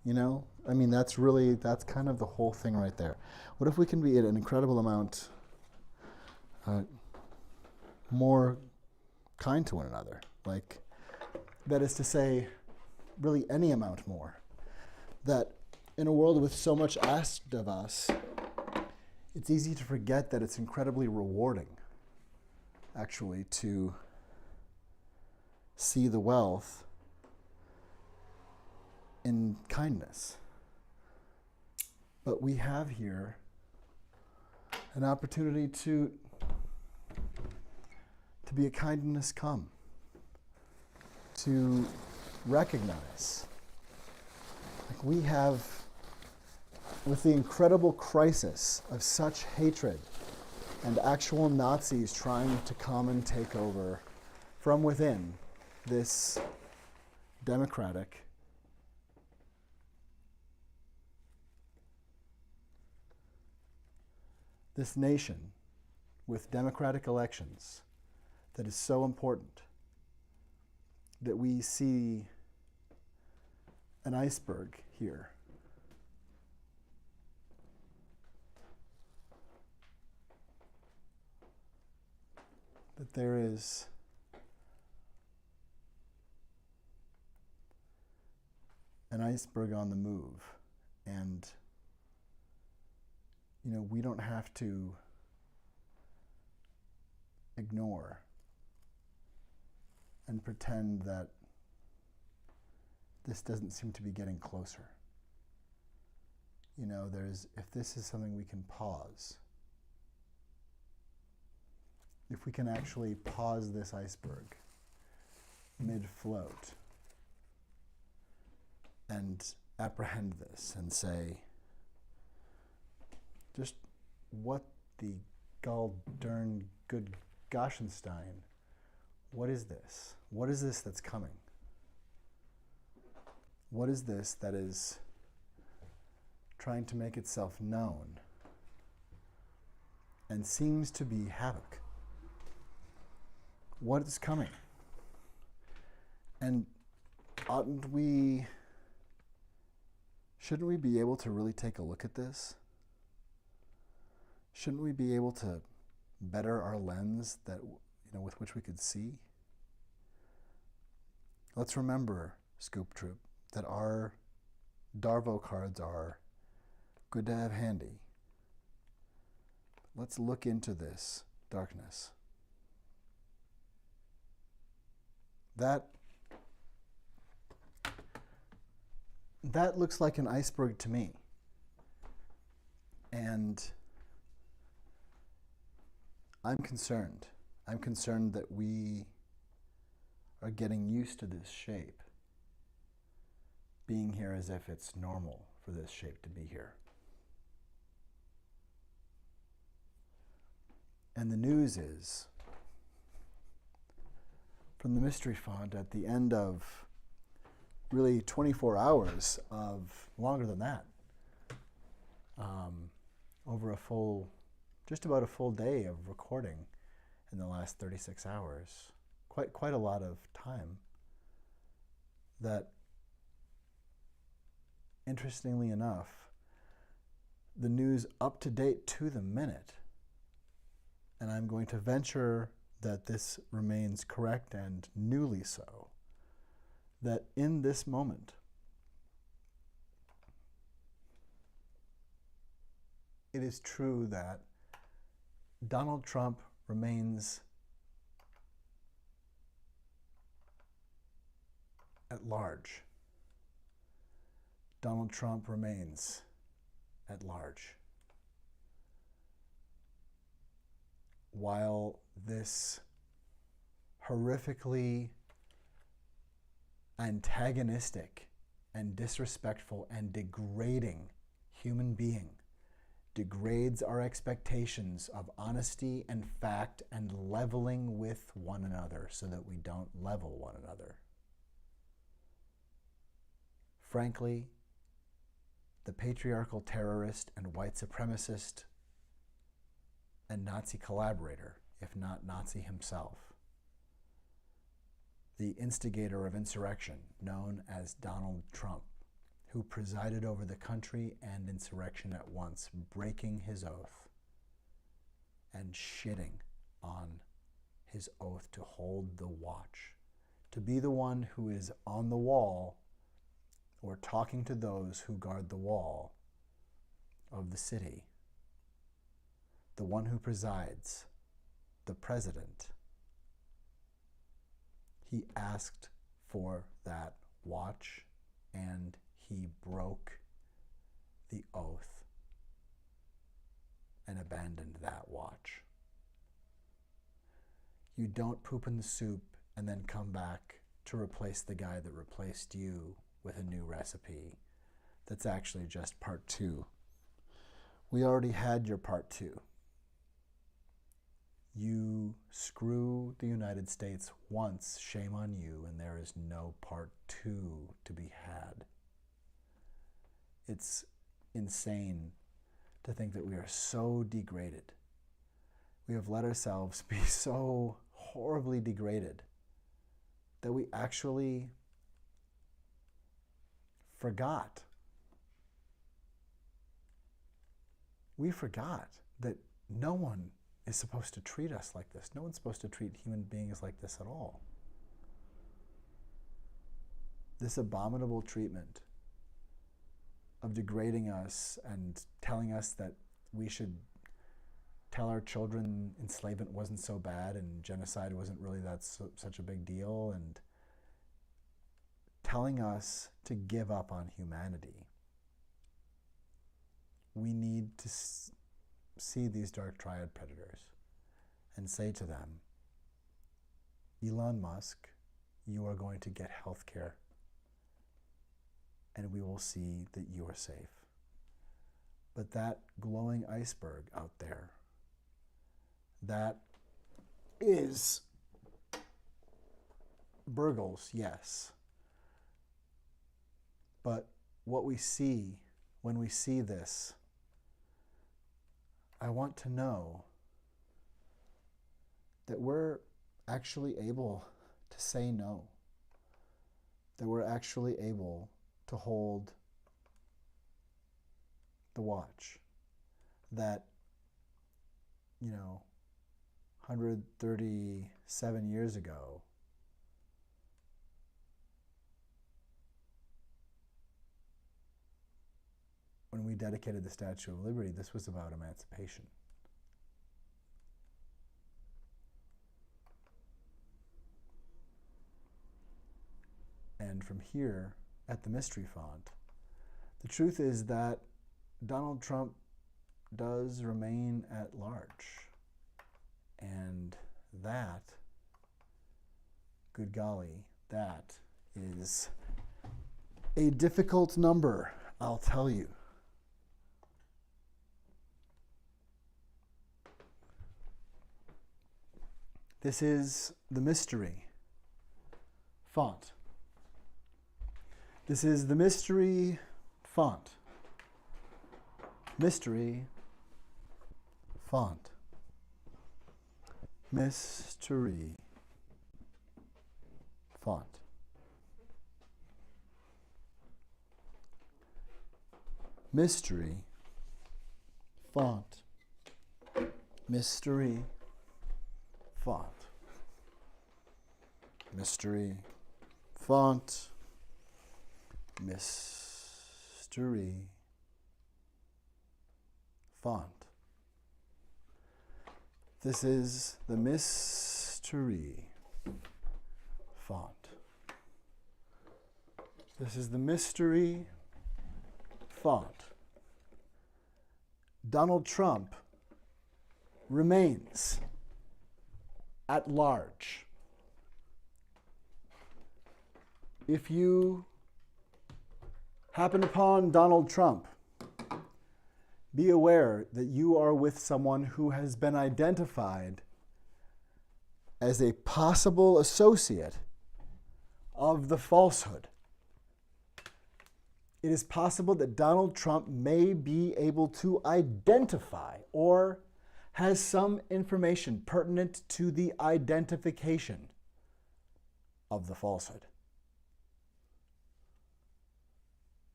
you know? I mean, that's kind of the whole thing right there. What if we can be an incredible amount more kind to one another? Like, that is to say, really any amount more. That in a world with so much asked of us, it's easy to forget that it's incredibly rewarding, actually, to see the wealth in kindness. But we have here an opportunity to be a kindness come, to recognize. Like we have, with the incredible crisis of such hatred and actual Nazis trying to come and take over from within this democratic this nation with democratic elections that is so important, that we see an iceberg here. That there is an iceberg on the move, and we don't have to ignore and pretend that this doesn't seem to be getting closer. If this is something we can pause, if we can actually pause this iceberg mid-float and apprehend this and say, just what the gall darn good Goshenstein, what is this? What is this that's coming? What is this that is trying to make itself known and seems to be havoc? What is coming? And shouldn't we be able to really take a look at this? Shouldn't we be able to better our lens that with which we could see? Let's remember, Scoop Troop, that our Darvo cards are good to have handy. Let's look into this darkness. That looks like an iceberg to me. And I'm concerned. I'm concerned that we are getting used to this shape, being here as if it's normal for this shape to be here. And the news is, from the mystery font at the end of really 24 hours of, longer than that, over just about a full day of recording in the last 36 hours, quite a lot of time, that interestingly enough, the news up to date to the minute, and I'm going to venture that this remains correct and newly so, that in this moment, it is true that Donald Trump remains at large. Donald Trump remains at large. While this horrifically antagonistic and disrespectful and degrading human being degrades our expectations of honesty and fact and leveling with one another so that we don't level one another. Frankly, the patriarchal terrorist and white supremacist and Nazi collaborator, if not Nazi himself, the instigator of insurrection known as Donald Trump, who presided over the country and insurrection at once, breaking his oath and shitting on his oath to hold the watch, to be the one who is on the wall or talking to those who guard the wall of the city, the one who presides, the president. He asked for that watch and he broke the oath and abandoned that watch. You don't poop in the soup and then come back to replace the guy that replaced you with a new recipe that's actually just part 2. We already had your part 2. You screw the United States once, shame on you, and there is no part 2 to be had. It's insane to think that we are so degraded. We have let ourselves be so horribly degraded that we actually forgot. We forgot that no one is supposed to treat us like this. No one's supposed to treat human beings like this at all. This abominable treatment of degrading us and telling us that we should tell our children enslavement wasn't so bad and genocide wasn't really such a big deal, and telling us to give up on humanity. We need to see these dark triad predators and say to them, Elon Musk, you are going to get health care, and we will see that you are safe. But that glowing iceberg out there, that is burgles, yes. But what we see when we see this, I want to know that we're actually able to say no, that we're actually able to hold the watch, that, 137 years ago, when we dedicated the Statue of Liberty, this was about emancipation. And from here, at the mystery font, the truth is that Donald Trump does remain at large. And that, good golly, that is a difficult number, I'll tell you. This is the mystery font. This is the mystery font. Mystery font. Mystery font. Mystery font. Mystery font. Mystery font. Mystery font. This is the mystery font. This is the mystery font. Donald Trump remains at large. If you happen upon Donald Trump, Be aware that you are with someone who has been identified as a possible associate of the falsehood. It is possible that Donald Trump may be able to identify or has some information pertinent to the identification of the falsehood.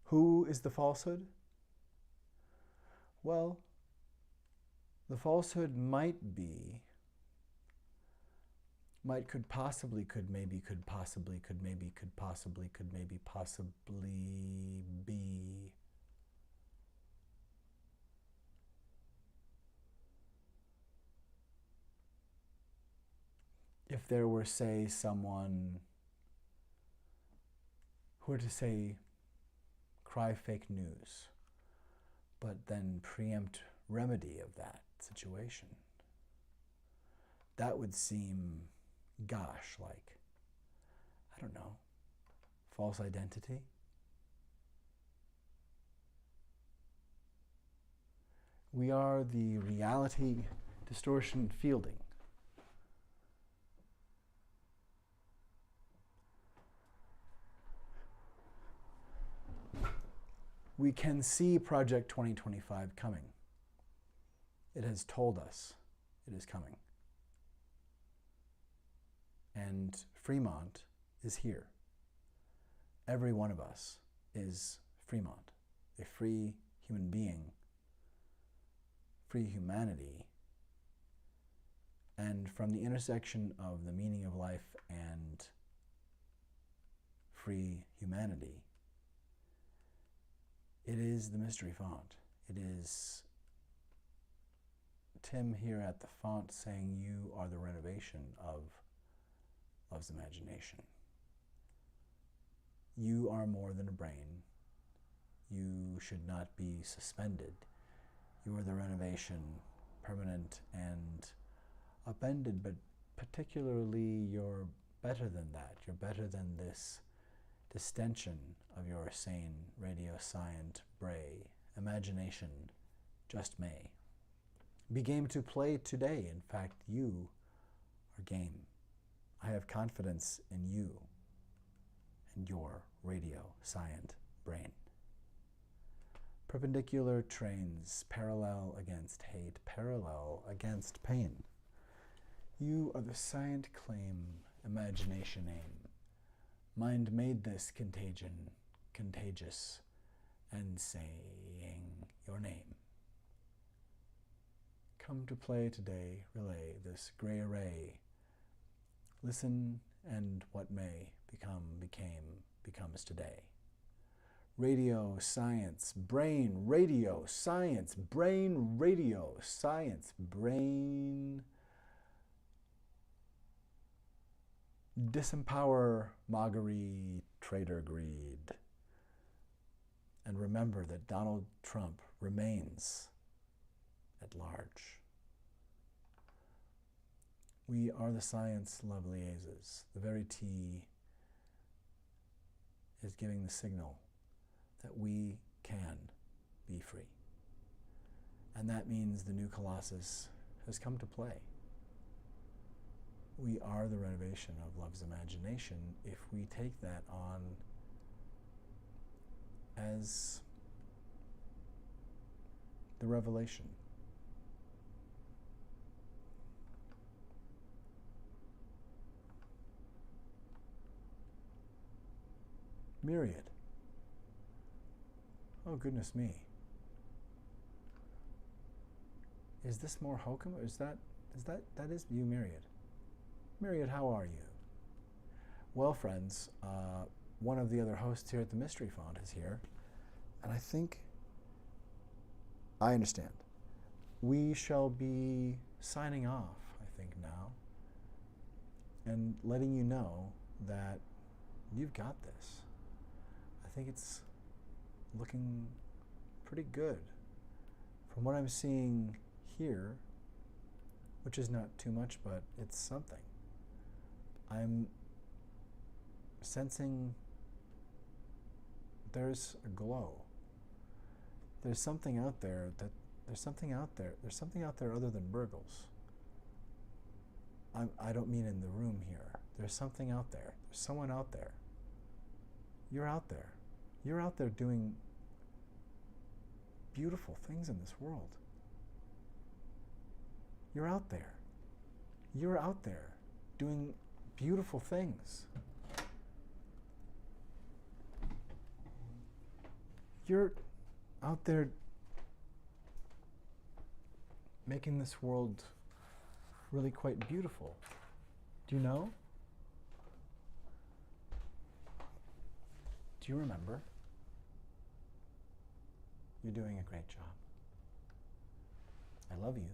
Who is the falsehood? Well, the falsehood might be, could possibly be if there were, say, someone who were to say, cry fake news, but then preempt remedy of that situation. That would seem, gosh, like, I don't know, false identity? We are the reality distortion fielding. We can see Project 2025 coming. It has told us it is coming. And Fremont is here. Every one of us is Fremont, a free human being, free humanity. And from the intersection of the meaning of life and free humanity, it is the mystery font. It is Tim here at the font saying you are the renovation of love's imagination. You are more than a brain. You should not be suspended. You are the renovation, permanent and upended, but particularly you're better than that. You're better than this distension of your sane, radio-scient bray. Imagination just may. Be game to play today. In fact, you are game. I have confidence in you and your radio-scient brain. Perpendicular trains, parallel against hate, parallel against pain. You are the scient claim, imagination aim. Mind made this contagion, contagious, and saying your name. Come to play today, relay this gray array. Listen, and what may become, became, becomes today. Radio, science, brain, radio, science, brain, radio, science, brain. Disempower maugery, traitor greed. And remember that Donald Trump remains at large. We are the science Lovelaces. The very T is giving the signal that we can be free. And that means the new Colossus has come to play. We are the renovation of love's imagination if we take that on as the revelation. Myriad. Oh, goodness me. Is this more hokum? That is you, Myriad. Myriad, how are you? Well, friends, one of the other hosts here at the Mystery Font is here, and I think I understand. We shall be signing off, I think, now, and letting you know that you've got this. I think it's looking pretty good. From what I'm seeing here, which is not too much, but it's something, I'm sensing there's a glow. There's something out there that There's something out there. There's something out there other than Burgles. I don't mean in the room here. There's something out there. There's someone out there. You're out there. You're out there doing beautiful things in this world. You're out there. You're out there doing beautiful things. You're out there making this world really quite beautiful. Do you know? Do you remember? You're doing a great job. I love you,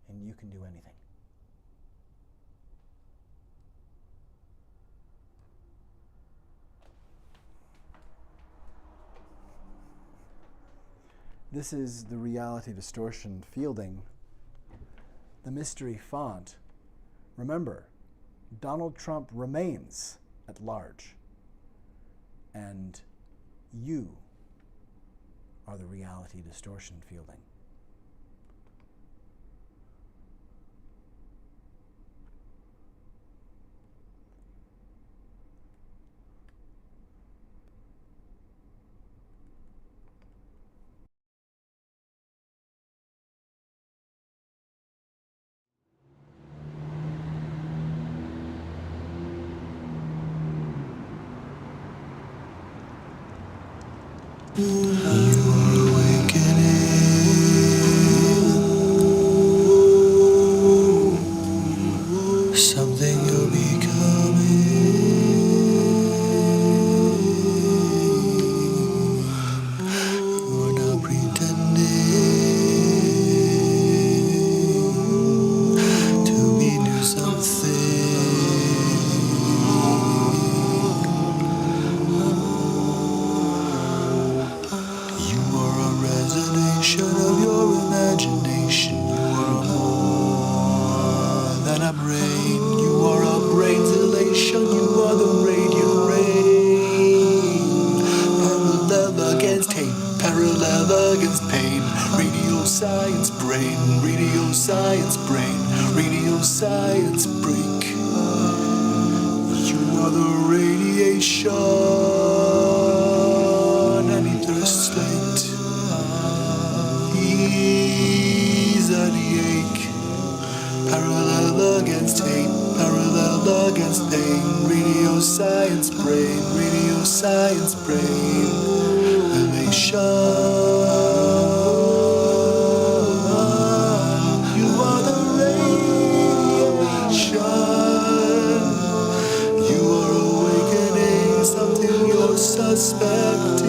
and you can do anything. This is the reality distortion fielding, the mystery font. Remember, Donald Trump remains at large, and you are the reality distortion fielding. You are awakening. Something you're becoming. You're not pretending to be new something. Of your imagination, you are more than a brain. You are a brain's elation. You are the radiant rain. Parallel against hate, parallel against pain. Radio science brain, radio science brain, radio science break. You are the radiation and ether slate. Ease and ache, parallel against hate, parallel against pain. Radio science brain, radio science brain, elation. You are the radiation. You are awakening something you're suspecting.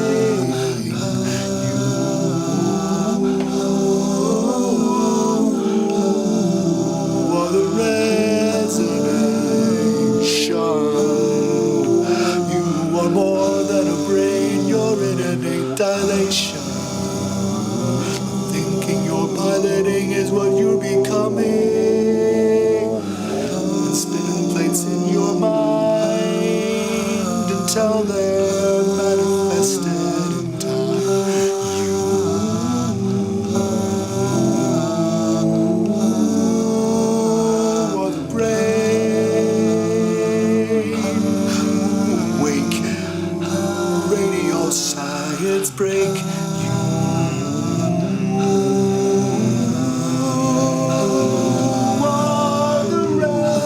More than a brain, you're in innate dilation. Thinking you're piloting is what you're becoming. And spinning plates in your mind until they're manifested in time. You are the brain. Wake. Radio science break. You are the radiation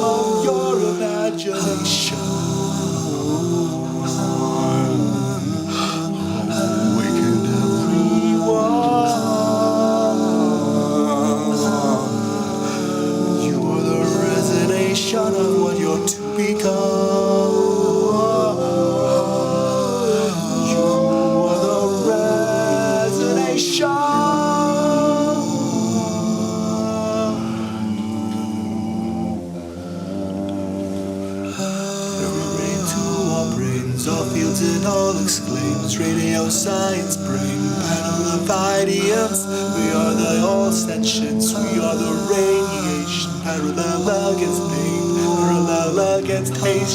of your imagination. Awaken everyone. You are the resonation of what you're to become. You are the resonation. Every brain to all brains, all fields and all exclaims. Radio science brain, panel of idioms. We are the all sentience. We are the radiation. Parallel against pain, parallel against hate.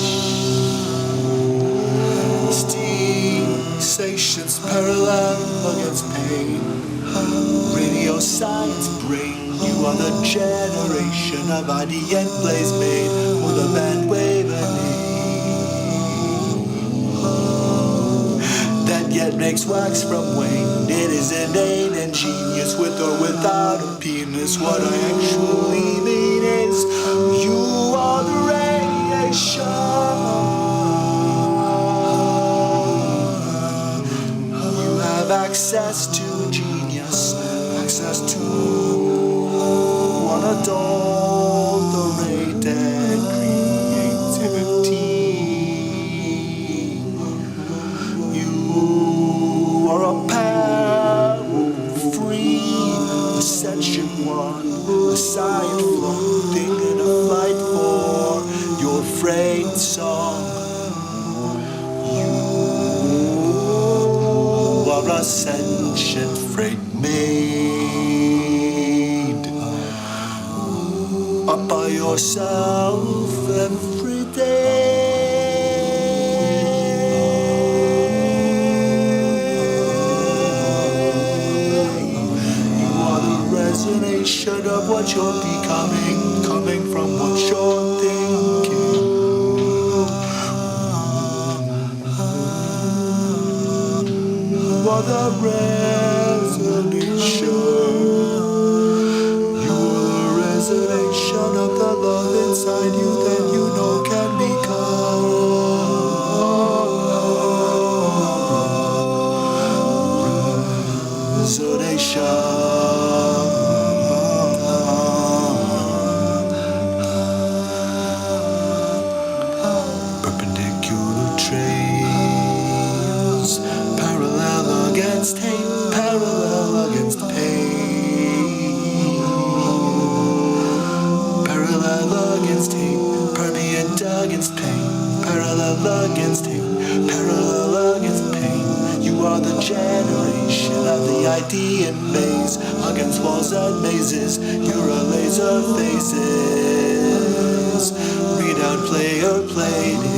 parallel against pain. Radio science brain, you are the generation of IDN plays made for the bandwave that yet makes wax from wane. It is innate and genius, with or without a penis. What I actually mean is, you are the radiation. You have access to genius, access to unadulterated creativity. You are a pair free ascension one, a scion floating in a flight for your freight song. You are ascension freight made up by yourself every day. Resonation of what you're becoming, coming from what you're thinking. You are the resolution. You are the resonation of the love inside you that you know can become. Resonation. Against hate, parallel against pain. Parallel against hate, permeate against pain. Parallel against hate, parallel against pain. You are the generation of the idea maze, against walls and mazes. You're a laser phases. Read out player played it.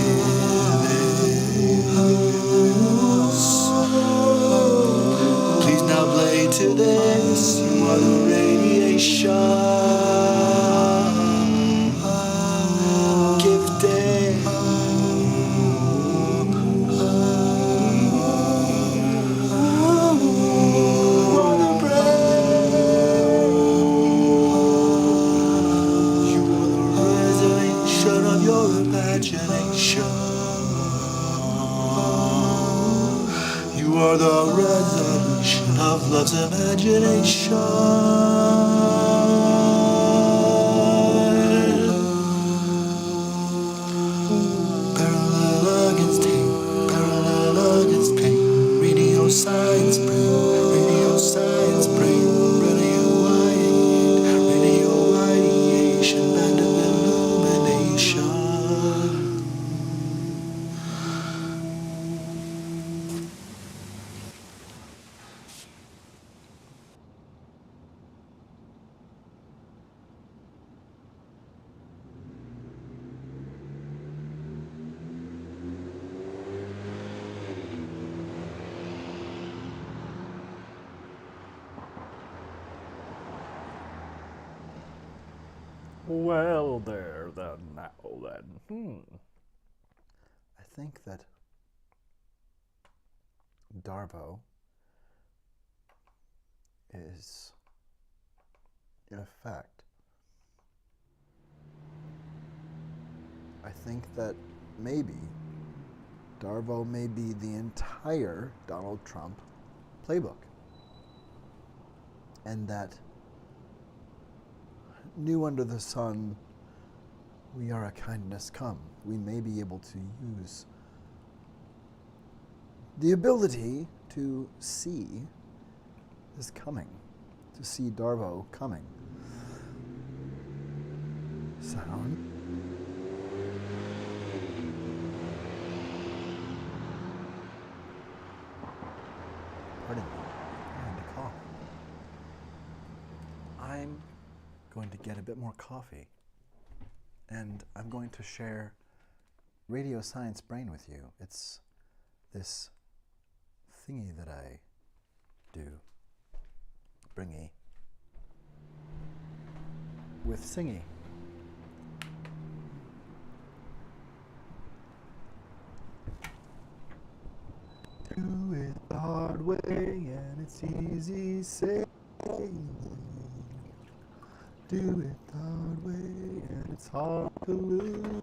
Now play to this, you are the radiation gifted. On the brain. You are the resonation of your imagination. You are the resolution of love's imagination. Parallel against hate, parallel against pain. Radio science brain, radio science brain, radio ideation, band of illumination. Well, there, then, now, then. I think that Darvo is, in effect, I think that maybe Darvo may be the entire Donald Trump playbook. And that new under the sun, we are a kindness come. We may be able to use the ability to see this coming, to see Darvo coming. Sound. Pardon me, I had to cough. I'm going to get a bit more coffee, and I'm going to share Radio Science Brain with you. It's this thingy that I do, bringy, with singy. Do it the hard way and it's easy saying. Do it the hard way and it's hard to lose.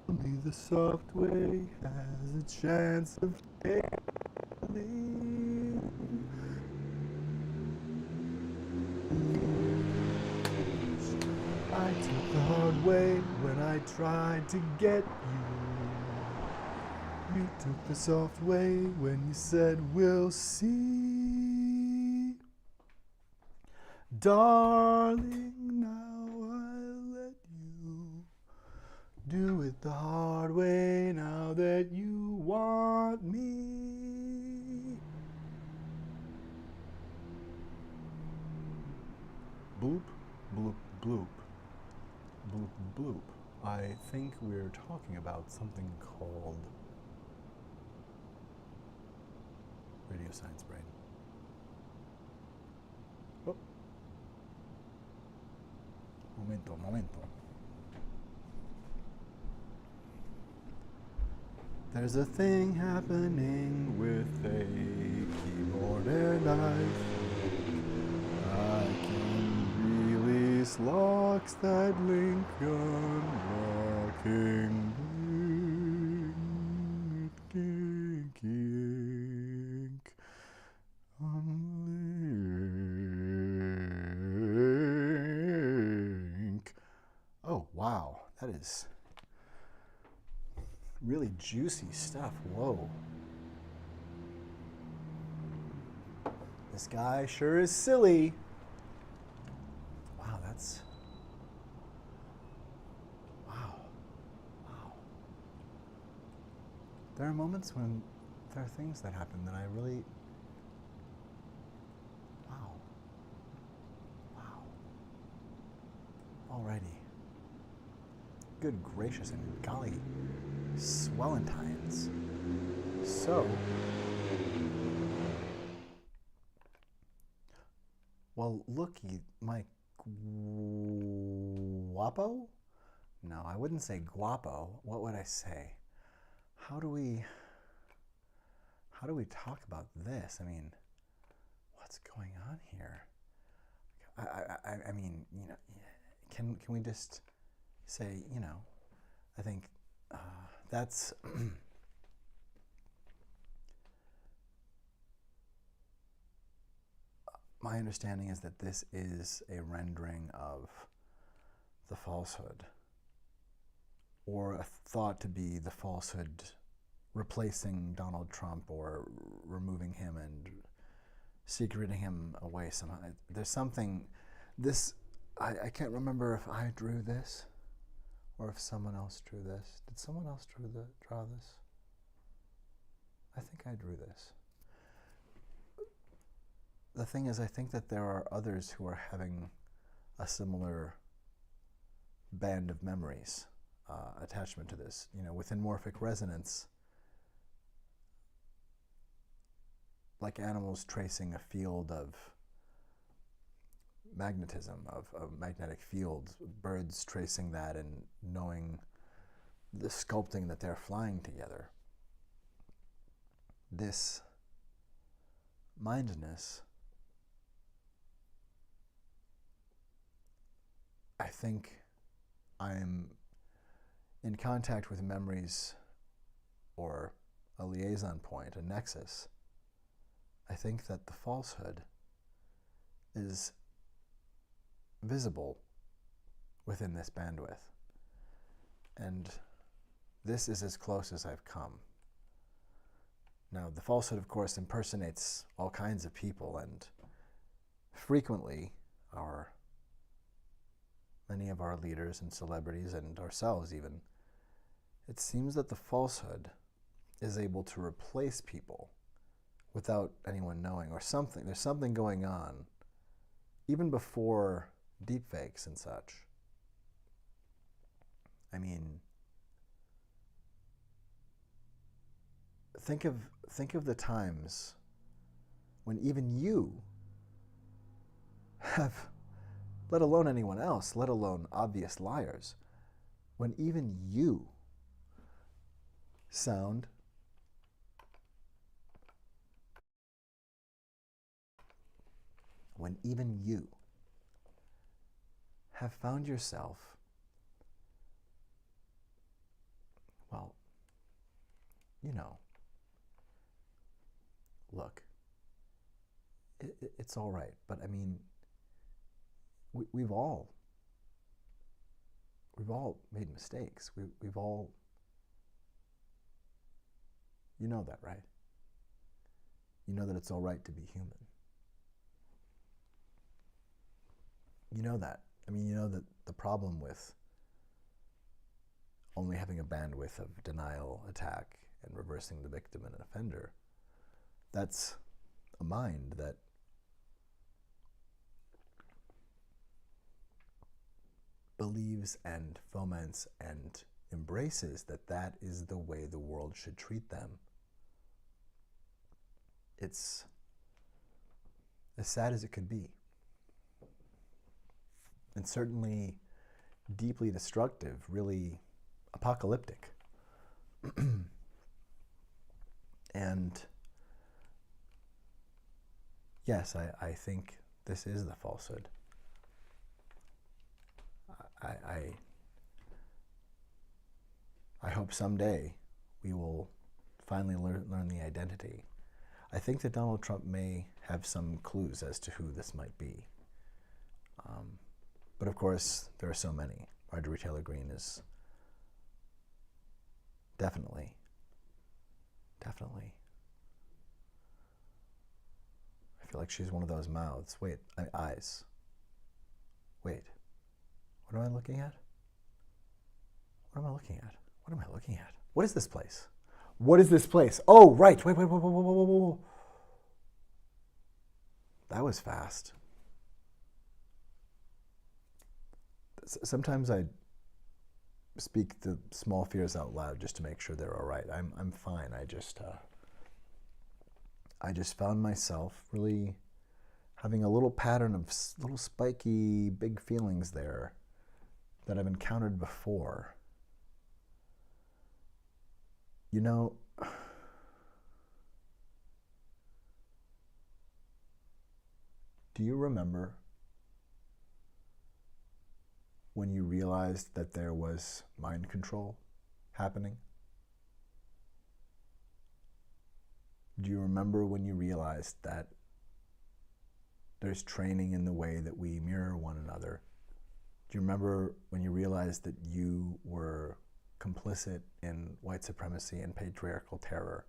Only the soft way has a chance of failing. I took the hard way when I tried to get you. You took the soft way when you said we'll see. Darling, now I let you do it the hard way now that you want me. Bloop, bloop, bloop. Bloop, bloop. I think we're talking about something called radio science brain. Oh. Momento. There's a thing happening with a keyboard and I can release locks that link unlocking. Unlink. Oh, wow. That is really juicy stuff. Whoa. This guy sure is silly. Wow, that's... Wow. There are moments when there are things that happen that I really... Wow. Alrighty. Good gracious and golly, swellentines. So, well, looky, my guapo? No, I wouldn't say guapo. What would I say? How do we talk about this? I mean, what's going on here? I mean, you know, can we just say, you know, I think that's my understanding is that this is a rendering of the falsehood, or a thought to be the falsehood replacing Donald Trump or removing him and secreting him away somehow. There's something, I can't remember if I drew this or if someone else drew this. Did someone else draw this? I think I drew this. The thing is, I think that there are others who are having a similar band of memories, attachment to this. You know, within morphic resonance, like animals tracing a field of magnetism, of magnetic fields, birds tracing that and knowing the sculpting that they're flying together. This mindness, I think I'm in contact with memories or a liaison point, a nexus. I think that the falsehood is visible within this bandwidth. And this is as close as I've come. Now, the falsehood, of course, impersonates all kinds of people, and frequently many of our leaders and celebrities and ourselves even, it seems that the falsehood is able to replace people without anyone knowing, or something. There's something going on, even before deepfakes and such. I mean, think of the times when even you have, let alone anyone else, let alone obvious liars, when even you sound when even you have found yourself, well, you know, look, it's all right, but I mean, we've all made mistakes. We've all, you know that, right? You know that it's all right to be human. You know that. I mean, you know that the problem with only having a bandwidth of denial, attack, and reversing the victim and an offender, that's a mind that believes and foments and embraces that that is the way the world should treat them. It's as sad as it could be, and certainly deeply destructive, really apocalyptic. And yes, I think this is the falsehood. I hope someday we will finally learn the identity. I think that Donald Trump may have some clues as to who this might be. But of course, there are so many. Marjorie Taylor Greene is definitely. I feel like she's one of those mouths. Wait, eyes. Wait, what am I looking at? What am I looking at? What am I looking at? What is this place? What is this place? Oh, right. Wait. Whoa. That was fast. Sometimes I speak the small fears out loud just to make sure they're all right. I'm fine. I just found myself really having a little pattern of little spiky, big feelings there that I've encountered before. You know, do you remember when you realized that there was mind control happening? Do you remember when you realized that there's training in the way that we mirror one another? Do you remember when you realized that you were complicit in white supremacy and patriarchal terror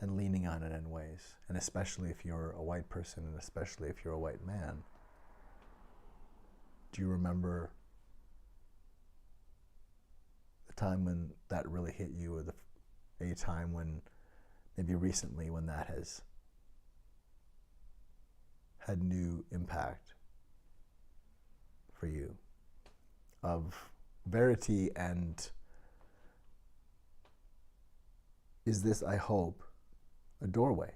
and leaning on it in ways, and especially if you're a white person and especially if you're a white man? Do you remember the time when that really hit you, or a time when maybe recently when that has had new impact for you of verity? And is this, I hope, a doorway,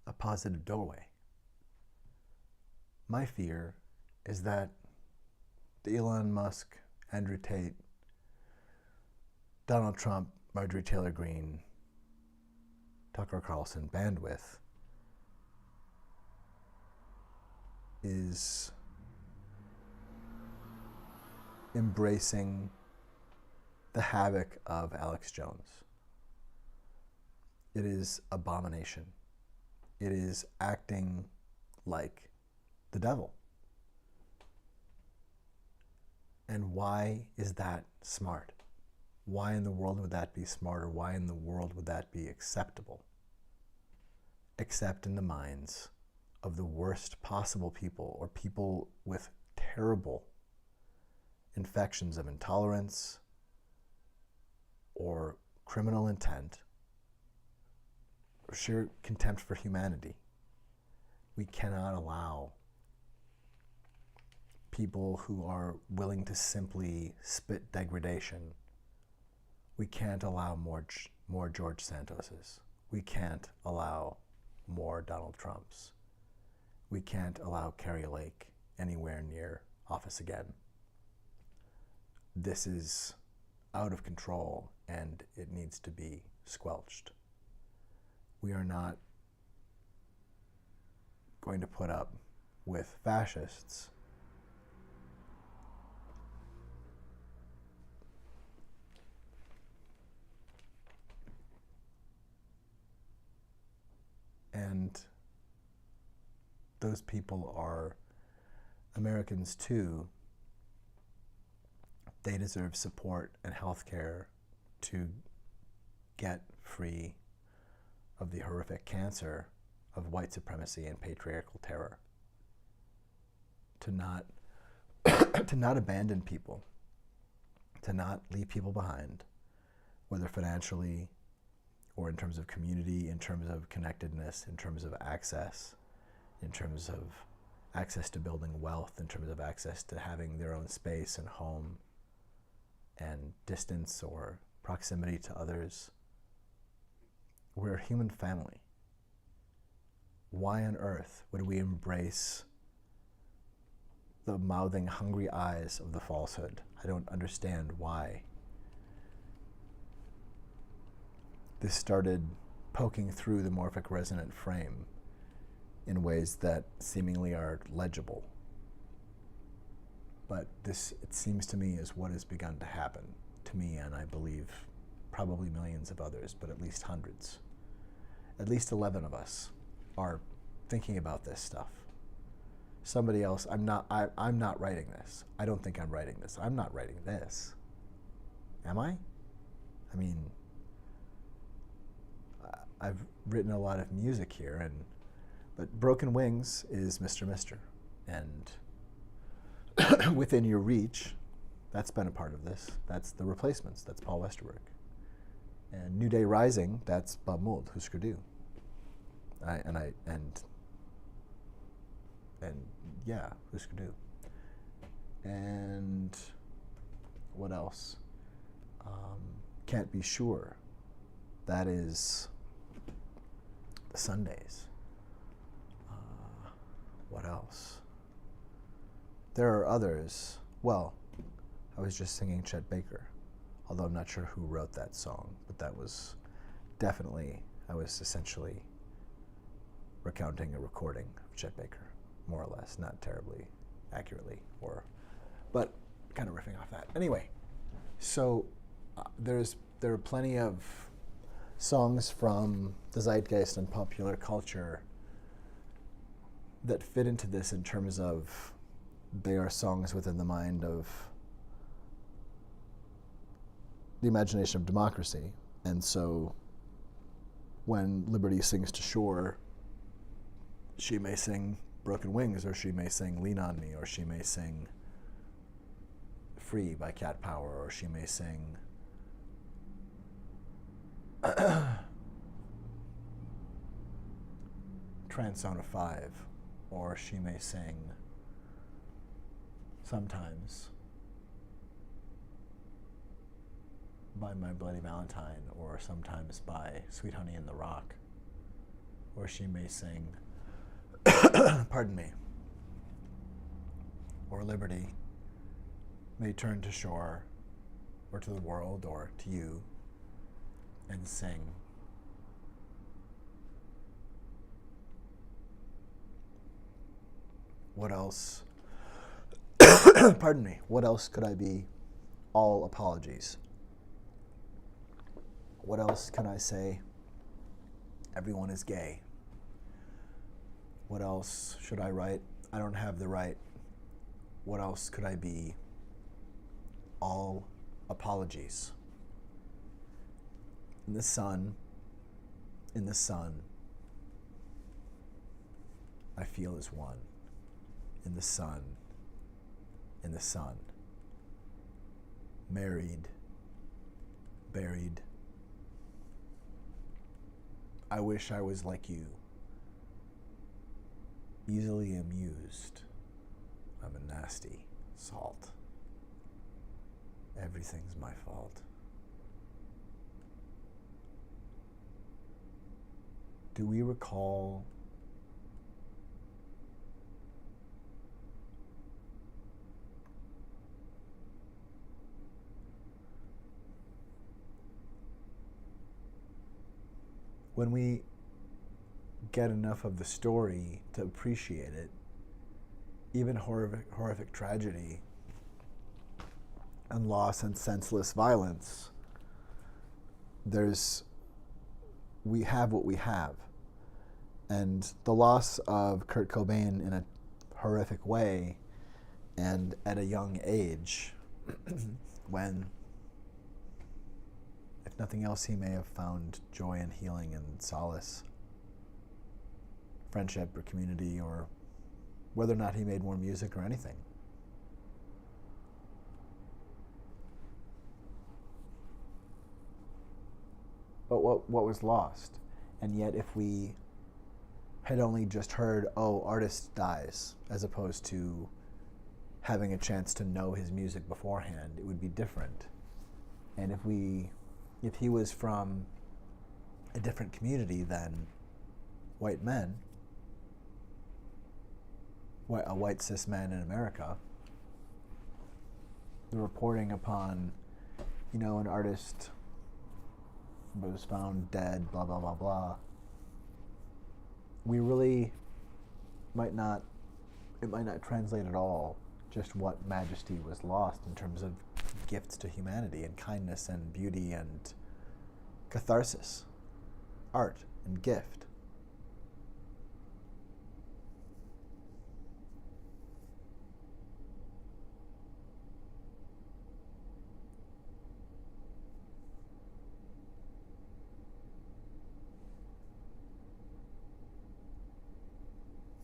a positive doorway? My fear is that the Elon Musk, Andrew Tate, Donald Trump, Marjorie Taylor Greene, Tucker Carlson bandwidth is embracing the havoc of Alex Jones. It is abomination. It is acting like the devil. And why is that smart? Why in the world would that be smart, or why in the world would that be acceptable? Except in the minds of the worst possible people, or people with terrible infections of intolerance or criminal intent or sheer contempt for humanity. We cannot allow people who are willing to simply spit degradation We can't allow more George Santoses. We can't allow more Donald Trumps. We can't allow Carrie Lake anywhere near office again. This is out of control and it needs to be squelched. We are not going to put up with fascists and those people are Americans too. They deserve support and health care to get free of the horrific cancer of white supremacy and patriarchal terror. To not to not abandon people, to not leave people behind, whether financially or in terms of community, in terms of connectedness, in terms of access, in terms of access to building wealth, in terms of access to having their own space and home and distance or proximity to others. We're a human family. Why on earth would we embrace the mouthing hungry eyes of the falsehood? I don't understand why. This started poking through the morphic resonant frame in ways that seemingly are legible. But this, it seems to me, is what has begun to happen to me, and I believe probably millions of others, but at least hundreds. At least 11 of us are thinking about this stuff. Somebody else, I'm not writing this. I don't think I'm writing this. I'm not writing this. Am I? I mean, I've written a lot of music here, but Broken Wings is Mr. Mister. And Within Your Reach, that's been a part of this. That's The Replacements, that's Paul Westerberg. And New Day Rising, that's Bob Mould, Husker Du. Yeah, Husker Du. And what else? Can't Be Sure. That is the Sundays. What else? There are others. Well, I was just singing Chet Baker, although I'm not sure who wrote that song, but that was definitely, I was essentially recounting a recording of Chet Baker, more or less, not terribly accurately, but kind of riffing off that. Anyway, so there are plenty of songs from the zeitgeist and popular culture that fit into this in terms of they are songs within the mind of the imagination of democracy. And so when Liberty sings to Shore, she may sing Broken Wings, or she may sing Lean on Me, or she may sing Free by Cat Power, or she may sing Transona 5, or she may sing Sometimes by My Bloody Valentine, or sometimes by Sweet Honey in the Rock, or she may sing pardon me, or Liberty may turn to shore or to the world or to you and sing what else pardon me, what else could I be? All apologies. What else can I say? Everyone is gay. What else should I write? I don't have the right. What else could I be? All apologies. In the sun, I feel as one. In the sun, married, buried. I wish I was like you, easily amused. I'm a nasty salt. Everything's my fault. do we recall when we get enough of the story to appreciate it, even horrific tragedy and loss and senseless violence, we have what we have. And the loss of Kurt Cobain in a horrific way and at a young age, when, if nothing else, he may have found joy and healing and solace, friendship or community, or whether or not he made more music or anything. But what was lost? And yet if we had only just heard, oh, artist dies, as opposed to having a chance to know his music beforehand, it would be different. And if he was from a different community than white men, a white cis man in America, the reporting upon, an artist was found dead, blah, blah, blah, blah, we really it might not translate at all just what majesty was lost in terms of gifts to humanity and kindness and beauty and catharsis, art and gift.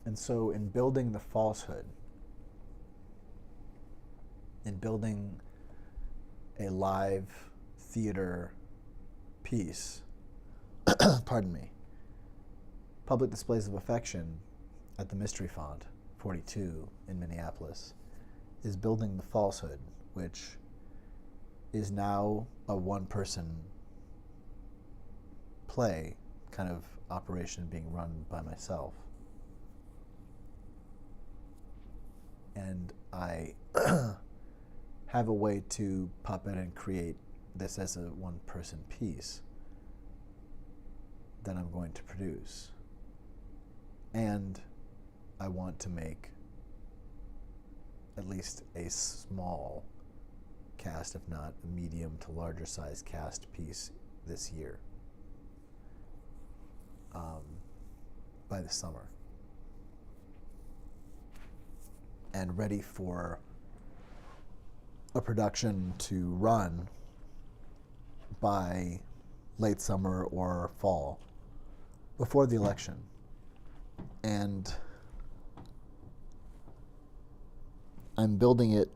And so in building the falsehood, in building a live theater piece, pardon me, public displays of affection at the Mystery Font, 42 in Minneapolis, is building the falsehood, which is now a one-person play kind of operation being run by myself. And I have a way to puppet and create this as a one-person piece that I'm going to produce. And I want to make at least a small cast, if not a medium to larger size cast piece this year, by the summer. And ready for a production to run by late summer or fall, before the election. And I'm building it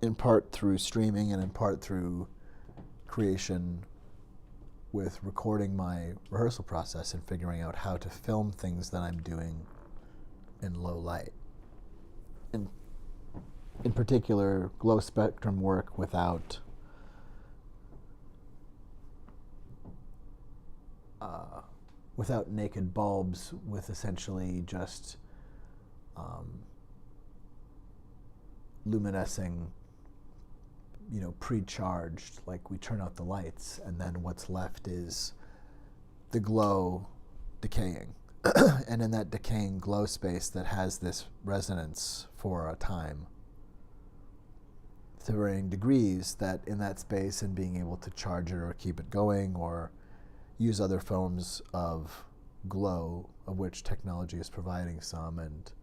in part through streaming and in part through creation with recording my rehearsal process and figuring out how to film things that I'm doing in low light. In particular, glow spectrum work without naked bulbs, with essentially just luminescing, pre-charged, like we turn out the lights and then what's left is the glow decaying. And in that decaying glow space that has this resonance for a time, to varying degrees, that in that space and being able to charge it or keep it going or use other forms of glow, of which technology is providing some, and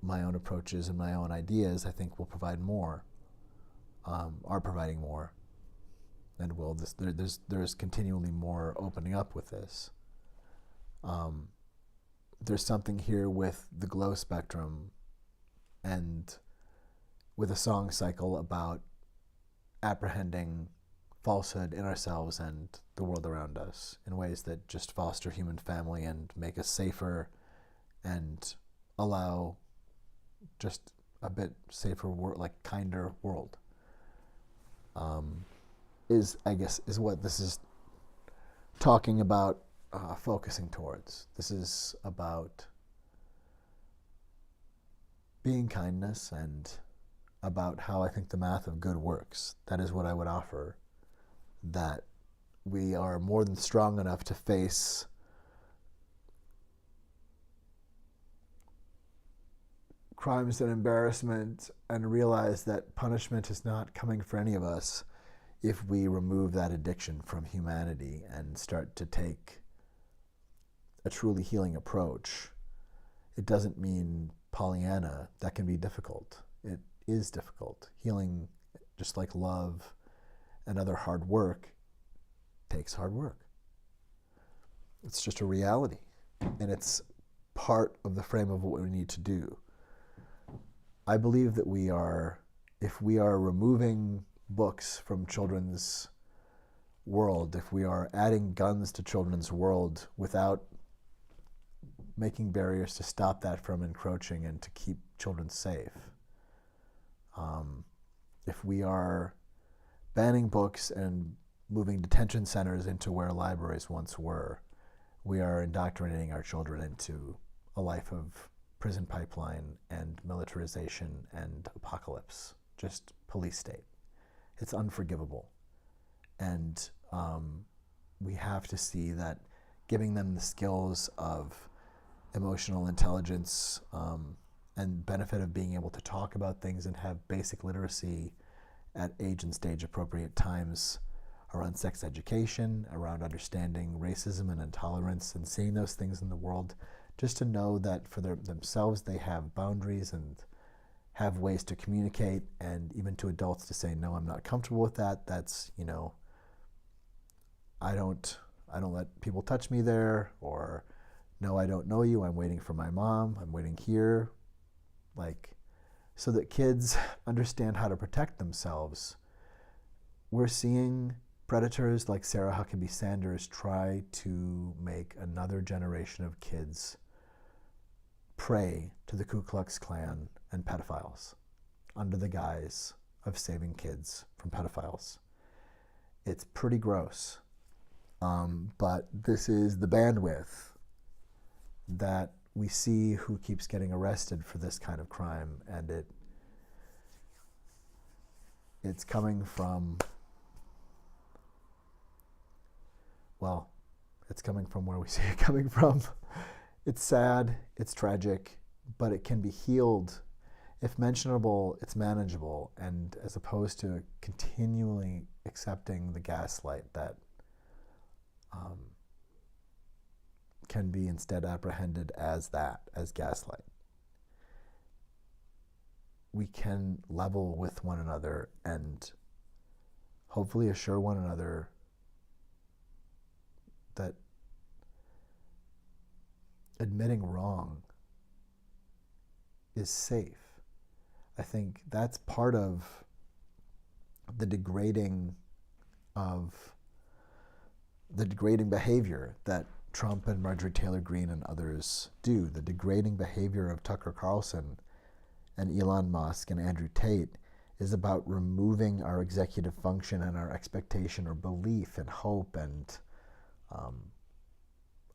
my own approaches and my own ideas, I think, will provide more, are providing more, and will. There's continually more opening up with this. There's something here with the glow spectrum and with a song cycle about apprehending falsehood in ourselves and the world around us in ways that just foster human family and make us safer and allow just a bit safer, like kinder world, is what this is talking about focusing towards. This is about being kindness and about how I think the math of good works. That is what I would offer, that we are more than strong enough to face crimes and embarrassment and realize that punishment is not coming for any of us if we remove that addiction from humanity and start to take a truly healing approach. It doesn't mean Pollyanna. That can be difficult. It is difficult. Healing, just like love and other hard work, takes hard work. It's just a reality, and it's part of the frame of what we need to do. I believe that if we are removing books from children's world, if we are adding guns to children's world without making barriers to stop that from encroaching and to keep children safe, if we are banning books and moving detention centers into where libraries once were, we are indoctrinating our children into a life of prison pipeline and militarization and apocalypse, just police state. It's unforgivable. And we have to see that giving them the skills of emotional intelligence and benefit of being able to talk about things and have basic literacy at age and stage appropriate times around sex education, around understanding racism and intolerance and seeing those things in the world, just to know that for themselves they have boundaries and have ways to communicate, and even to adults to say, no, I'm not comfortable with that. That's, I don't let people touch me there, or no, I don't know you, I'm waiting for my mom, I'm waiting here. So that kids understand how to protect themselves. We're seeing predators like Sarah Huckabee Sanders try to make another generation of kids prey to the Ku Klux Klan and pedophiles under the guise of saving kids from pedophiles. It's pretty gross, but this is the bandwidth that we see who keeps getting arrested for this kind of crime, and it's coming from, well, it's coming from where we see it coming from. It's sad, it's tragic, but it can be healed. If mentionable, it's manageable, and as opposed to continually accepting the gaslight that can be instead apprehended as gaslight. We can level with one another and hopefully assure one another that admitting wrong is safe. I think that's part of the degrading behavior that Trump and Marjorie Taylor Greene and others do. The degrading behavior of Tucker Carlson and Elon Musk and Andrew Tate is about removing our executive function and our expectation or belief and hope and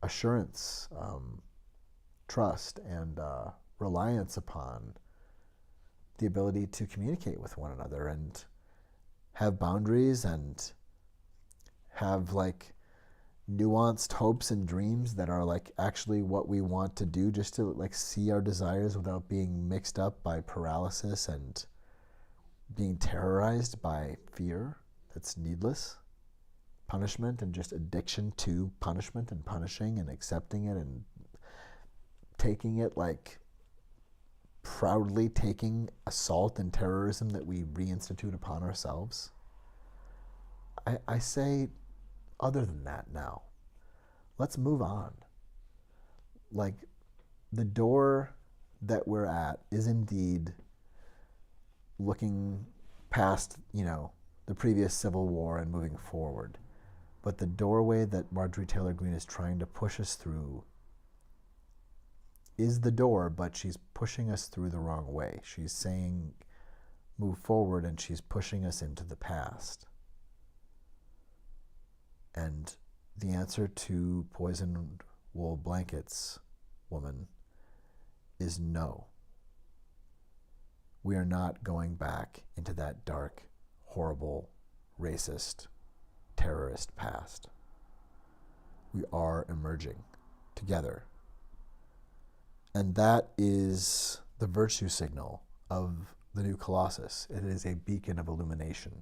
assurance, trust, and reliance upon the ability to communicate with one another and have boundaries and have nuanced hopes and dreams that are actually what we want to do, just to see our desires without being mixed up by paralysis and being terrorized by fear that's needless, punishment and just addiction to punishment and punishing and accepting it and taking it, proudly taking assault and terrorism that we reinstitute upon ourselves. I say, other than that now, let's move on. The door that we're at is indeed looking past, the previous Civil War and moving forward. But the doorway that Marjorie Taylor Greene is trying to push us through is the door, but she's pushing us through the wrong way. She's saying move forward, and she's pushing us into the past. And the answer to poisoned wool blankets, woman, is no. We are not going back into that dark, horrible, racist, terrorist past. We are emerging together. And that is the virtue signal of the new Colossus. It is a beacon of illumination.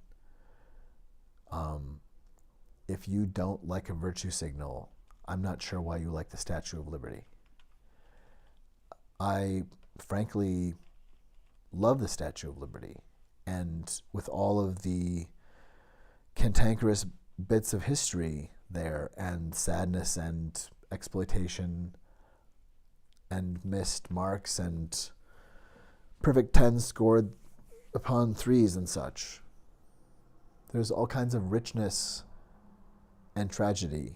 If you don't like a virtue signal, I'm not sure why you like the Statue of Liberty. I frankly love the Statue of Liberty, and with all of the cantankerous bits of history there, and sadness and exploitation and missed marks and perfect tens scored upon threes and such, there's all kinds of richness and tragedy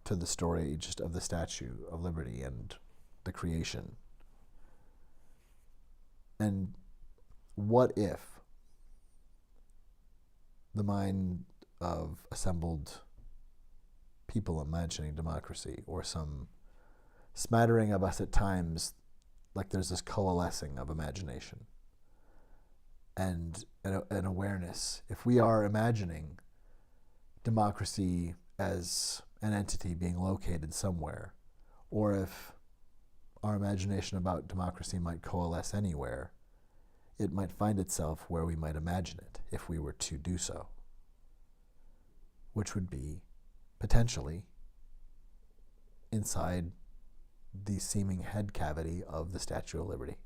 to the story just of the Statue of Liberty and the creation. And what if the mind of assembled people imagining democracy, or some smattering of us at times, like there's this coalescing of imagination and an awareness, if we are imagining democracy as an entity being located somewhere, or if our imagination about democracy might coalesce anywhere, it might find itself where we might imagine it if we were to do so, which would be potentially inside the seeming head cavity of the Statue of Liberty.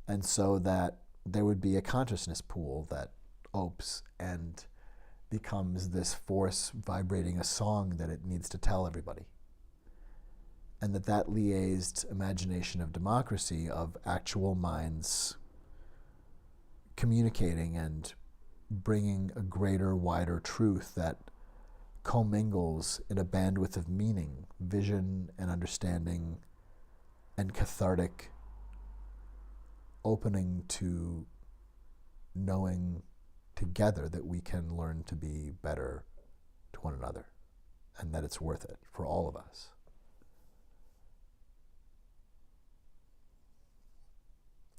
And so that there would be a consciousness pool that opes and becomes this force vibrating a song that it needs to tell everybody. And that liaised imagination of democracy, of actual minds communicating and bringing a greater, wider truth that commingles in a bandwidth of meaning, vision, and understanding, and cathartic opening to knowing together that we can learn to be better to one another, and that it's worth it for all of us.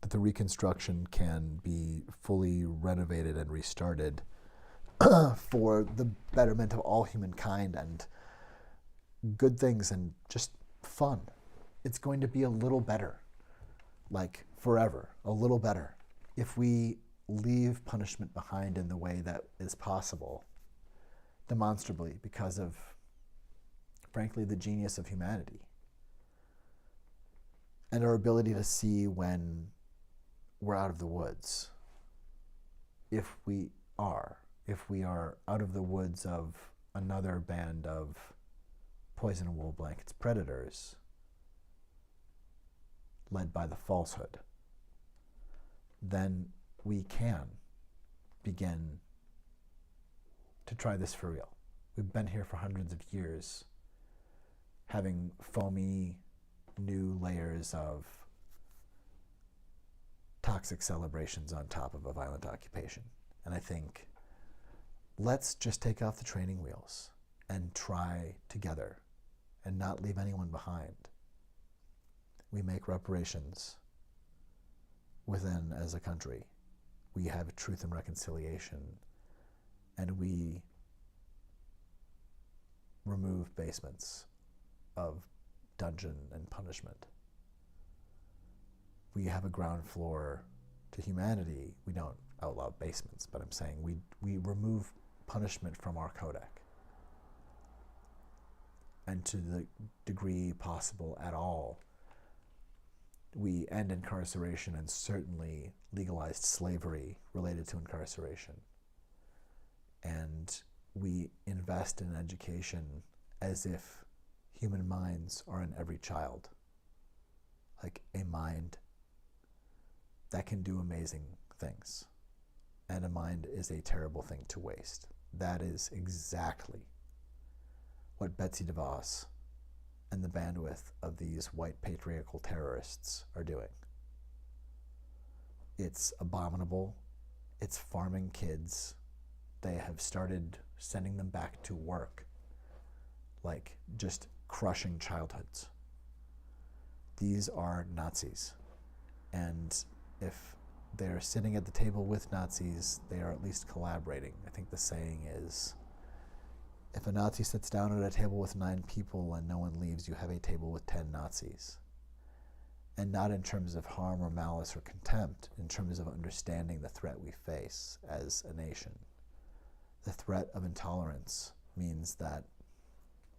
That the reconstruction can be fully renovated and restarted for the betterment of all humankind and good things and just fun. It's going to be a little better, like forever, a little better, if we leave punishment behind in the way that is possible, demonstrably, because of, frankly, the genius of humanity and our ability to see when we're out of the woods. If we are out of the woods of another band of poison wool blankets predators led by the falsehood, then we can begin to try this for real. We've been here for hundreds of years, having foamy new layers of toxic celebrations on top of a violent occupation. And I think let's just take off the training wheels and try together and not leave anyone behind. We make reparations within as a country. We have truth and reconciliation, and we remove basements of dungeon and punishment. We have a ground floor to humanity. We don't outlaw basements, but I'm saying we remove punishment from our codec. And to the degree possible at all, we end incarceration and certainly legalized slavery related to incarceration. And we invest in education as if human minds are in every child. Like a mind that can do amazing things. And a mind is a terrible thing to waste. That is exactly what Betsy DeVos and the bandwidth of these white patriarchal terrorists are doing. It's abominable. It's farming kids. They have started sending them back to work like just crushing childhoods. These are Nazis. And if they're sitting at the table with Nazis, they are at least collaborating. I think the saying is, if a Nazi sits down at a table with 9 people and no one leaves, you have a table with 10 Nazis. And not in terms of harm or malice or contempt, in terms of understanding the threat we face as a nation. The threat of intolerance means that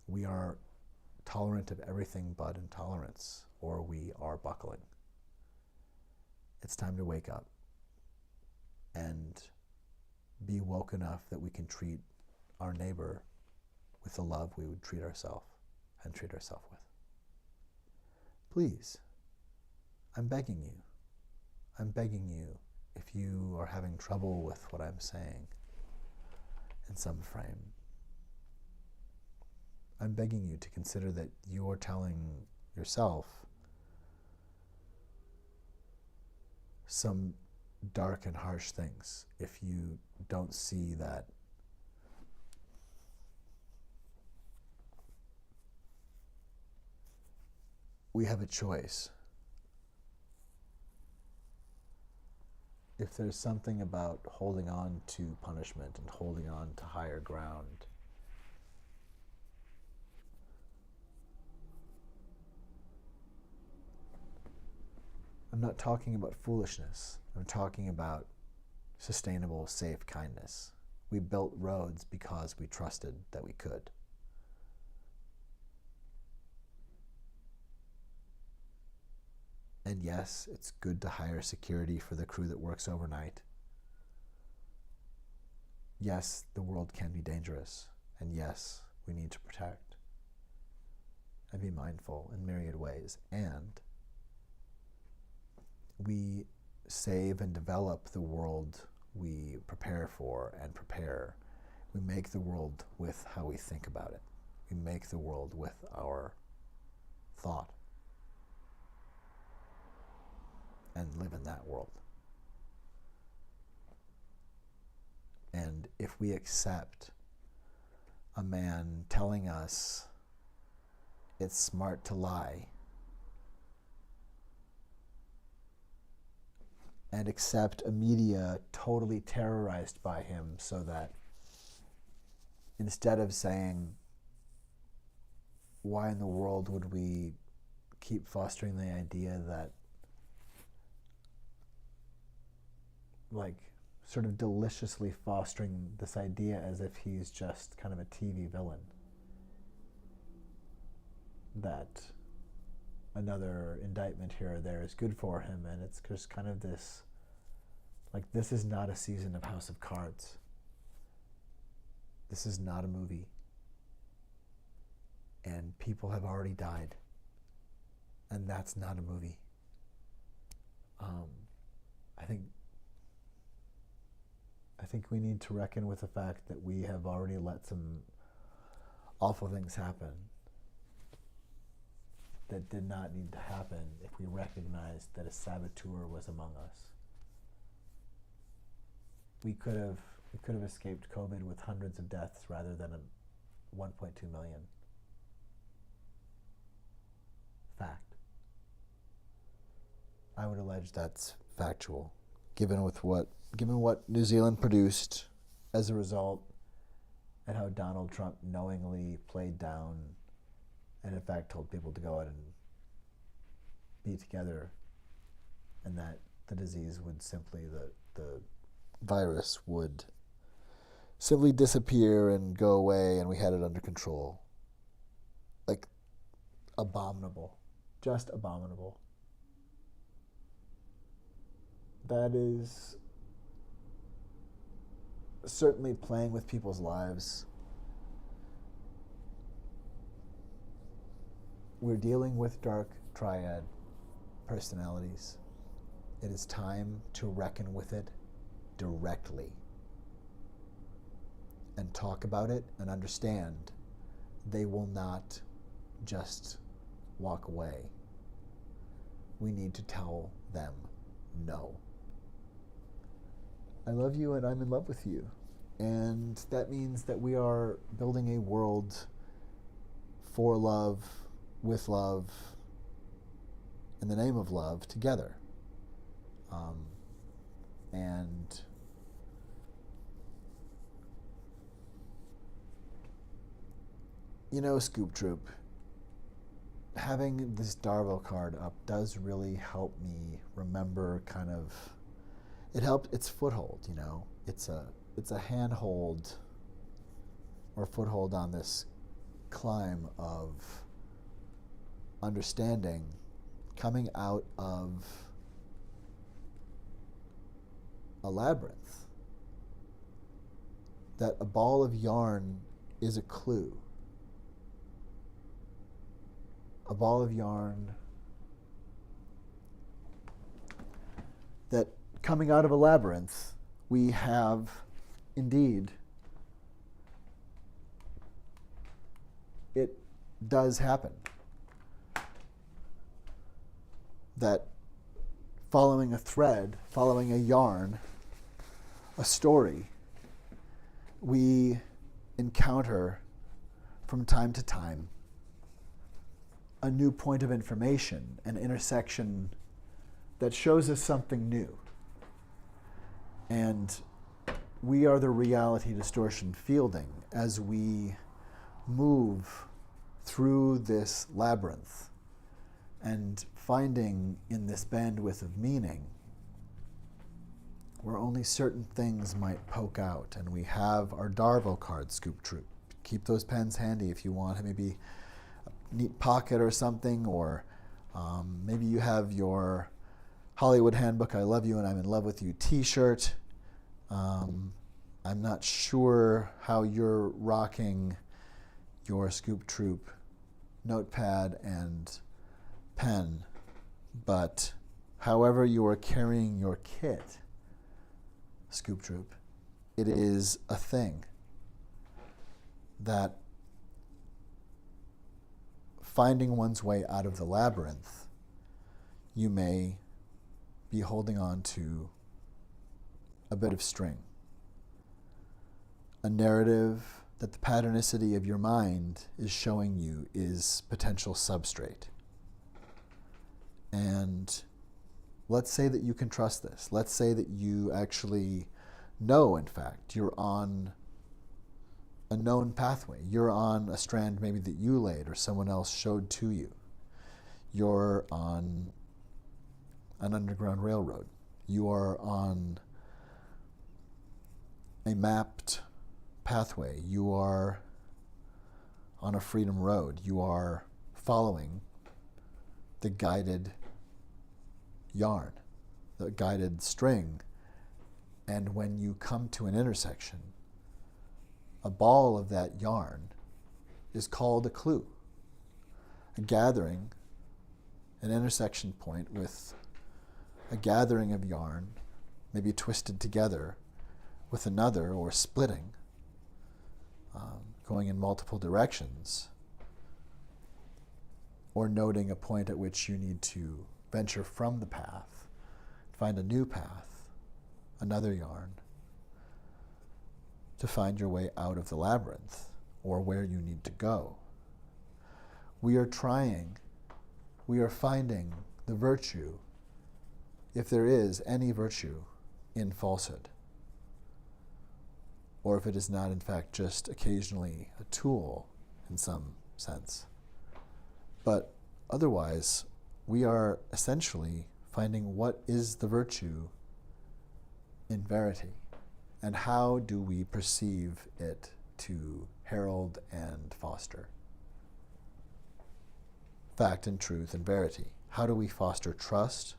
we are tolerant of everything but intolerance, or we are buckling. It's time to wake up and be woke enough that we can treat our neighbor with the love we would treat ourselves and treat ourselves with. Please, I'm begging you, if you are having trouble with what I'm saying in some frame, I'm begging you to consider that you are telling yourself some dark and harsh things if you don't see that we have a choice. If there's something about holding on to punishment and holding on to higher ground, I'm not talking about foolishness. I'm talking about sustainable, safe kindness. We built roads because we trusted that we could. And yes, it's good to hire security for the crew that works overnight. Yes, the world can be dangerous. And yes, we need to protect and be mindful in myriad ways. And we save and develop the world we prepare for and prepare. We make the world with how we think about it. We make the world with our thought and live in that world. And if we accept a man telling us it's smart to lie, and accept a media totally terrorized by him, so that instead of saying, why in the world would we keep fostering the idea that, like, sort of deliciously fostering this idea as if he's just kind of a TV villain, that another indictment here or there is good for him, and it's just kind of this, like, this is not a season of House of Cards. This is not a movie. And people have already died. And that's not a movie. I think we need to reckon with the fact that we have already let some awful things happen that did not need to happen if we recognized that a saboteur was among us. We could have escaped COVID with hundreds of deaths rather than 1.2 million. Fact. I would allege that's factual, given what New Zealand produced as a result, and how Donald Trump knowingly played down and in fact told people to go out and be together, and that the disease would simply, the virus would simply disappear and go away and we had it under control. Like, abominable. Just abominable. That is certainly playing with people's lives. We're dealing with dark triad personalities. It is time to reckon with it directly and talk about it and understand they will not just walk away. We need to tell them no. I love you and I'm in love with you. And that means that we are building a world for love, with love, in the name of love, together. And you know, Scoop Troop, having this Darvo card up does really help me remember kind of, it helped, it's foothold, you know. It's a handhold or foothold on this climb of understanding, coming out of a labyrinth. That a ball of yarn is a clue. A ball of yarn that coming out of a labyrinth, we have indeed, it does happen. That following a thread, following a yarn, a story, we encounter from time to time a new point of information, an intersection that shows us something new. And we are the reality distortion fielding as we move through this labyrinth and finding in this bandwidth of meaning where only certain things might poke out. And we have our Darvo card, Scoop Troop. Keep those pens handy if you want maybe a neat pocket or something, or maybe you have your Hollywood Handbook, I Love You and I'm in Love with You t-shirt. I'm not sure how you're rocking your Scoop Troop notepad and pen, but however you are carrying your kit, Scoop Troop, it is a thing that finding one's way out of the labyrinth, you may be holding on to a bit of string. A narrative that the patternicity of your mind is showing you is potential substrate. And let's say that you can trust this. Let's say that you actually know, in fact, you're on a known pathway. You're on a strand maybe that you laid or someone else showed to you. You're on an underground railroad. You are on a mapped pathway. You are on a freedom road. You are following the guided yarn, the guided string. And when you come to an intersection, a ball of that yarn is called a clue, a gathering, an intersection point with a gathering of yarn, maybe twisted together with another or splitting, going in multiple directions, or noting a point at which you need to venture from the path, find a new path, another yarn, to find your way out of the labyrinth or where you need to go. We are trying, we are finding the virtue, if there is any virtue, in falsehood. Or if it is not, in fact, just occasionally a tool in some sense. But otherwise, we are essentially finding what is the virtue in verity, and how do we perceive it to herald and foster fact and truth and verity. How do we foster trust?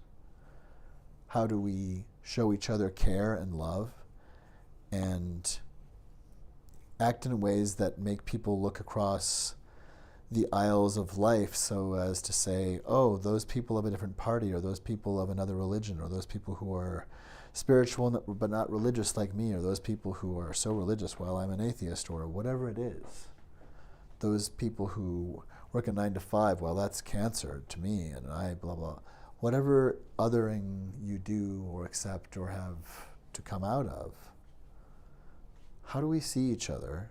How do we show each other care and love and act in ways that make people look across the aisles of life so as to say, oh, those people of a different party, or those people of another religion, or those people who are spiritual but not religious like me, or those people who are so religious while I'm an atheist, or whatever it is. Those people who work a 9 to 5, well, that's cancer to me, and I blah, blah. Whatever othering you do or accept or have to come out of, how do we see each other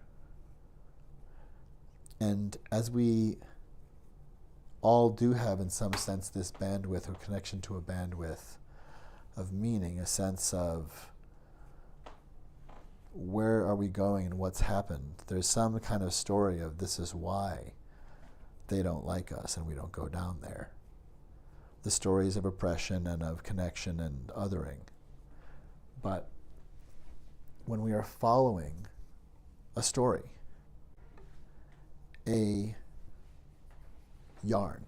And as we all do have, in some sense, this bandwidth or connection to a bandwidth of meaning, a sense of where are we going and what's happened. There's some kind of story of this is why they don't like us and we don't go down there. The stories of oppression and of connection and othering. But when we are following a story, a yarn,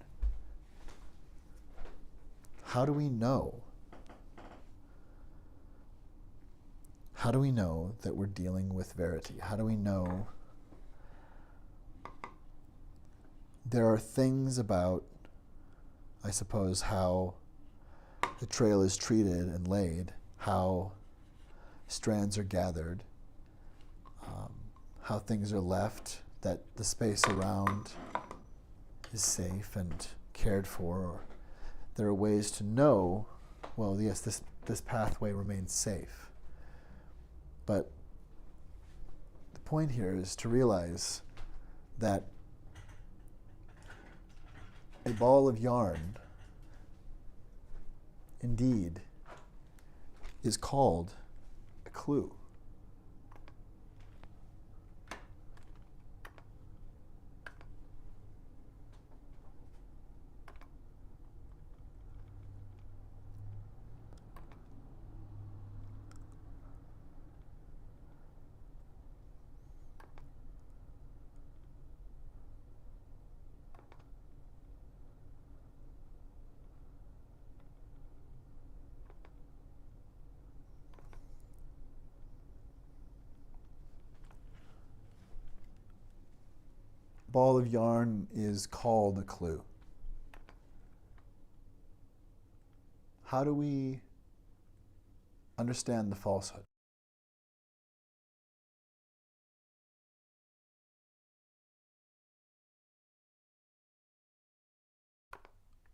how do we know? How do we know that we're dealing with verity? How do we know there are things about, I suppose, how the trail is treated and laid, how strands are gathered, how things are left, that the space around is safe and cared for. Or there are ways to know, well, yes, this pathway remains safe. But the point here is to realize that a ball of yarn indeed is called a clue. Ball of yarn is called a clue. How do we understand the falsehood?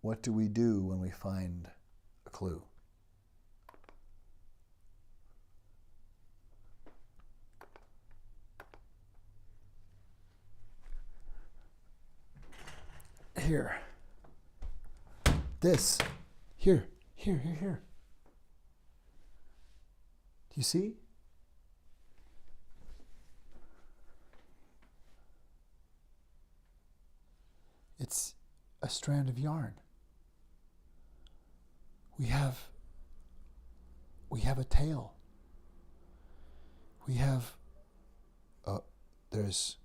What do we do when we find a clue? Here. This. Here. Here. Do you see? It's a strand of yarn. We have a tail. There's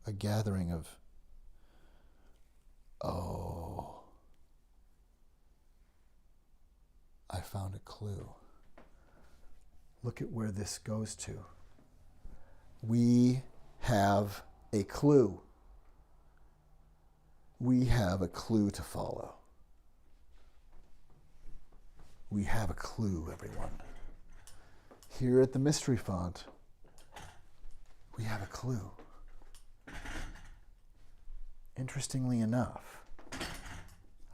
a gathering of, oh, I found a clue. Look at where this goes to. We have a clue. We have a clue to follow. We have a clue, everyone. Here at the Mystery Font, we have a clue. Interestingly enough,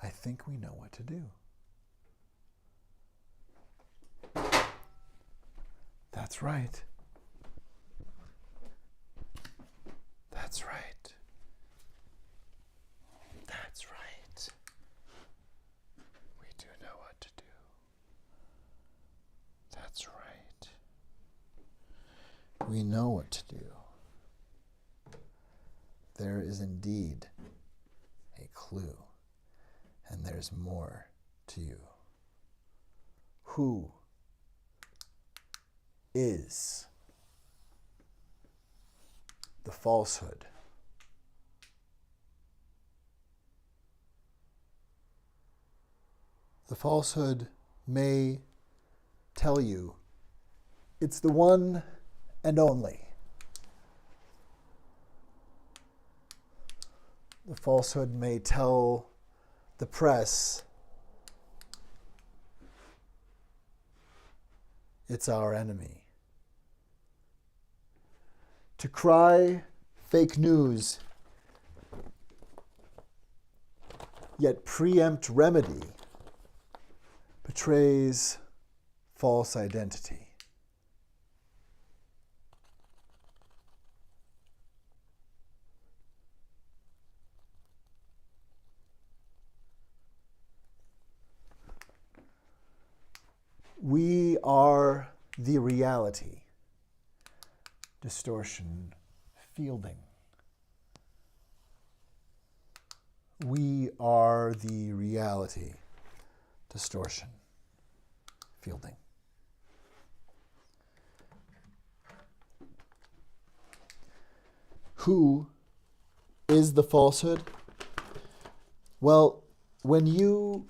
I think we know what to do. That's right. That's right. That's right. We do know what to do. That's right. We know what to do. There is indeed a clue, and there's more to you. Who is the falsehood? The falsehood may tell you it's the one and only. The falsehood may tell the press it's our enemy. To cry fake news, yet preempt remedy, betrays false identity. We are the reality. Distortion. Fielding. We are the reality. Distortion. Fielding. Who is the falsehood? Well, when you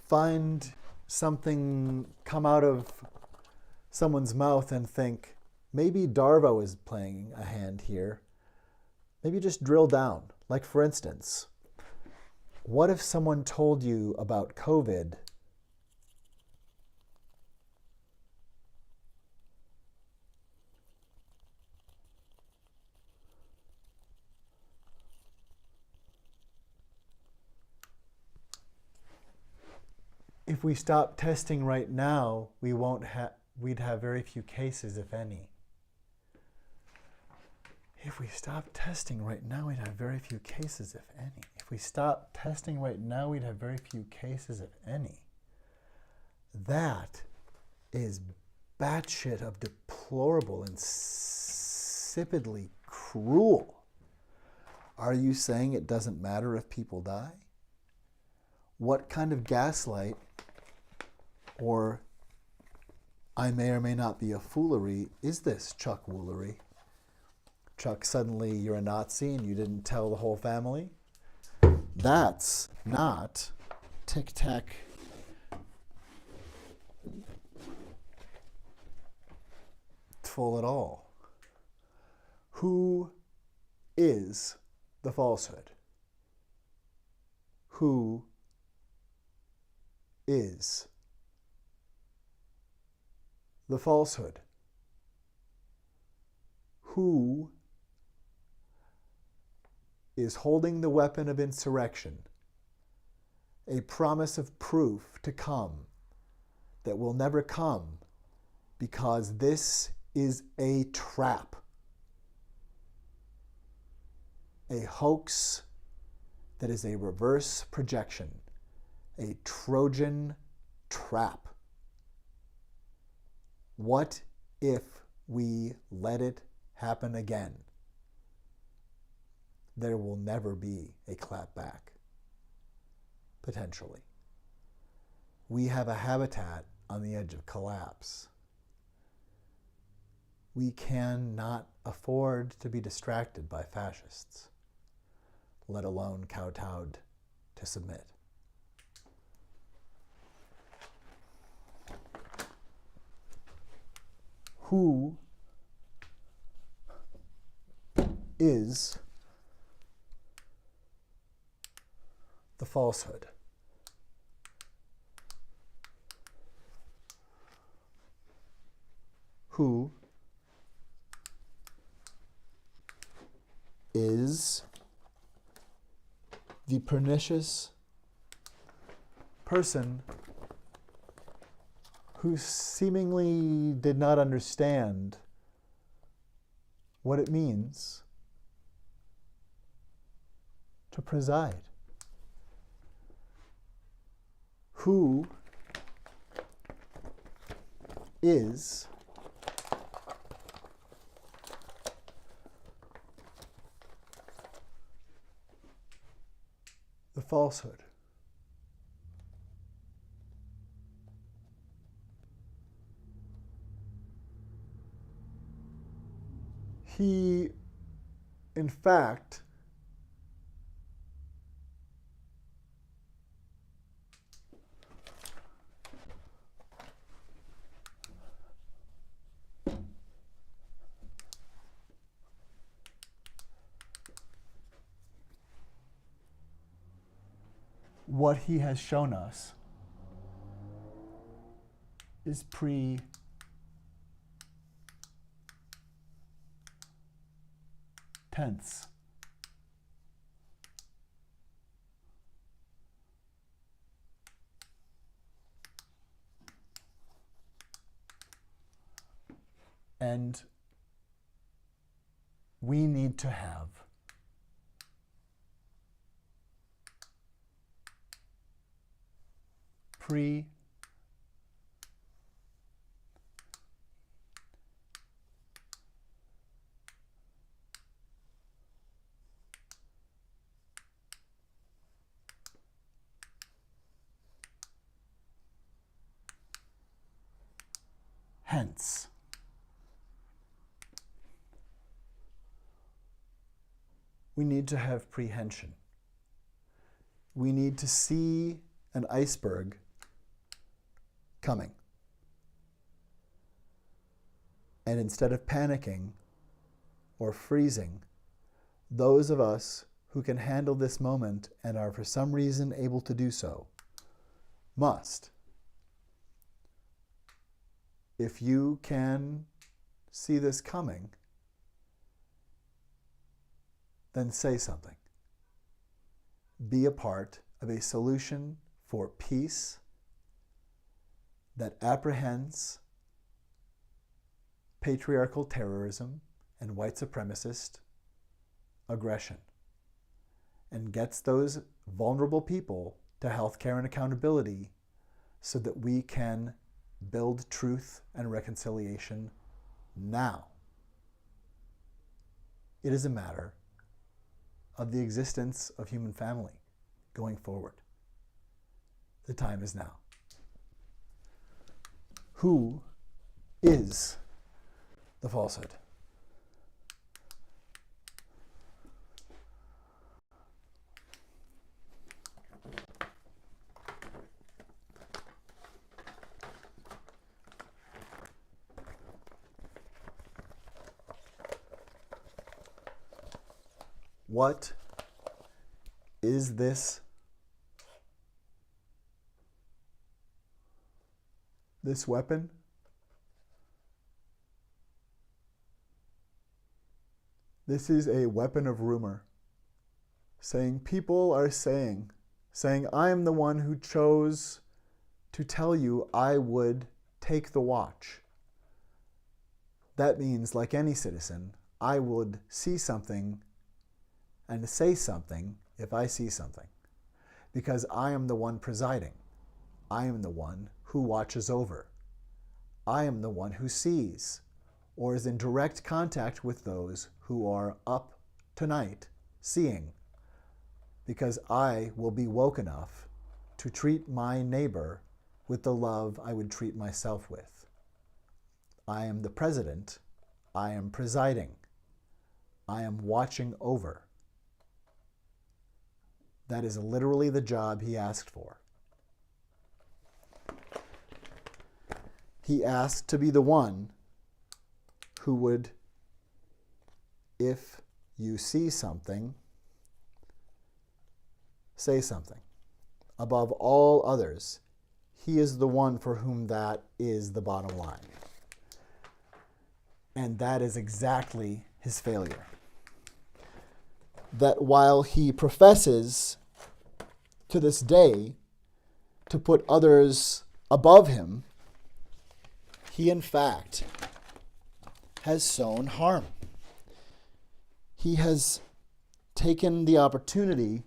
find something come out of someone's mouth and think, maybe Darvo is playing a hand here, maybe just drill down. Like, for instance, what if someone told you about COVID if we stop testing right now, we'd have very few cases, if any. If we stop testing right now, we'd have very few cases, if any. If we stop testing right now, we'd have very few cases, if any. That is batshit of deplorable, insipidly cruel. Are you saying it doesn't matter if people die? What kind of gaslight, or I may or may not be a foolery, is this, Chuck Woolery? Chuck, suddenly you're a Nazi and you didn't tell the whole family? That's not tic-tac full at all. Who is the falsehood? Who is the falsehood? Who is holding the weapon of insurrection, a promise of proof to come that will never come because this is a trap, a hoax that is a reverse projection, a Trojan trap. What if we let it happen again? There will never be a clapback, potentially. We have a habitat on the edge of collapse. We cannot afford to be distracted by fascists, let alone kowtowed to submit. Who is the falsehood? Who is the pernicious person who seemingly did not understand what it means to preside? Who is the falsehood? He, in fact, what he has shown us is pretense. And we need to have pretense. tense. We need to have prehension. We need to see an iceberg coming. And instead of panicking or freezing, those of us who can handle this moment and are for some reason able to do so must. If you can see this coming, then say something. Be a part of a solution for peace that apprehends patriarchal terrorism and white supremacist aggression and gets those vulnerable people to healthcare and accountability so that we can build truth and reconciliation now. It is a matter of the existence of human family going forward. The time is now. Who is the falsehood? What is this? This weapon? This is a weapon of rumor. Saying people are saying I am the one who chose to tell you I would take the watch. That means, like any citizen, I would see something and say something if I see something, because I am the one presiding. I am the one who watches over. I am the one who sees or is in direct contact with those who are up tonight seeing, because I will be woke enough to treat my neighbor with the love I would treat myself with. I am the president. I am presiding. I am watching over. That is literally the job he asked for. He asked to be the one who would, if you see something, say something. Above all others, he is the one for whom that is the bottom line. And that is exactly his failure. That while he professes to this day to put others above him, he in fact has sown harm. He has taken the opportunity,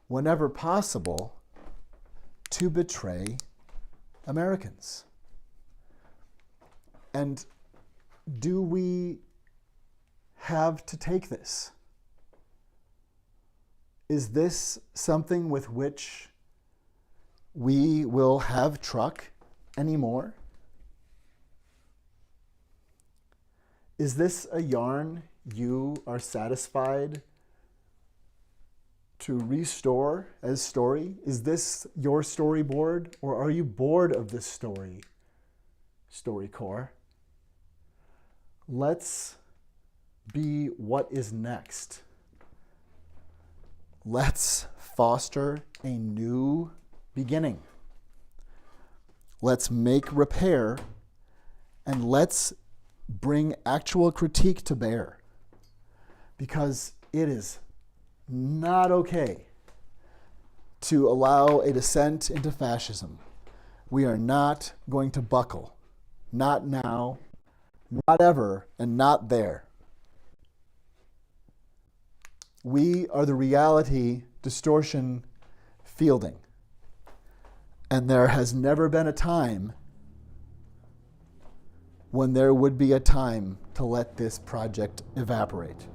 whenever possible, to betray Americans. And do we have to take this? Is this something with which we will have truck anymore? Is this a yarn you are satisfied to restore as story? Is this your storyboard, or are you bored of this story, StoryCorps? Let's be what is next. Let's foster a new beginning. Let's make repair, and let's bring actual critique to bear. Because it is not okay to allow a descent into fascism. We are not going to buckle. Not now, not ever, and not there. We are the reality distortion fielding. And there has never been a time when there would be a time to let this project evaporate.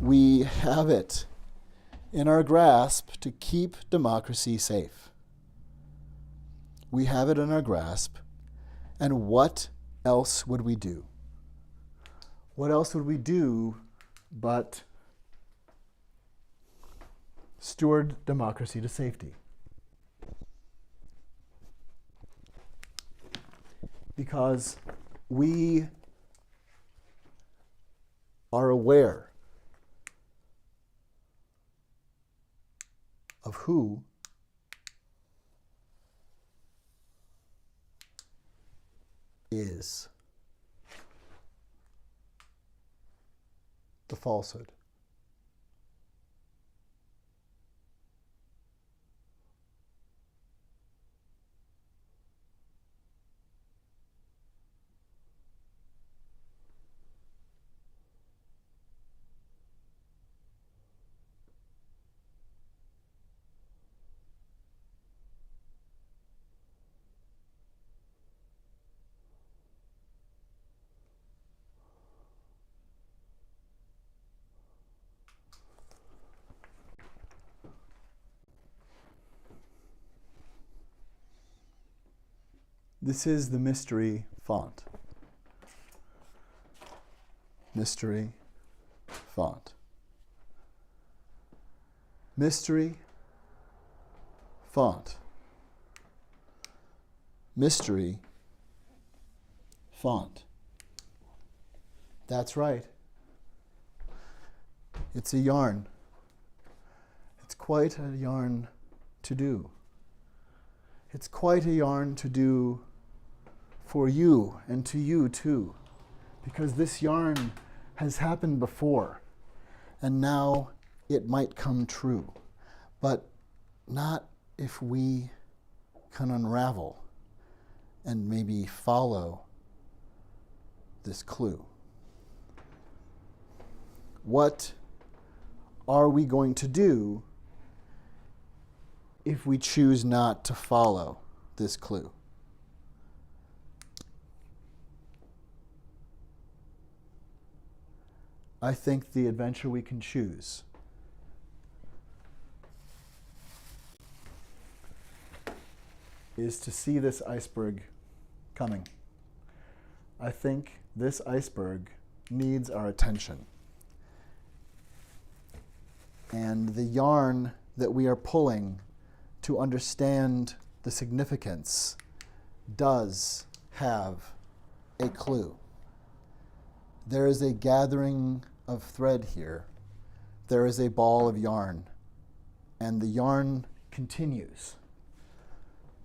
We have it in our grasp to keep democracy safe. We have it in our grasp And what else would we do? What else would we do but steward democracy to safety? Because we are aware of who is the falsehood. This is the mystery font. Mystery font. Mystery font. Mystery font. That's right. It's a yarn. It's quite a yarn to do. It's quite a yarn to do for you and to you too, because this yarn has happened before and now it might come true, but not if we can unravel and maybe follow this clue. What are we going to do if we choose not to follow this clue? I think the adventure we can choose is to see this iceberg coming. I think this iceberg needs our attention. And the yarn that we are pulling to understand the significance does have a clue. There is a gathering of thread here. There is a ball of yarn, and the yarn continues.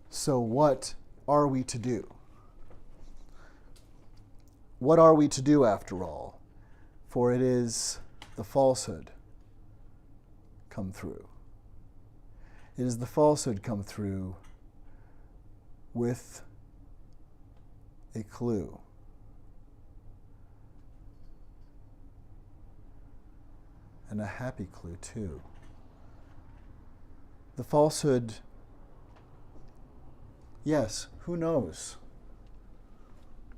So what are we to do? What are we to do after all? For it is the falsehood come through. It is the falsehood come through with a clue. And a happy clue too. The falsehood, yes, who knows?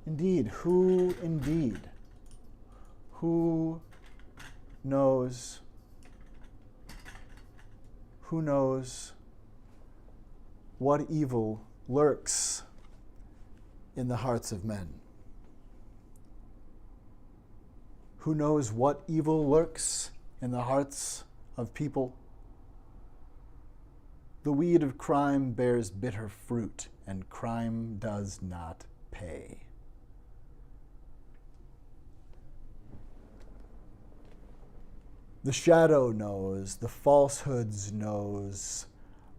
Indeed, who indeed? Who knows? Who knows what evil lurks in the hearts of men? Who knows what evil lurks in the hearts of people? The weed of crime bears bitter fruit, and crime does not pay. The shadow knows, the falsehoods knows,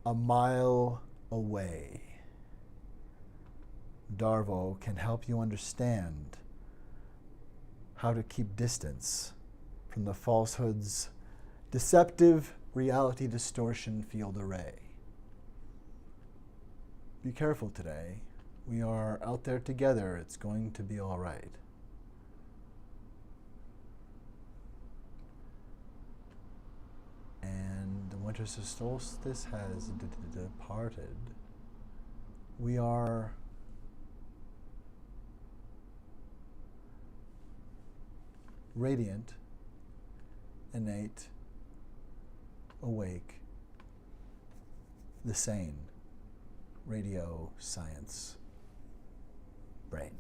a mile away. Darvo can help you understand how to keep distance from the falsehood's deceptive reality distortion field array. Be careful today. We are out there together. It's going to be all right. And the winter solstice has departed. We are radiant, innate, awake, the sane, radio science. brain.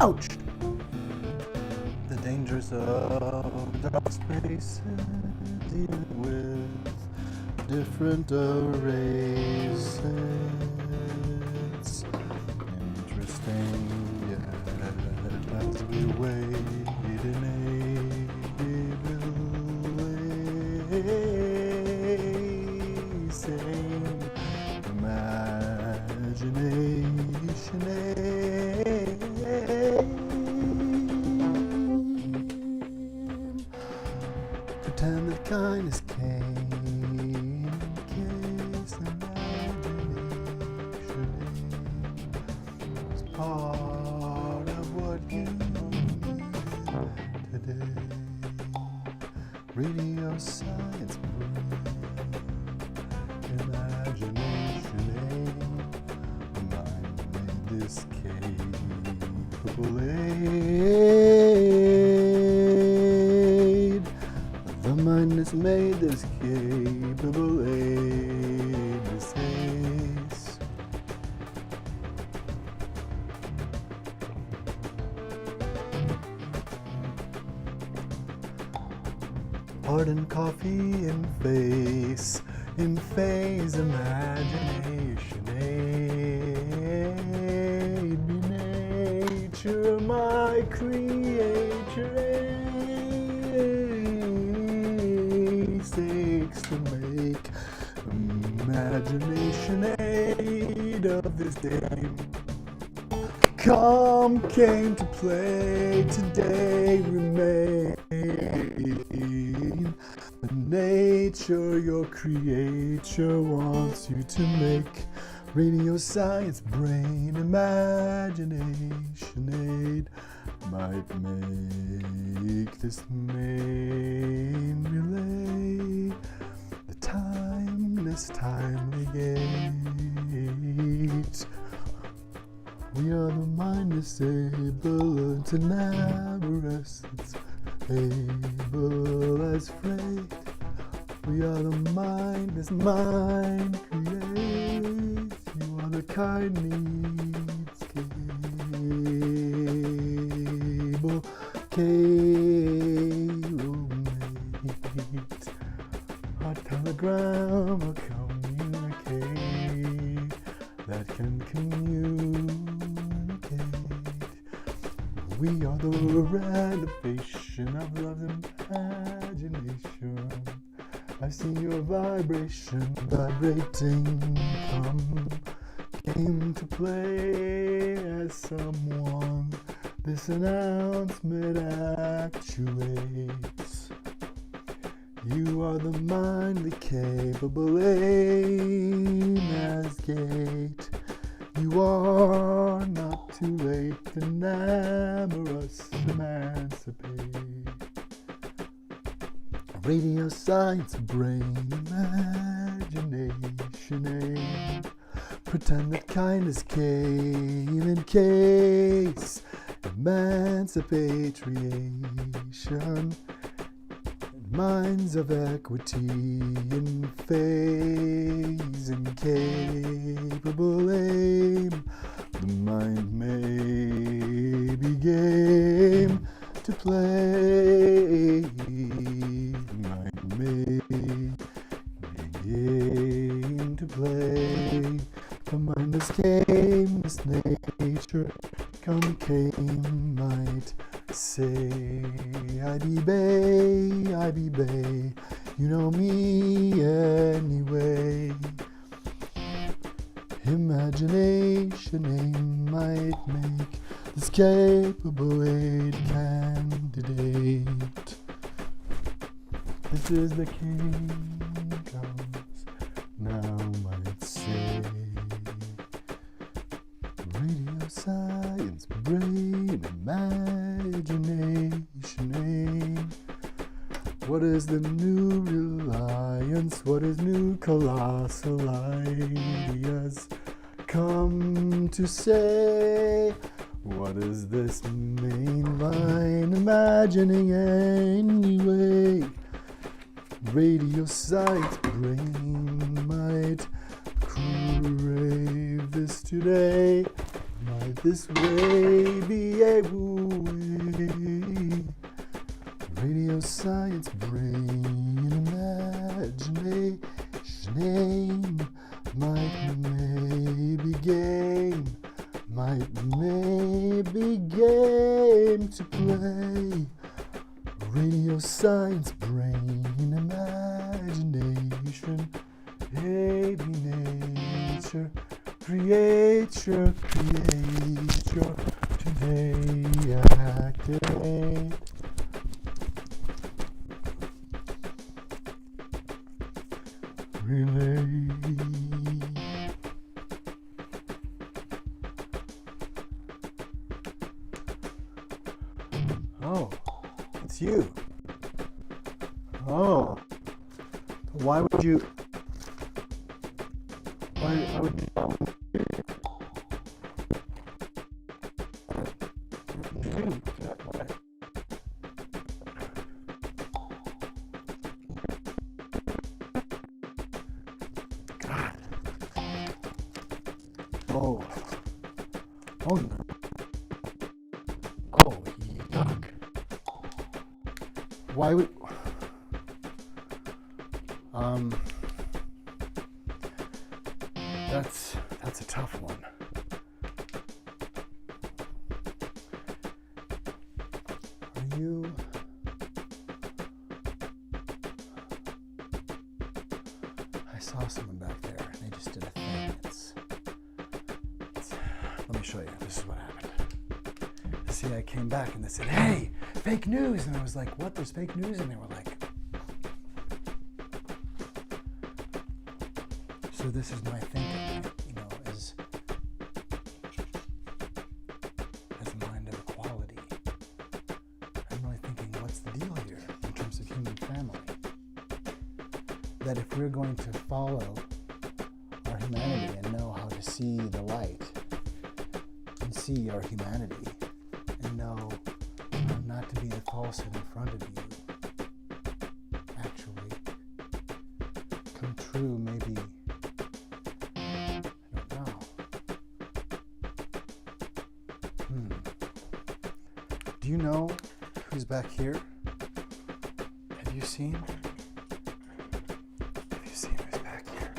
Ouch! The dangers of dark spaces, dealing with different arrays. It's interesting, yet as we wait in a same imagination. Pretend that kindness came in case imagination is part of what you need today. Radio science imagination mind made this capable aid. The mind has made this capable aid. This ace. Pardon coffee in phase imagination aid. Be nature my creator aid. Stakes to make imagination aid of this day. Come came to play today, remain. The nature your creator wants you to make. Radio science, brain, imagination aid might make this main relay the timeless, timely gate. We are the mindless, able to absence, able as freight. We are the mindless, mind creates. You are the kind needs cable mate. A telegram, a communicate that can communicate. We are the renovation of love's imagination. I've seen your vibration vibrating come. Came to play as someone. This announcement actuates. You are the mindly capable aim as gate. You are not too late to amorous emancipate. Radio science, brain, imagination aid. Pretend that kindness came in case emancipation. Minds of equity in phase and capable aim. The mind may be game to play. The mind may be game to play. The mind is game, this nature come came might say. I be bay, you know me anyway. Imagination aim might make this capable aid candidate. This is the king comes, now might say. Radio science, brain, imagination aim. What is the new reliance? What is new colossal ideas? come to say, what is this main line imagining anyway? Radio science brain might crave this today. Might this way be a way? Radio science brain imagination aim might maybe game, might maybe game to play. Radio science brain imagination, baby nature, create your today activate. Relay. Oh, it's you. Oh, why would you? Why would you? God. Oh. Oh. Oh, yuck. Why would? That's a tough one. Are you? I saw someone back there, and they just did a thing. Let me show you. This is what happened. See, I came back, and they said, "Hey, fake news," and I was like, "What? There's fake news?" And they were like, so this is my thinking, as a mind of equality. I'm really thinking, what's the deal here in terms of human family? That if we're going to follow our humanity and know how to see the light and see our humanity and know not to be the falsehood in front of you, actually come true, maybe. Do you know who's back here? Have you seen? Have you seen who's back here?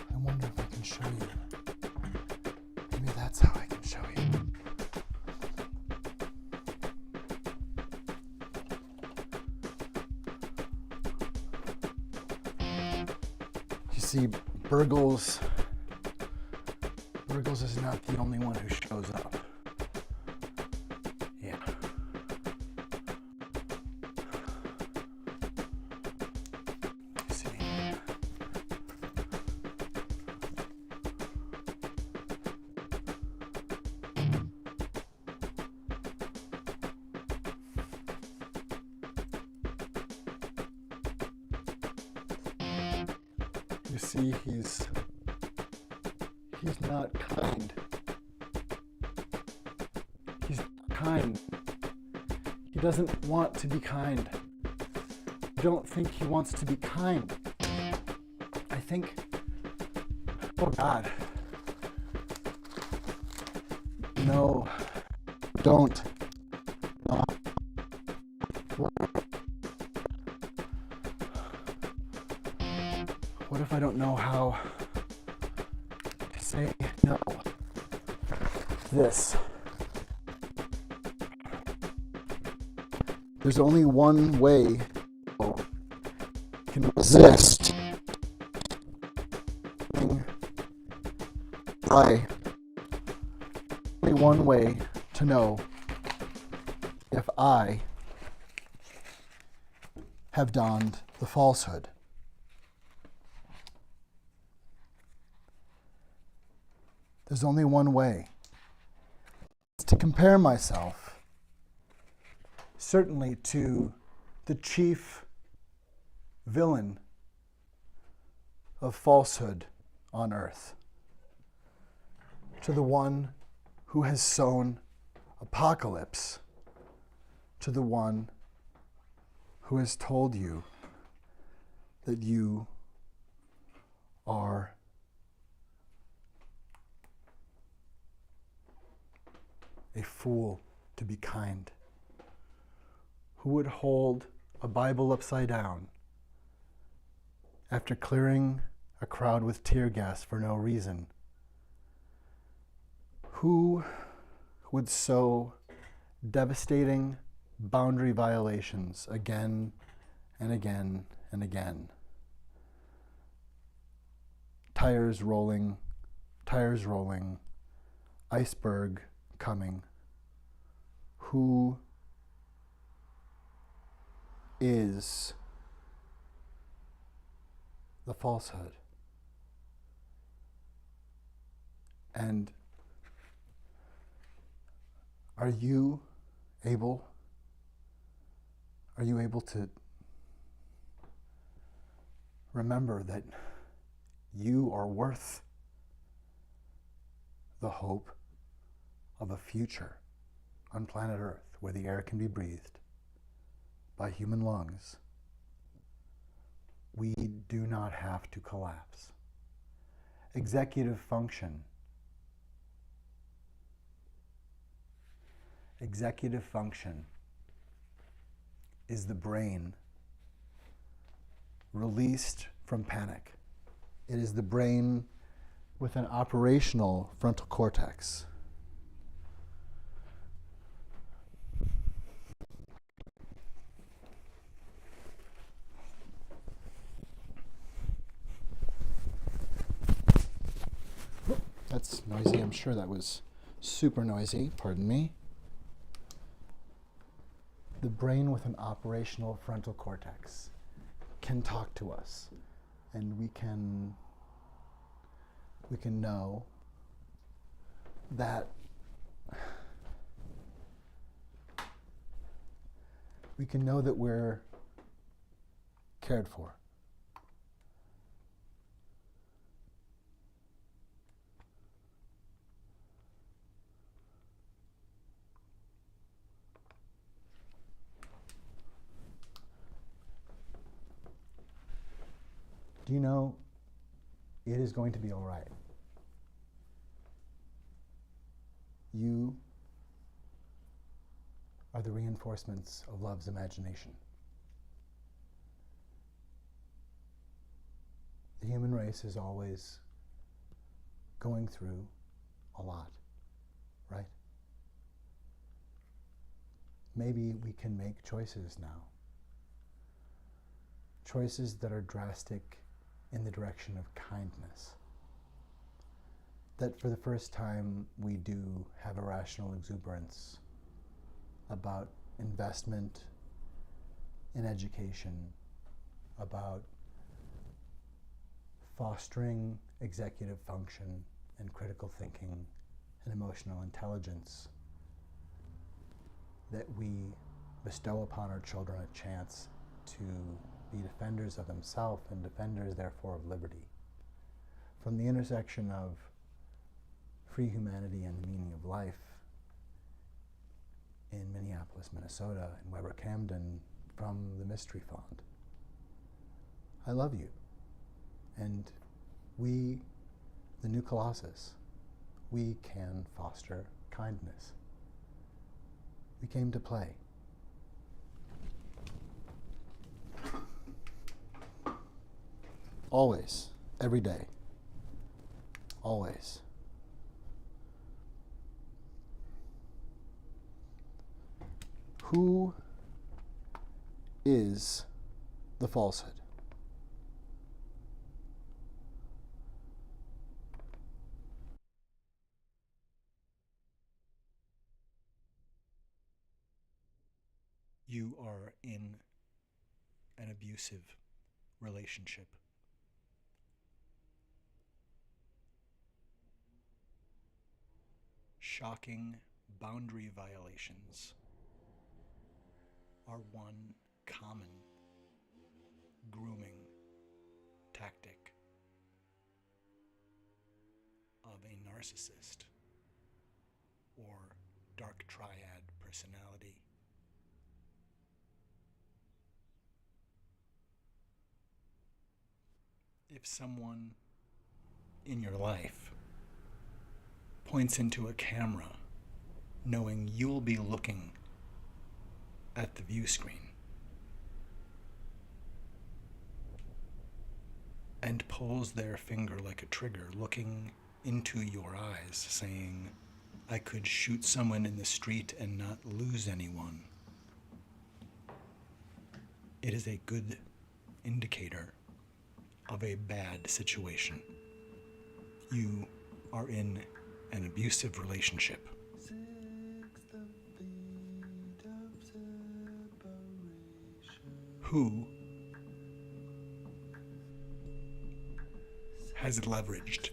I wonder if I can show you. Maybe that's how I can show you. You see, Burgles is not the only one who shows up. Yeah. You see. You see, he's not kind. He's kind. He doesn't want to be kind. I don't think he wants to be kind. I think, oh God. No, don't. What if I don't know how to say no? This. There's only one way you can resist. Only one way to know if I have donned the falsehood. There's only one way. It's to compare myself, certainly to the chief villain of falsehood on earth, to the one who has sown apocalypse, to the one who has told you that you are a fool to be kind, who would hold a Bible upside down after clearing a crowd with tear gas for no reason, who would sow devastating boundary violations again and again and again. Tires rolling, iceberg coming. Who is the falsehood? And are you able to remember that you are worth the hope of a future on planet Earth where the air can be breathed by human lungs? We do not have to collapse. Executive function is the brain released from panic. It is the brain with an operational frontal cortex. That's noisy. I'm sure that was super noisy. Pardon me. The brain with an operational frontal cortex can talk to us, and we can know that we're cared for. Do you know it is going to be all right? You are the reinforcements of love's imagination. The human race is always going through a lot, right? Maybe we can make choices now. Choices that are drastic in the direction of kindness. That for the first time we do have a rational exuberance about investment in education, about fostering executive function and critical thinking and emotional intelligence, that we bestow upon our children a chance to be defenders of themselves and defenders, therefore, of liberty. From the intersection of free humanity and the meaning of life in Minneapolis, Minnesota, and Weber Camden, from the Mystery Font. I love you. And we, the new Colossus, we can foster kindness. We came to play. Always, every day, always. Who is the falsehood? You are in an abusive relationship. Shocking boundary violations are one common grooming tactic of a narcissist or dark triad personality. If someone in your life points into a camera knowing you'll be looking at the view screen and pulls their finger like a trigger, looking into your eyes, saying, I could shoot someone in the street and not lose anyone, it is a good indicator of a bad situation. You are in an abusive relationship. Who has leveraged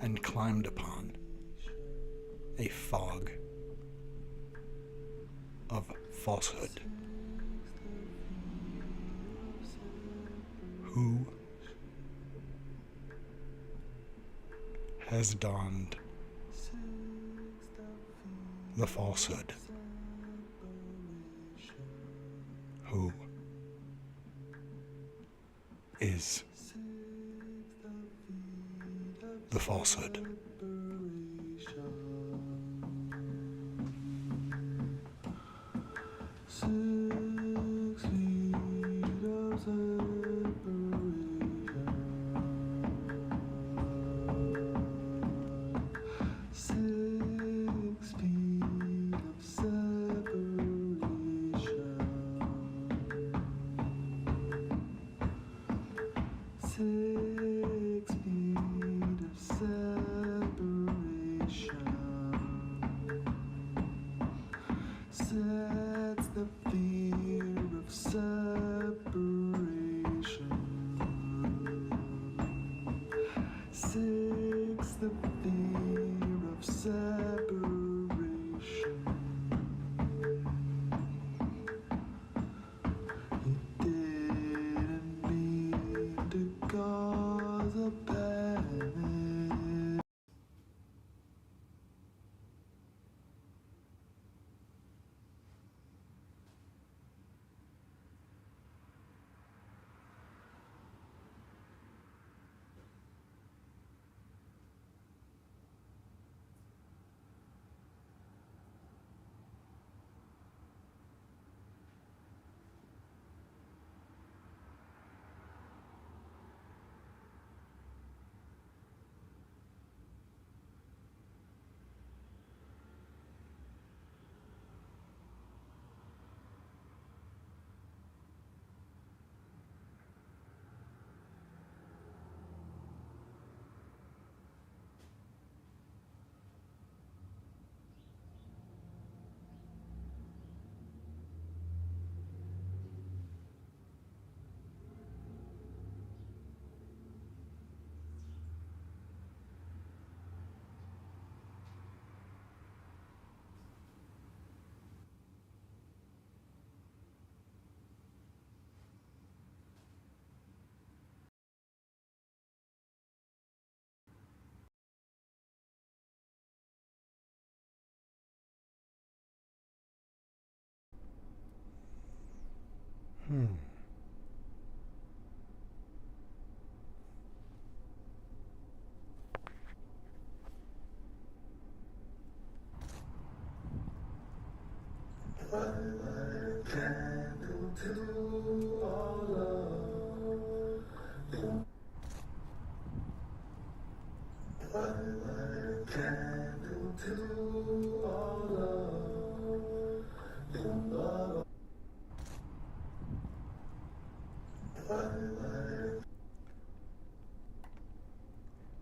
and climbed upon a fog of falsehood? Who has donned the falsehood? Who is the falsehood?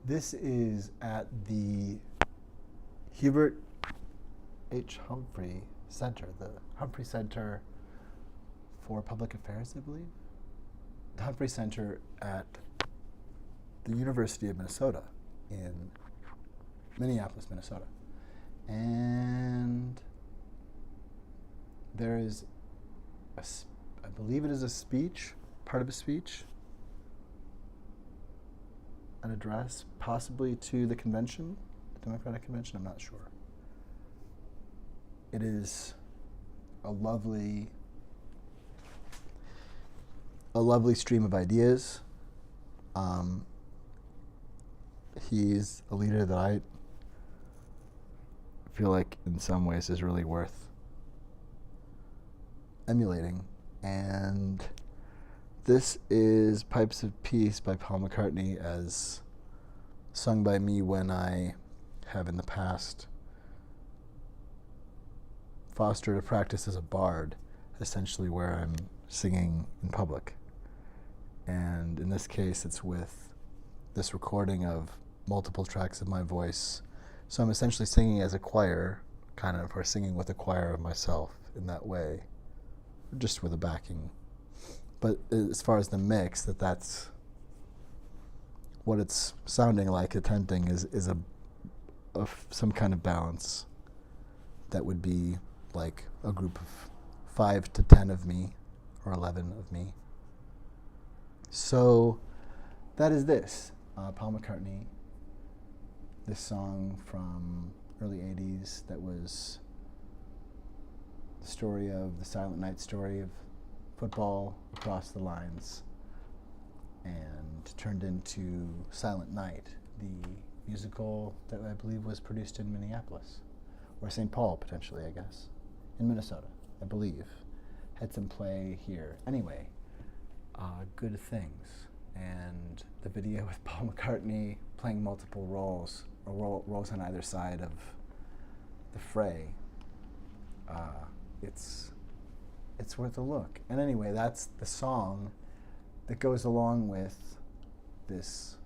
This is at the Hubert H. Humphrey Center, the Humphrey Center for Public Affairs, I believe. The Humphrey Center at the University of Minnesota in Minneapolis, Minnesota. And there is, I believe it is a speech, part of a speech, an address, possibly to the convention, the Democratic convention, I'm not sure. It is a lovely stream of ideas. He's a leader that I feel like in some ways is really worth emulating. And this is Pipes of Peace by Paul McCartney, as sung by me when I have in the past fostered a practice as a bard, essentially where I'm singing in public. And in this case, it's with this recording of multiple tracks of my voice. So I'm essentially singing as a choir, kind of, or singing with a choir of myself in that way, just with a backing. But as far as the mix, that's what it's sounding like, attempting is some kind of balance that would be like a group of 5 to 10 of me, or 11 of me. So that is this, Paul McCartney, this song from early 80s that was the story of the Silent Night story of football across the lines, and turned into Silent Night, the musical that I believe was produced in Minneapolis, or St. Paul potentially, I guess, in Minnesota, I believe. Had some play here. Anyway, good things. And the video with Paul McCartney playing multiple roles, or roles on either side of the fray, it's worth a look. And anyway, that's the song that goes along with this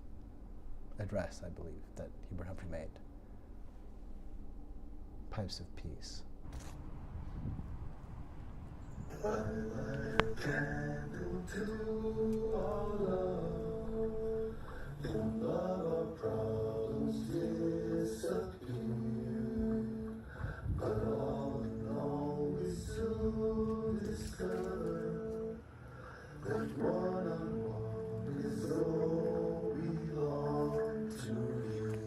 address, I believe, that Hubert Humphrey made. Pipes of Peace. I light a candle to our love, and love our problems disappear. But all in all, we soon discover that one-on-one is all we long to hear.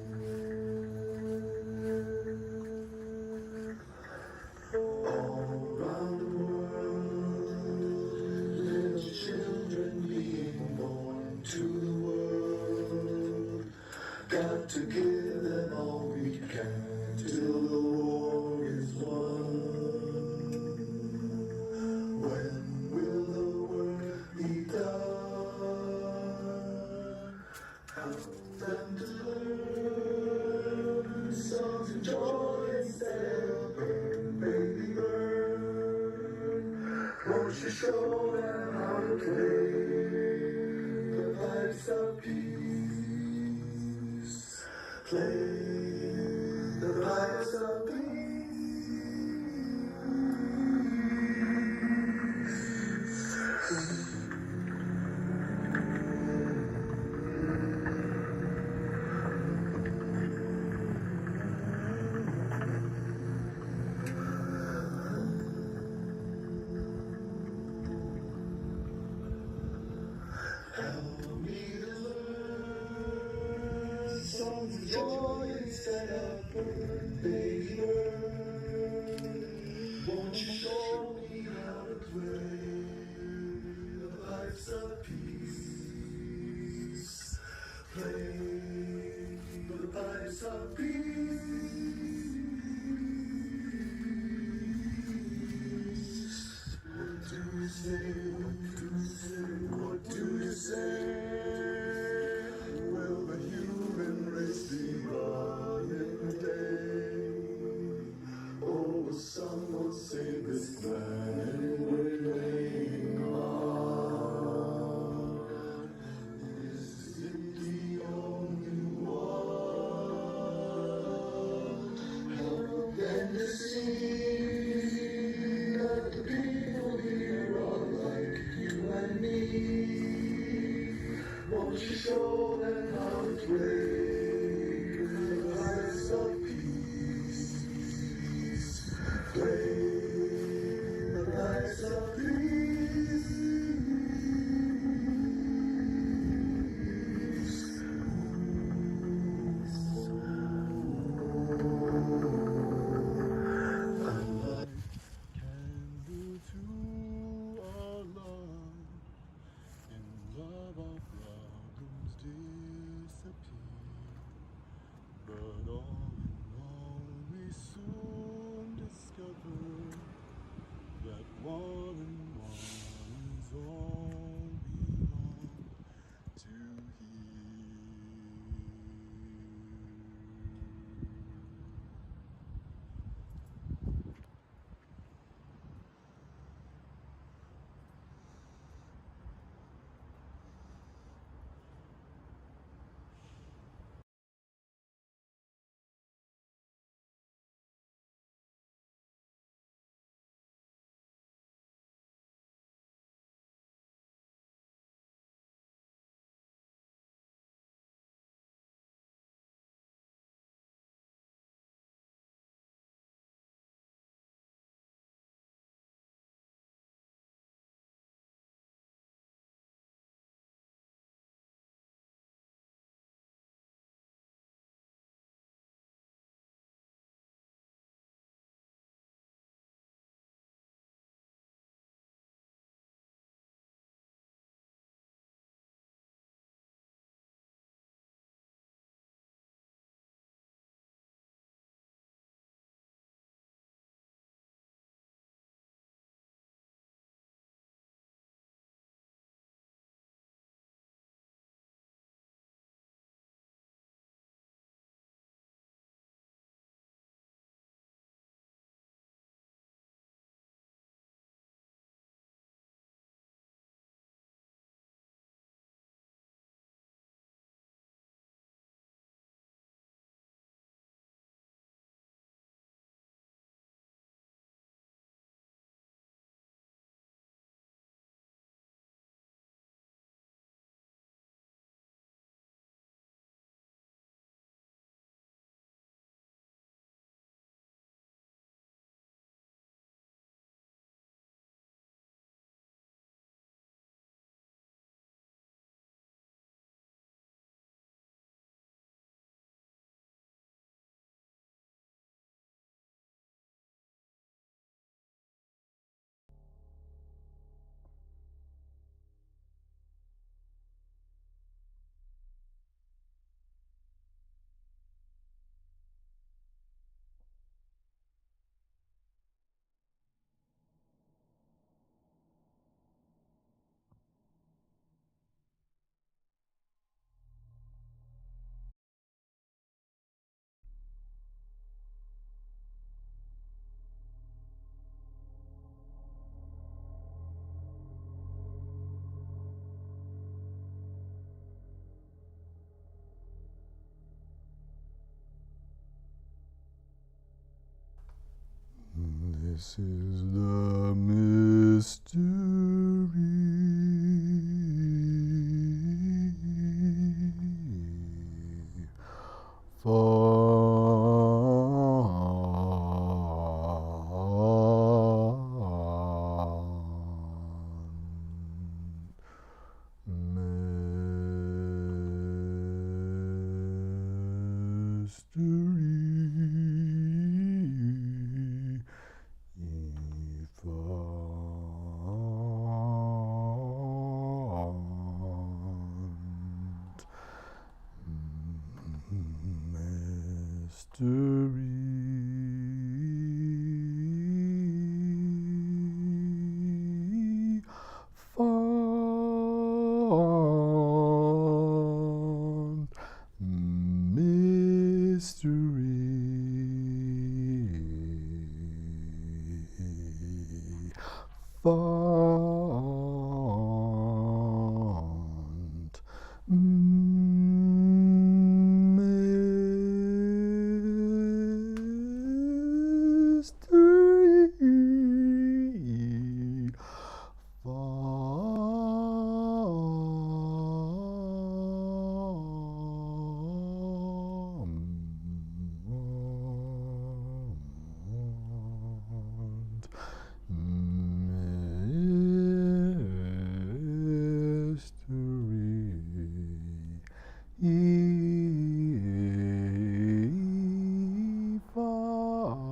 All around the world, little children being born to the world. Got to give them all we can till the war is won. When will the work be done? Help them to learn songs of joy instead of burn, baby burn. Won't you show them how to play the pipes of peace? Play the pipes of peace. Help me to learn songs of joy instead of burn, baby burn. Won't you show me how to play the pipes of peace? Play the pipes of peace. What do you say? What do you say? Will the human race be run in a day? Oh, will someone save this planet we're laying on? Is it the only one? This is the mystery mystery font. Mystery font. Mystery font.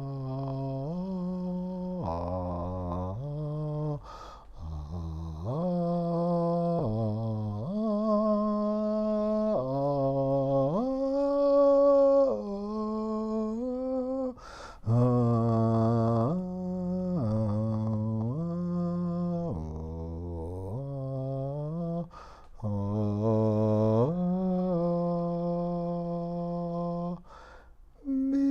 Mystery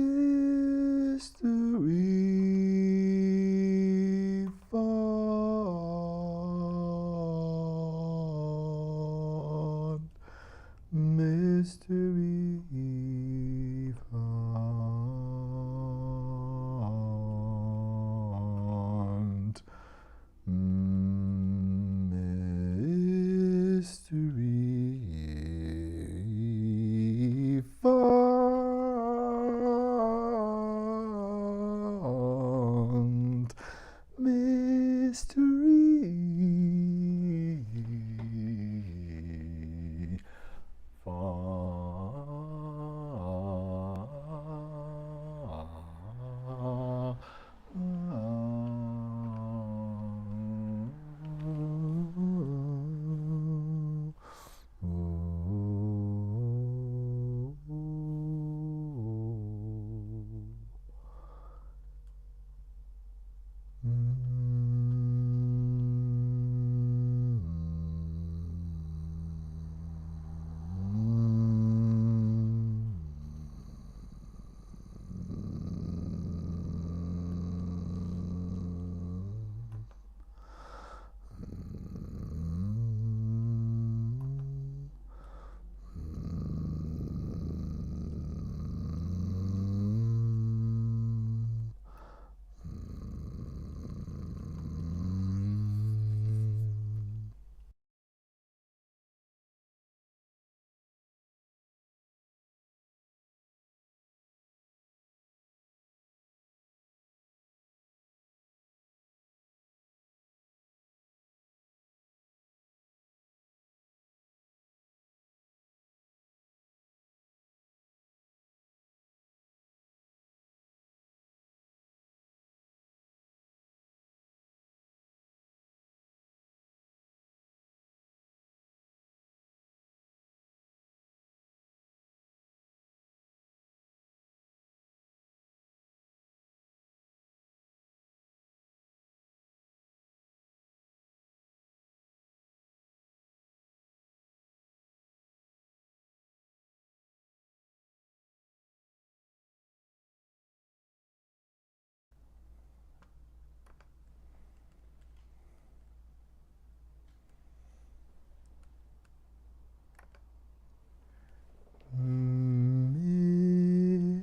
font. Mystery mystery font. Mystery font. Mystery font.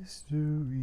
Mystery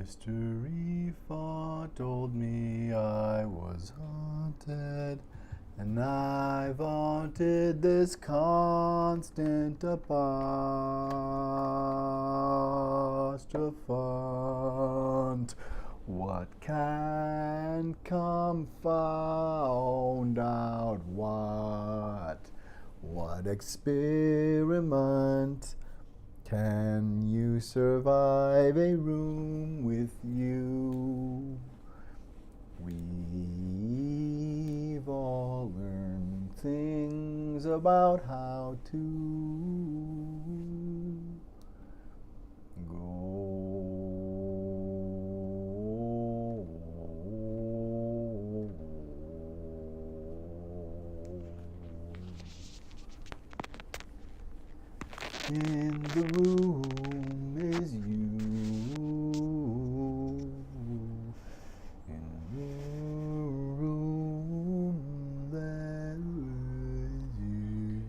Mystery thought told me I was haunted, and I vaunted this constant apostrophe. catastrophe. What can confound out what? What experiment? Can you survive a room with you? We've all learned things about how to in the room is you. In the room there is you.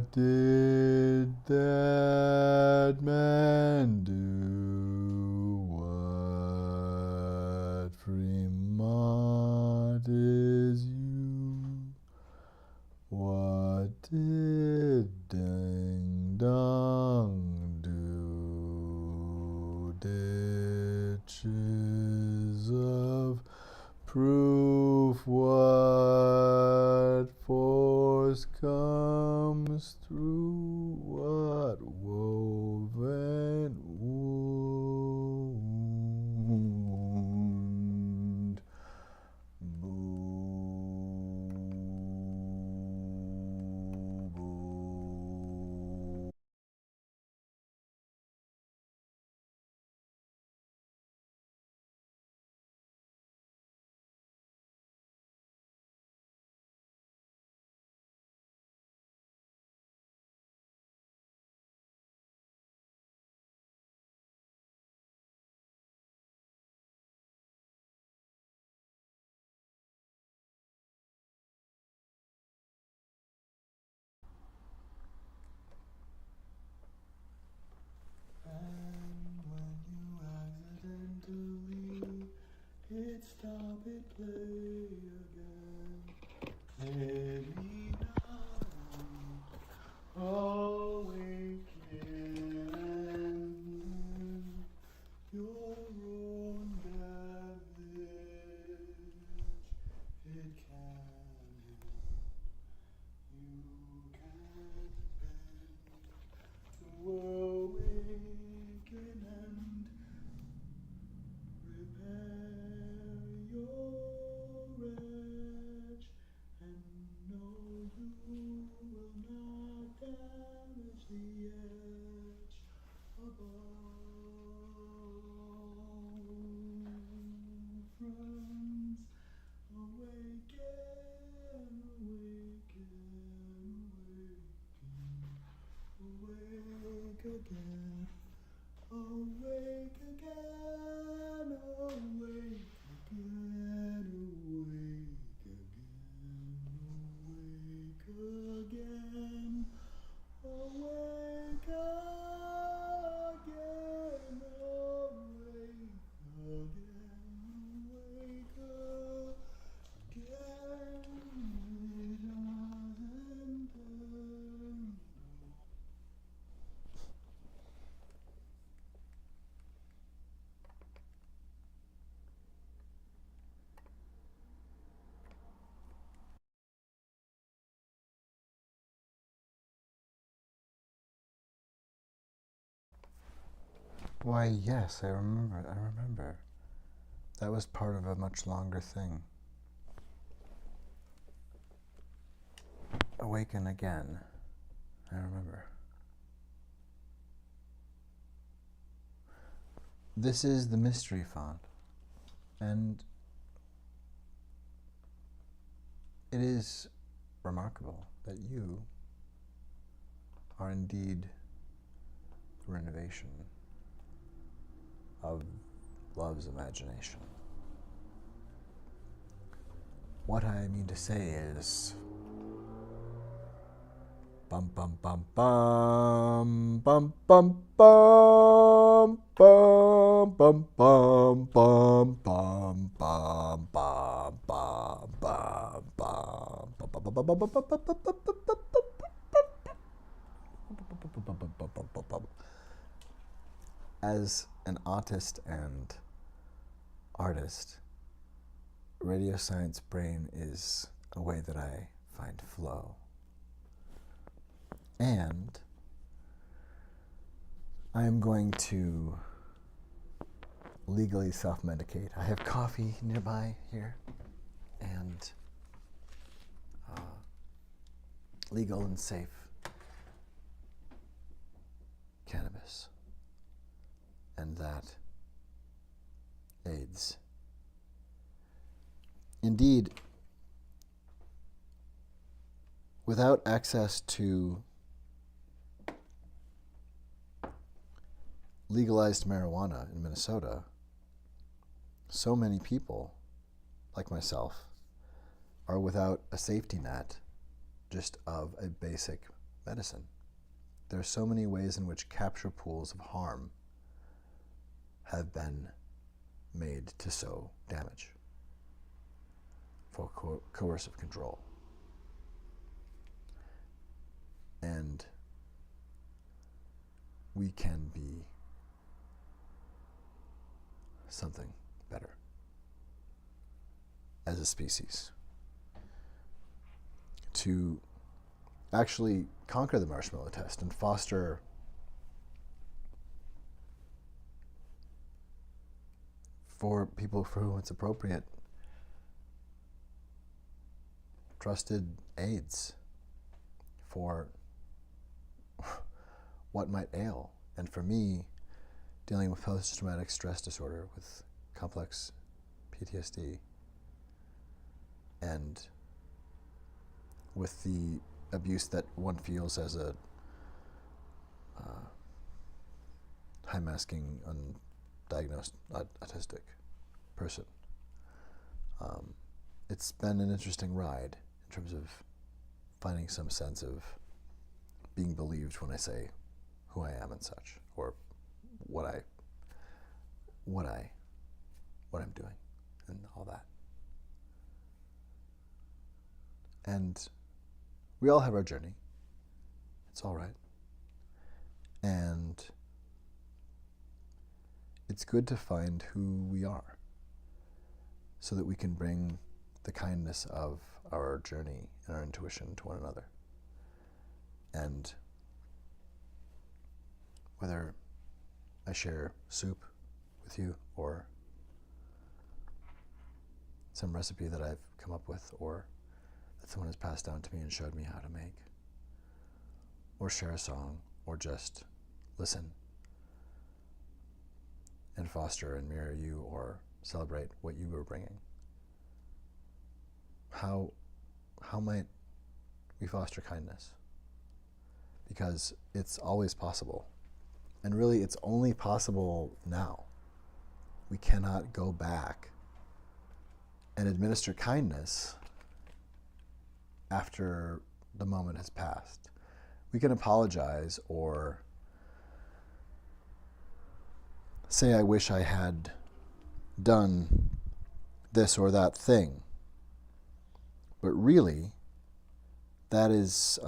What did that man do? What Fremont is you? What did Ding Dong do? Ditches of proof, what force comes through, what woven wound. Boo, boo. And when you accidentally hit stop, it play again. Maybe not awaken your own damage. It can you can't bend to awaken and repair your edge, and no, you will not damage the edge above. Friends, awaken, awake again. Awake again, awake again, awake again, awake again, awake again, awake again. Why, yes, I remember. That was part of a much longer thing. Awaken again. I remember. This is the mystery font, and it is remarkable that you are indeed the renovation of love's imagination. What I mean to say is, bum bum bum bum bum bum bum bum bum bum bum bum bum bum bum bum. As an autist and artist, radio science brain is a way that I find flow. And I am going to legally self-medicate. I have coffee nearby here, and legal and safe cannabis. And that aids. Indeed, without access to legalized marijuana in Minnesota, so many people, like myself, are without a safety net just of a basic medicine. There are so many ways in which capture pools of harm have been made to sow damage for coercive control. And we can be something better as a species to actually conquer the marshmallow test and foster for people for whom it's appropriate trusted aids for what might ail. And for me, dealing with post-traumatic stress disorder, with complex PTSD, and with the abuse that one feels as a high-masking, undiagnosed autistic person. It's been an interesting ride in terms of finding some sense of being believed when I say who I am and such, or what I'm doing and all that. And we all have our journey. It's all right. And it's good to find who we are so that we can bring the kindness of our journey and our intuition to one another. And whether I share soup with you, or some recipe that I've come up with, or that someone has passed down to me and showed me how to make, or share a song, or just listen and foster and mirror you, or celebrate what you were bringing. How might we foster kindness? Because it's always possible. And really, it's only possible now. We cannot go back and administer kindness after the moment has passed. We can apologize or say, I wish I had done this or that thing. But really, that is,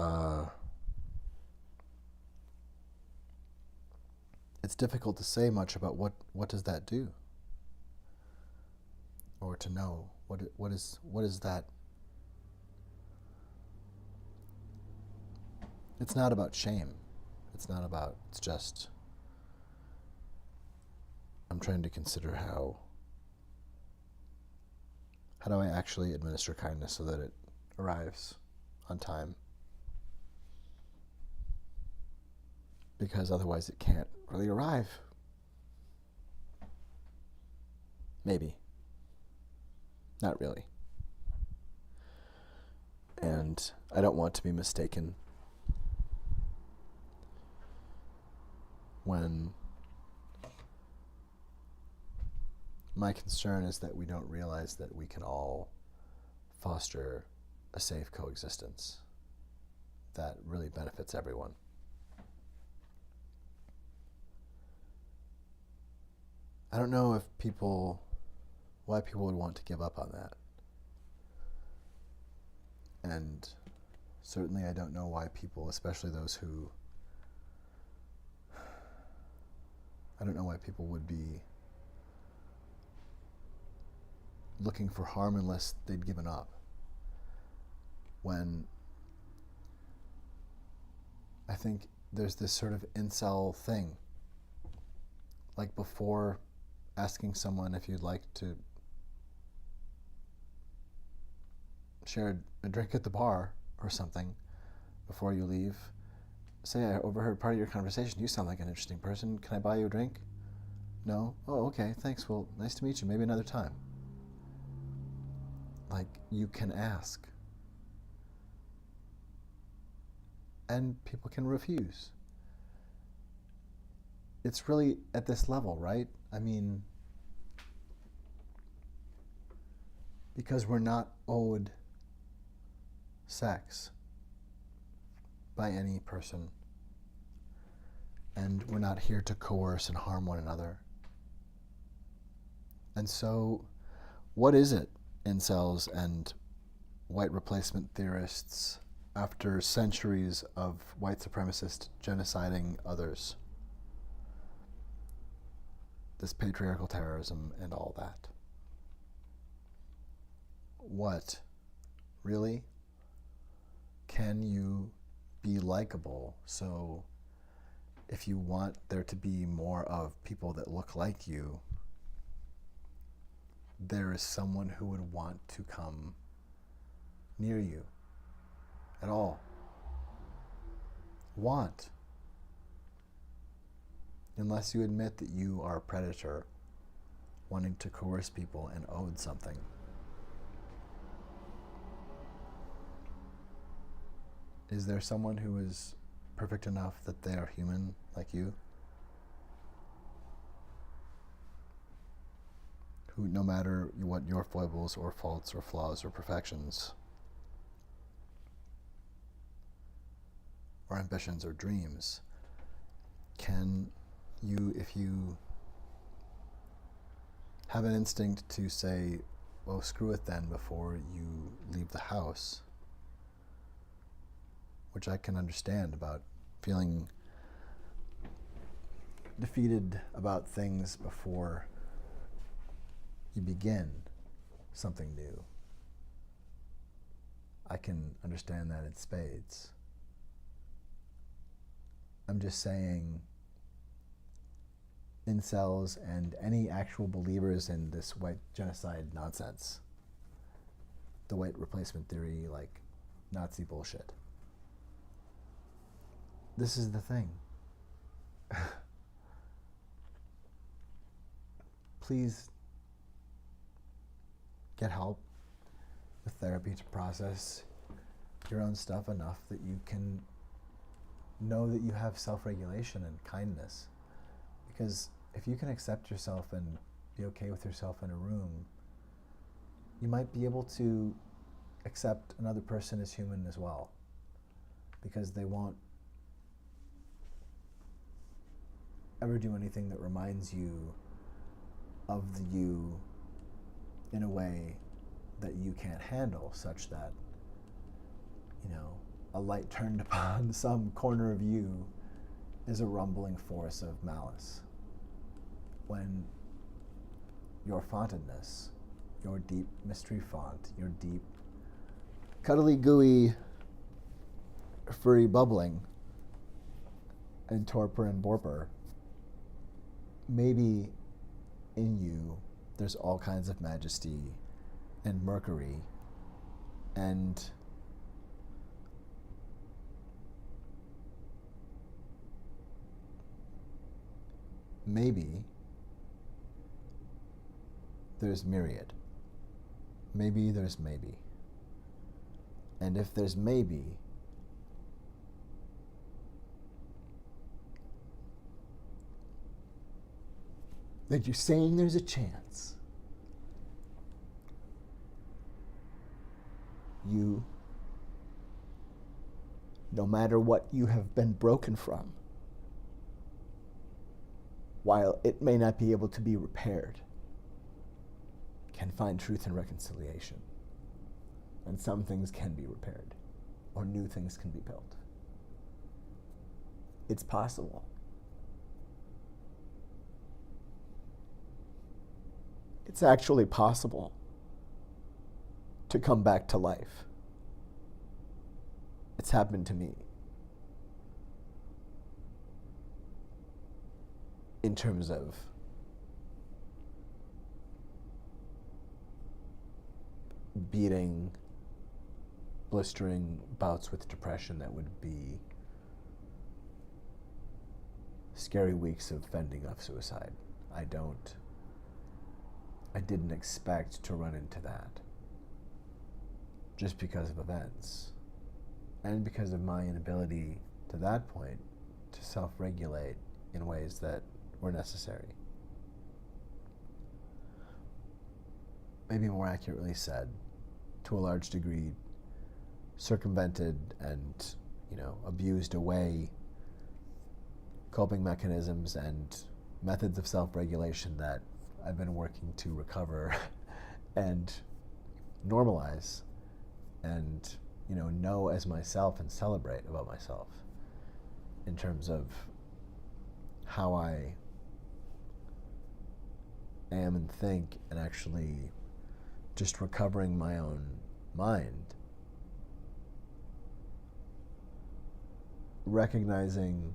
it's difficult to say much about what does that do, or to know what is that. It's not about shame. It's just, I'm trying to consider how do I actually administer kindness so that it arrives on time? Because otherwise it can't really arrive. Maybe. Not really. And I don't want to be mistaken when my concern is that we don't realize that we can all foster a safe coexistence that really benefits everyone. I don't know why people would want to give up on that. And certainly I don't know why people, especially those who, I don't know why people would be looking for harm unless they'd given up. When I think there's this sort of incel thing, like before asking someone if you'd like to share a drink at the bar or something before you leave, say, I overheard part of your conversation. You sound like an interesting person. Can I buy you a drink? No? Oh, okay, thanks. Well, nice to meet you. Maybe another time. Like, you can ask. And people can refuse. It's really at this level, right? I mean, because we're not owed sex. by any person. And we're not here to coerce and harm one another. And so, what is it, incels and white replacement theorists, after centuries of white supremacists genociding others? This patriarchal terrorism and all that. What, really? Can you be likable? So if you want there to be more of people that look like you, there is someone who would want to come near you at all. Want. Unless you admit that you are a predator wanting to coerce people and owed something. Is there someone who is perfect enough that they are human like you? Who, no matter what your foibles or faults or flaws or perfections or ambitions or dreams, can you, if you have an instinct to say, well, screw it then before you leave the house, which I can understand about feeling defeated about things before you begin something new. I can understand that in spades. I'm just saying, incels and any actual believers in this white genocide nonsense, the white replacement theory, like Nazi bullshit. This is the thing. Please get help with therapy to process your own stuff enough that you can know that you have self-regulation and kindness. Because if you can accept yourself and be okay with yourself in a room, you might be able to accept another person as human as well. Because they won't ever do anything that reminds you of the you in a way that you can't handle, such that, you know, a light turned upon some corner of you is a rumbling force of malice. When your fontedness, your deep mystery font, your deep, cuddly, gooey, furry bubbling, and torpor and borpor, maybe in you there's all kinds of majesty and mercury and maybe there's myriad. Maybe there's maybe. And if there's maybe, that you're saying there's a chance you, no matter what you have been broken from, while it may not be able to be repaired, can find truth and reconciliation. And some things can be repaired, or new things can be built. It's possible. It's actually possible to come back to life. It's happened to me. In terms of beating blistering bouts with depression that would be scary weeks of fending off suicide. I didn't expect to run into that just because of events and because of my inability to that point to self-regulate in ways that were necessary. Maybe more accurately said, to a large degree, circumvented and abused away coping mechanisms and methods of self-regulation that I've been working to recover and normalize and know as myself and celebrate about myself in terms of how I am and think, and actually just recovering my own mind, recognizing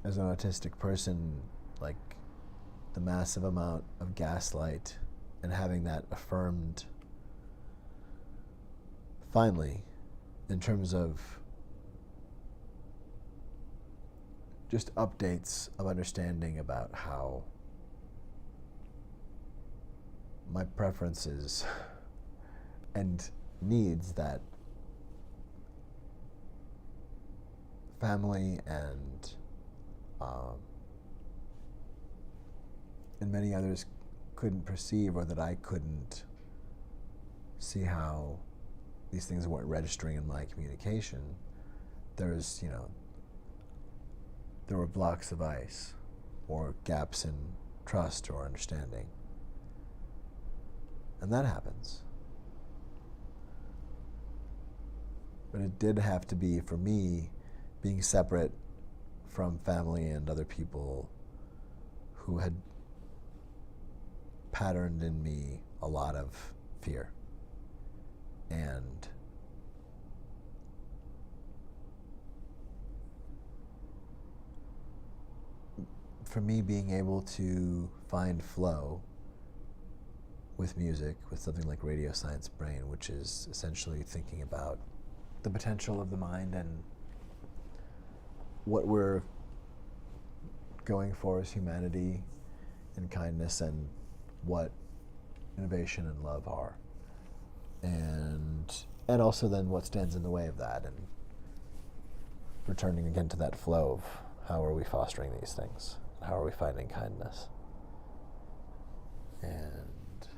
as an autistic person like the massive amount of gaslight and having that affirmed finally in terms of just updates of understanding about how my preferences and needs that family and many others couldn't perceive, or that I couldn't see how these things weren't registering in my communication. There's, there were blocks of ice or gaps in trust or understanding. And that happens. But it did have to be, for me, being separate from family and other people who had patterned in me a lot of fear. And for me, being able to find flow with music, with something like Radio Science Brain, which is essentially thinking about the potential of the mind and what we're going for as humanity and kindness, and what innovation and love are, and also then what stands in the way of that, and returning again to that flow of how are we fostering these things, how are we finding kindness, and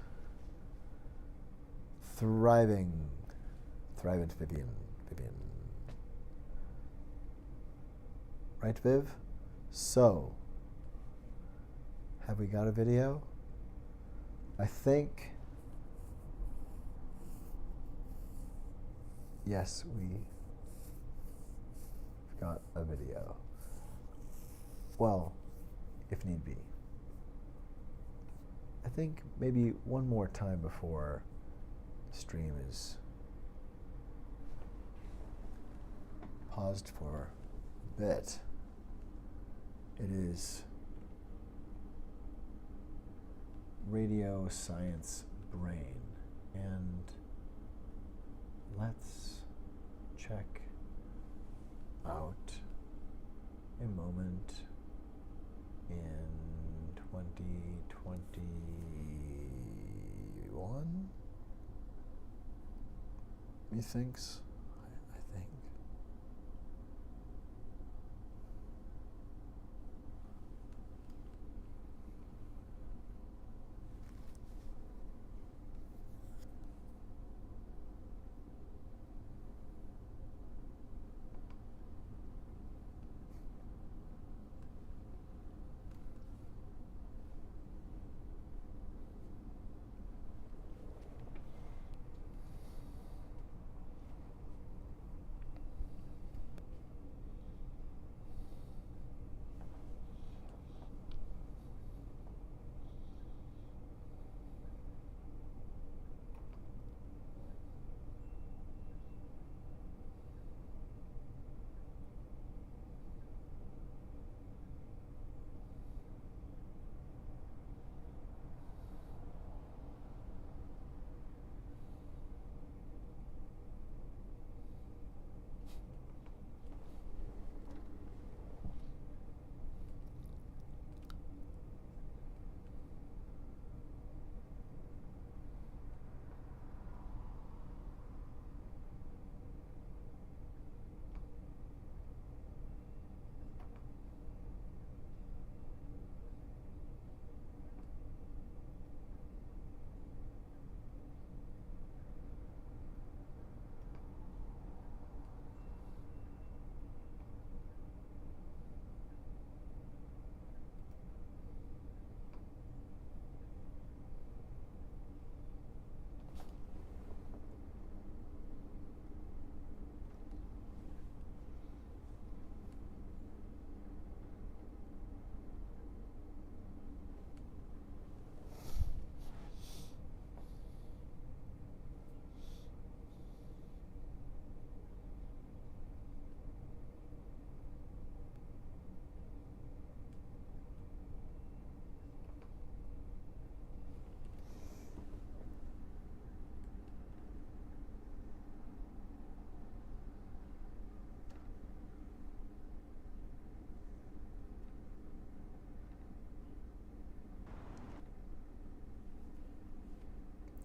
thriving, Vivian. Right, Viv? So, have we got a video? I think, yes, we've got a video. Well, if need be. I think maybe one more time before the stream is paused for a bit. It is Radio Science Brain, and let's check out a moment in 2021, methinks. I think.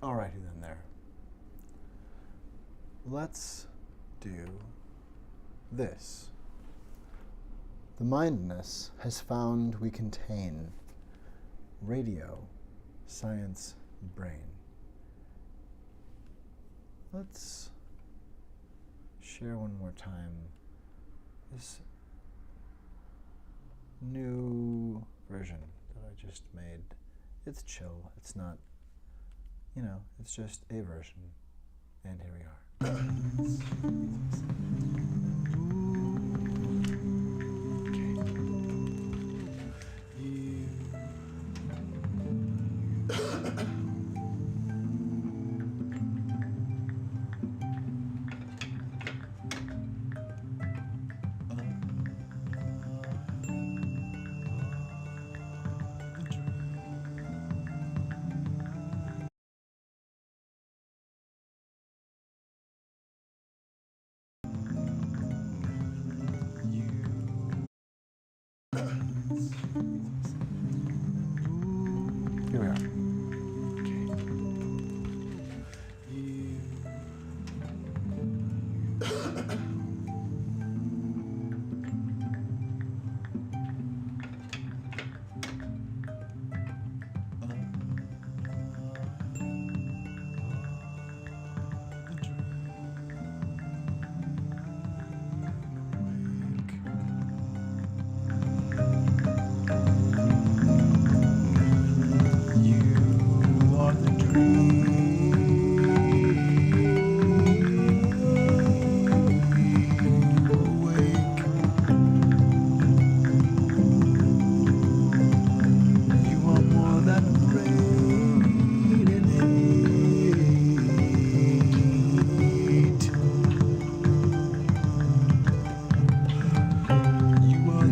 Alrighty then there. Let's do this. The mindness has found we contain radio, science, brain. Let's share one more time this new version that I just made. It's chill. It's not, it's just a version. And here we are. Here we are.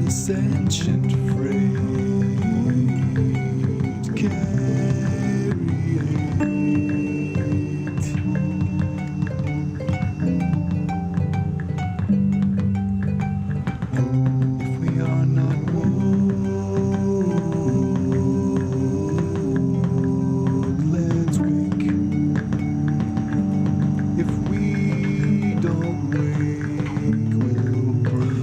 Sentient freight carry it. If we are not woke, let's wake. If we don't wake, we'll break.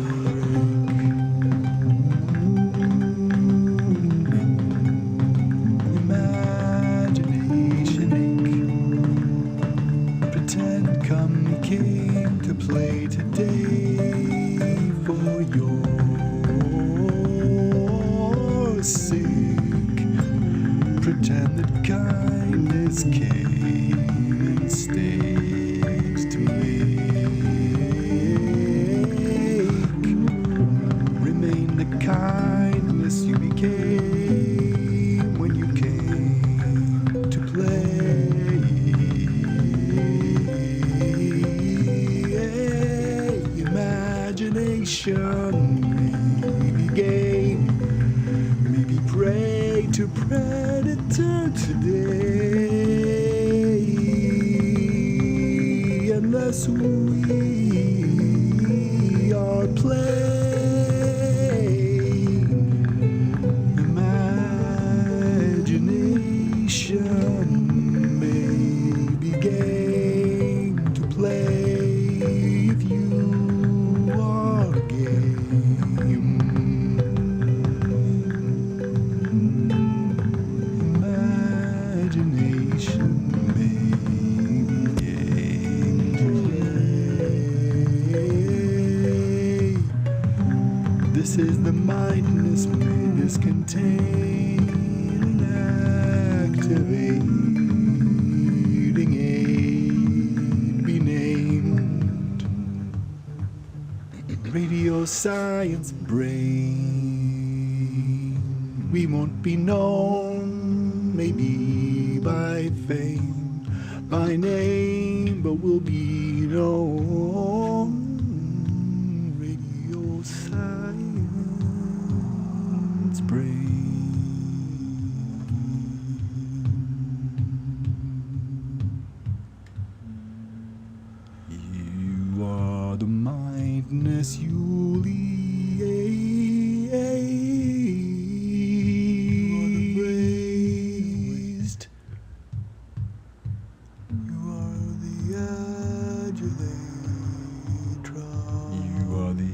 Came to play today for your sake. Pretend that kindness came and stays to make. Remain the kindness you became when you came to play. Maybe game, maybe prey to predator today. Unless we are playing, imagination may be game to play if you imagination may be game to play. This is the mindness, may this contain and activating aid be named radio science brain. We won't be known, maybe by fame, by name, but we'll be known. Radio science brain. You are the mindness you raised.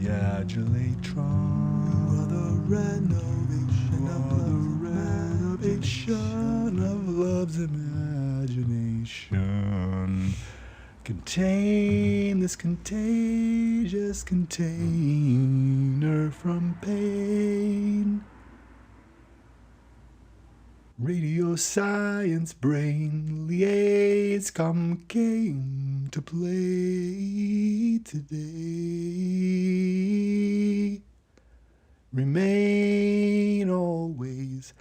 You are the renovation of love's imagination. Contain this contagious container from pain. Radio science brain liaise come came to play today. Remain always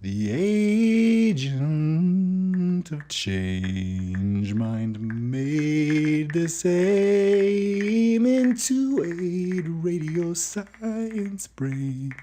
the agent of change. Mind made the same into aid radio science brain.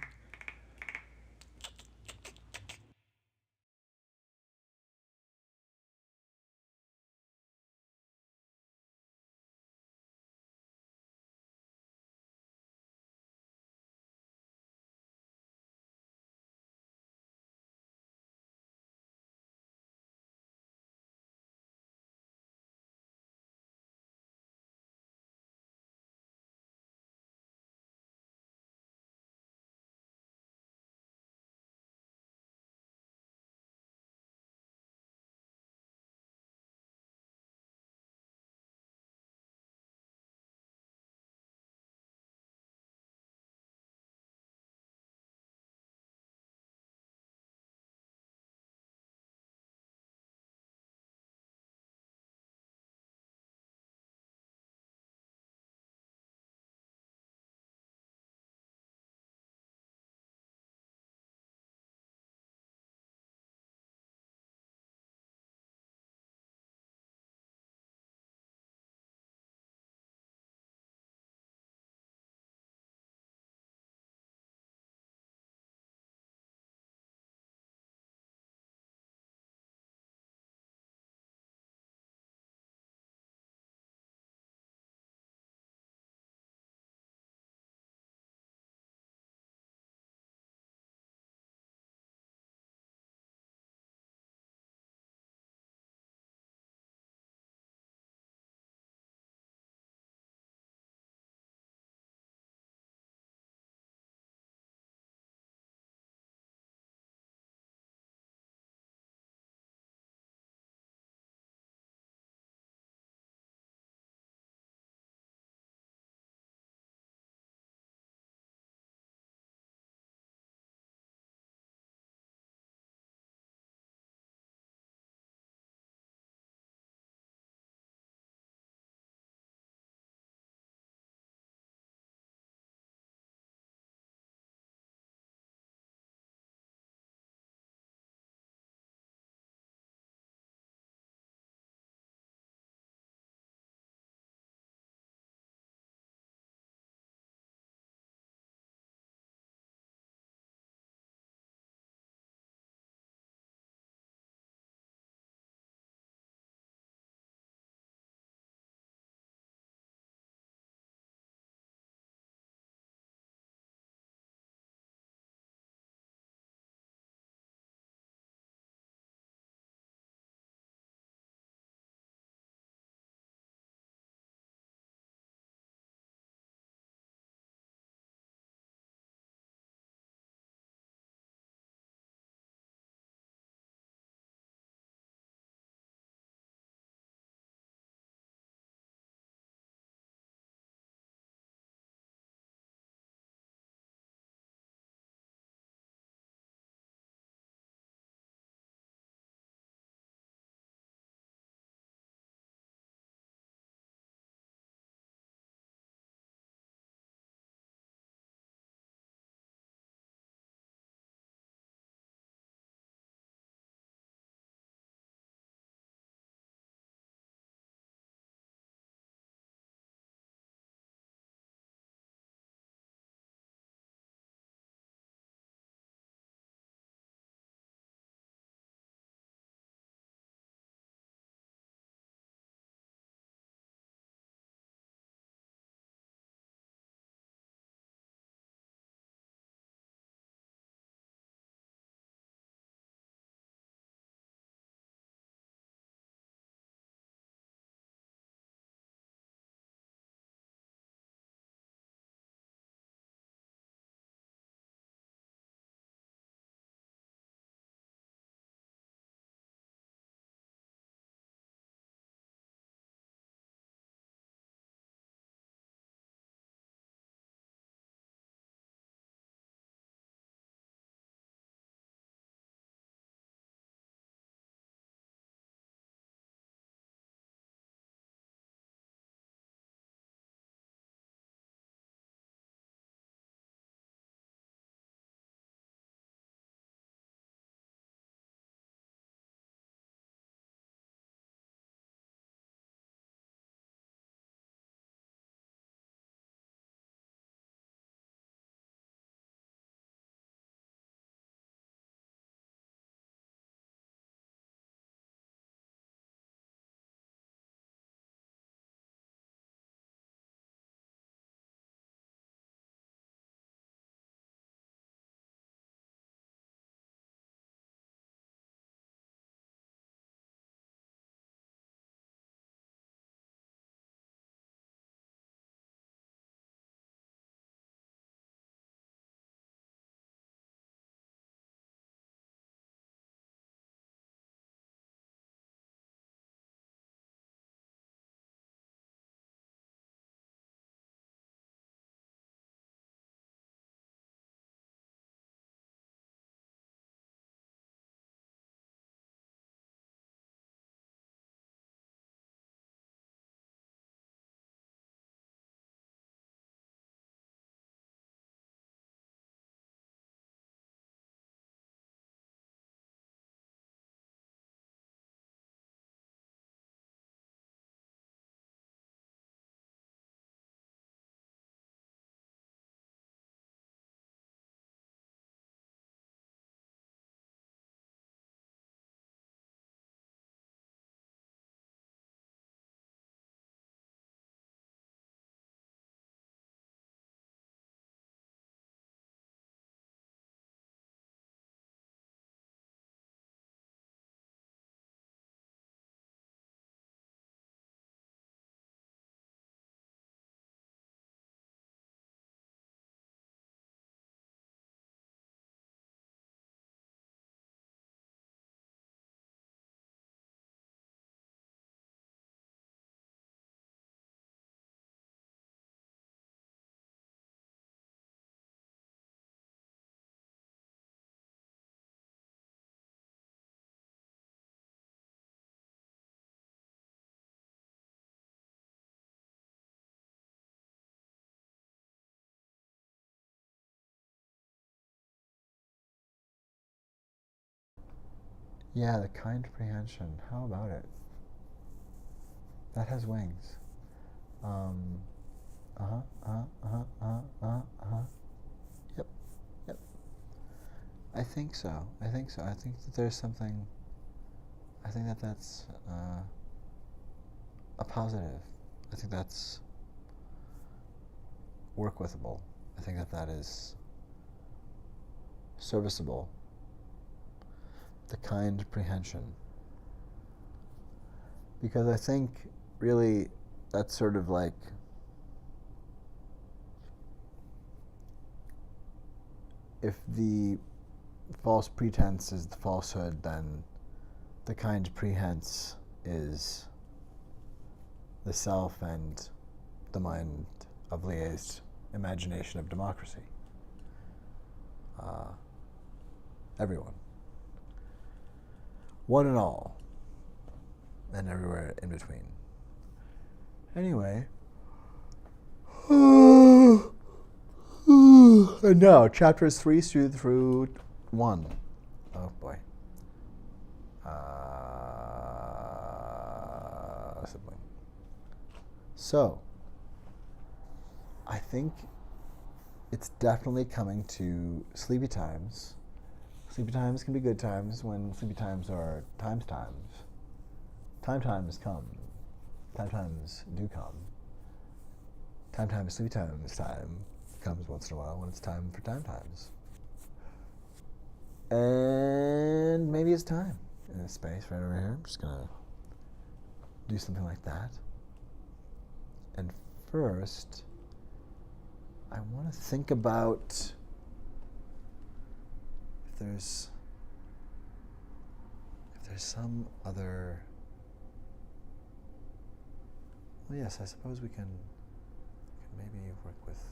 Yeah, the Kind Prehension. How about it? That has wings. Um, uh-huh, uh-huh, uh-huh, uh-huh, uh-huh, uh-huh. Yep, yep. I think so. I think so. I think that there's something. I think that that's a positive. I think that's work withable. I think that that is serviceable. The Kind Prehension. Because I think really that's sort of like if the false pretense is the falsehood, then the kind prehense is the self and the mind of Lié's imagination of democracy. Everyone. One and all. And everywhere in between. Anyway. And now, chapters 3 through 1. Oh boy. Sibling. So, I think it's definitely coming to sleepy times. Sleepy times can be good times when sleepy times are times. Times come. Times do come. Sleepy times time comes once in a while when it's time for times. And maybe it's time in this space right over here. I'm just gonna do something like that. And first, I want to think about if there's some other. Well, yes, I suppose we can maybe work with.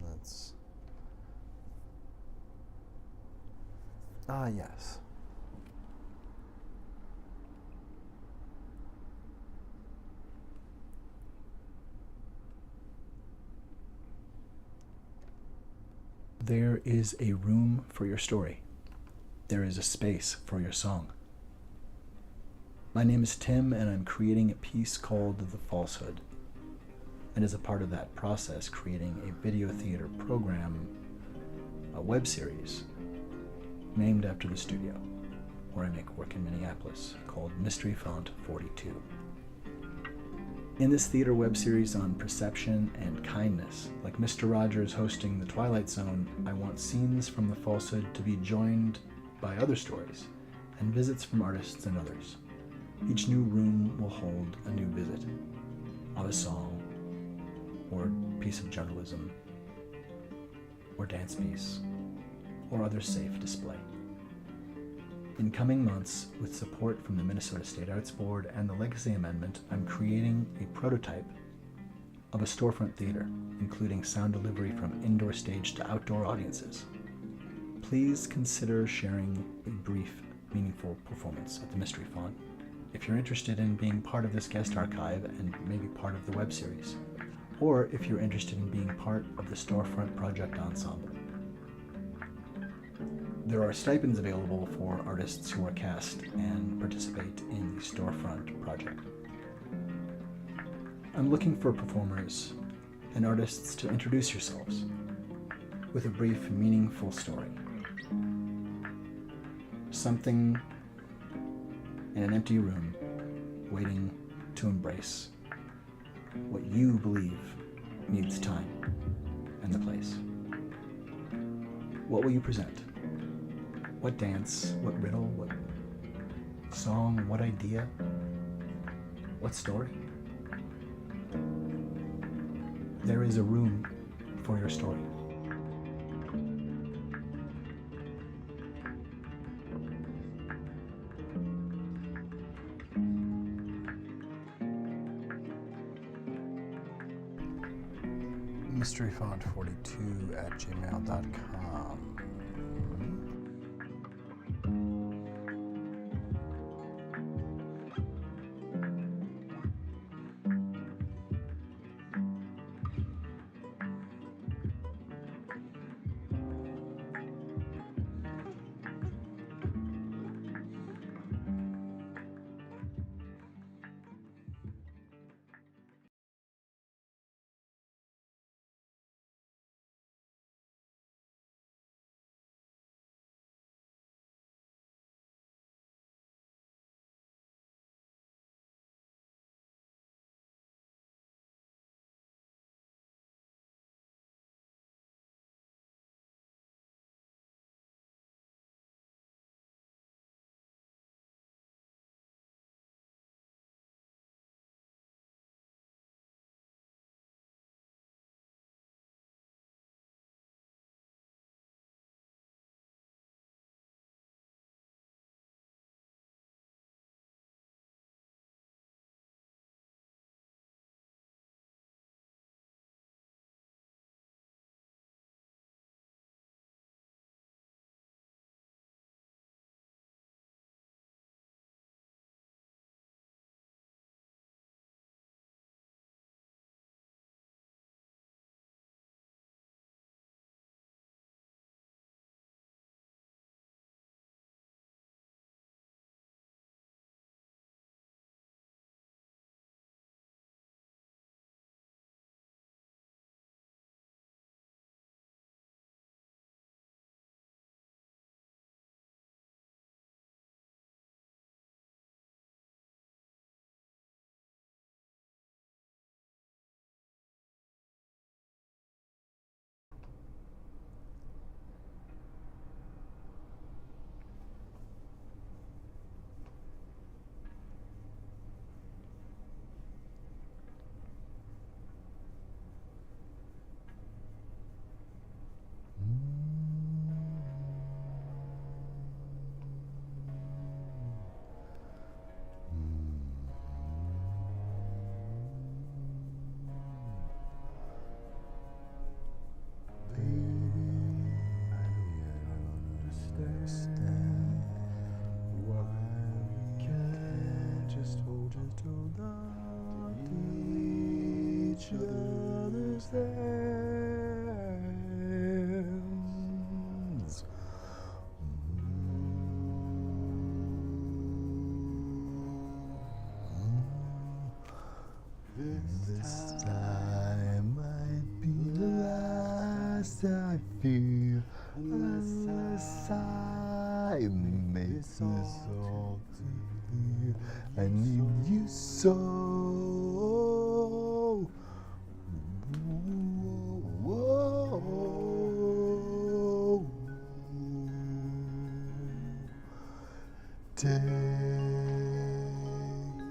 Let's. Yes. There is a room for your story. There is a space for your song. My name is Tim, and I'm creating a piece called The Falsehood. And as a part of that process, creating a video theater program, a web series, named after the studio, where I make work in Minneapolis, called Mystery Font 42. In this theater web series on perception and kindness, like Mr. Rogers hosting The Twilight Zone, I want scenes from The Falsehood to be joined by other stories and visits from artists and others. Each new room will hold a new visit of a song or piece of journalism or dance piece or other safe display. In coming months, with support from the Minnesota State Arts Board and the Legacy Amendment, I'm creating a prototype of a storefront theater, including sound delivery from indoor stage to outdoor audiences. Please consider sharing a brief, meaningful performance at the Mystery Font if you're interested in being part of this guest archive and maybe part of the web series, or if you're interested in being part of the Storefront Project Ensemble. There are stipends available for artists who are cast and participate in the Storefront Project. I'm looking for performers and artists to introduce yourselves with a brief, meaningful story. Something in an empty room waiting to embrace what you believe needs time and the place. What will you present? What dance? What riddle? What song? What idea? What story? There is a room for your story. mysteryfont42@gmail.com. sands. This time might be the last I feel, unless I make this all too clear. I need you so. Whoa. Take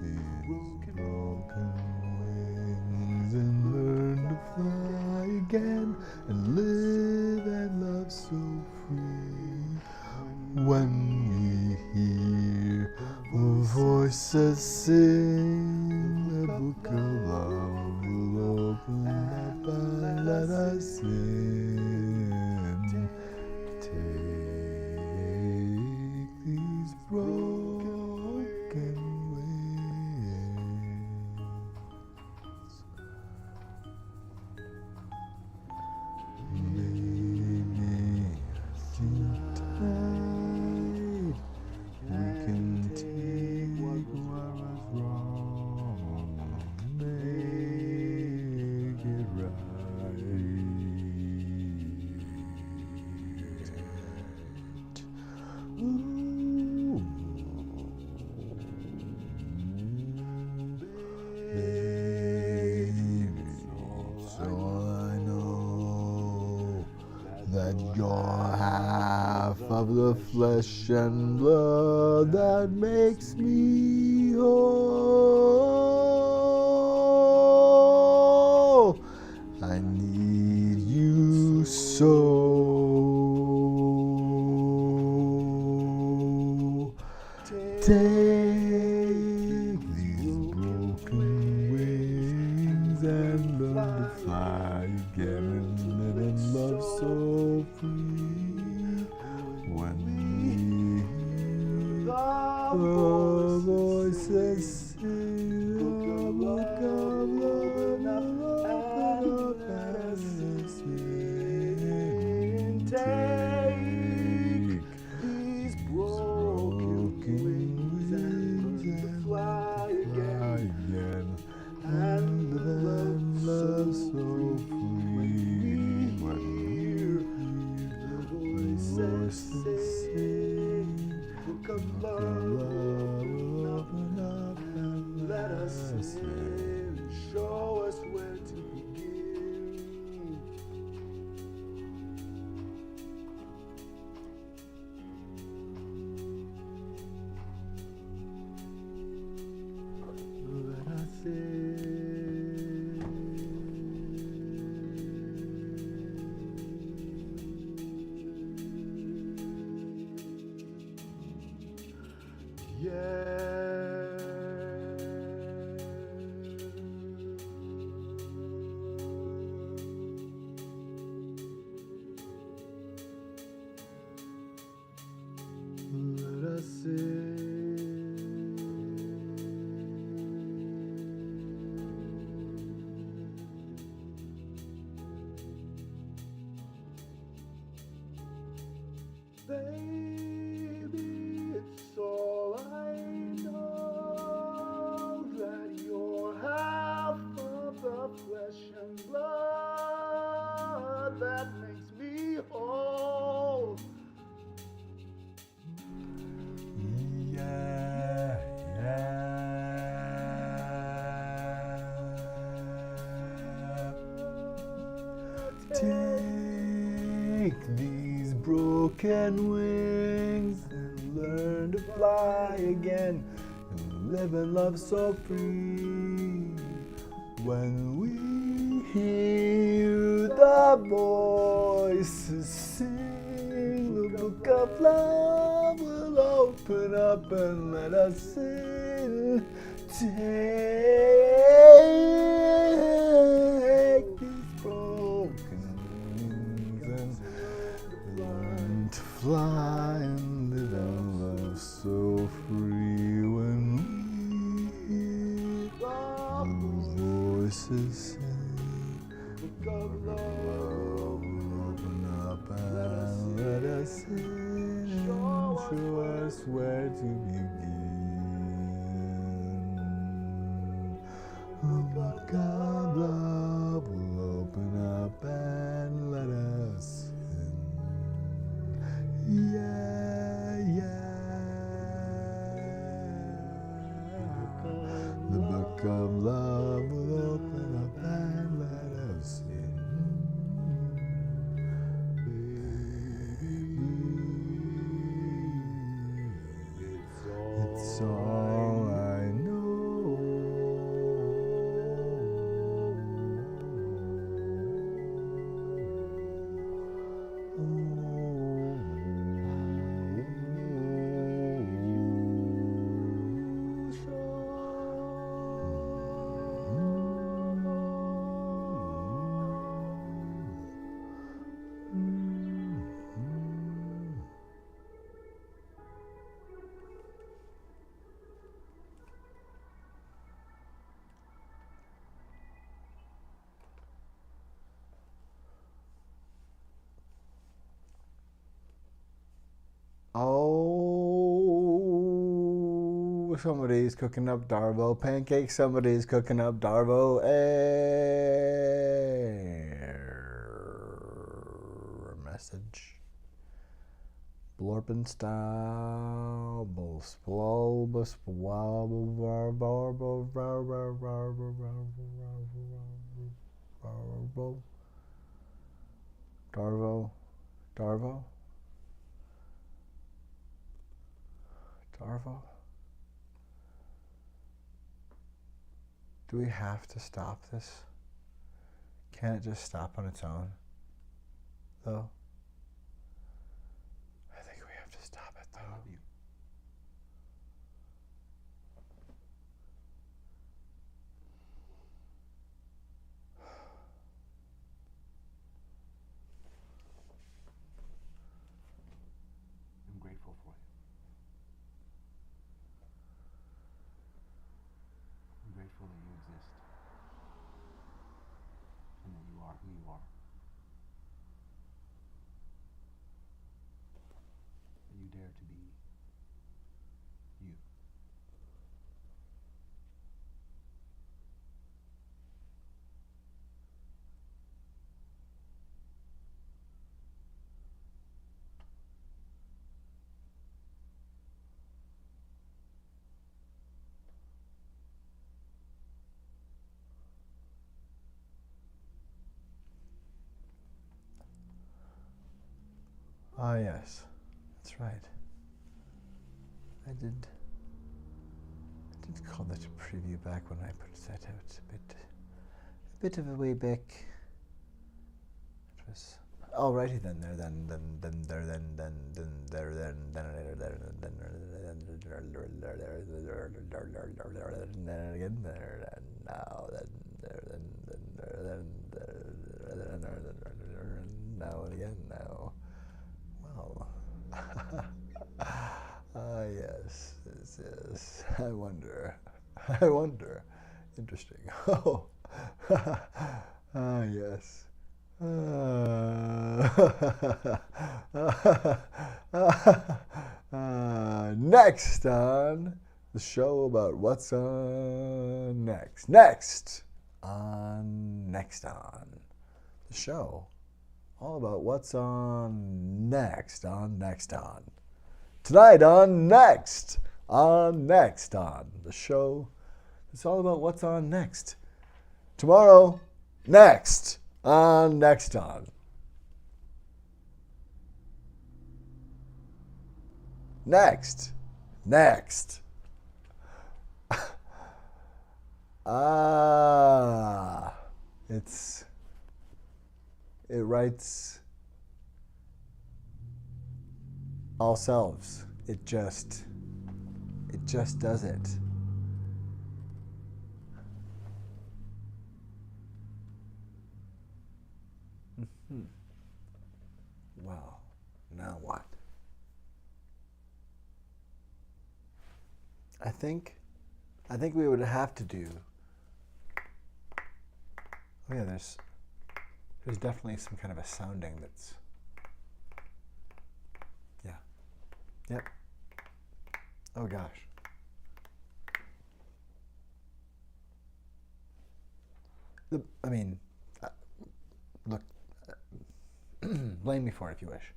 these broken wings and learn to fly again and live and love so free. When we hear the voices sing, the book of love will open up and let us in. Take these broken wings. Maybe too tight. We can take what was wrong, make it right. Ooh. Baby, so I know that you're half of the flesh and blood that makes me whole. I need you so. Take these broken wings and learn to fly again and live in love so free. When we hear the voices sing, the book of love, love, and sing. Take these broken wings and fly again and live and love so free. When we hear the voices sing, book of love will open up and let us in. Show us where to begin. Let us Let us Baby, it's all I know, that you're half of the flesh and blood that makes me whole. Yeah, take these broken wings and learn to fly again and live and love so free. When we hear the voices sing, the book of love will open up and let us in. Take these broken wings and learn to fly and live and love so free. When we hear the voices sing, the where to begin. Oh, look, our love will open up and let us in. Yeah, yeah. The book of love will open up and let us in. It's all I Oh, somebody's cooking up Darvo pancakes. Somebody's cooking up Darvo air message. Blorpin style, Darvo, Darvo. Darvo? Do we have to stop this? Can't it just stop on its own, though? I think we have to stop it, though. I love you. I'm grateful for you. I'm grateful that you exist and that you are who you are. That you dare to be you. Ah, yes. That's right. I did call that a preview back when I put that out a bit of a way back. It was alrighty then there then there again there and now then there then now and again now. Well, ah yes, yes. I wonder. Interesting. Oh, ah yes. Next on the show about what's on next. Next on the show, all about what's on next on. Tonight on next on the show. It's all about what's on next. Tomorrow, next on. Next. It writes all selves. It just does it. Well, now what? I think we would have to do. Oh yeah, there's definitely some kind of a sounding that's. Yeah. Yep. Oh gosh. I mean, look, blame me for it if you wish.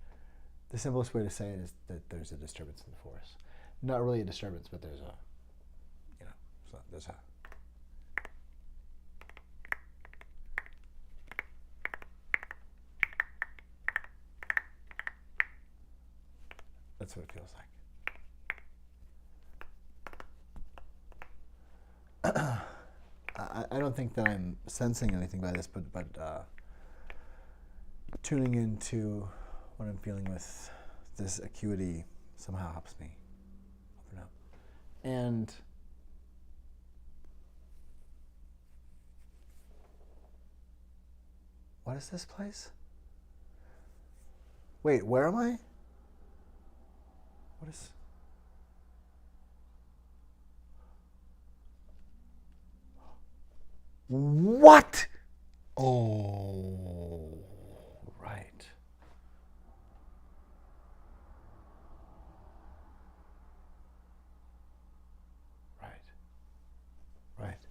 The simplest way to say it is that there's a disturbance in the force. Not really a disturbance, but there's a, there's a. That's what it feels like. I don't think that I'm sensing anything by this, but tuning into what I'm feeling with this acuity somehow helps me open up. And what is this place? Wait, where am I? What is... What? Oh, right. Right.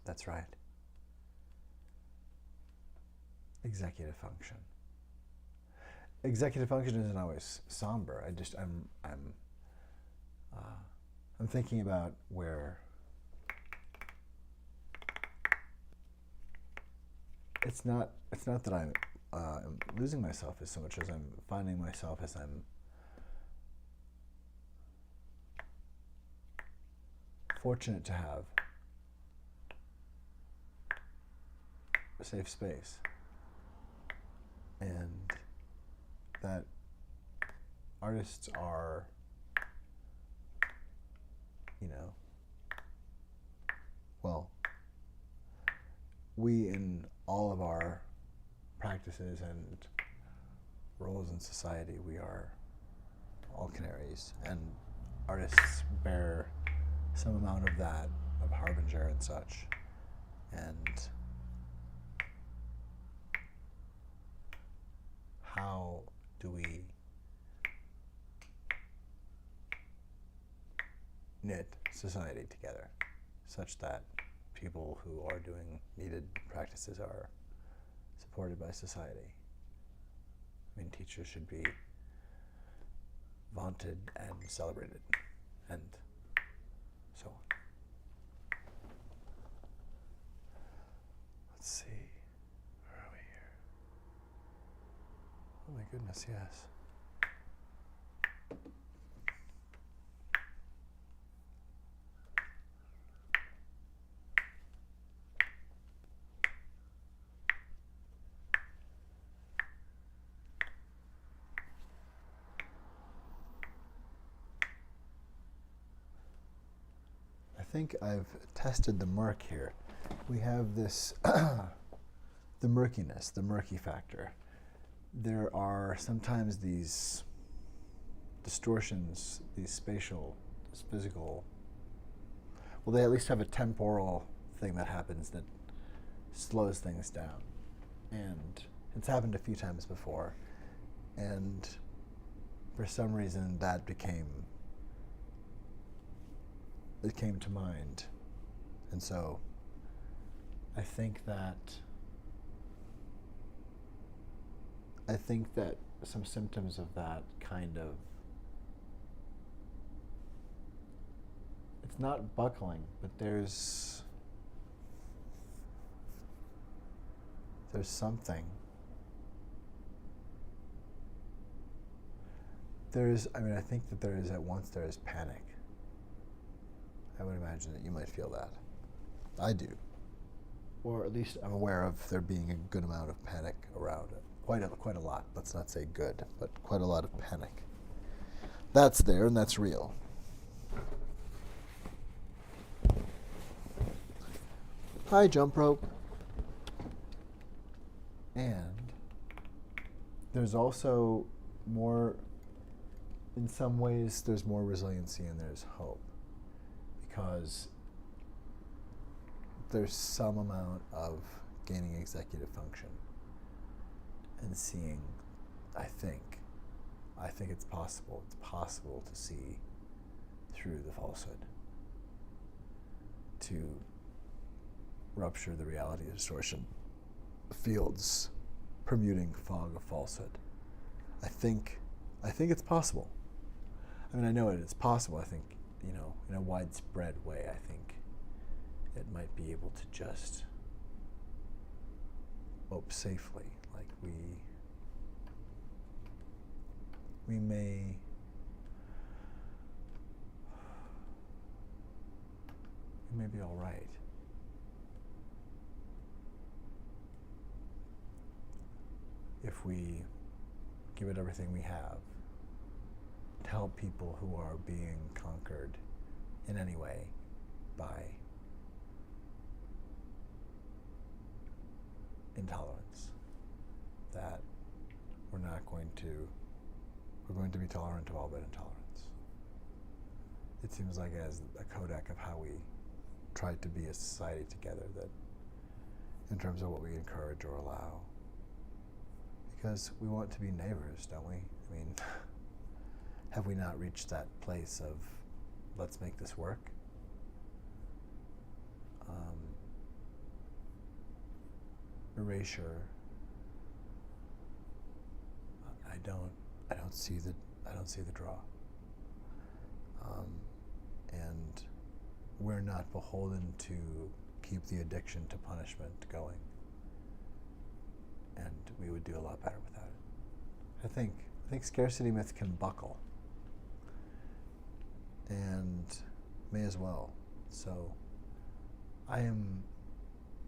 That's right. Executive function. Executive function isn't always somber. I'm thinking about where it's not that I'm losing myself as so much as I'm finding myself as I'm fortunate to have a safe space, and that artists are, well, we in all of our practices and roles in society, we are all canaries, and artists bear some amount of that, of harbinger and such. And how do we knit society together such that people who are doing needed practices are supported by society? I mean, teachers should be vaunted and celebrated, and so on. Let's see. Where are we here? Oh my goodness, yes. I think I've tested the murk here. We have this, the murkiness, the murky factor. There are sometimes these distortions, these spatial, this physical, well, they at least have a temporal thing that happens that slows things down. And it's happened a few times before. And for some reason that it came to mind. And so I think that some symptoms of that kind of, it's not buckling, but there's something. I think that there is, at once there is panic. I would imagine that you might feel that. I do. Or at least I'm aware of there being a good amount of panic around it. Quite a lot. Let's not say good, but quite a lot of panic. That's there, and that's real. Hi, jump rope. And there's also more, in some ways, there's more resiliency and there's hope. Because there's some amount of gaining executive function and seeing I think it's possible. It's possible to see through the falsehood, to rupture the reality distortion fields, permuting fog of falsehood. I think it's possible. I mean, I know it's possible. I think, in a widespread way, I think it might be able to just ope safely. Like we may be all right. If we give it everything we have to help people who are being conquered in any way by intolerance, that we're going to be tolerant of all but intolerance. It seems like as a codec of how we tried to be a society together, that in terms of what we encourage or allow, because we want to be neighbors, don't we? I mean, have we not reached that place of let's make this work? Erasure. I don't see the draw. And we're not beholden to keep the addiction to punishment going. And we would do a lot better without it. I think scarcity myth can buckle, and may as well. So I am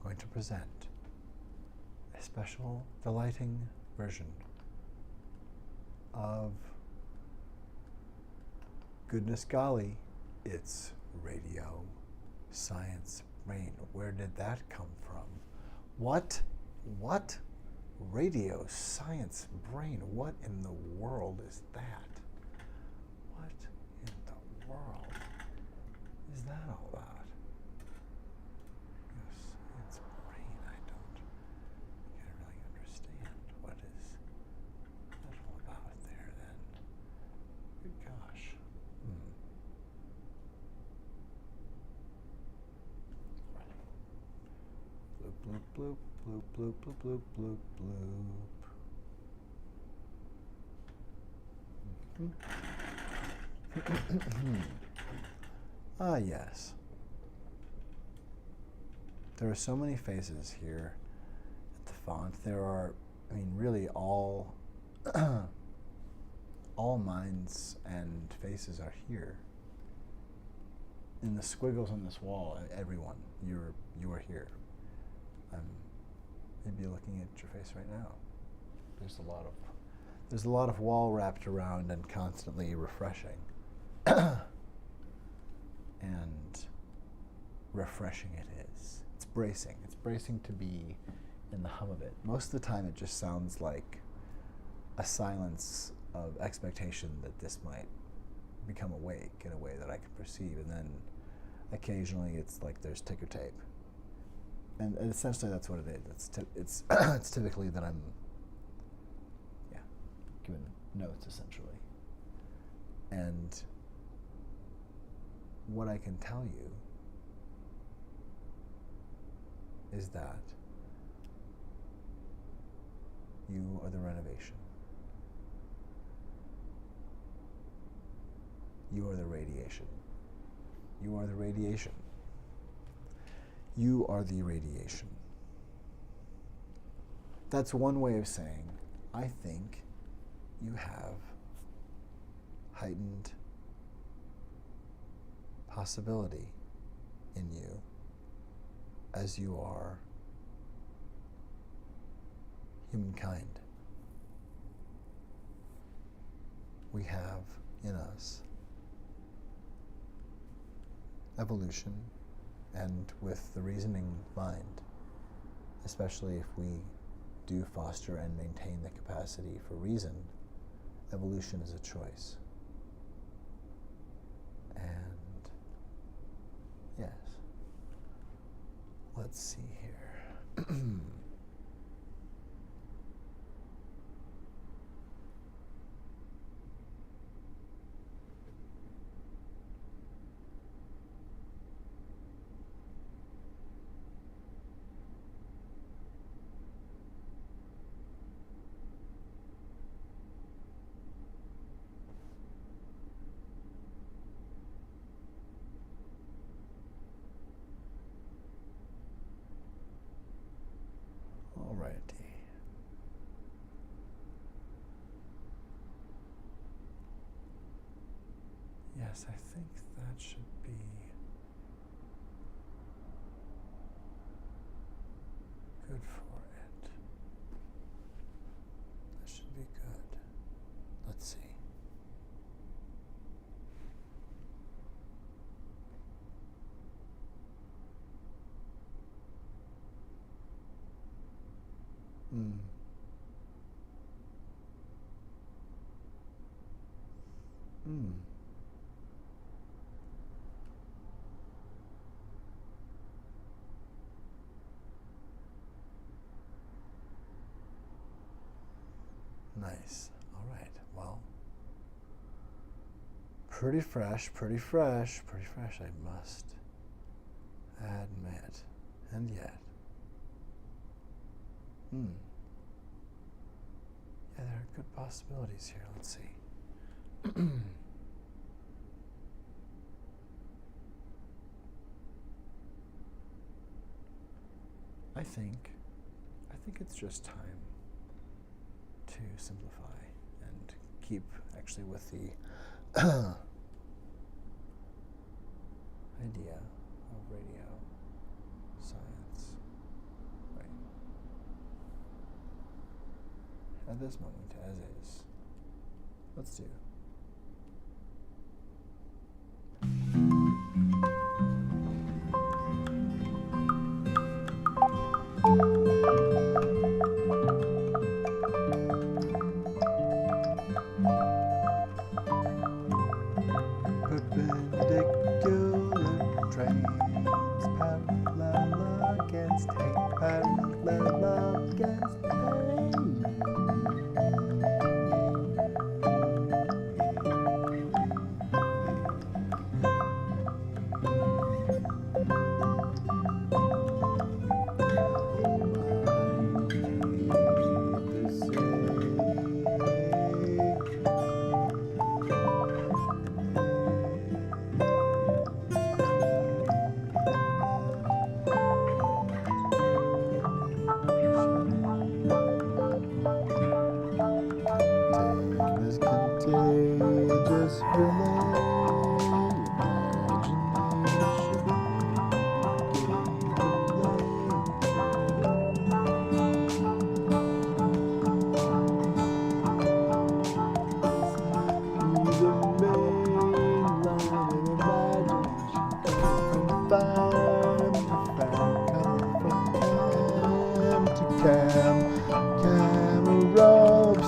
going to present a special, delighting version of Goodness Golly, it's Radio Science Brain. Where did that come from? What? Radio Science Brain? What in the world is that? What in the world is that all about? Science Brain, I don't really understand. What is that all about there then? Good gosh. Bloop, bloop, bloop, bloop, bloop, bloop, bloop, bloop. Ah, yes. There are so many faces here at the font. There are, really all minds and faces are here. In the squiggles on this wall, everyone, you are here. I'm maybe looking at your face right now. There's a lot of wall wrapped around and constantly refreshing. And refreshing it is. It's bracing. It's bracing to be in the hum of it. Most of the time it just sounds like a silence of expectation that this might become awake in a way that I can perceive, and then occasionally it's like there's ticker tape. And essentially that's what it is. It's typically that I'm giving notes essentially. And what I can tell you is that you are the renovation. You are the radiation. You are the radiation. You are the radiation. That's one way of saying, I think you have heightened possibility in you as you are humankind. We have in us evolution, and with the reasoning mind, especially if we do foster and maintain the capacity for reason, evolution is a choice. And yes, let's see here. Yes, I think that should be good for it. That should be good. Let's see. Hmm. Hmm. Nice. All right. Well, pretty fresh, pretty fresh, pretty fresh, I must admit. And yet. Yeah, there are good possibilities here. Let's see. I think it's just time to simplify and keep actually with the idea of radio science. Right. At this moment, as is. Let's do. Perpendicular trains parallel against hate, parallel against pain.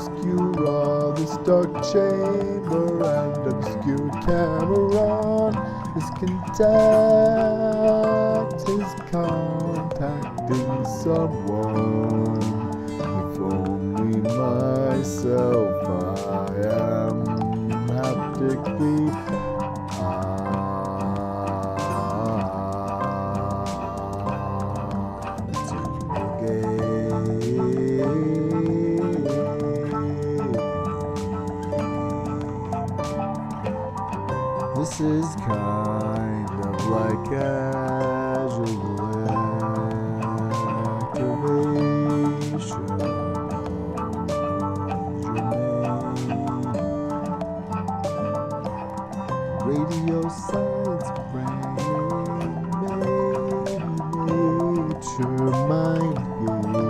Contagious dark chamber and obscure camera. His contact is contacting someone. If only myself I am haptically This is kind of like casual activation of your radio science brain, nature, mind games.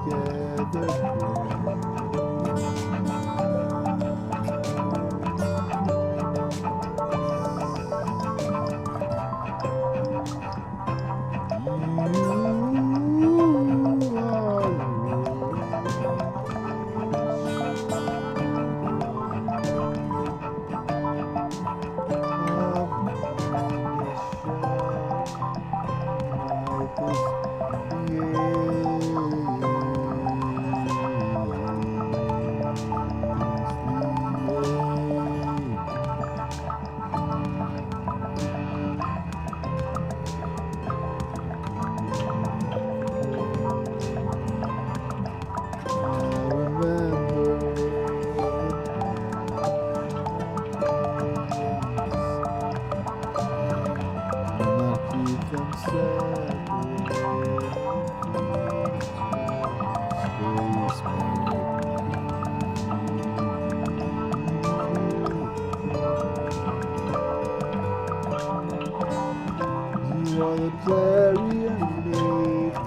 Together. You are the clarion beneath the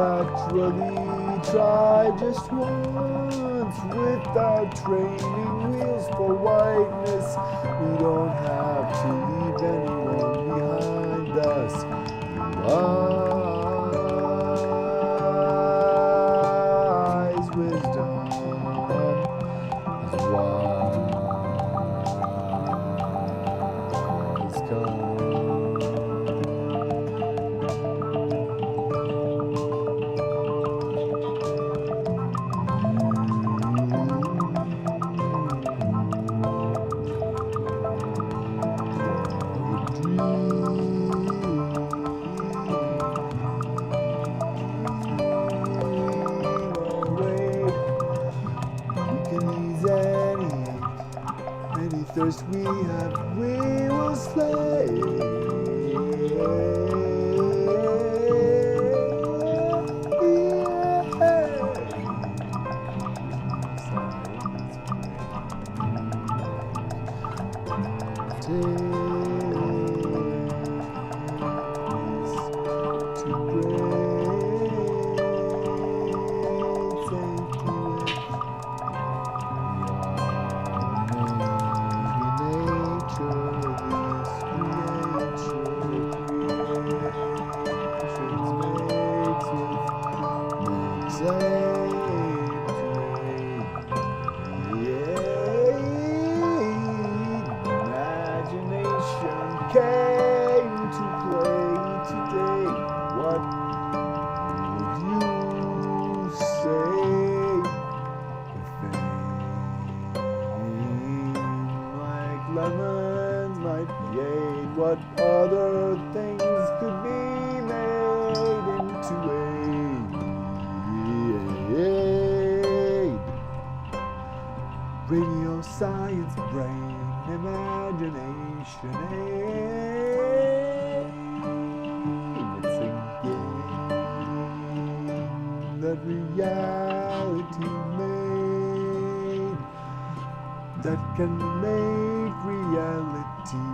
actually try just once without training wheels for whiteness. We don't have to leave anyone behind us. Wise wisdom is wise come. Thirst we have, we will slay. Came to play today. What would you say? Like lemons might create. What other things could be made into aid? Radio science, brain, imagination, it's a game that reality made, that can make reality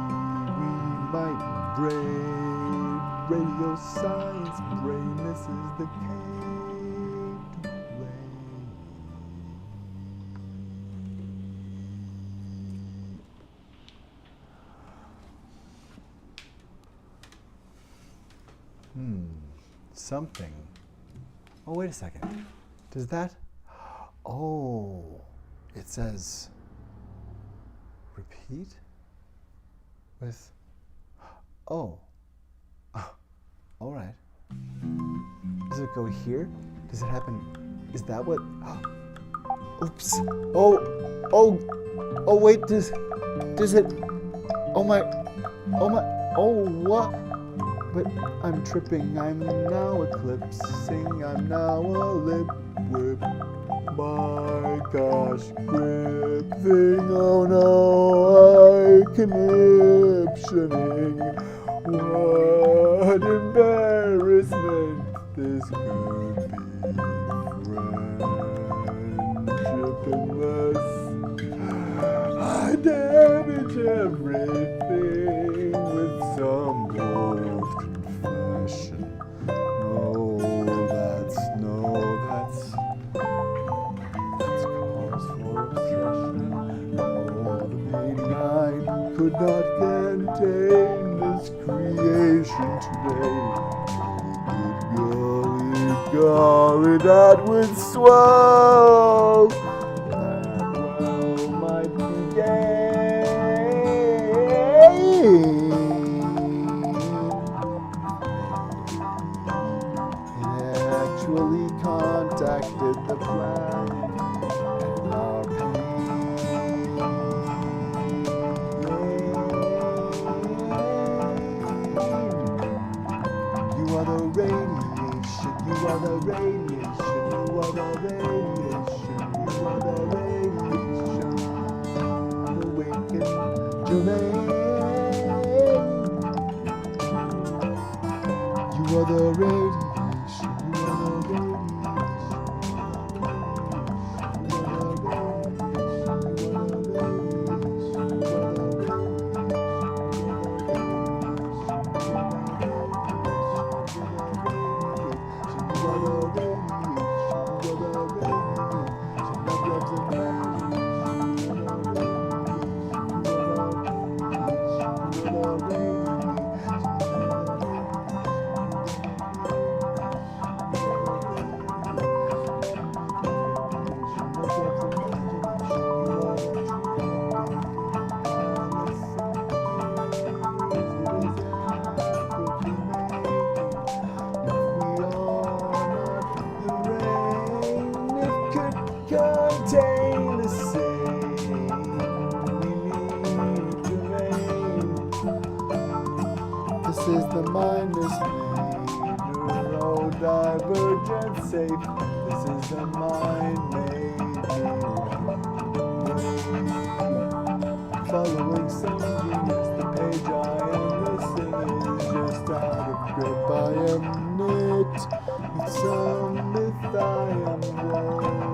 we might braid. Radio science, brain, this is the game to play. Something. Oh, wait a second. Does that? Oh, it says repeat with. Oh. All right. Does it go here? Does it happen? Is that what? Oops. Oh. Wait. Does it? Oh my. Oh what? But I'm tripping, I'm now eclipsing, I'm now a lip whip. My gosh, grip thing, oh no, I conniptioning. What embarrassment this could be. Friendship unless I damage everything with some bold confession. That's cause for obsession. The main mind could not contain this creation today. Golly, that would swell. That well might be gained. Actually contacted the planet and our You are the radiation, you are the radiation, you are the radiation, you are the radiation, awaken Jermaine. You are the radiation, you are the contain the same. We need to rain. This is the mindless neurodivergent safe. This is the mind made following some genius. The page I am missing is just out of grip. I am knit with some myth. I am woven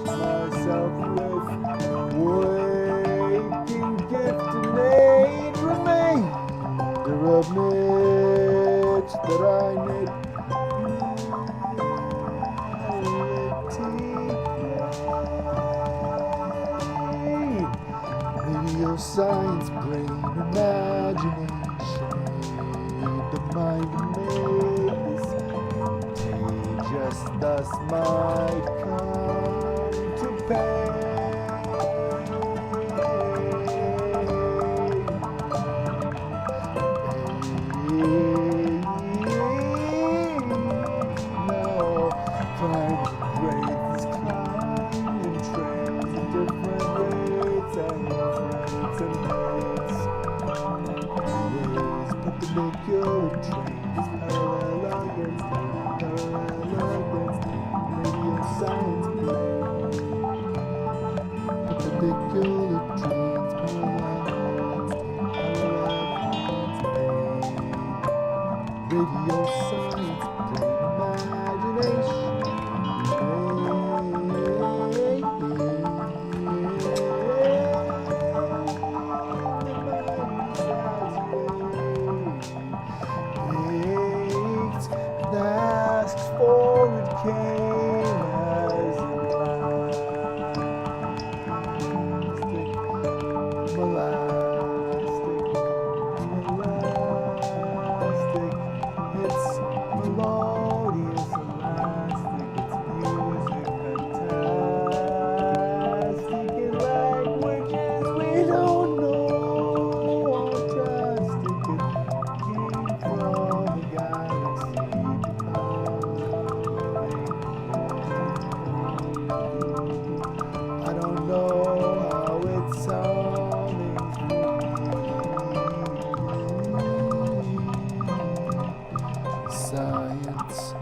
myself with waking gift and aid remainder of knit that I knit. Radio science, brain, imagination, the mind made this contagious, thus might come to pain. No, trying to break this climbing trains at different rates and friends and mates. Always perpendicular trains, parallel against radio science brain. Perpendicular trains, parallel against radio science brain, imagination. Asks for it came as elastic, it's melodious, elastic, it's music, fantastic, in languages we don't know, all drastic, it came from a galaxy. I don't know how it sounding science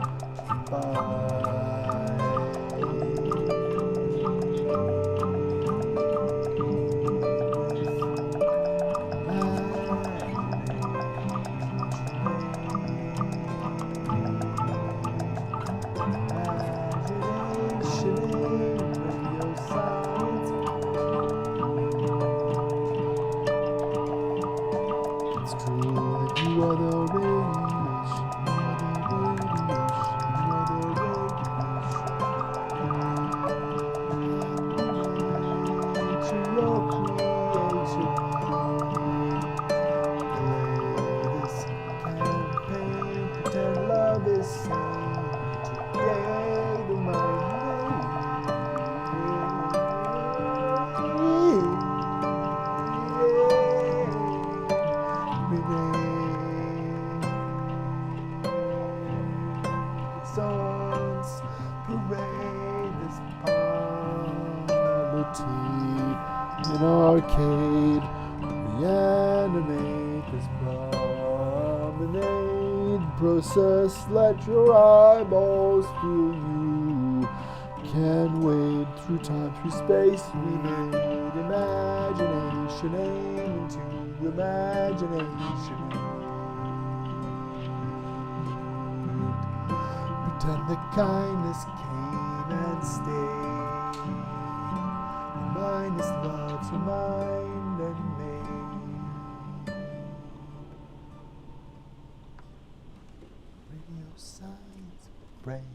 it's true that you are the radiation, natural creation. This campaign, pretend love is sane. Today the mind songs parade this poverty in arcade. Reanimate this promenade process. Let your eyeballs feel you can wade through time, through space. We made imagination, aim into imagination. Pretend that kindness came and stayed. Remind us love's remind and made. Radio science brain.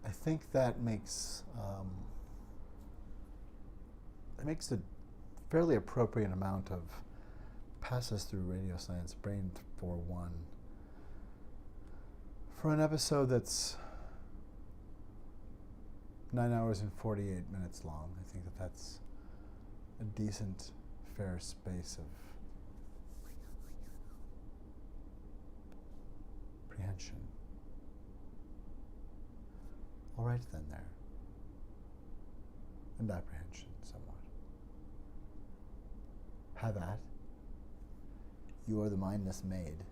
I think that makes a fairly appropriate amount of passes through Radio Science Brain for an episode that's 9 hours and 48 minutes long. I think that's a decent, fair space of prehension. All right then there. And apprehension somewhat. Have at. You are the mindless maid.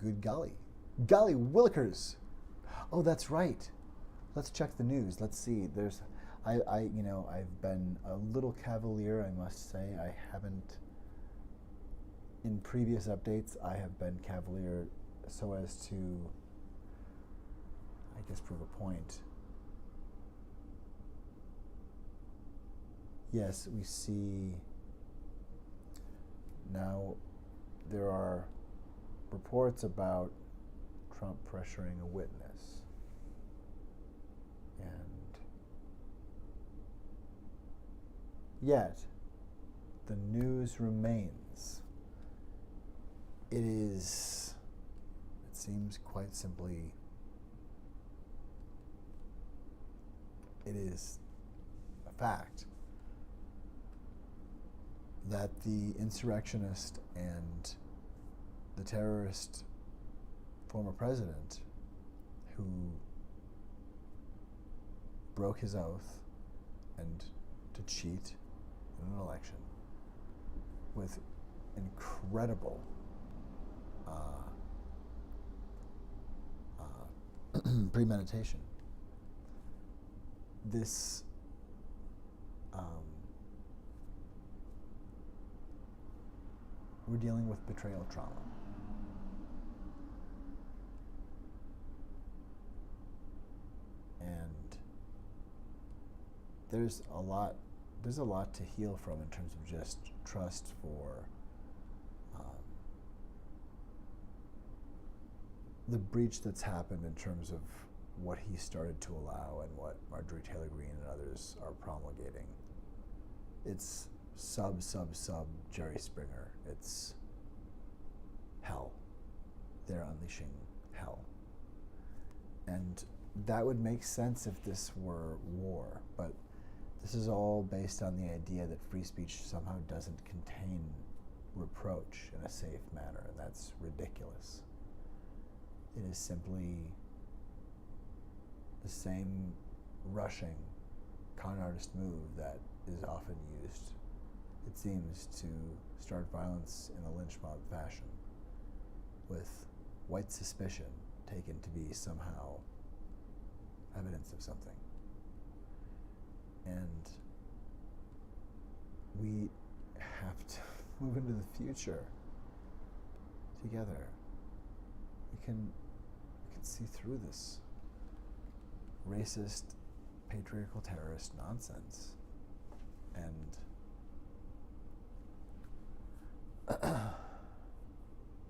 Good golly. Golly willikers! Oh, that's right. Let's check the news. Let's see. I've been a little cavalier, I must say. I haven't, in previous updates, I have been cavalier so as to, I guess, prove a point. Yes, we see now there are reports about Trump pressuring a witness. And yet, the news remains. It seems quite simply, it is a fact that the insurrectionist and the terrorist former president who broke his oath and to cheat in an election with incredible premeditation. We're dealing with betrayal trauma. And there's a lot to heal from in terms of just trust for the breach that's happened in terms of what he started to allow and what Marjorie Taylor Greene and others are promulgating. It's sub Jerry Springer. It's hell. They're unleashing hell. And that would make sense if this were war, but this is all based on the idea that free speech somehow doesn't contain reproach in a safe manner, and that's ridiculous. It is simply the same rushing con artist move that is often used, it seems, to start violence in a lynch mob fashion, with white suspicion taken to be somehow evidence of something. And we have to move into the future together. We can see through this racist, patriarchal, terrorist nonsense. And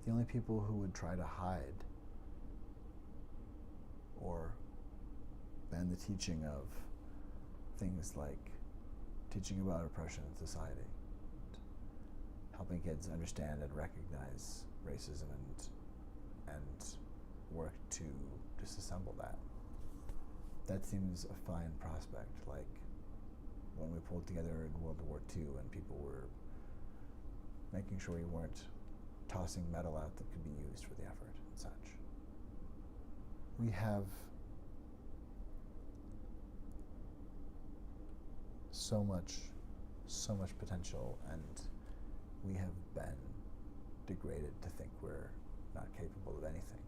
the only people who would try to hide or ban the teaching of things like teaching about oppression in society, helping kids understand and recognize racism and work to disassemble that. That seems a fine prospect, like when we pulled together in World War II and people were making sure we weren't tossing metal out that could be used for the effort and such. We have so much so much potential, and we have been degraded to think we're not capable of anything.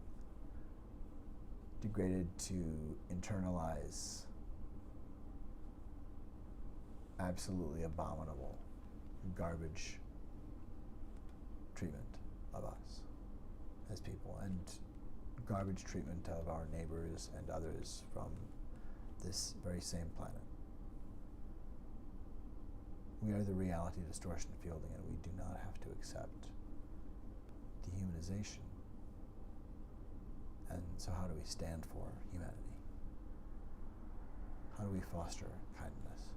Degraded to internalize absolutely abominable garbage treatment of us as people, and garbage treatment of our neighbors and others from this very same planet. We are the reality distortion fielding, and we do not have to accept dehumanization. And so how do we stand for humanity? How do we foster kindness?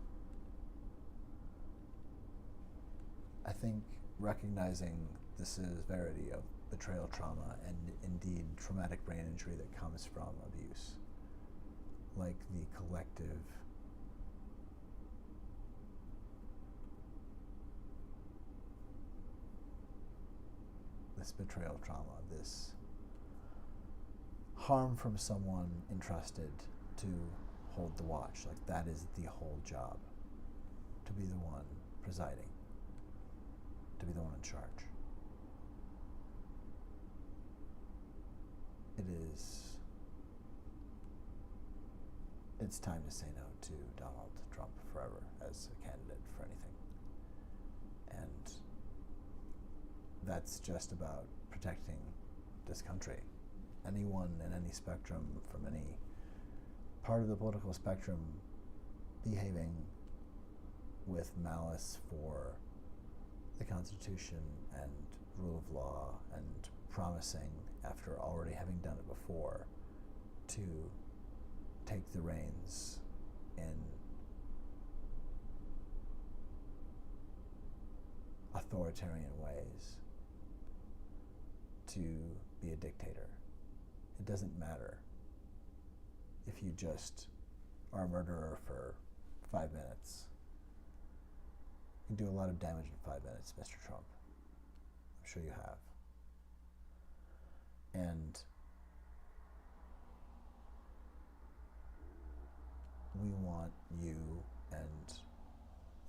I think recognizing the severity of betrayal trauma and indeed traumatic brain injury that comes from abuse, like the collective this betrayal trauma, this harm from someone entrusted to hold the watch, like that is the whole job, to be the one presiding, to be the one in charge. It's time to say no to Donald Trump forever as a candidate for anything. And that's just about protecting this country. Anyone in any spectrum, from any part of the political spectrum, behaving with malice for the Constitution and rule of law and promising, after already having done it before, to take the reins in authoritarian ways, to be a dictator. It doesn't matter if you just are a murderer for 5 minutes. You can do a lot of damage in 5 minutes, Mr. Trump. I'm sure you have. And we want you and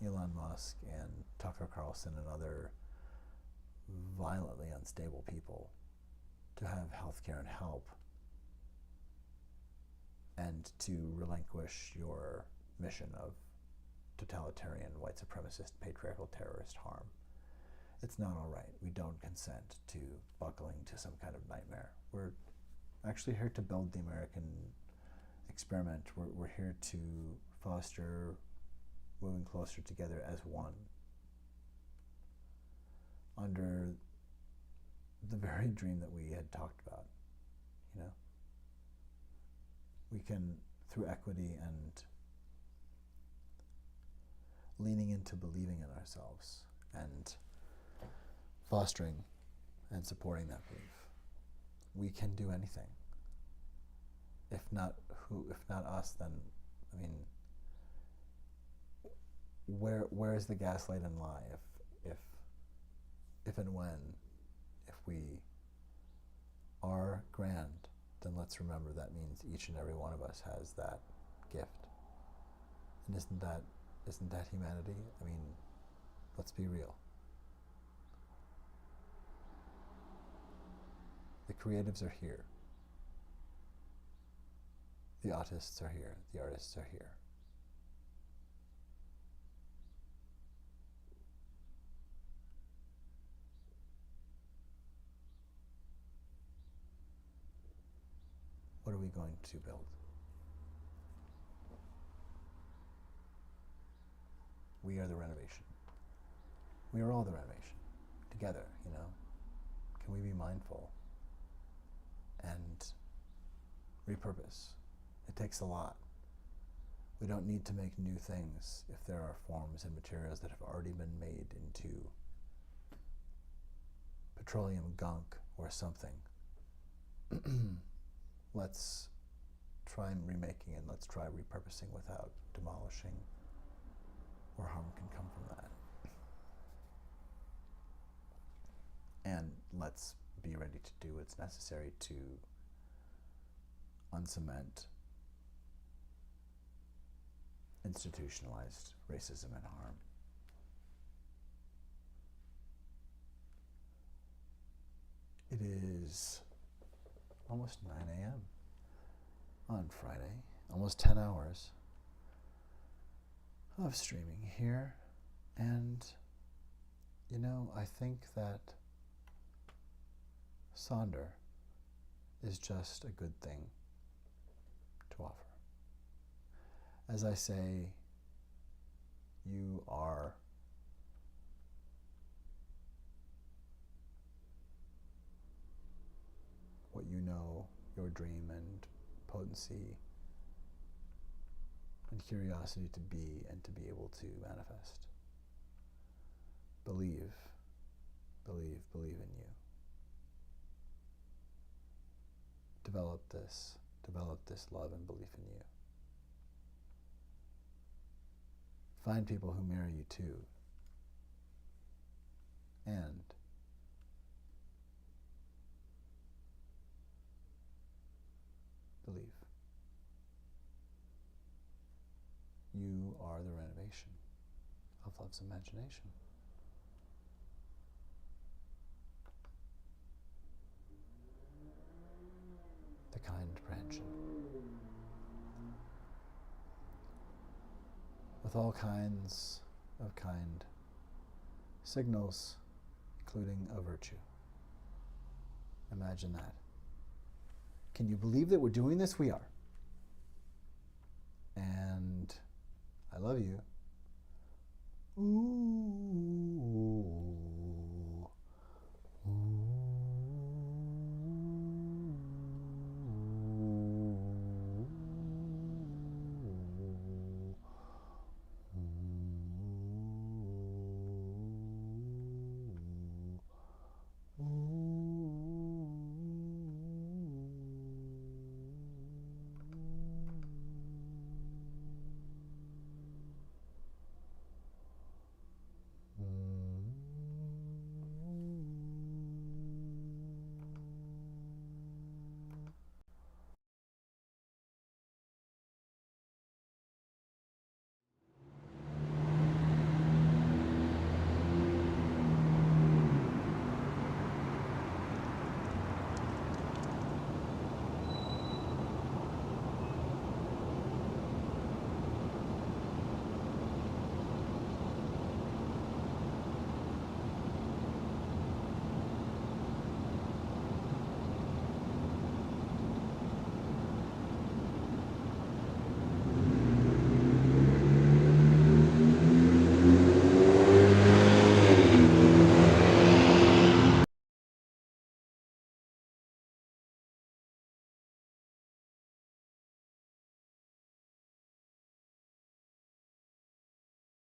Elon Musk and Tucker Carlson and other violently unstable people to have health care and help, and to relinquish your mission of totalitarian, white supremacist, patriarchal, terrorist harm. It's not all right. We don't consent to buckling to some kind of nightmare. We're actually here to build the American experiment. We're here to foster moving closer together as one, under the very dream that we had talked about, you know? We can, through equity and leaning into believing in ourselves and fostering and supporting that belief, we can do anything. If not us, then, I mean, where is the gaslight and lie? If and when, if we are grand, then let's remember that means each and every one of us has that gift. And isn't that humanity? I mean, let's be real. The creatives are here. The autists are here. The artists are here. What are we going to build? We are the renovation. We are all the renovation. Together, you know? Can we be mindful and repurpose? It takes a lot. We don't need to make new things if there are forms and materials that have already been made into petroleum gunk or something. Let's try remaking and let's try repurposing without demolishing, or harm can come from that. And let's be ready to do what's necessary to uncement institutionalized racism and harm. It is almost 9 a.m. on Friday, almost 10 hours of streaming here. And, you know, I think that Sonder is just a good thing to offer. As I say, you are what you know, your dream and potency and curiosity to be and to be able to manifest. Believe, believe, believe in you. Develop this love and belief in you. Find people who marry you too. And believe. You are the renovation of love's imagination. The Kind Prehension. With all kinds of kind signals, including a virtue. Imagine that. Can you believe that we're doing this? We are. And I love you. Ooh.